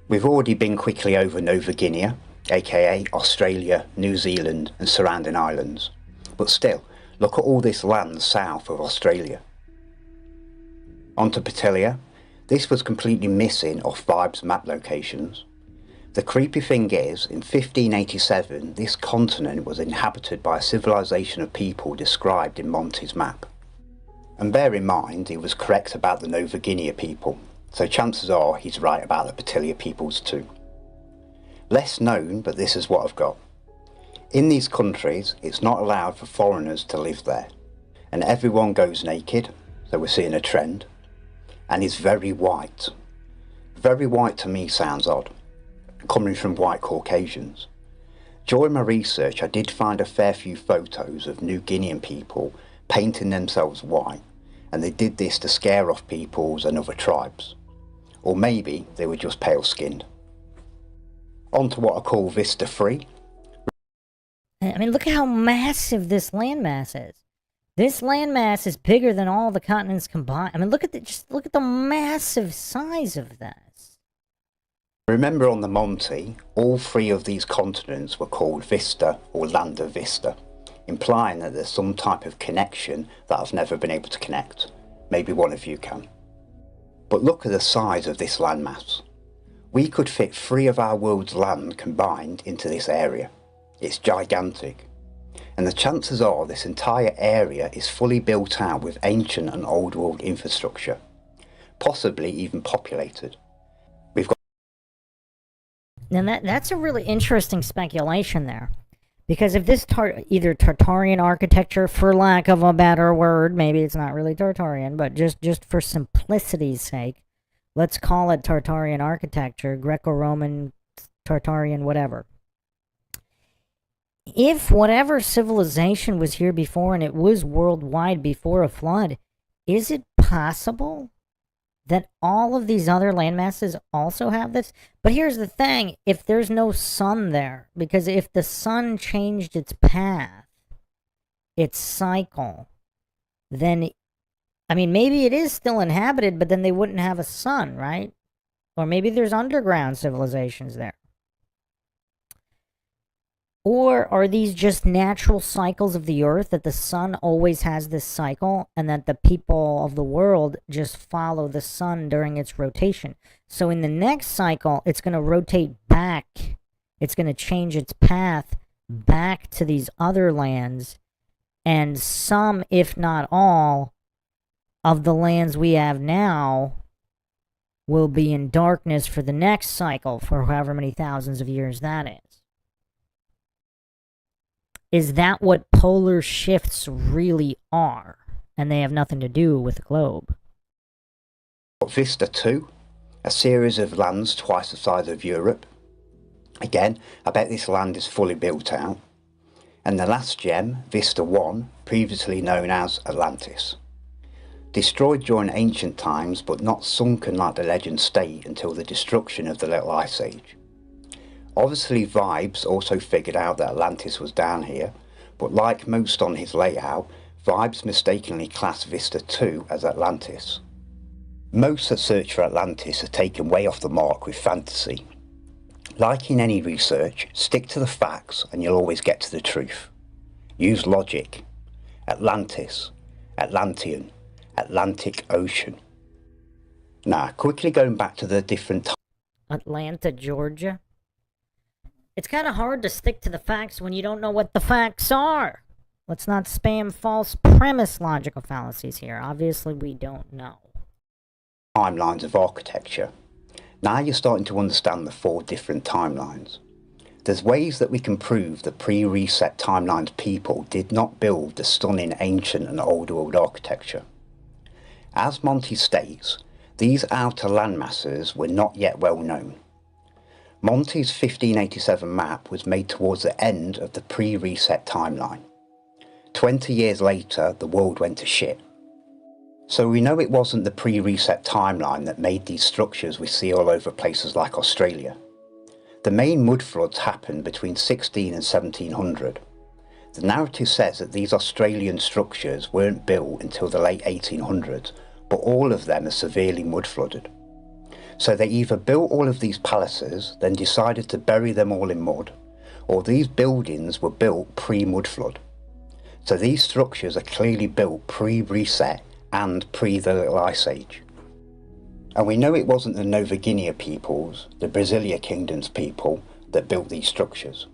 We've already been quickly over Nova Guinea, aka Australia, New Zealand and surrounding islands, but still, look at all this land south of Australia. Onto Petilia. This was completely missing off Vibe's map locations. The creepy thing is, in 1587, this continent was inhabited by a civilization of people described in Monty's map. And bear in mind, he was correct about the Nova Guinea people, so chances are he's right about the Petilia peoples too. Less known, but this is what I've got. In these countries, it's not allowed for foreigners to live there, and everyone goes naked, so we're seeing a trend, and is very white. Very white to me sounds odd, coming from white Caucasians. During my research, I did find a fair few photos of New Guinean people painting themselves white, and they did this to scare off peoples and other tribes. Or maybe they were just pale skinned. On to what I call Vista 3. I mean, look at how massive this landmass is. This landmass is bigger than all the continents combined. I mean, look at the massive size of this. Remember on the Monty, all three of these continents were called Vista or Land of Vista, implying that there's some type of connection that I've never been able to connect. Maybe one of you can. But look at the size of this landmass. We could fit 3 of our world's land combined into this area. It's gigantic. And the chances are this entire area is fully built out with ancient and old world infrastructure, possibly even populated. We've got... Now that's a really interesting speculation there. Because if this either Tartarian architecture, for lack of a better word, maybe it's not really Tartarian, but just for simplicity's sake, let's call it Tartarian architecture, Greco-Roman, Tartarian, whatever. If whatever civilization was here before and it was worldwide before a flood, is it possible that all of these other landmasses also have this? But here's the thing, if there's no sun there, because if the sun changed its path, its cycle, then, I mean, maybe it is still inhabited, but then they wouldn't have a sun, right? Or maybe there's underground civilizations there. Or are these just natural cycles of the earth, that the sun always has this cycle and that the people of the world just follow the sun during its rotation? So in the next cycle, it's going to rotate back. It's going to change its path back to these other lands. And some, if not all, of the lands we have now will be in darkness for the next cycle, for however many thousands of years that is. Is that what polar shifts really are? And they have nothing to do with the globe. Vista 2, a series of lands twice the size of Europe. Again, I bet this land is fully built out. And the last gem, Vista 1, previously known as Atlantis. Destroyed during ancient times, but not sunken like the legends state until the destruction of the Little Ice Age. Obviously Vibes also figured out that Atlantis was down here, but like most on his layout, Vibes mistakenly classed Vista 2 as Atlantis. Most that search for Atlantis are taken way off the mark with fantasy. Like in any research, stick to the facts and you'll always get to the truth. Use logic. Atlantis, Atlantean, Atlantic Ocean. Now, quickly going back to the different... Atlanta, Georgia? It's kind of hard to stick to the facts when you don't know what the facts are. Let's not spam false premise logical fallacies here. Obviously, we don't know. Timelines of architecture. Now you're starting to understand the 4 different timelines. There's ways that we can prove that pre-reset timelines people did not build the stunning ancient and old world architecture. As Monty states, these outer landmasses were not yet well known. Monty's 1587 map was made towards the end of the pre-reset timeline. 20 years later, the world went to shit. So we know it wasn't the pre-reset timeline that made these structures we see all over places like Australia. The main mud floods happened between 16 and 1700. The narrative says that these Australian structures weren't built until the late 1800s, but all of them are severely mud flooded. So they either built all of these palaces, then decided to bury them all in mud, or these buildings were built pre-mud flood. So these structures are clearly built pre-reset and pre the Little Ice Age. And we know it wasn't the Nova Guinea peoples, the Brasilia Kingdom's people, that built these structures.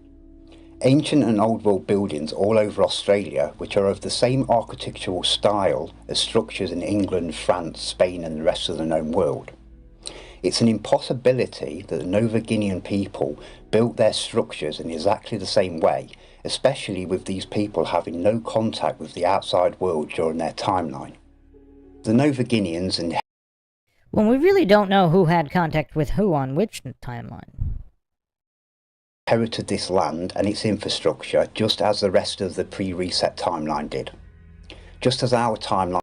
Ancient and old world buildings all over Australia, which are of the same architectural style as structures in England, France, Spain and the rest of the known world. It's an impossibility that the Nova Guinean people built their structures in exactly the same way, especially with these people having no contact with the outside world during their timeline. The Nova Guineans and Well, we really don't know who had contact with who on which timeline. Inherited this land and its infrastructure just as the rest of the pre-reset timeline did. Just as our timeline...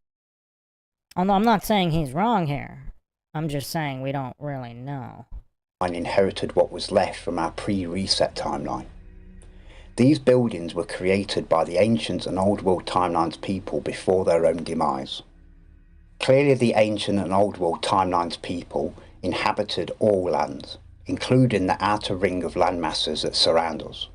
Although I'm not saying he's wrong here. I'm just saying we don't really know. ...inherited what was left from our pre-reset timeline. These buildings were created by the ancient and old world timelines people before their own demise. Clearly the ancient and old world timelines people inhabited all lands, including the outer ring of landmasses that surround us.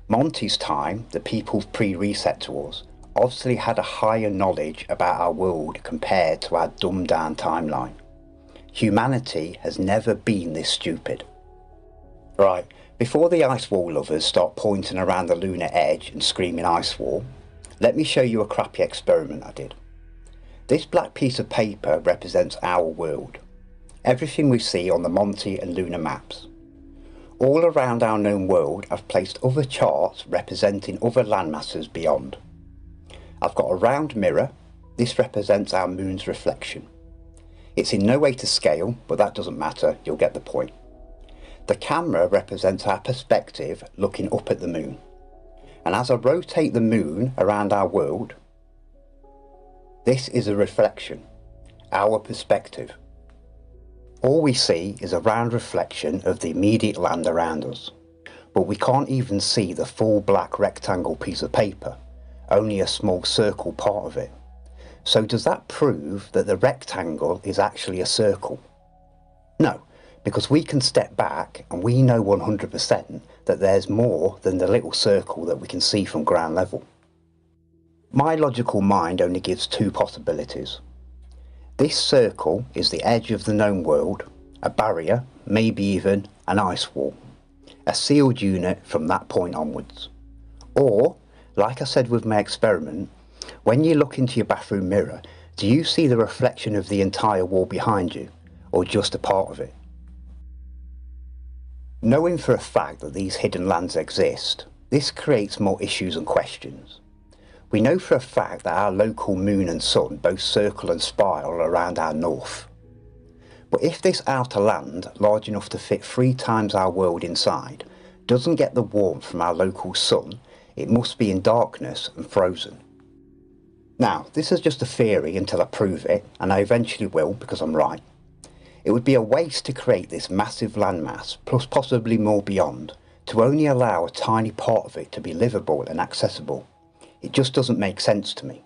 Monty's time, the people pre-reset to us, obviously had a higher knowledge about our world compared to our dumbed down timeline. Humanity has never been this stupid. Right, before the ice wall lovers start pointing around the lunar edge and screaming ice wall, let me show you a crappy experiment I did. This black piece of paper represents our world. Everything we see on the Monty and lunar maps. All around our known world I've placed other charts representing other landmasses beyond. I've got a round mirror. This represents our moon's reflection. It's in no way to scale, but that doesn't matter, you'll get the point. The camera represents our perspective looking up at the moon. And as I rotate the moon around our world, this is a reflection, our perspective. All we see is a round reflection of the immediate land around us, but we can't even see the full black rectangle piece of paper, only a small circle part of it. So does that prove that the rectangle is actually a circle? No, because we can step back and we know 100% that there's more than the little circle that we can see from ground level. My logical mind only gives two possibilities. This circle is the edge of the known world, a barrier, maybe even an ice wall, a sealed unit from that point onwards. Or, like I said with my experiment, when you look into your bathroom mirror, do you see the reflection of the entire wall behind you, or just a part of it? Knowing for a fact that these hidden lands exist, this creates more issues and questions. We know for a fact that our local moon and sun both circle and spiral around our north. But if this outer land, large enough to fit 3 times our world inside, doesn't get the warmth from our local sun, it must be in darkness and frozen. Now, this is just a theory until I prove it, and I eventually will because I'm right. It would be a waste to create this massive landmass, plus possibly more beyond, to only allow a tiny part of it to be livable and accessible. It just doesn't make sense to me.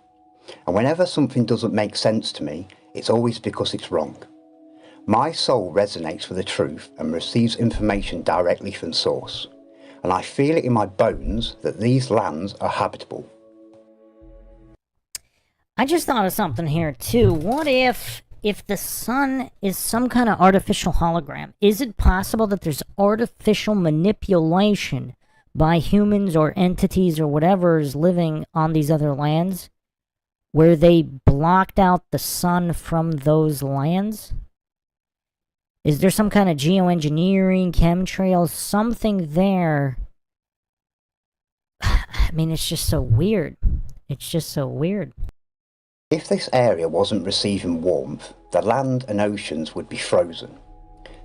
And whenever something doesn't make sense to me, it's always because it's wrong. My soul resonates with the truth and receives information directly from source. And I feel it in my bones that these lands are habitable. I just thought of something here too. What if the sun is some kind of artificial hologram? Is it possible that there's artificial manipulation by humans or entities or whatever is living on these other lands, where they blocked out the sun from those lands? Is there some kind of geoengineering, chemtrails, something there? I mean, it's just so weird. It's just so weird. If this area wasn't receiving warmth, the land and oceans would be frozen.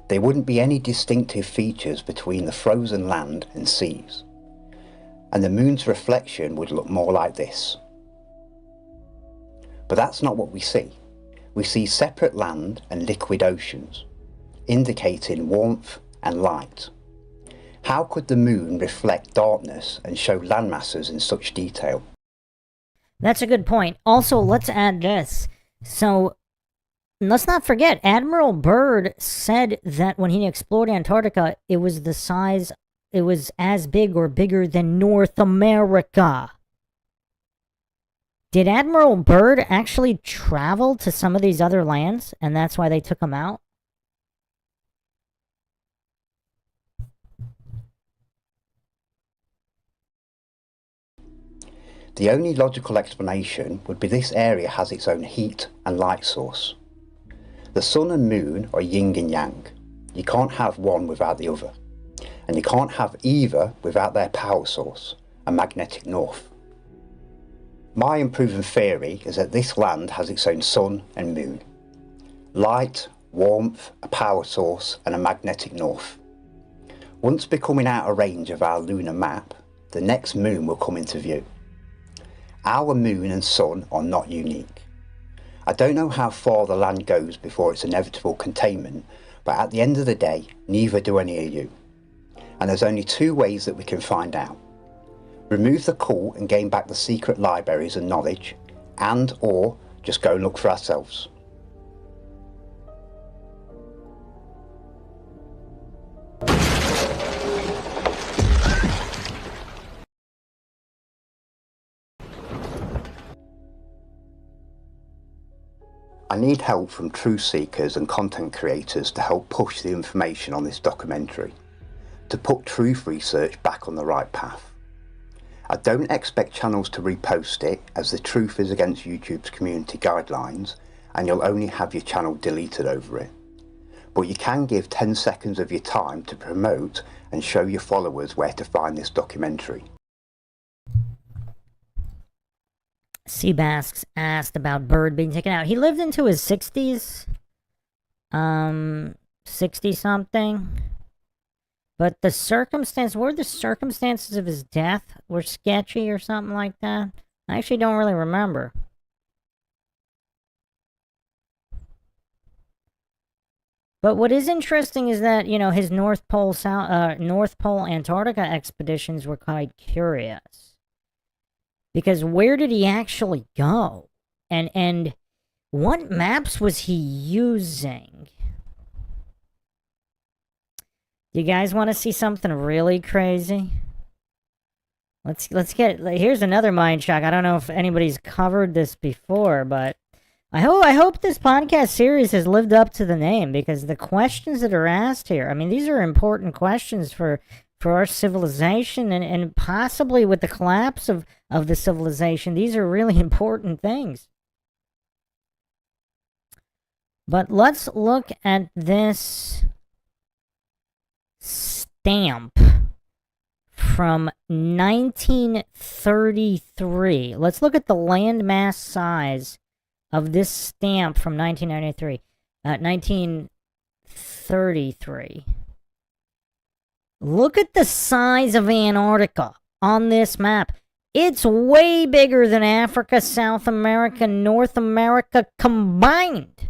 There wouldn't be any distinctive features between the frozen land and seas. And the moon's reflection would look more like this. But that's not what we see. We see separate land and liquid oceans, indicating warmth and light. How could the moon reflect darkness and show landmasses in such detail? That's a good point. Also, let's add this. So, let's not forget, Admiral Byrd said that when he explored Antarctica, it was the size, it was as big or bigger than North America. Did Admiral Byrd actually travel to some of these other lands, and that's why they took him out? The only logical explanation would be this area has its own heat and light source. The sun and moon are yin and yang. You can't have one without the other. And you can't have either without their power source, a magnetic north. My unproven theory is that this land has its own sun and moon. Light, warmth, a power source and a magnetic north. Once becoming out of range of our lunar map, the next moon will come into view. Our moon and sun are not unique. I don't know how far the land goes before its inevitable containment, but at the end of the day, neither do any of you. And there's only two ways that we can find out. Remove the cult and gain back the secret libraries and knowledge, and or just go and look for ourselves. I need help from truth seekers and content creators to help push the information on this documentary, to put truth research back on the right path. I don't expect channels to repost it, as the truth is against YouTube's community guidelines and you'll only have your channel deleted over it. But you can give 10 seconds of your time to promote and show your followers where to find this documentary. Seabasks asked about Byrd being taken out. He lived into his 60s. 60-something. But the circumstances of his death were sketchy or something like that. I actually don't really remember. But what is interesting is that, you know, his North Pole Antarctica expeditions were quite curious. Because where did he actually go? And what maps was he using? You guys want to see something really crazy? Let's get, here's another mind shock. I don't know if anybody's covered this before, but I hope this podcast series has lived up to the name, because the questions that are asked here, I mean, these are important questions for our civilization, and possibly with the collapse of the civilization, these are really important things. But let's look at this stamp from 1933. Let's look at the landmass size of this stamp from 1933. Look at the size of Antarctica on this map. It's way bigger than Africa, South America, North America combined.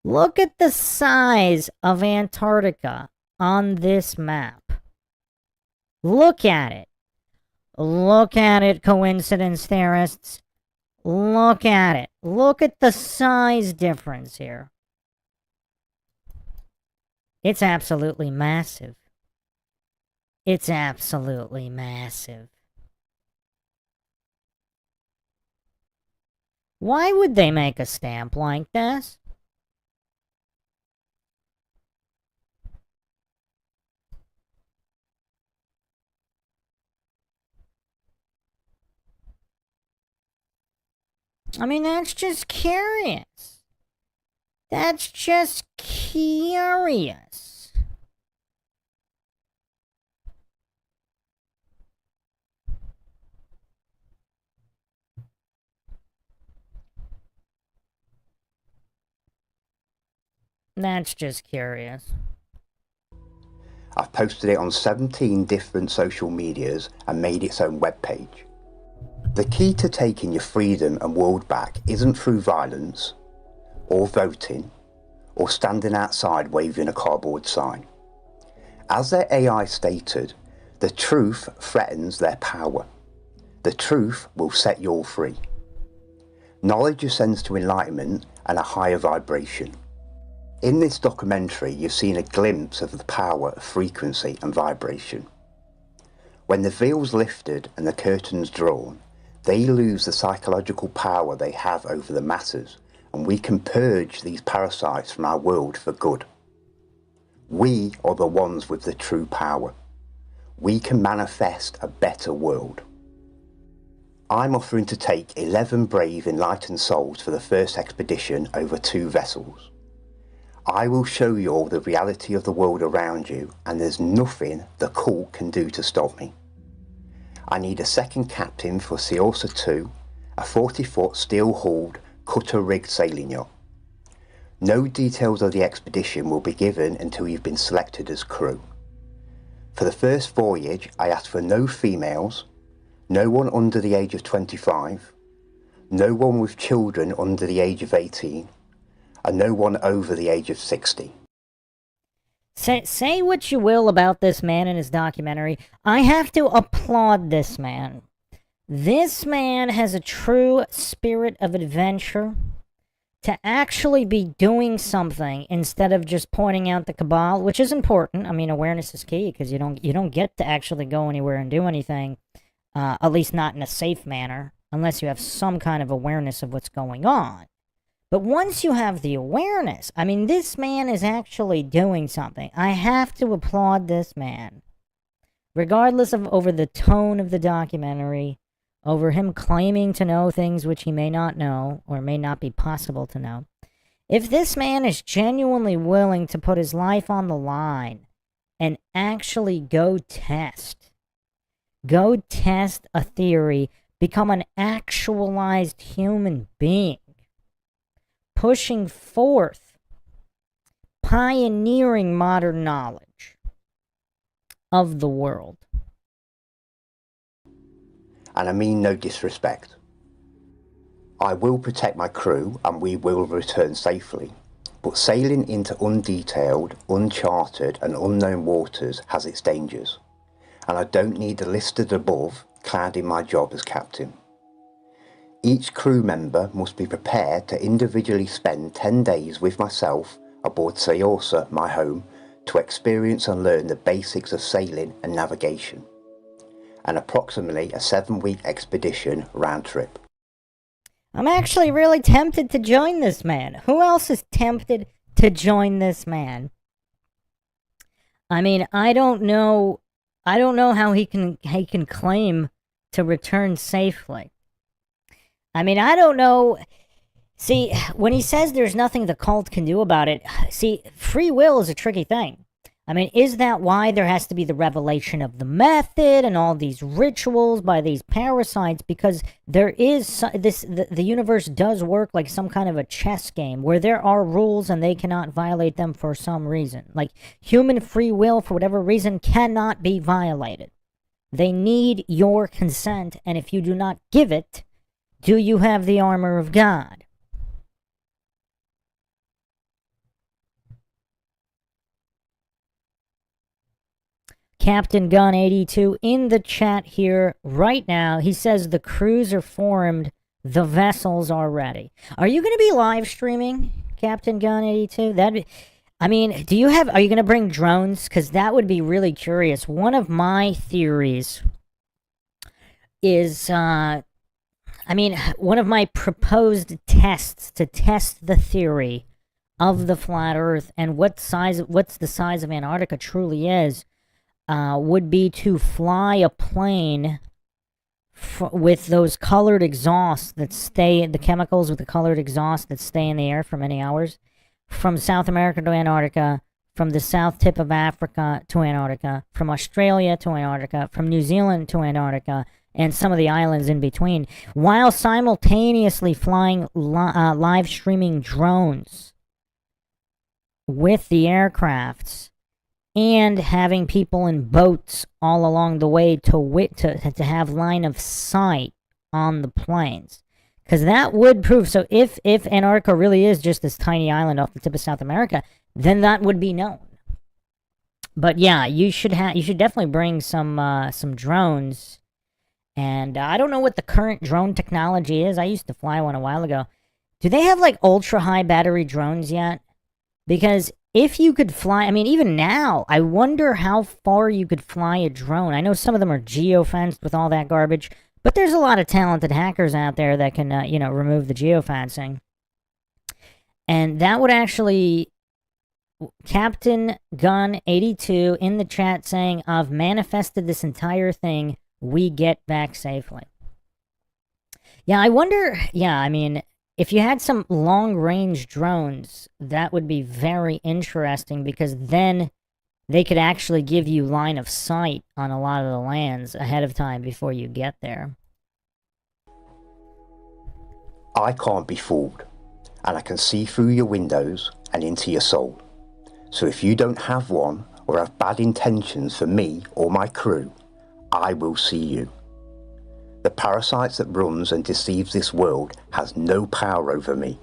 Look at the size of Antarctica on this map. Look at it. Look at it, coincidence theorists. Look at it. Look at the size difference here. It's absolutely massive. It's absolutely massive. Why would they make a stamp like this? I mean, that's just curious. That's just curious. curious. That's just curious. I've posted it on 17 different social medias and made its own webpage. The key to taking your freedom and world back isn't through violence, or voting, or standing outside waving a cardboard sign. As their AI stated, the truth threatens their power. The truth will set you all free. Knowledge ascends to enlightenment and a higher vibration. In this documentary, you've seen a glimpse of the power of frequency and vibration. When the veil's lifted and the curtains drawn, they lose the psychological power they have over the masses, and we can purge these parasites from our world for good. We are the ones with the true power. We can manifest a better world. I'm offering to take 11 brave, enlightened souls for the first expedition over 2 vessels. I will show you all the reality of the world around you, and there's nothing the cult can do to stop me. I need a second captain for Seorsa 2, a 40-foot steel-hulled, cutter-rigged sailing yacht. No details of the expedition will be given until you've been selected as crew. For the first voyage, I asked for no females, no one under the age of 25, no one with children under the age of 18, and no one over the age of 60. Say what you will about this man and his documentary. I have to applaud this man. This man has a true spirit of adventure to actually be doing something instead of just pointing out the cabal, which is important. I mean, awareness is key because you don't get to actually go anywhere and do anything, at least not in a safe manner, unless you have some kind of awareness of what's going on. But once you have the awareness, I mean, this man is actually doing something. I have to applaud this man. Regardless of over the tone of the documentary, over him claiming to know things which he may not know, or may not be possible to know. If this man is genuinely willing to put his life on the line and actually go test a theory, become an actualized human being, pushing forth, pioneering modern knowledge of the world. And I mean no disrespect. I will protect my crew and we will return safely, but sailing into undetailed, uncharted and unknown waters has its dangers, and I don't need the listed above clouding my job as captain. Each crew member must be prepared to individually spend 10 days with myself aboard Seorsa, my home, to experience and learn the basics of sailing and navigation, and approximately a 7-week expedition round trip. I'm actually really tempted to join this man. Who else is tempted to join this man? I mean, I don't know how he can claim to return safely. I mean, I don't know. See, when he says there's nothing the cult can do about it, see, free will is a tricky thing. I mean, is that why there has to be the revelation of the method and all these rituals by these parasites? Because there is the universe does work like some kind of a chess game where there are rules and they cannot violate them for some reason. Like human free will, for whatever reason, cannot be violated. They need your consent, and if you do not give it, do you have the armor of God? Captain Gun 82 in the chat here right now. He says the crews are formed, the vessels are ready. Are you going to be live streaming, Captain Gun 82? I mean, are you going to bring drones? Because that would be really curious. One of my theories is, one of my proposed tests to test the theory of the flat Earth and what's the size of Antarctica truly is, would be to fly a plane with those colored exhausts that stay, the chemicals with the colored exhaust that stay in the air for many hours. from South America to Antarctica, from the south tip of Africa to Antarctica, from Australia to Antarctica, from New Zealand to Antarctica, and some of the islands in between, while simultaneously flying live streaming drones with the aircrafts and having people in boats all along the way to have line of sight on the planes. Because that would prove, so if Antarctica really is just this tiny island off the tip of South America, then that would be known. But yeah, you should definitely bring some drones. And I don't know what the current drone technology is. I used to fly one a while ago. Do they have like ultra high battery drones yet? Because if you could fly, I mean, even now, I wonder how far you could fly a drone. I know some of them are geofenced with all that garbage, but there's a lot of talented hackers out there that can, remove the geofencing. And that would actually, Captain Gun 82 in the chat saying, I've manifested this entire thing. We get back safely. Yeah, I wonder, I mean, if you had some long-range drones, that would be very interesting because then they could actually give you line of sight on a lot of the lands ahead of time before you get there. I can't be fooled, and I can see through your windows and into your soul. So if you don't have one or have bad intentions for me or my crew, I will see you. The parasite that runs and deceives this world has no power over me.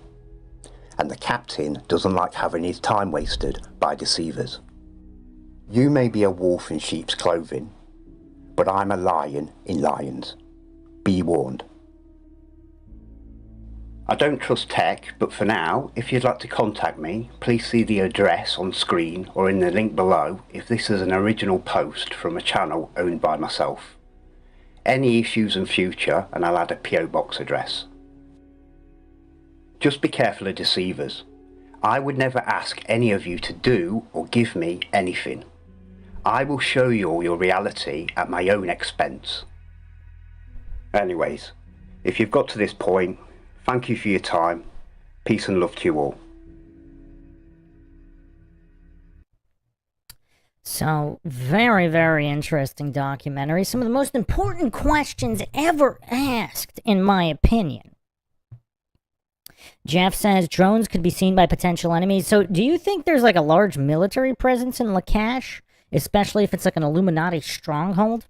And the captain doesn't like having his time wasted by deceivers. You may be a wolf in sheep's clothing, but I'm a lion in lions. Be warned. I don't trust tech, but for now, if you'd like to contact me, please see the address on screen or in the link below if this is an original post from a channel owned by myself. Any issues in future, and I'll add a PO box address. Just be careful of deceivers. I would never ask any of you to do or give me anything. I will show you all your reality at my own expense. Anyways, if you've got to this point, thank you for your time. Peace and love to you all. So, very, very interesting documentary. Some of the most important questions ever asked, in my opinion. Jeff says drones could be seen by potential enemies. So, do you think there's like a large military presence in Lakash? Especially if it's like an Illuminati stronghold?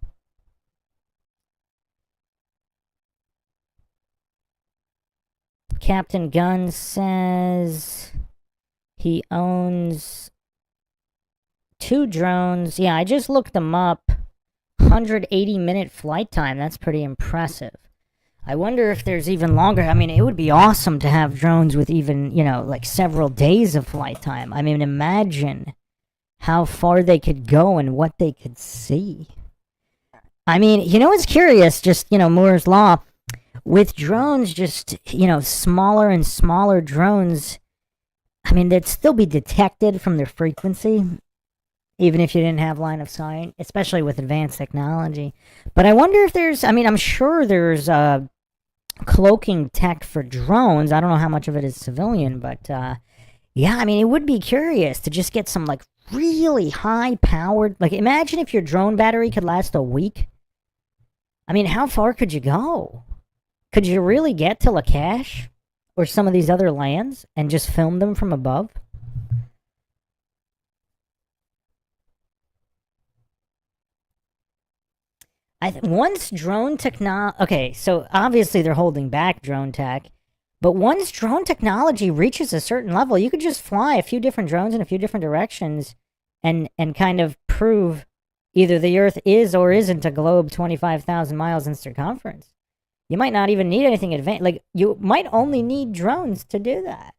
Captain Gunn says he owns 2 drones. Yeah, I just looked them up. 180-minute flight time. That's pretty impressive. I wonder if there's even longer. I mean, it would be awesome to have drones with even, like several days of flight time. I mean, imagine how far they could go and what they could see. I mean, it's curious, just, Moore's Law. With drones, just, smaller and smaller drones, I mean, they'd still be detected from their frequency, even if you didn't have line of sight, especially with advanced technology. But I wonder if there's, I mean, I'm sure there's cloaking tech for drones. I don't know how much of it is civilian, but yeah, I mean, it would be curious to just get some, like, really high-powered, like, imagine if your drone battery could last a week. I mean, how far could you go? Could you really get to Lakash or some of these other lands and just film them from above? Once drone technology... Okay, so obviously they're holding back drone tech, but once drone technology reaches a certain level, you could just fly a few different drones in a few different directions and kind of prove either the Earth is or isn't a globe 25,000 miles in circumference. You might not even need anything advanced. Like, you might only need drones to do that.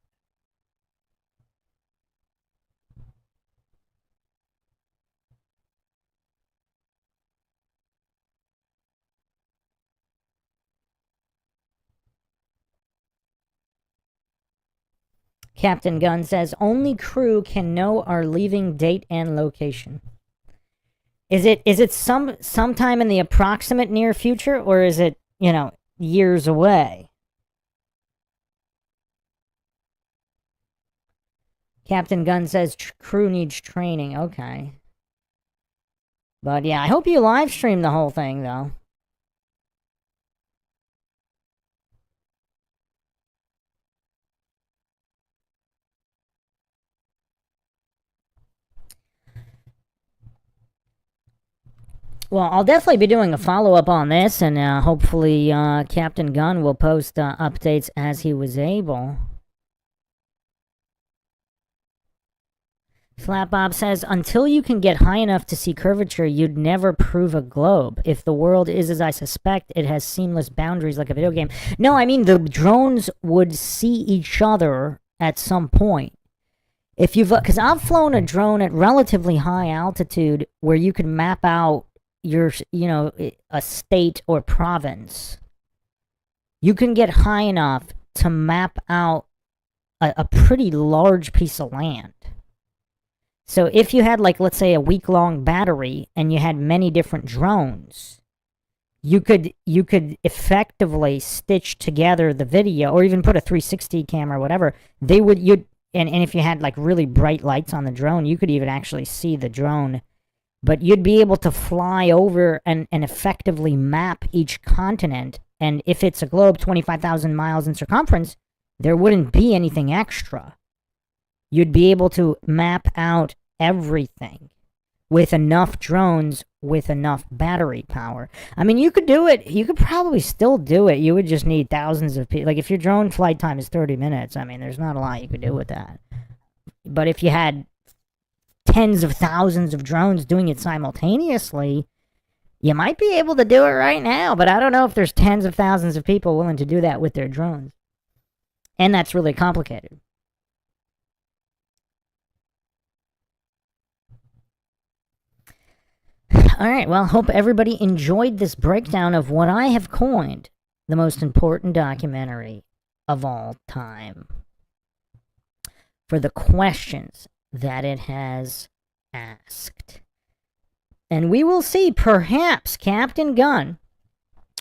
Captain Gunn says, only crew can know our leaving date and location. Is it sometime in the approximate near future, or is it, years away? Captain Gunn says crew needs training. Okay. But yeah, I hope you live stream the whole thing, though. Well, I'll definitely be doing a follow-up on this, and hopefully Captain Gunn will post updates as he was able. Flatbob says, until you can get high enough to see curvature, you'd never prove a globe. If the world is as I suspect, it has seamless boundaries like a video game. No, I mean, the drones would see each other at some point. If you've, because I've flown a drone at relatively high altitude where you can map out your, you know, a state or province. You can get high enough to map out a pretty large piece of land. So if you had, like, let's say a week-long battery and you had many different drones, you could effectively stitch together the video, or even put a 360 camera or whatever. And if you had, like, really bright lights on the drone, you could even actually see the drone. But you'd be able to fly over and effectively map each continent. And if it's a globe 25,000 miles in circumference, there wouldn't be anything extra. You'd be able to map out everything with enough drones, with enough battery power. I mean, you could do it. You could probably still do it. You would just need thousands of people. Like, if your drone flight time is 30 minutes, I mean, there's not a lot you could do with that. But if you had tens of thousands of drones doing it simultaneously, you might be able to do it right now. But I don't know if there's tens of thousands of people willing to do that with their drones. And that's really complicated. Alright, well, hope everybody enjoyed this breakdown of what I have coined the most important documentary of all time. For the questions that it has asked. And we will see, perhaps Captain Gunn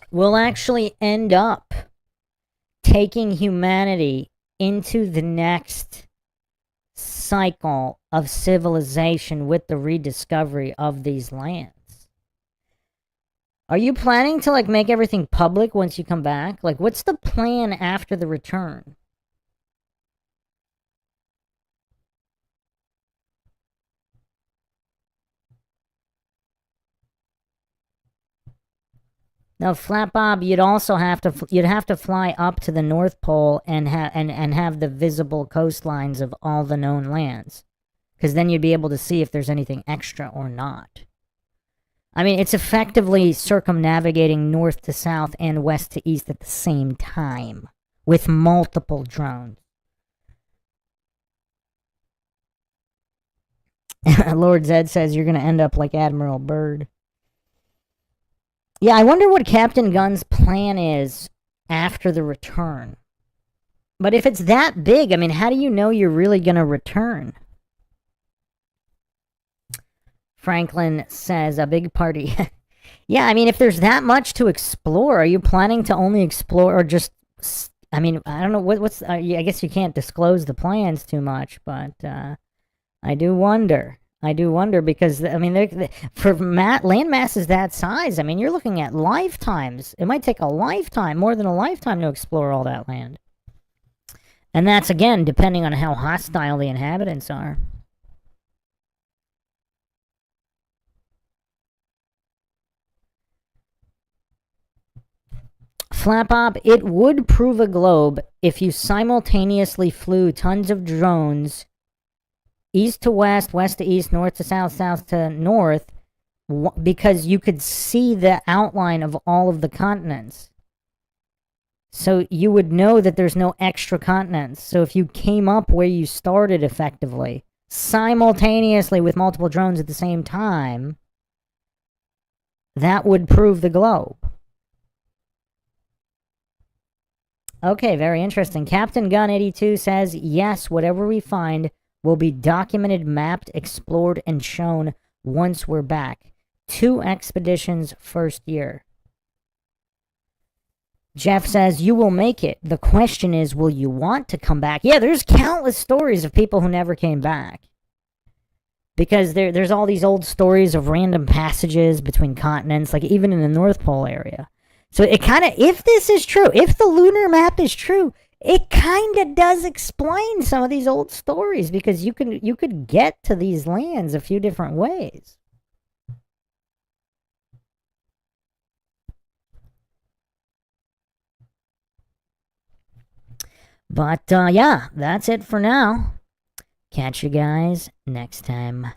will actually end up taking humanity into the next cycle of civilization with the rediscovery of these lands. Are you planning to, like, make everything public once you come back? Like, what's the plan after the return? Now, Flatbob, you'd also have to fly up to the North Pole and have the visible coastlines of all the known lands, because then you'd be able to see if there's anything extra or not. I mean, it's effectively circumnavigating north to south and west to east at the same time with multiple drones. Lord Zed says you're going to end up like Admiral Byrd. Yeah, I wonder what Captain Gunn's plan is after the return. But if it's that big, I mean, how do you know you're really going to return? Franklin says, a big party. Yeah, I mean, if there's that much to explore, are you planning to only explore or just... I mean, I don't know, what's... I guess you can't disclose the plans too much, but I do wonder. I do wonder because, I mean, for land masses that size, I mean, you're looking at lifetimes. It might take a lifetime, more than a lifetime, to explore all that land. And that's, again, depending on how hostile the inhabitants are. Flap-Op, it would prove a globe if you simultaneously flew tons of drones east to west, west to east, north to south, south to north, because you could see the outline of all of the continents. So you would know that there's no extra continents. So if you came up where you started effectively, simultaneously with multiple drones at the same time, that would prove the globe. Okay, very interesting. Captain Gun 82 says, yes, whatever we find will be documented, mapped, explored, and shown once we're back. 2 expeditions first year. Jeff says, you will make it. The question is, will you want to come back? Yeah, there's countless stories of people who never came back. Because there's all these old stories of random passages between continents, like even in the North Pole area. So it kind of, if this is true, if the lunar map is true, it kind of does explain some of these old stories, because you could get to these lands a few different ways. But yeah, that's it for now. Catch you guys next time.